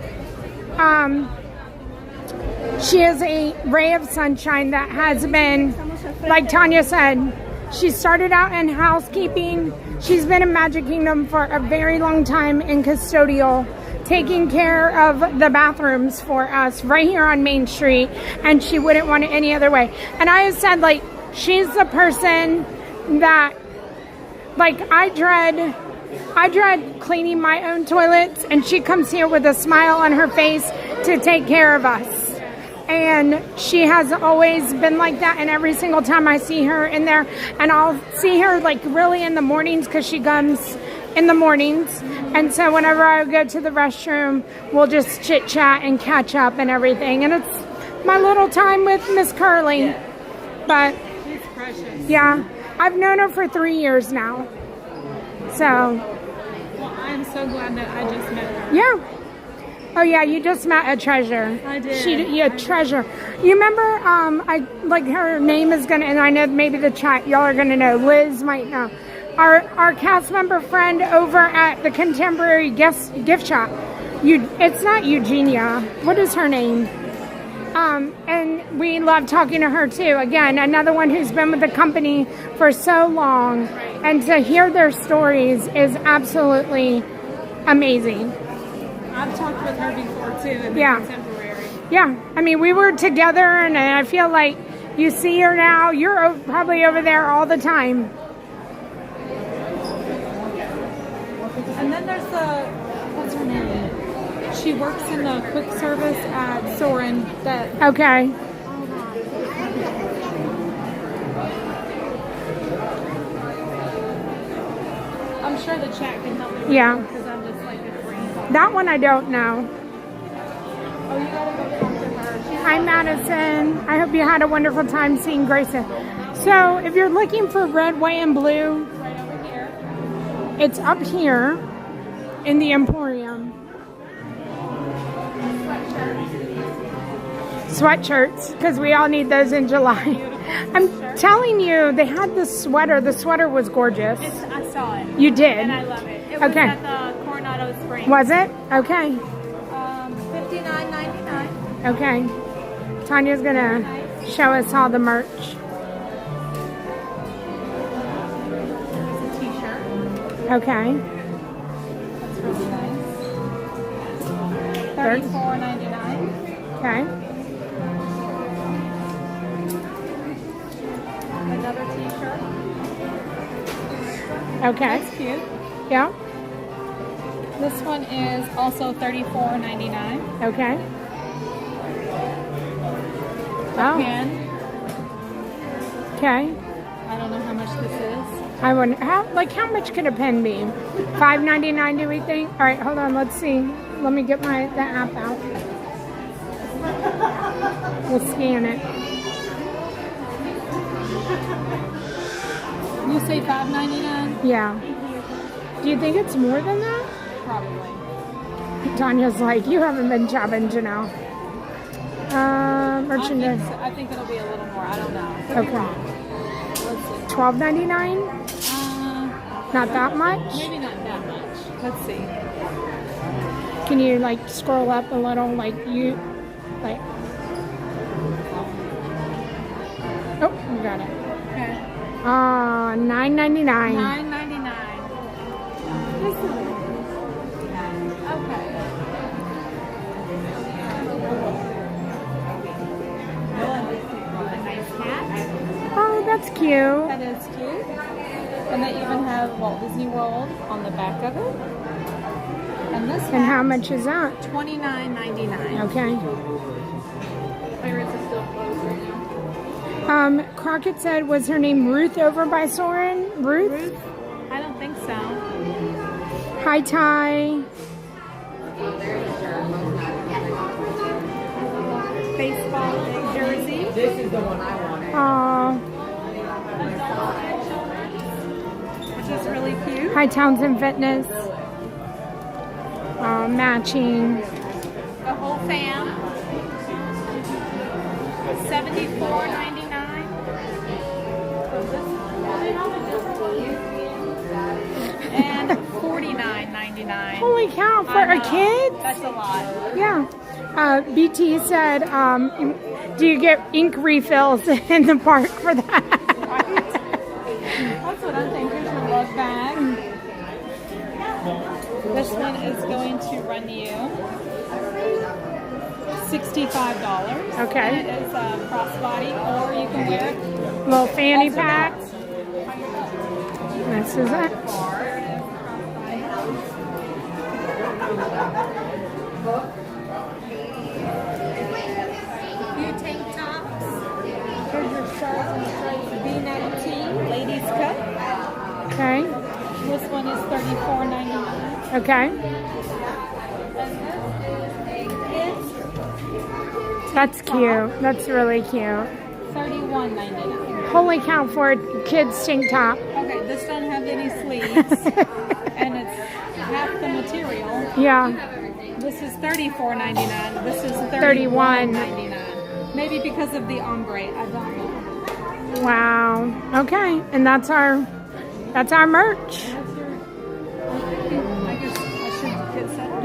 she is a ray of sunshine that has been, like Tanya said, she started out in housekeeping. She's been in Magic Kingdom for a very long time in custodial, taking care of the bathrooms for us right here on Main Street, and she wouldn't want it any other way. And I have said, like, she's the person that, like, I dread cleaning my own toilets, and she comes here with a smile on her face to take care of us. And she has always been like that, and every single time I see her in there, and I'll see her like really in the mornings because she comes in the mornings. And so whenever I go to the restroom, we'll just chit chat and catch up and everything. And it's my little time with Miss Curly. But She's precious. yeah, I've known her for 3 years now. So Well, I'm so glad that I just met her. yeah. Oh yeah, you just met a treasure. I did. A treasure. You remember? I like her name is gonna, and I know maybe the chat y'all are gonna know. Liz might know. Our cast member friend over at the Contemporary gift shop. It's not Eugenia. What is her name? And we love talking to her too. Again, another one who's been with the company for so long. And to hear their stories is absolutely amazing. I've talked with her before too in the contemporary. Yeah. I mean, we were together, and I feel like you see her now. You're probably over there all the time. And then there's what's her name? She works in the quick service at Soren. Okay. I'm sure the chat can help me. Yeah. Because I'm just like a brain. That one I don't know. Oh, you gotta go talk to her. Hi, Madison. I hope you had a wonderful time seeing Grayson. So, if you're looking for red, white, and blue, Right over here. it's up here in the Emporium. Sweatshirts, because we all need those in July. I'm telling you, they had this sweater. The sweater was gorgeous. I saw it. You did? And I love it. It was Okay. at the Coronado Springs. Was it? Okay. $59.99. Okay. Tanya's going to show us all the merch. There's a t-shirt. Okay. That's really nice. $34.99. Okay. Another t-shirt. Okay. That's cute. Yeah. This one is also $34.99. Okay. A pen. Okay. I don't know how much this is. I wonder how much could a pen be? $5.99, do we think? All right, hold on. Let's see. Let me get the app out. We'll scan it. You say $5.99? Yeah. Do you think it's more than that? Probably. Tanya's like, you haven't been shopping, Janelle. Merchandise. I think it'll be a little more. I don't know. Could be Okay. wrong. Let's see. $12.99? Not that much? Maybe not that much. Let's see. Can you like scroll up a little? Oh, you got it. Okay. $9.99. $9.99. Okay. A nice hat. Oh, that's cute. That is cute. And they even have Walt Disney World on the back of it. And this And how much is that? $29.99. Okay. Pirates is still closed right now. Crockett said, was her name Ruth over by Soren? Ruth? I don't think so. Hi, Ty. Baseball jersey. This is the one I wanted. Which is really cute. Hi, Townsend Fitness. Matching. The whole fam. $74.99. And $49.99. Holy cow, for a kid? That's a lot. Yeah. BT said, do you get ink refills in the park for that? That's what I'm thinking. Here's your love bag. This one is going to run you $65. Okay. And it is a crossbody, or you can wear it. Little fanny pack. This is it. Few tank tops. Here's your stars and stripes V-neck tee, ladies cut. Okay. This one is $34.99. Okay. That's cute. That's really cute. $31.99. Holy cow, for a kid's tank top. Okay, this don't have any sleeves, and it's half the material. Yeah. This is $34.99. This is $31. $31.99. Maybe because of the ombre. I don't know. Wow. Okay. And that's our merch. I guess I should get set up.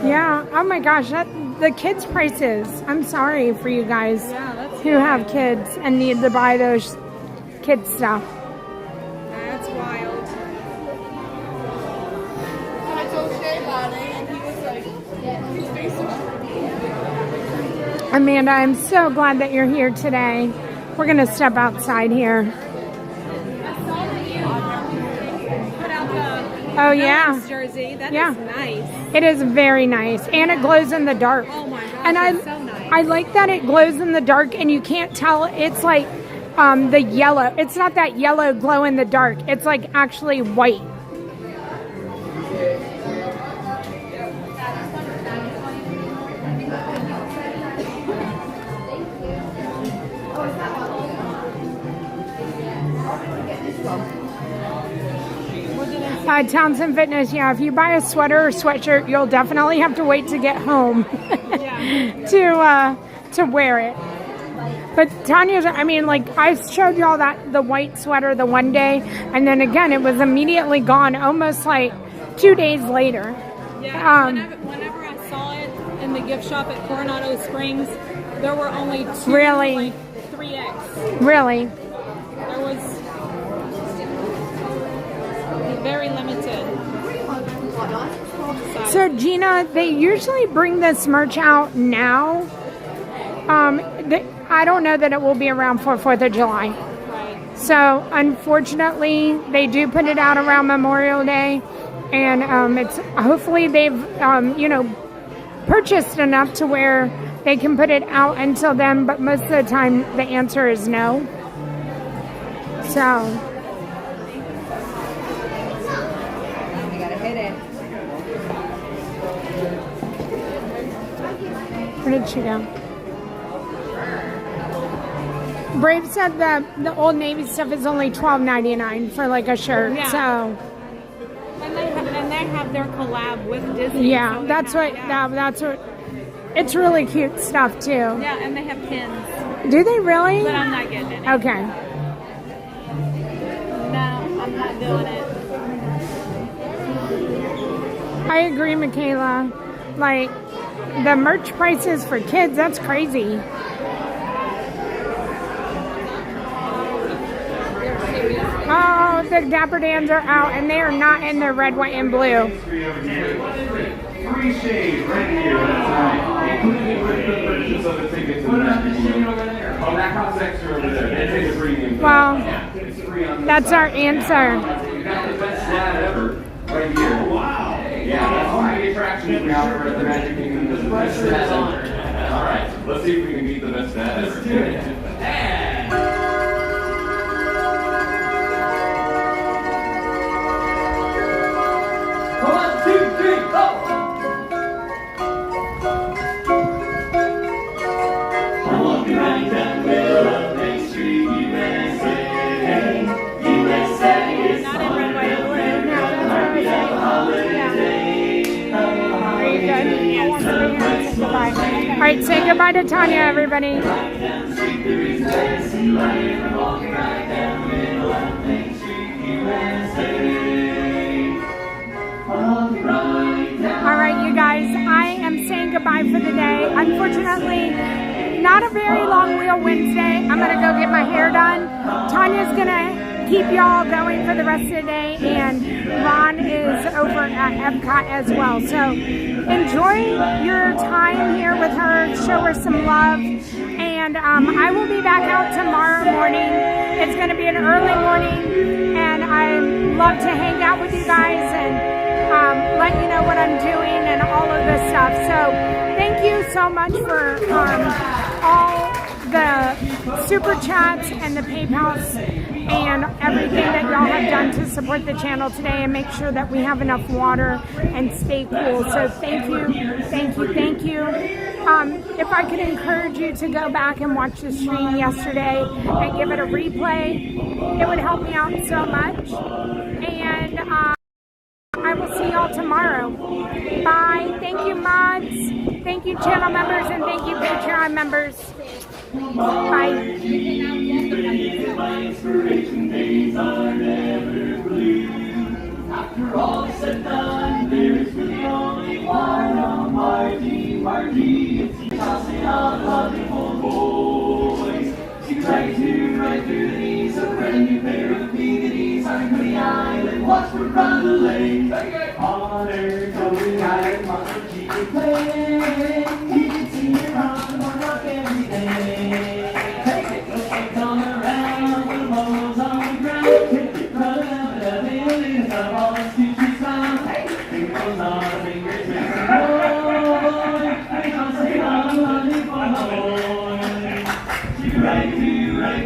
Yeah. Oh my gosh, the kids' prices. I'm sorry for you guys who have kids and need to buy those kids stuff. That's wild. I told Shay about it, and he was like, his face was Amanda, I'm so glad that you're here today. We're going to step outside here. Oh yeah, jersey. That yeah. is nice. It is very nice, and it glows in the dark. Oh my gosh, and that's so nice. I like that it glows in the dark, and you can't tell. It's like the yellow. It's not that yellow glow in the dark. It's like actually white. Townsend Fitness, yeah, if you buy a sweater or sweatshirt, you'll definitely have to wait to get home to wear it. But Tanya's, I mean, like, I showed y'all the white sweater the one day, and then again, it was immediately gone almost like 2 days later. Yeah, whenever I saw it in the gift shop at Coronado Springs, there were only two, really? like 3X. Really? There was very limited. So Gina, they usually bring this merch out now. I don't know that it will be around for 4th of July. Right. So unfortunately, they do put it out around Memorial Day, and it's hopefully they've purchased enough to where they can put it out until then. But most of the time, the answer is no. So. Where did she go? Brave said that the Old Navy stuff is only $12.99 for like a shirt. Yeah. So. And they have their collab with Disney. Yeah, so that's what. It's really cute stuff too. Yeah, and they have pins. Do they really? But I'm not getting it. Okay. No, I'm not doing it. I agree, Michaela. Like, the merch prices for kids, that's crazy. Oh, the Dapper Dans are out, and they are not in the red, white, and blue. Free shade right here, including with the purchase of a ticket to the shade over there. Oh, that costs extra over there. It is a premium. Well, it's free on that's our answer. You got the best slab ever right here. Wow. Yeah, that's why the attraction now for the Magic Kingdom is the best stat ever. All right, let's see if we can beat the best stat ever. Let's do it. All right, say goodbye to Tanya, everybody. All right, you guys, I am saying goodbye for the day. Unfortunately, not a very long wheel Wednesday. I'm going to go get my hair done. Tanya's going to keep y'all going for the rest of the day, and Ron is over at Epcot as well. So enjoy your time here with her, show her some love, and I will be back out tomorrow morning. It's going to be an early morning, and I love to hang out with you guys and let you know what I'm doing and all of this stuff. So thank you so much for all the super chats and the PayPals and everything that y'all have done to support the channel today and make sure that we have enough water and stay cool. So thank you, thank you, thank you. If I could encourage you to go back and watch the stream yesterday and give it a replay, it would help me out so much. And I will see y'all tomorrow. Bye. Thank you, mods. Thank you, channel members, and thank you, Patreon members. Bye. After all said and done, there is really only one Almighty, mighty lane. Honor, Toby, guide, mother, keep it playing. You can see it run, rock every day. Take it, come around, the balls on the ground. Take it, run out of the building, the balls to the sound. Hey, people not